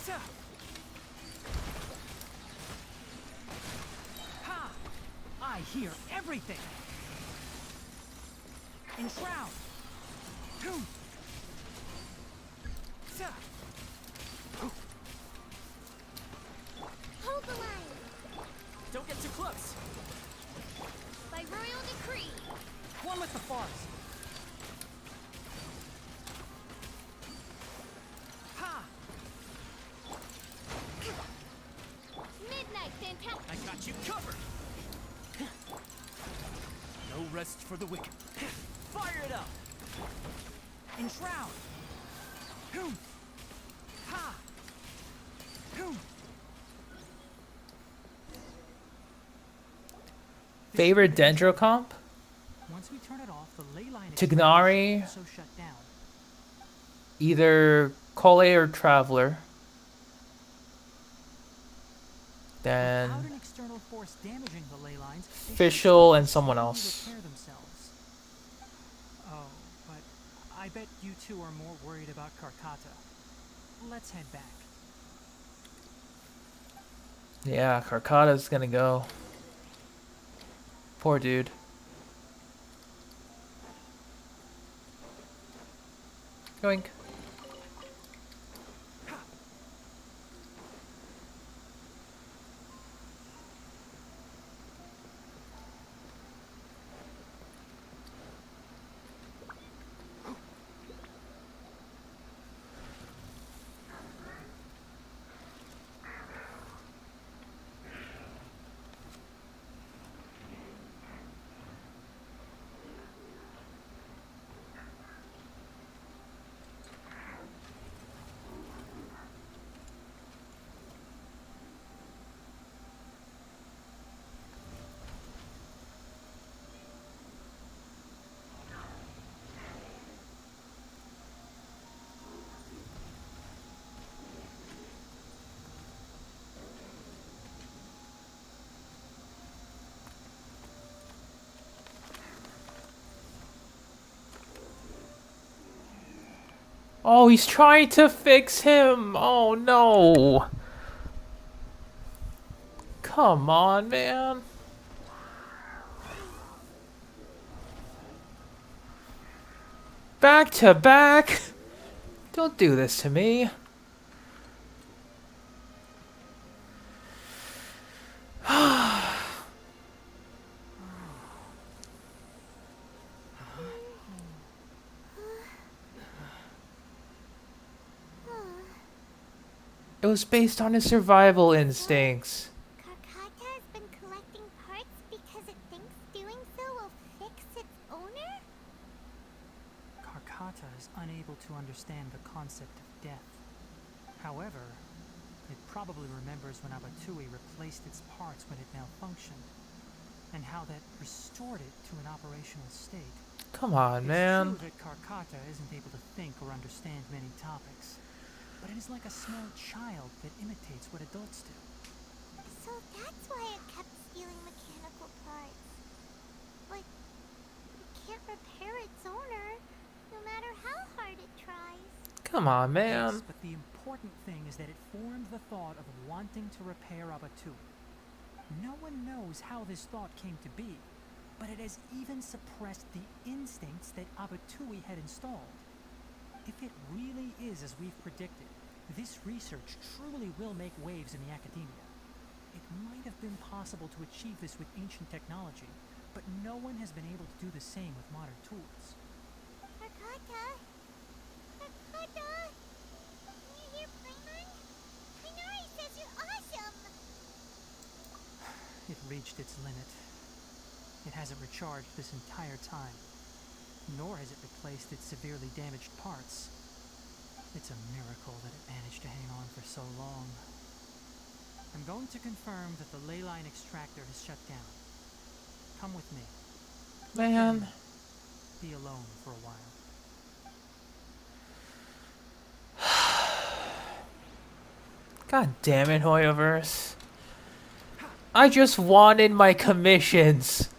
Speaker 3: Sa. Ha! I hear everything. Enshroud. Boom. Sa.
Speaker 2: Hold the line.
Speaker 3: Don't get too close.
Speaker 2: By royal decree.
Speaker 3: One with the forest. Ha!
Speaker 2: Midnight fantastic.
Speaker 3: I got you covered. No rest for the wicked. Fire it up. Enshroud. Boom. Ha! Boom.
Speaker 1: Favorite Dendro comp?
Speaker 3: Once we turn it off, the ley line
Speaker 1: Tignari.
Speaker 3: is also shut down.
Speaker 1: Either Cole or Traveler. Then
Speaker 3: Without an external force damaging the ley lines, they
Speaker 1: Fischl
Speaker 3: should
Speaker 1: and someone
Speaker 3: slowly
Speaker 1: else.
Speaker 3: repair themselves. Oh, but I bet you two are more worried about Karkata. Let's head back.
Speaker 1: Yeah, Karkata's gonna go. Poor dude. Yoink. Oh, he's trying to fix him. Oh no. Come on, man. Back to back. Don't do this to me. It was based on his survival instincts.
Speaker 2: Carcata has been collecting parts because it thinks doing so will fix its owner?
Speaker 3: Carcata is unable to understand the concept of death. However, it probably remembers when Abatui replaced its parts when it malfunctioned, and how that restored it to an operational state.
Speaker 1: Come on, man.
Speaker 3: It's true that Carcata isn't able to think or understand many topics, but it is like a small child that imitates what adults do.
Speaker 2: So that's why it kept stealing mechanical parts. But it can't repair its owner, no matter how hard it tries.
Speaker 1: Come on, man.
Speaker 3: Yes, but the important thing is that it formed the thought of wanting to repair Abatui. No one knows how this thought came to be, but it has even suppressed the instincts that Abatui had installed. If it really is as we've predicted, this research truly will make waves in the academia. It might have been possible to achieve this with ancient technology, but no one has been able to do the same with modern tools.
Speaker 2: Carcata? Carcata? Can you hear Paimon? Minari says you're awesome!
Speaker 3: It reached its limit. It hasn't recharged this entire time, nor has it replaced its severely damaged parts. It's a miracle that it managed to hang on for so long. I'm going to confirm that the ley line extractor has shut down. Come with me.
Speaker 1: Man.
Speaker 3: Be alone for a while.
Speaker 1: God damn it, Hoyoverse. I just wanted my commissions.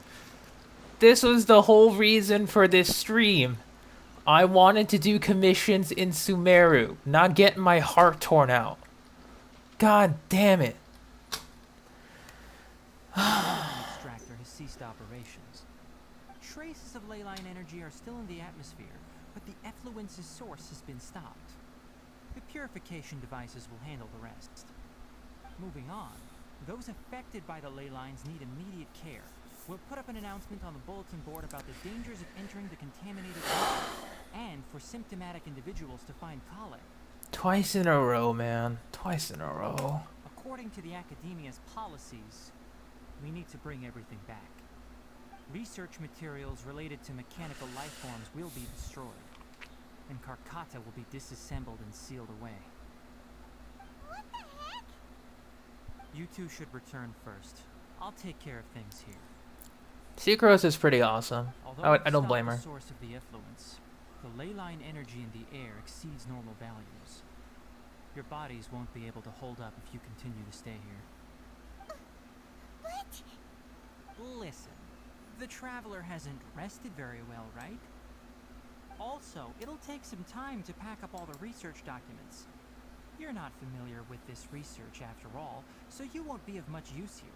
Speaker 1: This was the whole reason for this stream. I wanted to do commissions in Sumeru, not get my heart torn out. God damn it.
Speaker 3: The extractor has ceased operations. Traces of ley line energy are still in the atmosphere, but the effluence's source has been stopped. The purification devices will handle the rest. Moving on, those affected by the ley lines need immediate care. We'll put up an announcement on the bulletin board about the dangers of entering the contaminated area, and for symptomatic individuals to find Kale.
Speaker 1: Twice in a row, man. Twice in a row.
Speaker 3: According to the Academia's policies, we need to bring everything back. Research materials related to mechanical life forms will be destroyed, and Carcata will be disassembled and sealed away.
Speaker 2: What the heck?
Speaker 3: You two should return first. I'll take care of things here.
Speaker 1: Sucrose is pretty awesome. I don't blame her.
Speaker 3: The source of the effluence, the ley line energy in the air exceeds normal values. Your bodies won't be able to hold up if you continue to stay here.
Speaker 2: What?
Speaker 3: Listen, the Traveler hasn't rested very well, right? Also, it'll take some time to pack up all the research documents. You're not familiar with this research after all, so you won't be of much use here.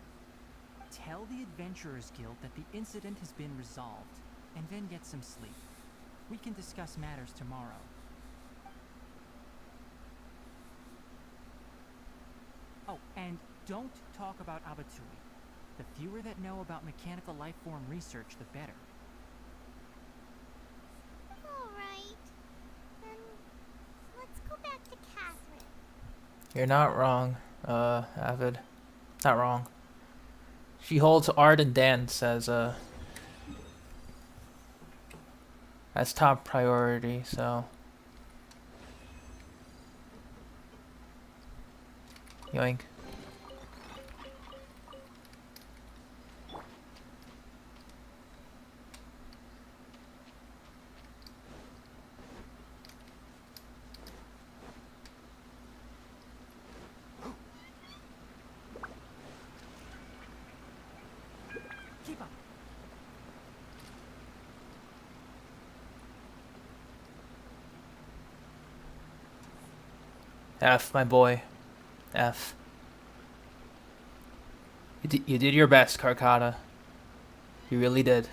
Speaker 3: Tell the Adventurers Guild that the incident has been resolved, and then get some sleep. We can discuss matters tomorrow. Oh, and don't talk about Abatui. The fewer that know about mechanical life form research, the better.
Speaker 2: Alright. Then let's go back to Catherine.
Speaker 1: You're not wrong, Avid. Not wrong. She holds art and dance as top priority, so yoink.
Speaker 3: Keep up.
Speaker 1: F, my boy. F. You did your best, Karkata. You really did.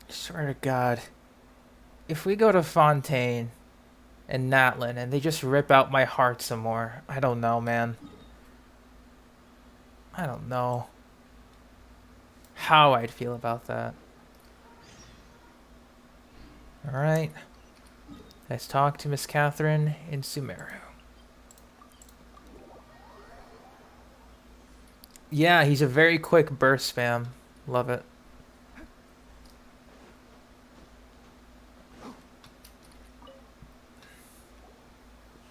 Speaker 1: Swear to God. If we go to Fontaine and Natlin and they just rip out my heart some more, I don't know, man. I don't know how I'd feel about that. Alright. Let's talk to Miss Catherine in Sumeru. Yeah, he's a very quick burst spam. Love it.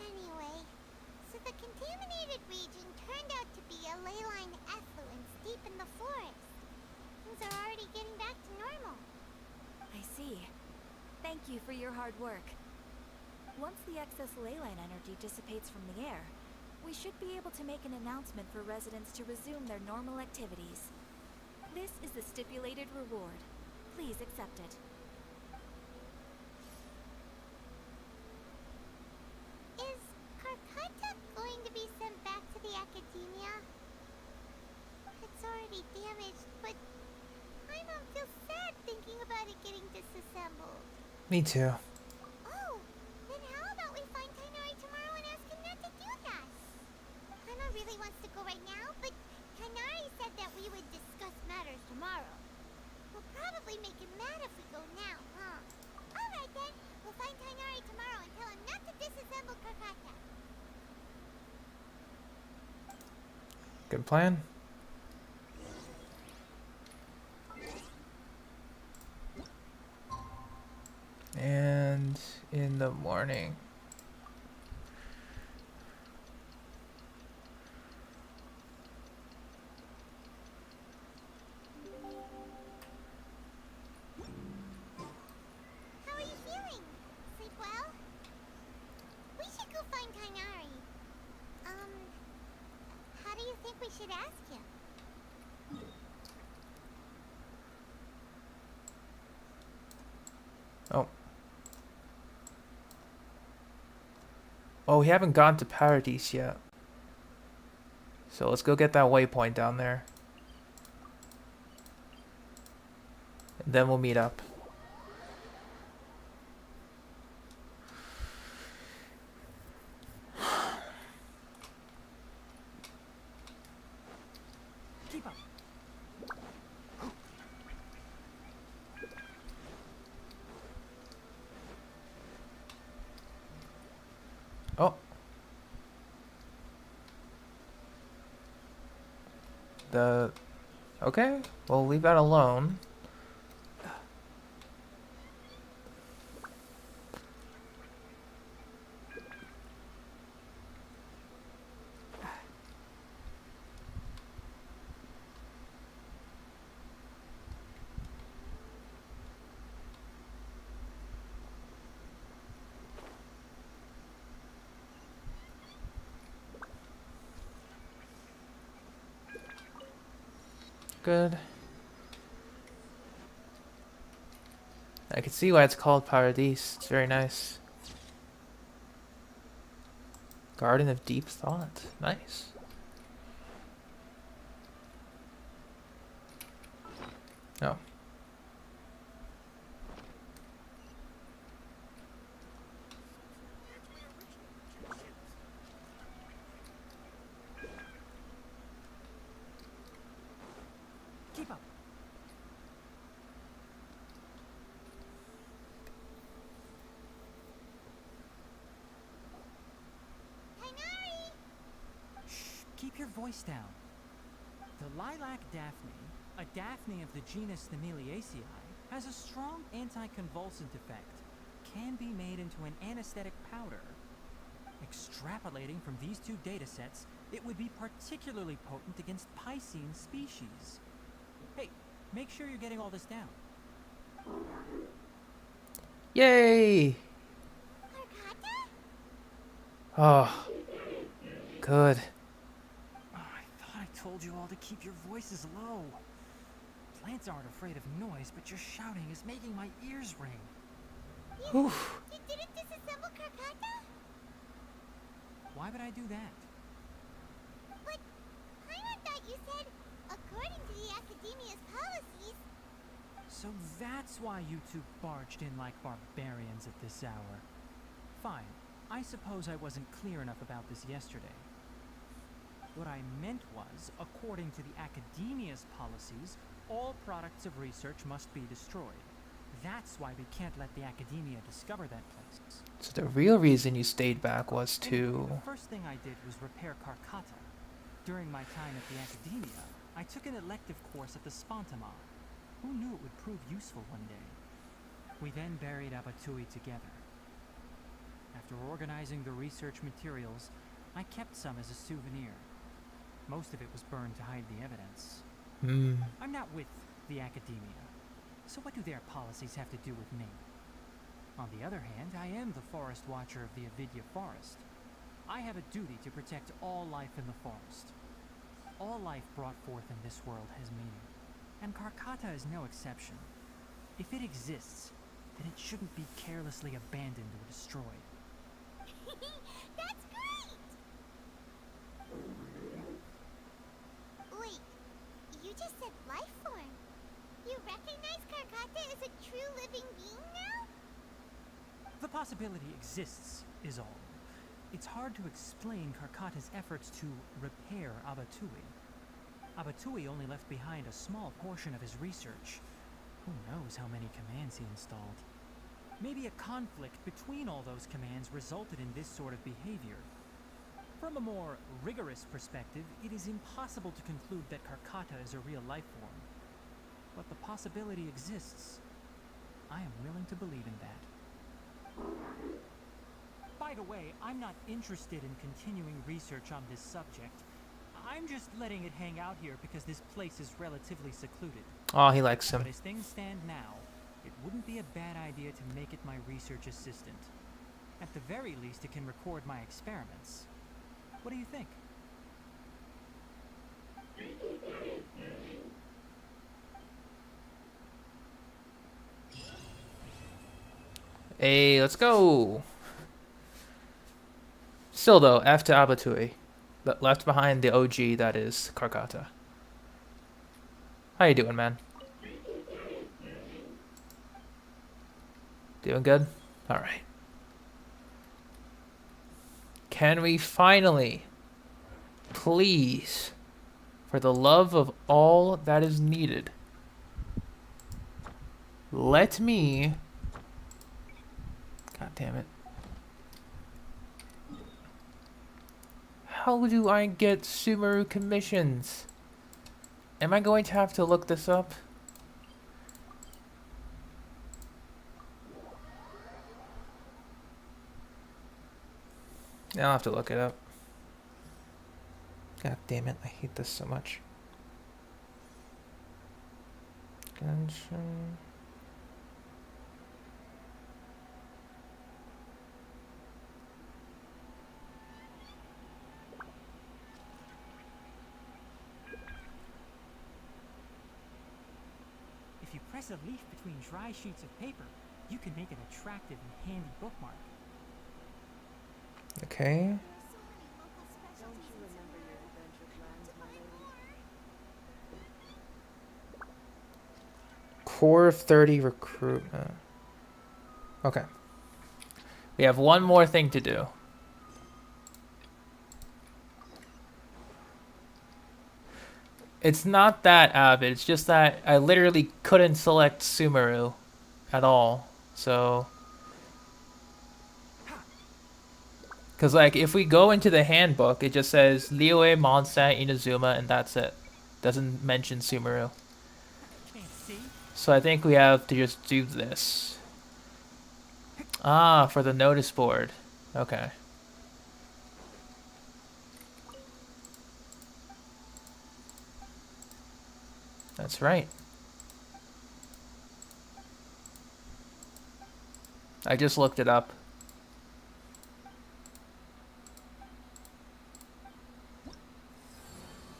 Speaker 2: Anyway, so the contaminated region turned out to be a ley line effluence deep in the forest. Things are already getting back to normal.
Speaker 17: I see. Thank you for your hard work. Once the excess ley line energy dissipates from the air, we should be able to make an announcement for residents to resume their normal activities. This is the stipulated reward. Please accept it.
Speaker 2: Is Karkata going to be sent back to the academia? It's already damaged, but Paimon feels sad thinking about it getting disassembled.
Speaker 1: Me too.
Speaker 2: Oh, then how about we find Tainari tomorrow and ask him not to do that? Paimon really wants to go right now, but Tainari said that we would discuss matters tomorrow. We'll probably make him mad if we go now, huh? Alright then, we'll find Tainari tomorrow and tell him not to disassemble Karkata.
Speaker 1: Good plan. And in the morning.
Speaker 2: How are you feeling? Sleep well? We should go find Tainari. How do you think we should ask him?
Speaker 1: Oh. Oh, we haven't gone to Paradise yet. So let's go get that waypoint down there. And then we'll meet up.
Speaker 3: Keep up.
Speaker 1: Oh. Okay, we'll leave that alone. Good. I can see why it's called Paradise. It's very nice. Garden of Deep Thought. Nice. Oh.
Speaker 3: Keep up.
Speaker 2: Tainari!
Speaker 3: Keep your voice down. The lilac daphne, a daphne of the genus Thameliaceae, has a strong anticonvulsant effect. Can be made into an anesthetic powder. Extrapolating from these two datasets, it would be particularly potent against Piscine species. Hey, make sure you're getting all this down.
Speaker 1: Yay! Oh, good.
Speaker 3: Oh, I thought I told you all to keep your voices low. Plants aren't afraid of noise, but your shouting is making my ears ring.
Speaker 2: You didn't disassemble Karkata?
Speaker 3: Why would I do that?
Speaker 2: But Paimon thought you said, according to the Academia's policies...
Speaker 3: So that's why you two barged in like barbarians at this hour. Fine. I suppose I wasn't clear enough about this yesterday. What I meant was, according to the Academia's policies, all products of research must be destroyed. That's why we can't let the Academia discover that place.
Speaker 1: So the real reason you stayed back was to...
Speaker 3: The first thing I did was repair Karkata. During my time at the Academia, I took an elective course at the Spontamar. Who knew it would prove useful one day? We then buried Abatui together. After organizing the research materials, I kept some as a souvenir. Most of it was burned to hide the evidence. I'm not with the Academia, so what do their policies have to do with me? On the other hand, I am the Forest Watcher of the Avidya Forest. I have a duty to protect all life in the forest. All life brought forth in this world has meaning, and Karkata is no exception. If it exists, then it shouldn't be carelessly abandoned or destroyed.
Speaker 2: That's great! Wait, you just said life form. You recognize Karkata as a true living being now?
Speaker 3: The possibility exists, is all. It's hard to explain Karkata's efforts to repair Abatui. Abatui only left behind a small portion of his research. Who knows how many commands he installed? Maybe a conflict between all those commands resulted in this sort of behavior. From a more rigorous perspective, it is impossible to conclude that Karkata is a real life form. But the possibility exists. I am willing to believe in that. By the way, I'm not interested in continuing research on this subject. I'm just letting it hang out here because this place is relatively secluded.
Speaker 1: Oh, he likes him.
Speaker 3: But as things stand now, it wouldn't be a bad idea to make it my research assistant. At the very least, it can record my experiments. What do you think?
Speaker 1: Hey, let's go. Still though, F to Abatui. Left behind the OG, that is Karkata. How you doing, man? Doing good? Alright. Can we finally, please, for the love of all that is needed, let me... God damn it. How do I get Sumeru commissions? Am I going to have to look this up? I'll have to look it up. God damn it, I hate this so much. Genshin.
Speaker 3: If you press a leaf between dry sheets of paper, you can make an attractive and handy bookmark.
Speaker 1: Okay. Core of 30 recruitment. Okay. We have one more thing to do. It's not that, Avid. It's just that I literally couldn't select Sumeru at all. So... Because, like, if we go into the handbook, it just says Liyue, Mondstadt, Inazuma, and that's it. Doesn't mention Sumeru. So I think we have to just do this. Ah, for the notice board. Okay. That's right. I just looked it up.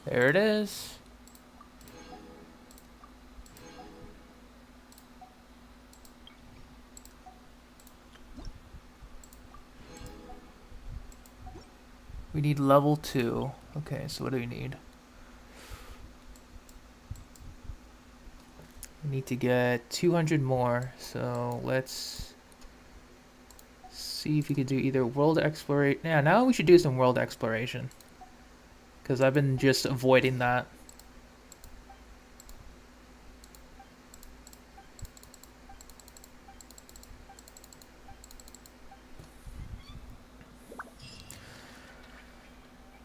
Speaker 1: There it is. We need level 2. Okay, so what do we need? We need to get 200 more, so let's see if we could do either world exploration. Yeah, now we should do some world exploration. Because I've been just avoiding that.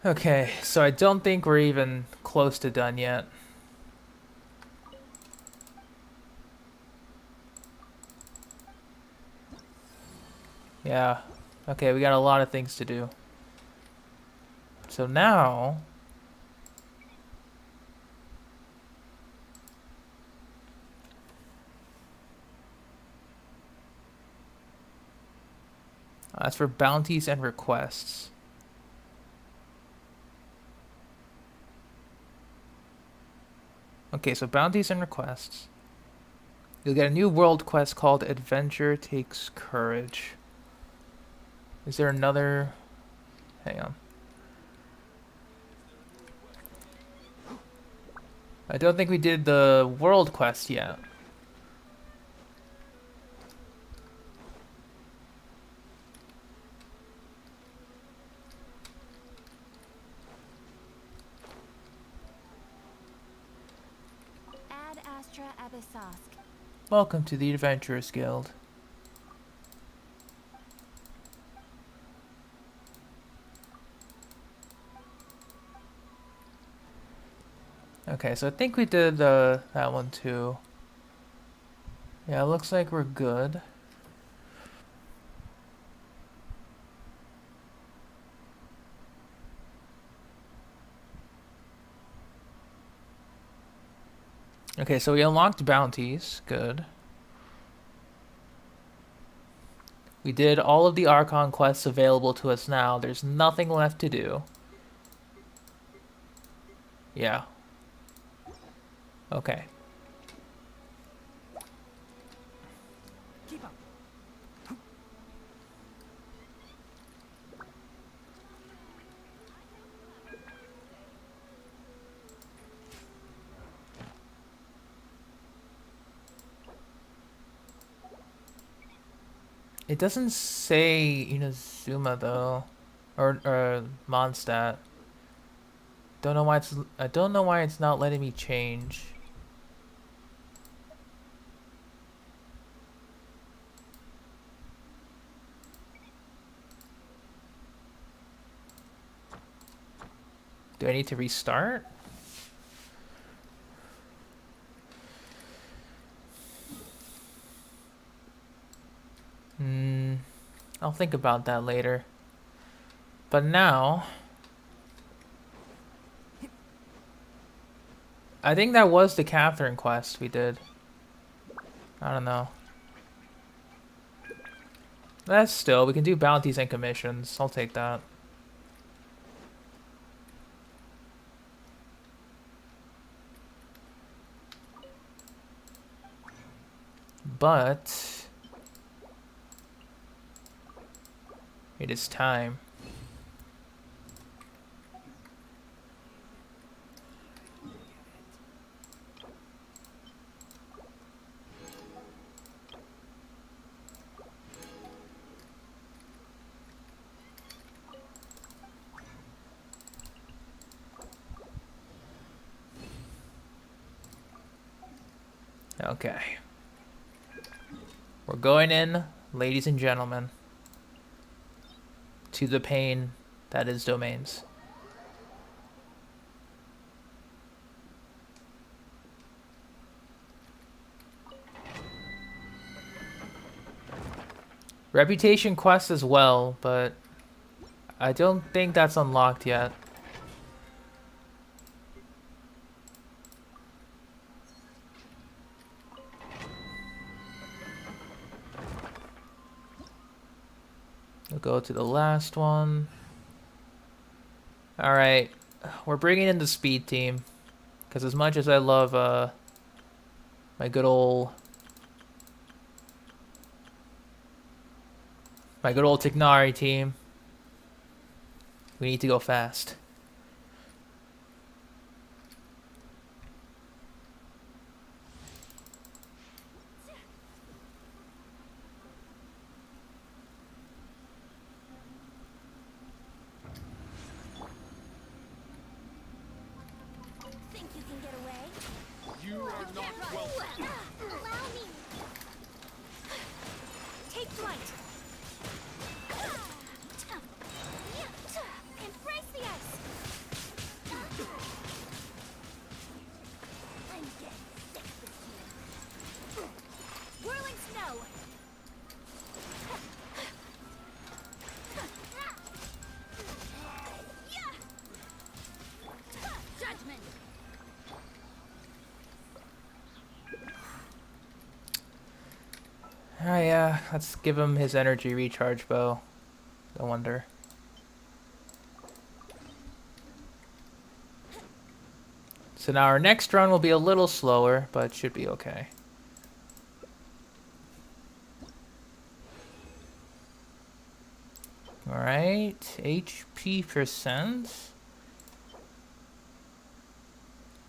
Speaker 1: Okay, so I don't think we're even close to done yet. Yeah. Okay, we got a lot of things to do. So now... That's for bounties and requests. Okay, so bounties and requests. You'll get a new world quest called Adventure Takes Courage. Is there another... Hang on. I don't think we did the world quest yet.
Speaker 17: Ad Astra Abyssosk.
Speaker 1: Welcome to the Adventurers Guild. Okay, so I think we did that one too. Yeah, it looks like we're good. Okay, so we unlocked bounties. Good. We did all of the Archon quests available to us now. There's nothing left to do. Yeah. Okay.
Speaker 3: Keep up.
Speaker 1: It doesn't say Inazuma though, or Mondstadt. Don't know why it's. I don't know why it's not letting me change. Do I need to restart? I'll think about that later. But now... I think that was the Catherine quest we did. I don't know. That's still, we can do bounties and commissions. I'll take that. But... it is time. Okay. We're going in, ladies and gentlemen, to the pain that is domains. Reputation quest as well, but I don't think that's unlocked yet. We'll go to the last one. Alright, we're bringing in the speed team. Because as much as I love my good old Tignari team, we need to go fast.
Speaker 8: Think you can get away?
Speaker 4: You are not welcome.
Speaker 8: Allow me. Take flight. Embrace the ice. I'm getting sick this year. Whirling snow. Judgment.
Speaker 1: Oh yeah, let's give him his energy recharge bow. No wonder. So now our next run will be a little slower, but should be okay. Alright, HP percent.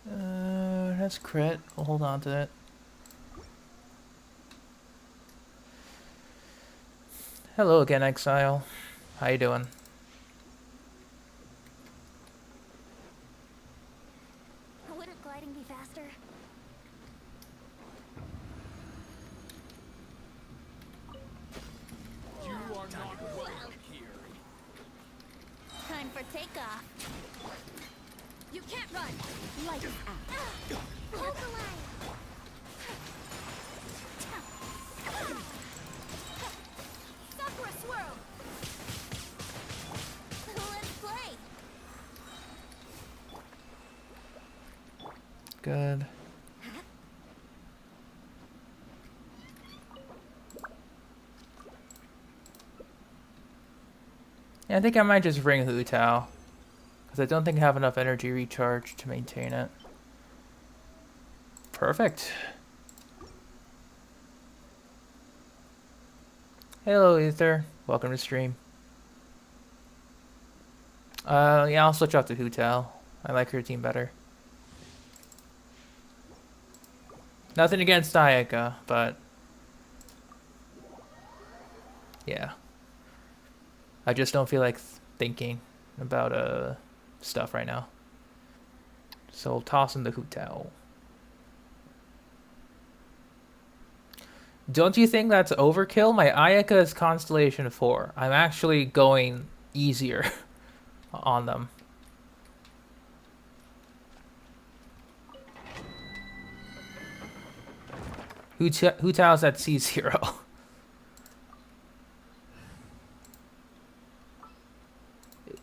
Speaker 1: That's crit. We'll hold on to it. Hello again, Exile. How you doing?
Speaker 8: Wouldn't gliding be faster?
Speaker 4: You are not welcome here.
Speaker 8: Time for takeoff. You can't run. Light is out. Hold the line. Stop for a swirl. Let's play.
Speaker 1: Good. Yeah, I think I might just bring Hu Tao. Because I don't think I have enough energy recharge to maintain it. Perfect. Hello, Ether. Welcome to stream. Yeah, I'll switch off to Hu Tao. I like her team better. Nothing against Ayaka, but yeah. I just don't feel like thinking about stuff right now. So I'll toss in the Hu Tao. Don't you think that's overkill? My Ayaka is Constellation 4. I'm actually going easier on them. Hu Tao's at C0.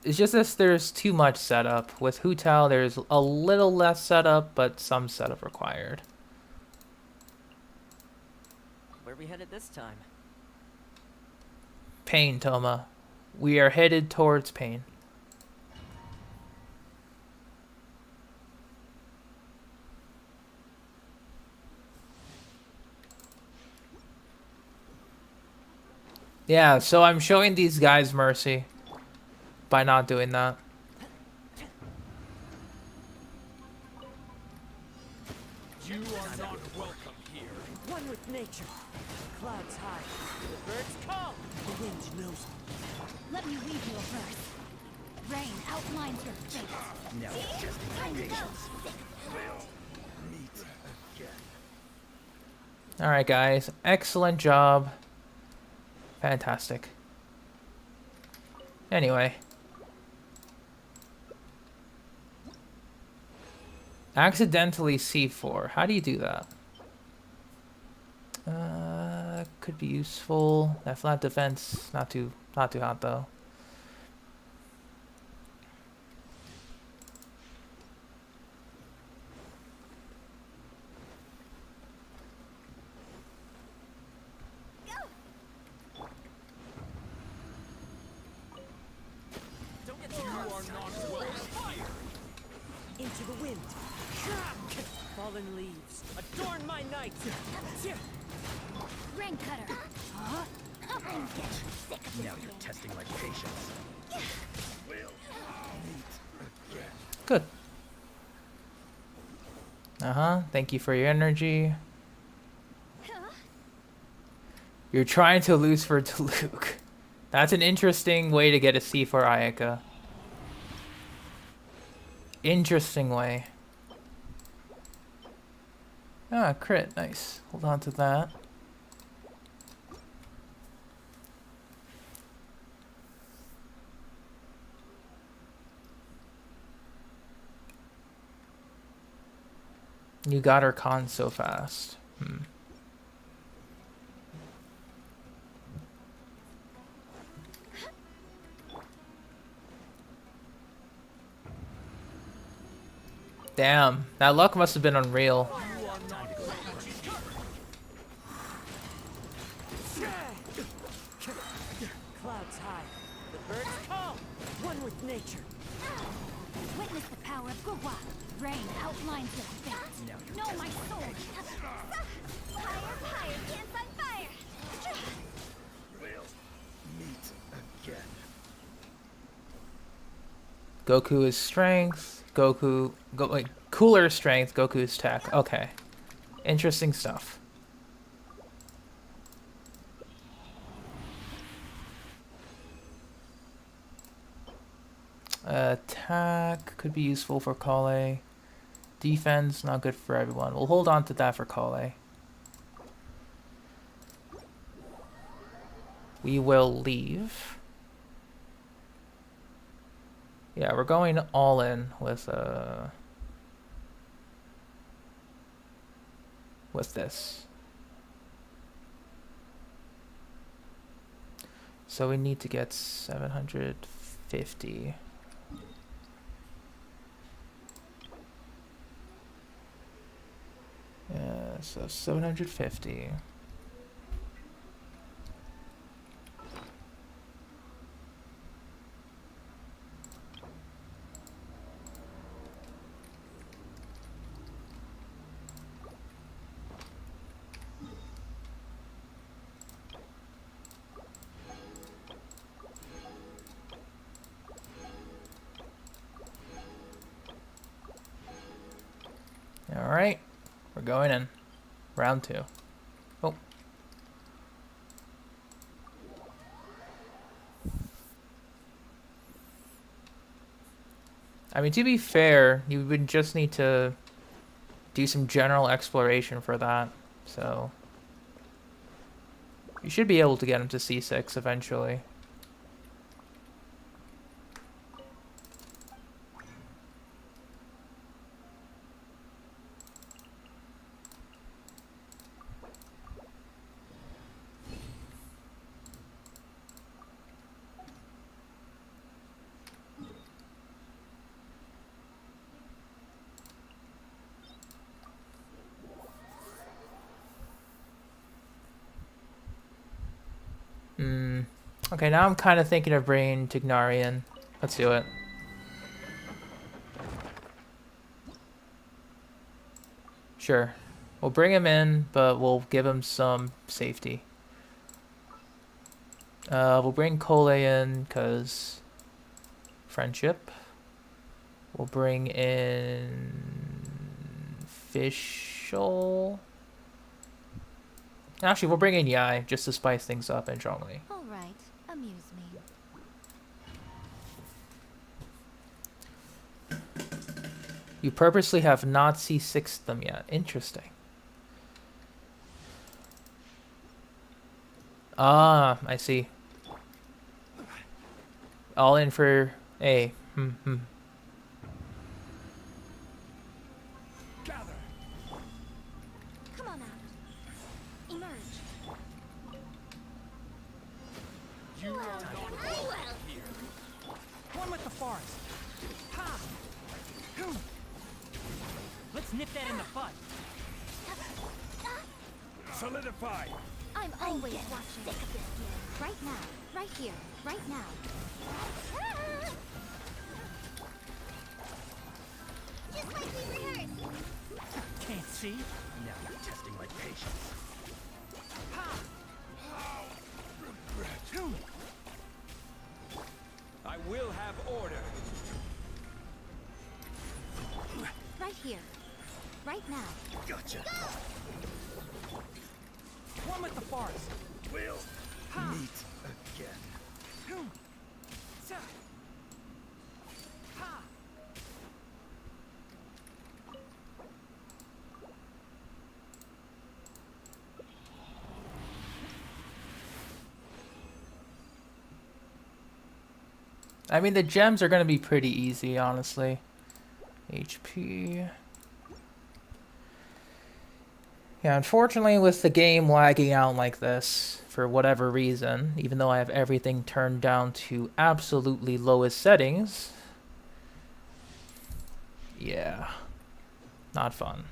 Speaker 1: It's just that there's too much setup. With Hu Tao, there's a little less setup, but some setup required.
Speaker 7: Where are we headed this time?
Speaker 1: Pain, Toma. We are headed towards pain. Yeah, so I'm showing these guys mercy by not doing that.
Speaker 4: You are not welcome here.
Speaker 18: One with nature. Clouds high. The birds call. The wind knows me.
Speaker 8: Let me weave you a verse. Rain outlines your fate.
Speaker 9: No, just impatience. Meet again.
Speaker 1: Alright, guys. Excellent job. Fantastic. Anyway. Accidentally C4. How do you do that? Could be useful. That flat defense, not too hot though.
Speaker 18: Into the wind. Fallen leaves. Adorn my night.
Speaker 11: Rain cutter. Huh? I'm getting sick of this.
Speaker 9: Now you're testing my patience.
Speaker 1: Good. Thank you for your energy. You're trying to lose for Diluc. That's an interesting way to get a C for Ayaka. Interesting way. Ah, crit. Nice. Hold on to that. You got her con so fast. Damn, that luck must have been unreal.
Speaker 18: Clouds high. The birds call. One with nature.
Speaker 11: Witness the power of Gugwa. Rain outlines your fate. Know my sword.
Speaker 2: Fire, dance on fire!
Speaker 14: We'll meet again.
Speaker 1: Goku is strength. Wait, cooler strength. Goku's tech. Okay, interesting stuff. Attack could be useful for Kale. Defense, not good for everyone. We'll hold on to that for Kale. We will leave. Yeah, we're going all in with this. So we need to get 750. Yeah, so 750. All right, we're going in. Round 2. Oh. I mean, to be fair, you would just need to do some general exploration for that. So you should be able to get him to C6 eventually. Okay, now I'm kind of thinking of bringing Tignari in. Let's do it. Sure. We'll bring him in, but we'll give him some safety. We'll bring Cole in, because friendship. We'll bring in Fischl. Actually, we'll bring in Yai, just to spice things up in Zhongli.
Speaker 11: Alright, amuse me.
Speaker 1: You purposely have not C6'd them yet. Interesting. Ah, I see. All in for A.
Speaker 3: Gather.
Speaker 11: Come on out. Emerge.
Speaker 3: You are not welcome here. One with the forest. Ha! Hoo! Let's nip that in the bud.
Speaker 14: Solidify!
Speaker 11: I'm always watching. Sick of this game. Right now. Right here. Right now.
Speaker 2: Just like we rehearsed.
Speaker 3: Can't see?
Speaker 9: Now you're testing my patience.
Speaker 3: Ha!
Speaker 14: Regret.
Speaker 4: I will have order.
Speaker 11: Right here. Right now.
Speaker 9: Gotcha.
Speaker 3: One with the forest.
Speaker 14: We'll
Speaker 9: meet again.
Speaker 3: Hoo! Sa! Ha!
Speaker 1: I mean, the gems are gonna be pretty easy, honestly. HP. Yeah, unfortunately, with the game lagging out like this, for whatever reason, even though I have everything turned down to absolutely lowest settings, yeah, not fun.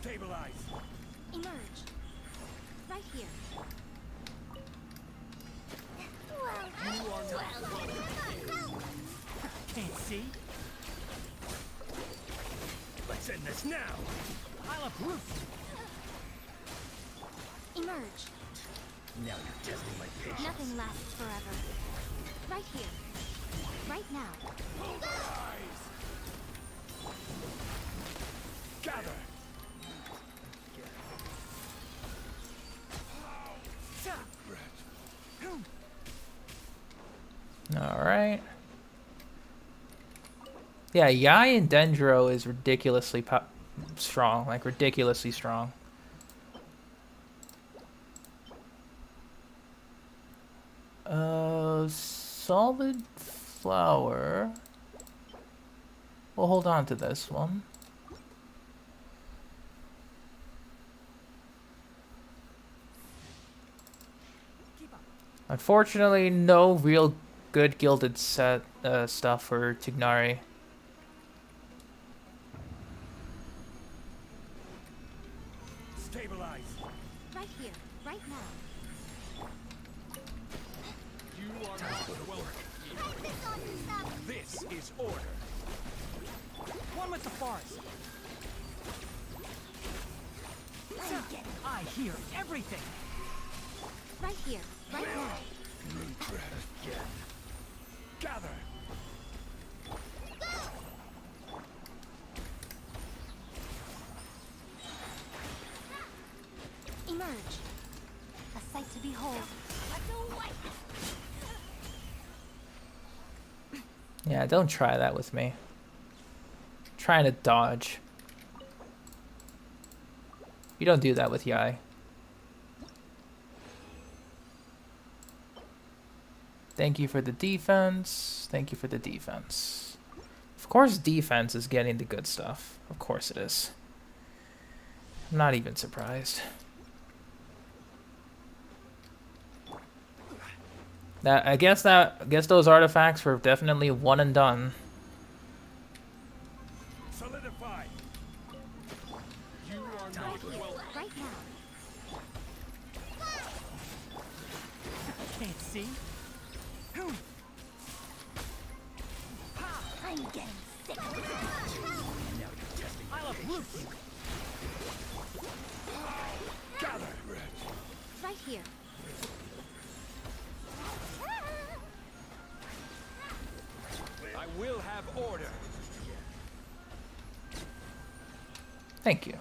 Speaker 14: stabilize.
Speaker 11: Emerge. Right here.
Speaker 3: Can't see?
Speaker 14: Let's end this now.
Speaker 3: I'll uproot you.
Speaker 11: Emerge.
Speaker 9: Now you're testing my patience.
Speaker 11: Nothing lasts forever. Right here. Right now.
Speaker 14: Hold our eyes. Gather.
Speaker 1: Alright. Yeah, Yai and Dendro is ridiculously strong. Like, ridiculously strong. Solid flower. We'll hold on to this one. Unfortunately, no real good gilded set stuff for Tignari.
Speaker 14: Stabilize.
Speaker 11: Right here. Right now.
Speaker 4: You are not welcome. This is order.
Speaker 3: One with the forest. I hear everything.
Speaker 11: Right here. Right now.
Speaker 14: Regret again. Gather.
Speaker 11: Emerge. A sight to behold.
Speaker 1: Yeah, don't try that with me. Trying to dodge. You don't do that with Yai. Thank you for the defense. Thank you for the defense. Of course defense is getting the good stuff. Of course it is. I'm not even surprised. I guess those artifacts were definitely one and done.
Speaker 14: Solidify.
Speaker 4: You are not welcome.
Speaker 11: Right now.
Speaker 3: Can't see?
Speaker 11: I'm getting sick of this.
Speaker 9: Now you're testing my
Speaker 3: I'll uproot you.
Speaker 14: Gather.
Speaker 11: Right here.
Speaker 4: I will have order.
Speaker 1: Thank you.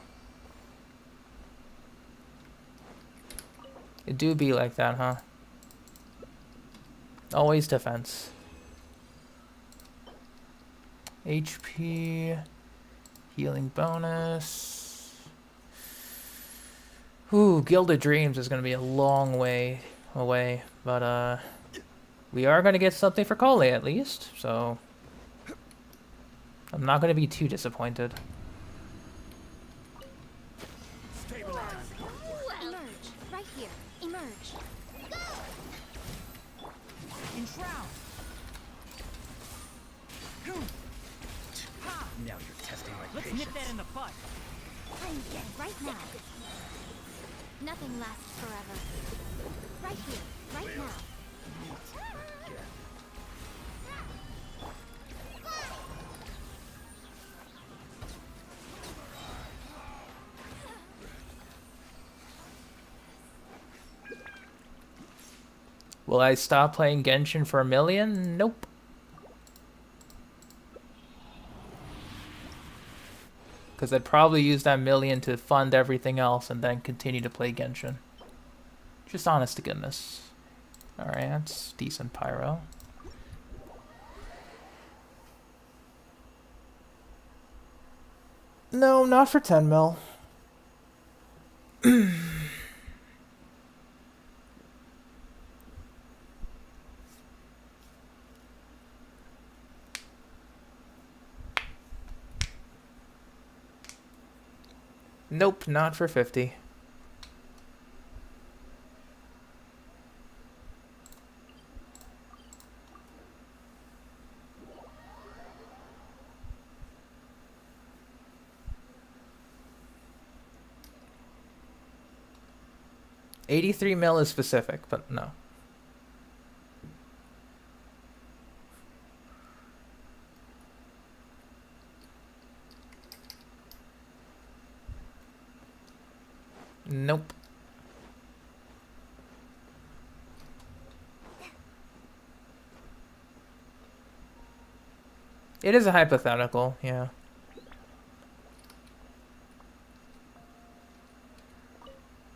Speaker 1: It do be like that, huh? Always defense. HP, healing bonus. Ooh, Gilded Dreams is gonna be a long way away, but we are gonna get something for Cole at least, so I'm not gonna be too disappointed.
Speaker 8: Emerge. Right here. Emerge.
Speaker 19: Enshroud. Now you're testing my
Speaker 3: Let's
Speaker 19: patience.
Speaker 3: nip that in the bud.
Speaker 8: I'm dead right now. Nothing lasts forever. Right here. Right now.
Speaker 1: Will I stop playing Genshin for 1,000,000? Nope. Because I'd probably use that 1,000,000 to fund everything else and then continue to play Genshin. Just honest to goodness. Alright, that's decent pyro. No, not for 10 mil. Nope, not for 50. $83 mil is specific, but no. Nope. It is a hypothetical, yeah.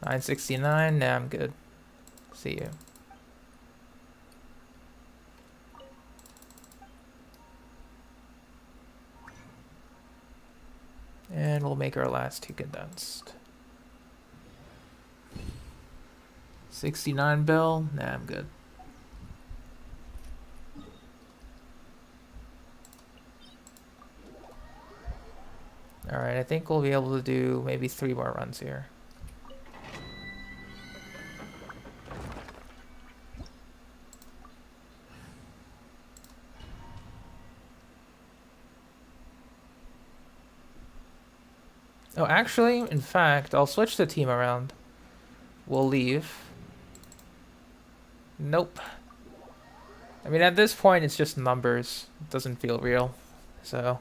Speaker 1: $969, nah, I'm good. See you. And we'll make our last two condensed. 69 bill, nah, I'm good. Alright, I think we'll be able to do maybe 3 more runs here. Oh, actually, in fact, I'll switch the team around. We'll leave. Nope. I mean, at this point, it's just numbers. It doesn't feel real, so...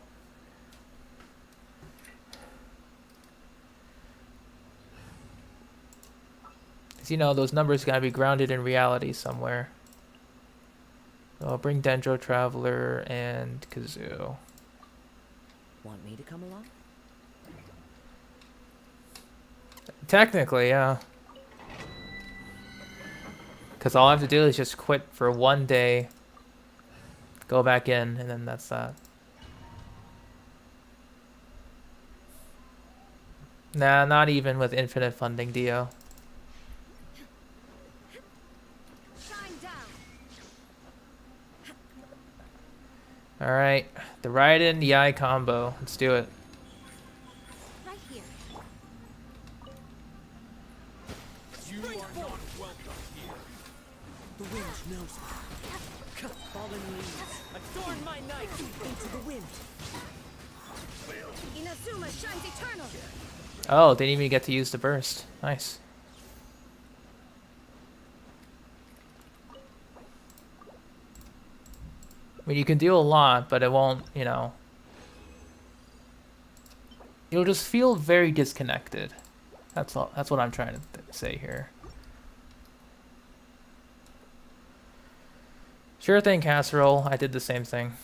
Speaker 1: You know, those numbers gotta be grounded in reality somewhere. So I'll bring Dendro Traveler and Kazoo.
Speaker 7: Want me to come along?
Speaker 1: Technically, yeah. Because all I have to do is just quit for 1 day, go back in, and then that's that. Nah, not even with infinite funding, Dio. Alright, the Raiden Yai combo. Let's do it.
Speaker 8: Right here.
Speaker 5: You are not welcome here. The wind knows me. Fallen leaves. Adorn my night into the wind.
Speaker 8: Inazuma shines eternal.
Speaker 1: Oh, didn't even get to use the burst. Nice. I mean, you can do a lot, but it won't, you know... You'll just feel very disconnected. That's all. That's what I'm trying to say here. Sure thing, Casserole. I did the same thing.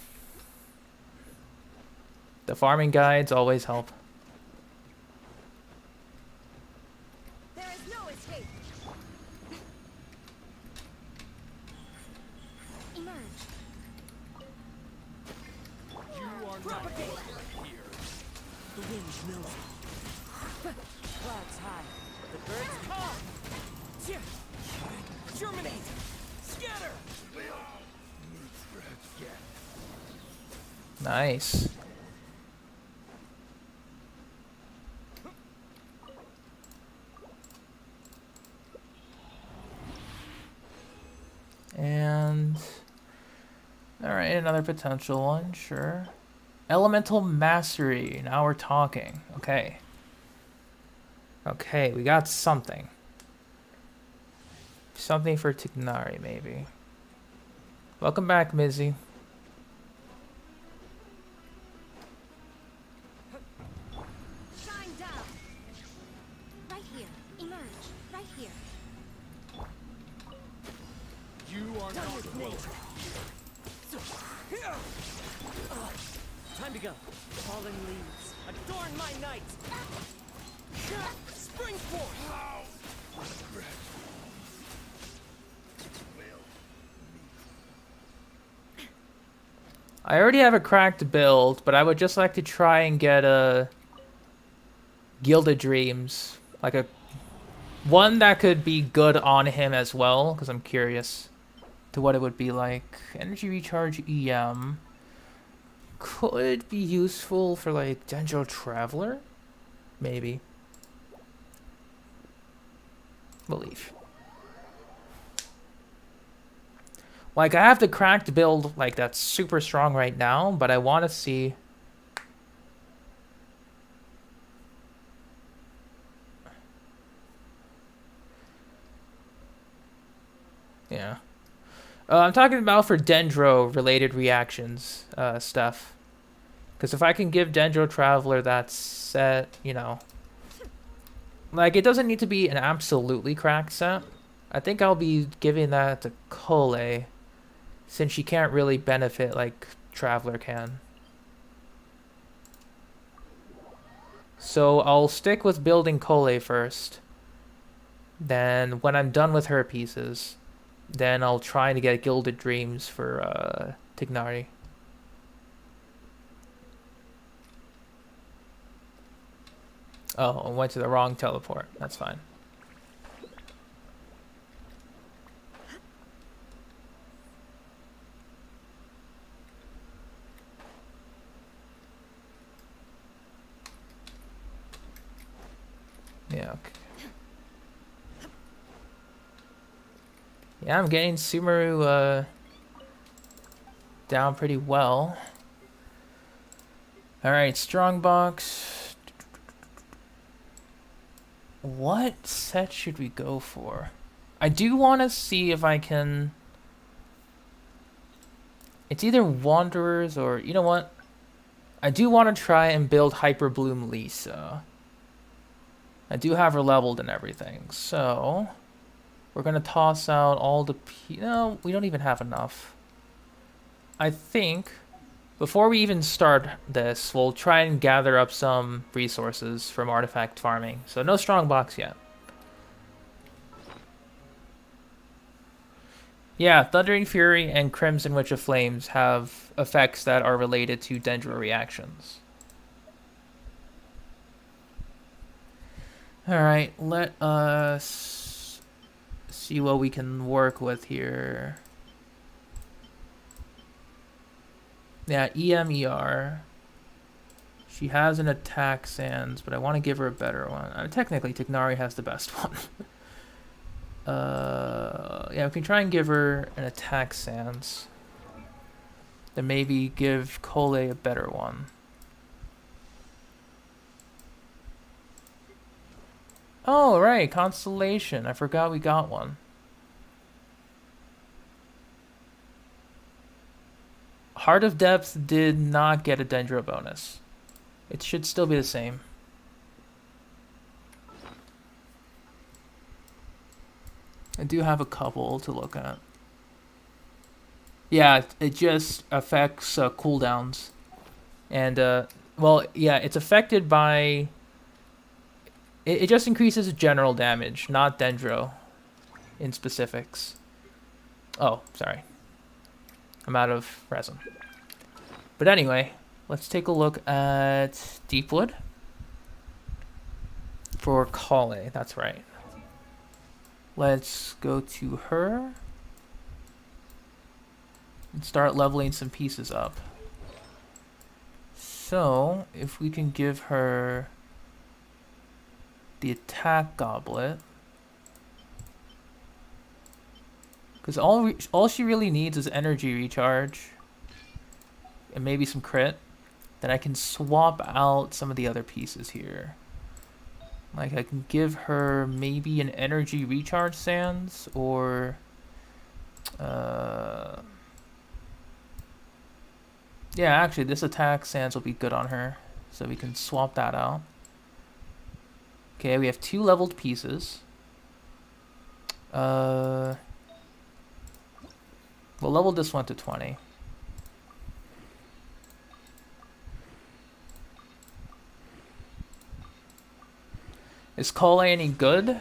Speaker 1: The farming guides always help.
Speaker 8: There is no escape. Emerge.
Speaker 5: You are not welcome here. The wind knows me.
Speaker 19: Clouds high. The birds
Speaker 5: Germinate! Scatter!
Speaker 1: Nice. And alright, another potential one, sure. Elemental Mastery. Now we're talking. Okay. Okay, we got something. Something for Tignari, maybe. Welcome back, Mizzy.
Speaker 8: Shine down. Right here. Emerge. Right here.
Speaker 4: You are not welcome.
Speaker 5: Time to go. Fallen leaves. Adorn my night. Spring forth.
Speaker 1: I already have a cracked build, but I would just like to try and get a Gilded Dreams, like a one that could be good on him as well, because I'm curious to what it would be like. Energy recharge EM could be useful for like Dendro Traveler, maybe. Believe. Like, I have the cracked build, like, that's super strong right now, but I want to see... Yeah. I'm talking about for Dendro-related reactions stuff. Because if I can give Dendro Traveler that set, you know... Like, it doesn't need to be an absolutely cracked set. I think I'll be giving that to Kole, since she can't really benefit like Traveler can. So I'll stick with building Kole first. Then when I'm done with her pieces, then I'll try to get Gilded Dreams for Tignari. Oh, I went to the wrong teleport. That's fine. Yeah, okay. Yeah, I'm getting Sumeru down pretty well. Alright, Strongbox. What set should we go for? I do want to see if I can... It's either Wanderers or... You know what? I do want to try and build Hyper Bloom Lisa. I do have her leveled and everything, so we're going to toss out all the... No, we don't even have enough. I think before we even start this, we'll try and gather up some resources from artifact farming. So no Strongbox yet. Yeah, Thundering Fury and Crimson Witch of Flames have effects that are related to Dendro reactions. Alright, let us see what we can work with here. Yeah, EMER. She has an attack Sands, but I want to give her a better one. Technically, Tignari has the best one. Yeah, we can try and give her an attack Sands. Then maybe give Kole a better one. Oh, right, Constellation. I forgot we got one. Heart of Depth did not get a Dendro bonus. It should still be the same. I do have a couple to look at. Yeah, it just affects cooldowns. And, well, yeah, it's affected by... It just increases general damage, not Dendro in specifics. Oh, sorry. I'm out of resin. But anyway, let's take a look at Deepwood. For Kale, that's right. Let's go to her and start leveling some pieces up. So, if we can give her the attack goblet, because all she really needs is energy recharge and maybe some crit, then I can swap out some of the other pieces here. Like I can give her maybe an energy recharge sands, or yeah, actually this attack sands will be good on her, so we can swap that out. Okay, we have 2 leveled pieces. We'll level this one to 20. Is Cole any good?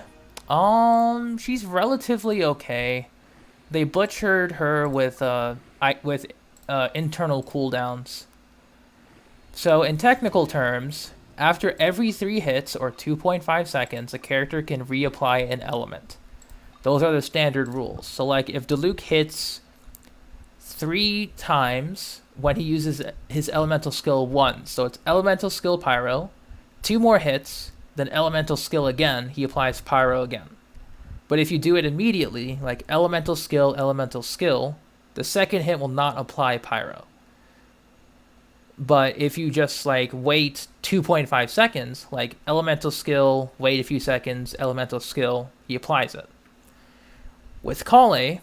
Speaker 1: She's relatively okay. They butchered her with internal cooldowns. So in technical terms, after every 3 hits or 2.5 seconds, a character can reapply an element. Those are the standard rules. So like if Diluc hits 3 times when he uses his elemental skill once, so it's elemental skill pyro, 2 more hits, then elemental skill again, he applies pyro again. But if you do it immediately, like elemental skill, the second hit will not apply pyro. But if you just like wait 2.5 seconds, like elemental skill, wait a few seconds, elemental skill, he applies it. With Kale,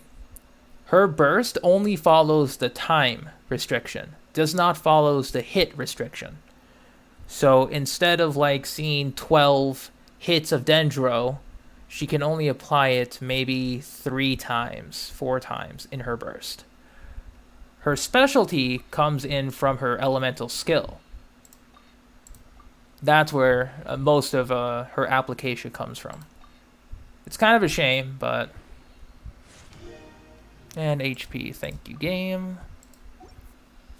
Speaker 1: her burst only follows the time restriction, does not follow the hit restriction. So instead of like seeing 12 hits of Dendro, she can only apply it maybe 3 times, 4 times in her burst. Her specialty comes in from her elemental skill. That's where most of her application comes from. It's kind of a shame, but... And HP, thank you game.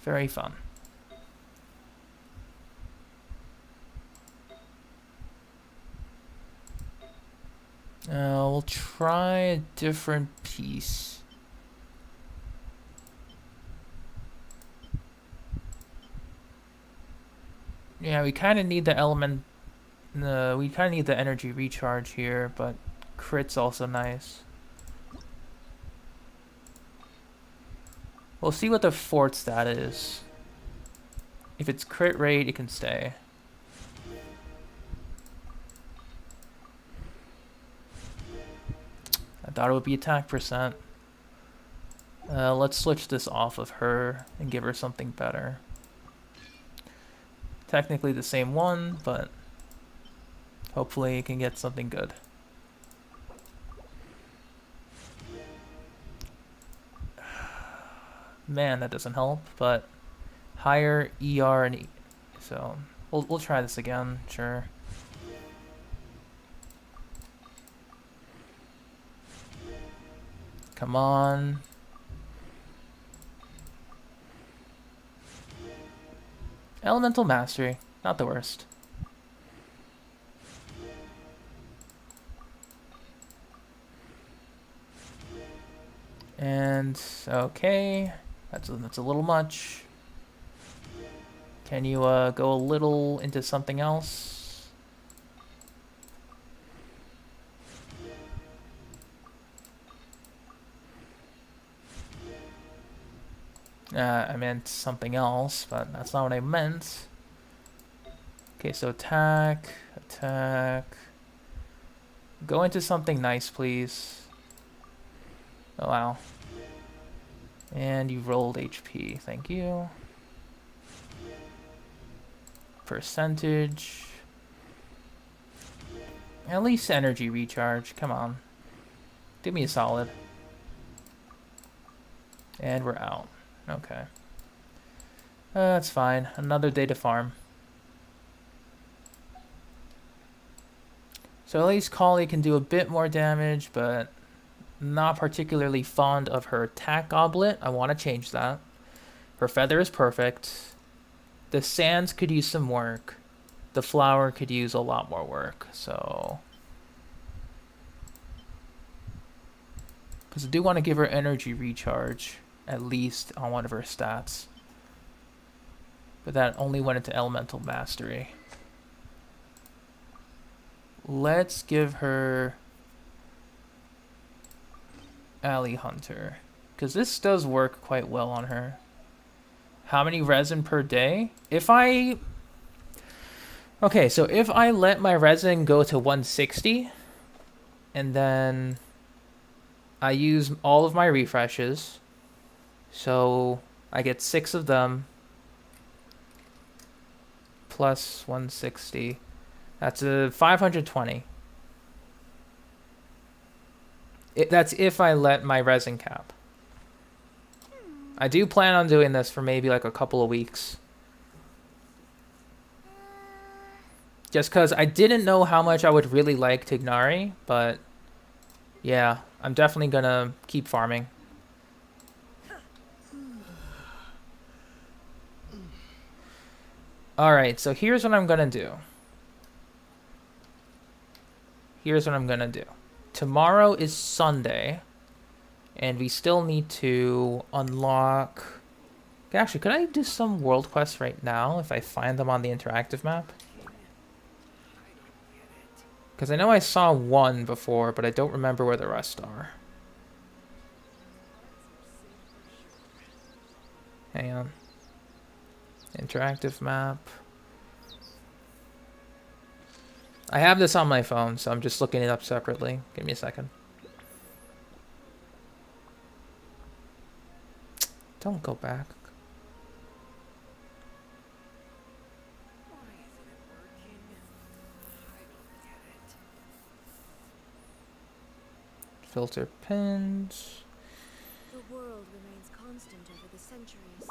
Speaker 1: Very fun. We'll try a different piece. Yeah, we kind of need the element. We kind of need the energy recharge here, but crit's also nice. We'll see what the fort stat is. If it's crit rate, it can stay. I thought it would be attack percent. Let's switch this off of her and give her something better. Technically the same one, but hopefully it can get something good. Man, that doesn't help, but higher ER and E. So we'll try this again, sure. Come on. Elemental Mastery, not the worst. And okay, that's a little much. Can you go a little into something else? I meant something else, but that's not what I meant. Okay, so attack. Go into something nice, please. Oh, wow. And you rolled HP. Thank you. Percentage. At least energy recharge. Come on. Do me a solid. And we're out. Okay. That's fine. Another day to farm. So at least Kali can do a bit more damage, but not particularly fond of her attack goblet. I want to change that. Her feather is perfect. The sands could use some work. The flower could use a lot more work, so... Because I do want to give her energy recharge, at least on one of her stats. But that only went into elemental mastery. Let's give her Alley Hunter, because this does work quite well on her. How many resin per day? Okay, so if I let my resin go to 160, and then I use all of my refreshes, so I get 6 of them, plus 160. That's a 520. That's if I let my resin cap. I do plan on doing this for maybe like a couple of weeks. Just because I didn't know how much I would really like Tignari, but yeah, I'm definitely gonna keep farming. Alright, so here's what I'm gonna do. Tomorrow is Sunday, and we still need to unlock... Actually, could I do some world quests right now if I find them on the interactive map? Because I know I saw one before, but I don't remember where the rest are. Hang on. Interactive map. I have this on my phone, so I'm just looking it up separately. Give me a second. Don't go back. Filter pins.
Speaker 17: The world remains constant over the centuries.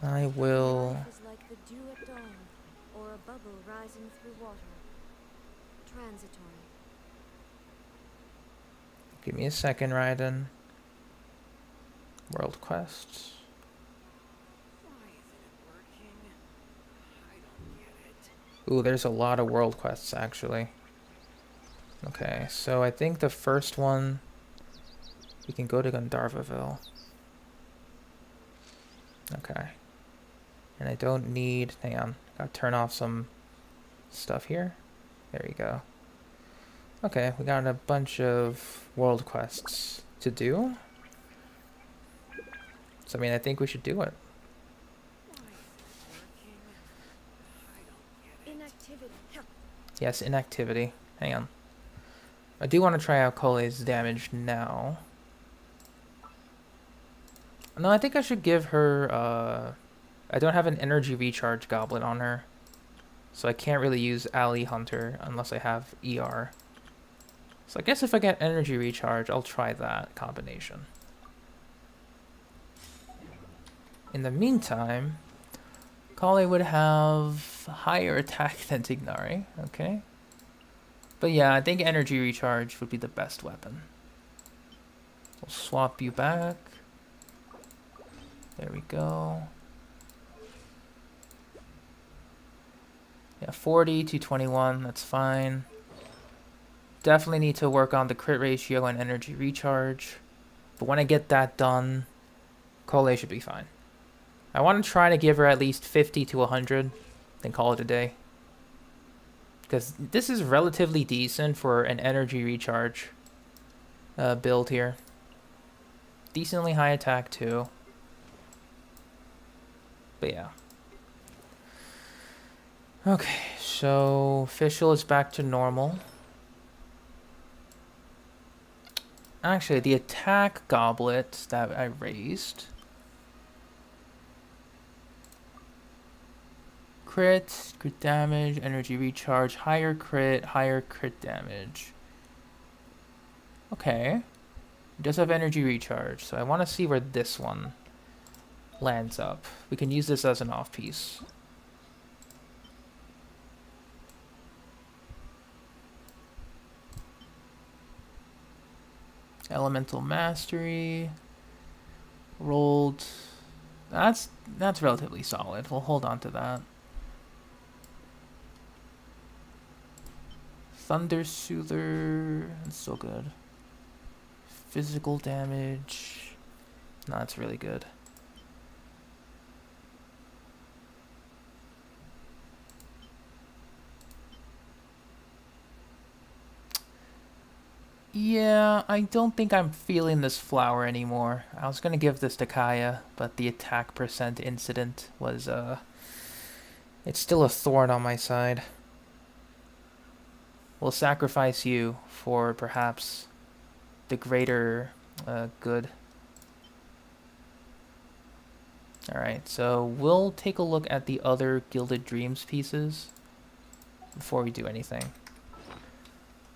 Speaker 1: I will...
Speaker 17: Life is like the dew at dawn, or a bubble rising through water. Transitory.
Speaker 1: Give me a second, Raiden. World quests. Ooh, there's a lot of world quests, actually. Okay, so I think the first one... We can go to Gandharvaville. Okay. And I don't need... Hang on. Gotta turn off some stuff here. There you go. Okay, we got a bunch of world quests to do. So, I mean, I think we should do it.
Speaker 17: Inactivity.
Speaker 1: Yes, inactivity. Hang on. I do want to try out Cole's damage now. No, I think I should give her, I don't have an energy recharge goblet on her. So I can't really use Alley Hunter unless I have ER. So I guess if I get energy recharge, I'll try that combination. In the meantime, Kale would have higher attack than Tignari, okay? But yeah, I think energy recharge would be the best weapon. We'll swap you back. There we go. Yeah, 40 to 21, that's fine. Definitely need to work on the crit ratio and energy recharge. But when I get that done, Kale should be fine. I want to try to give her at least 50 to 100, then call it a day. Because this is relatively decent for an energy recharge build here. Decently high attack too. But yeah. Okay, so Fischl is back to normal. Actually, the attack goblet that I raised. Crit damage, energy recharge, higher crit damage. Okay. It does have energy recharge, so I want to see where this one lands up. We can use this as an off piece. Elemental mastery. Rolled. That's relatively solid. We'll hold on to that. Thunder Soother. That's so good. Physical damage. No, that's really good. Yeah, I don't think I'm feeling this flower anymore. I was gonna give this to Kaya, but the attack percent incident was, it's still a thorn on my side. We'll sacrifice you for perhaps the greater good. Alright, so we'll take a look at the other Gilded Dreams pieces before we do anything.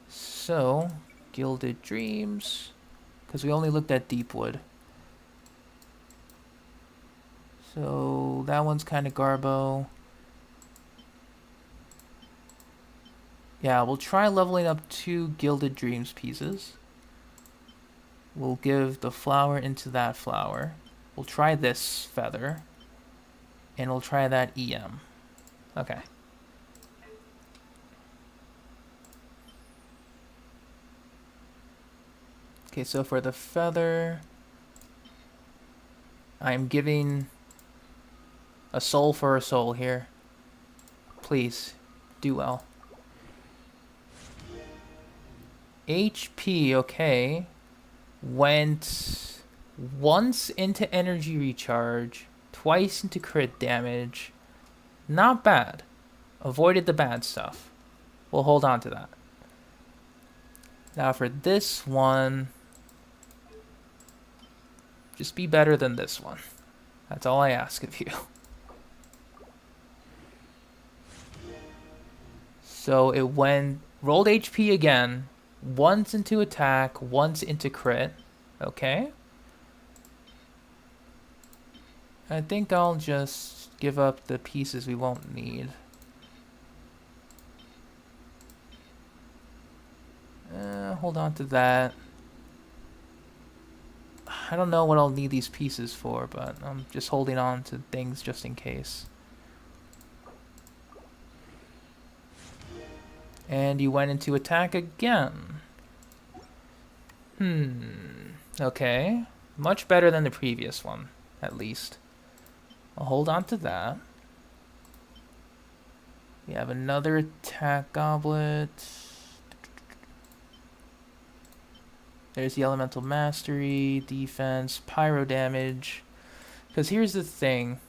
Speaker 1: So, Gilded Dreams, because we only looked at Deepwood. So, that one's kind of garbo. Yeah, we'll try leveling up 2 Gilded Dreams pieces. We'll give the flower into that flower. We'll try this feather. And we'll try that EM. Okay. Okay, so for the feather, I'm giving a soul for a soul here. Please, do well. HP, okay, went once into energy recharge, twice into crit damage. Not bad. Avoided the bad stuff. We'll hold on to that. Now for this one, just be better than this one. That's all I ask of you. So it rolled HP again, once into attack, once into crit. Okay. I think I'll just give up the pieces we won't need. Hold on to that. I don't know what I'll need these pieces for, but I'm just holding on to things just in case. And you went into attack again. Okay. Much better than the previous one, at least. I'll hold on to that. We have another attack goblet. There's the elemental mastery, defense, pyro damage. Because here's the thing.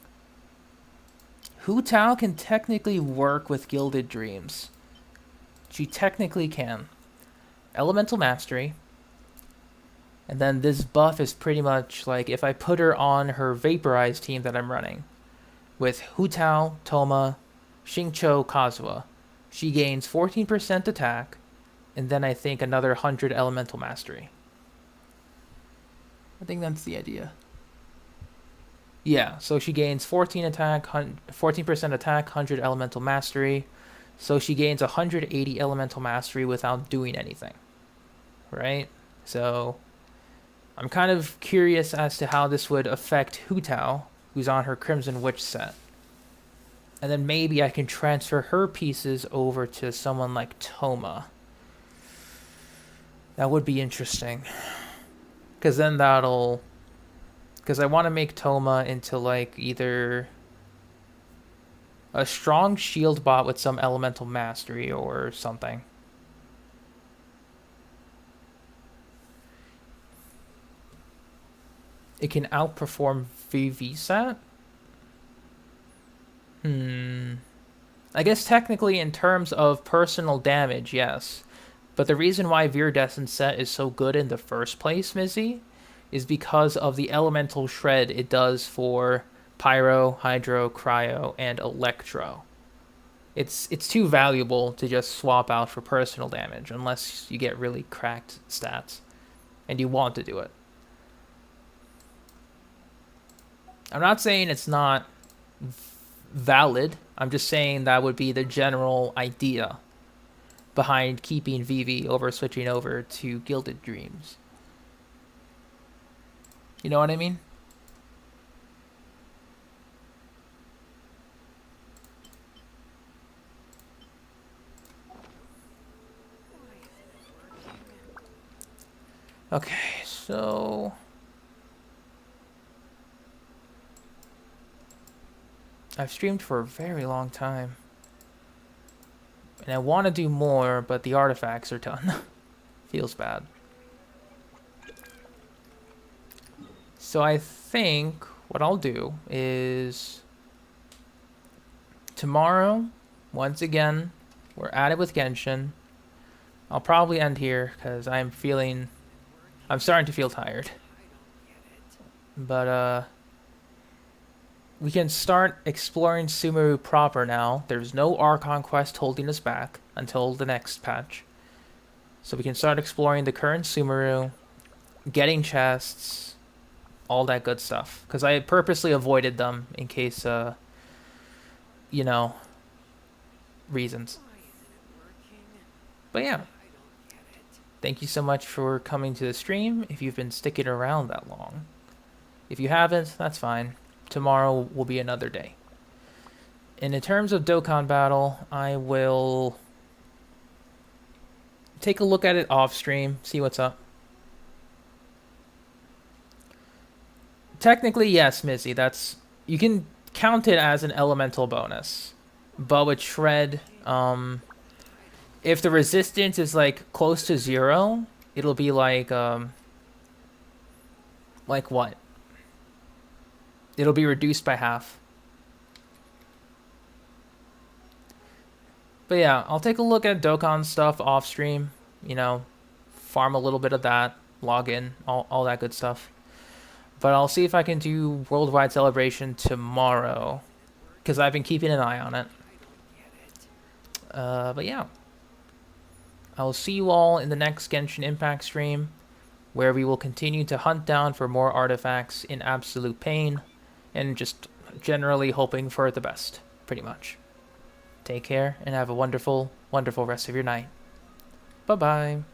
Speaker 1: Hu Tao can technically work with Gilded Dreams. She technically can. Elemental mastery. And then this buff is pretty much like if I put her on her vaporized team that I'm running. With Hu Tao, Toma, Xingqiu, Kazuha. She gains 14% attack. And then I think another 100 elemental mastery. I think that's the idea. Yeah, so she gains 14% attack, 100 elemental mastery. So she gains 180 elemental mastery without doing anything. Right? So I'm kind of curious as to how this would affect Hu Tao, who's on her Crimson Witch set. And then maybe I can transfer her pieces over to someone like Toma. That would be interesting. Because then that'll... Because I want to make Toma into like either a strong shield bot with some elemental mastery or something. It can outperform VVSat? I guess technically in terms of personal damage, yes. But the reason why Viridescent set is so good in the first place, Mizzy, is because of the elemental shred it does for Pyro, Hydro, Cryo, and Electro. It's too valuable to just swap out for personal damage, unless you get really cracked stats, and you want to do it. I'm not saying it's not valid, I'm just saying that would be the general idea behind keeping Vivi over switching over to Gilded Dreams. You know what I mean? Okay, So I've streamed for a very long time. And I want to do more, but the artifacts are done. Feels bad. So I think what I'll do is tomorrow, once again, we're at it with Genshin. I'll probably end here because I'm starting to feel tired. But we can start exploring Sumeru proper now. There's no Archon quest holding us back until the next patch. So we can start exploring the current Sumeru, getting chests, all that good stuff. Because I purposely avoided them in case, you know, reasons. But yeah. Thank you so much for coming to the stream if you've been sticking around that long. If you haven't, that's fine. Tomorrow will be another day. And in terms of Dokkan Battle, I will take a look at it off stream, see what's up. Technically, yes, Mizzy, you can count it as an elemental bonus. But with Shred, if the resistance is like close to 0, it'll be like what? It'll be reduced by half. But yeah, I'll take a look at Dokkan stuff off stream, you know, farm a little bit of that, log in, all that good stuff. But I'll see if I can do Worldwide Celebration tomorrow, because I've been keeping an eye on it. But yeah. I will see you all in the next Genshin Impact stream, where we will continue to hunt down for more artifacts in absolute pain, and just generally hoping for the best, pretty much. Take care, and have a wonderful, wonderful rest of your night. Bye-bye.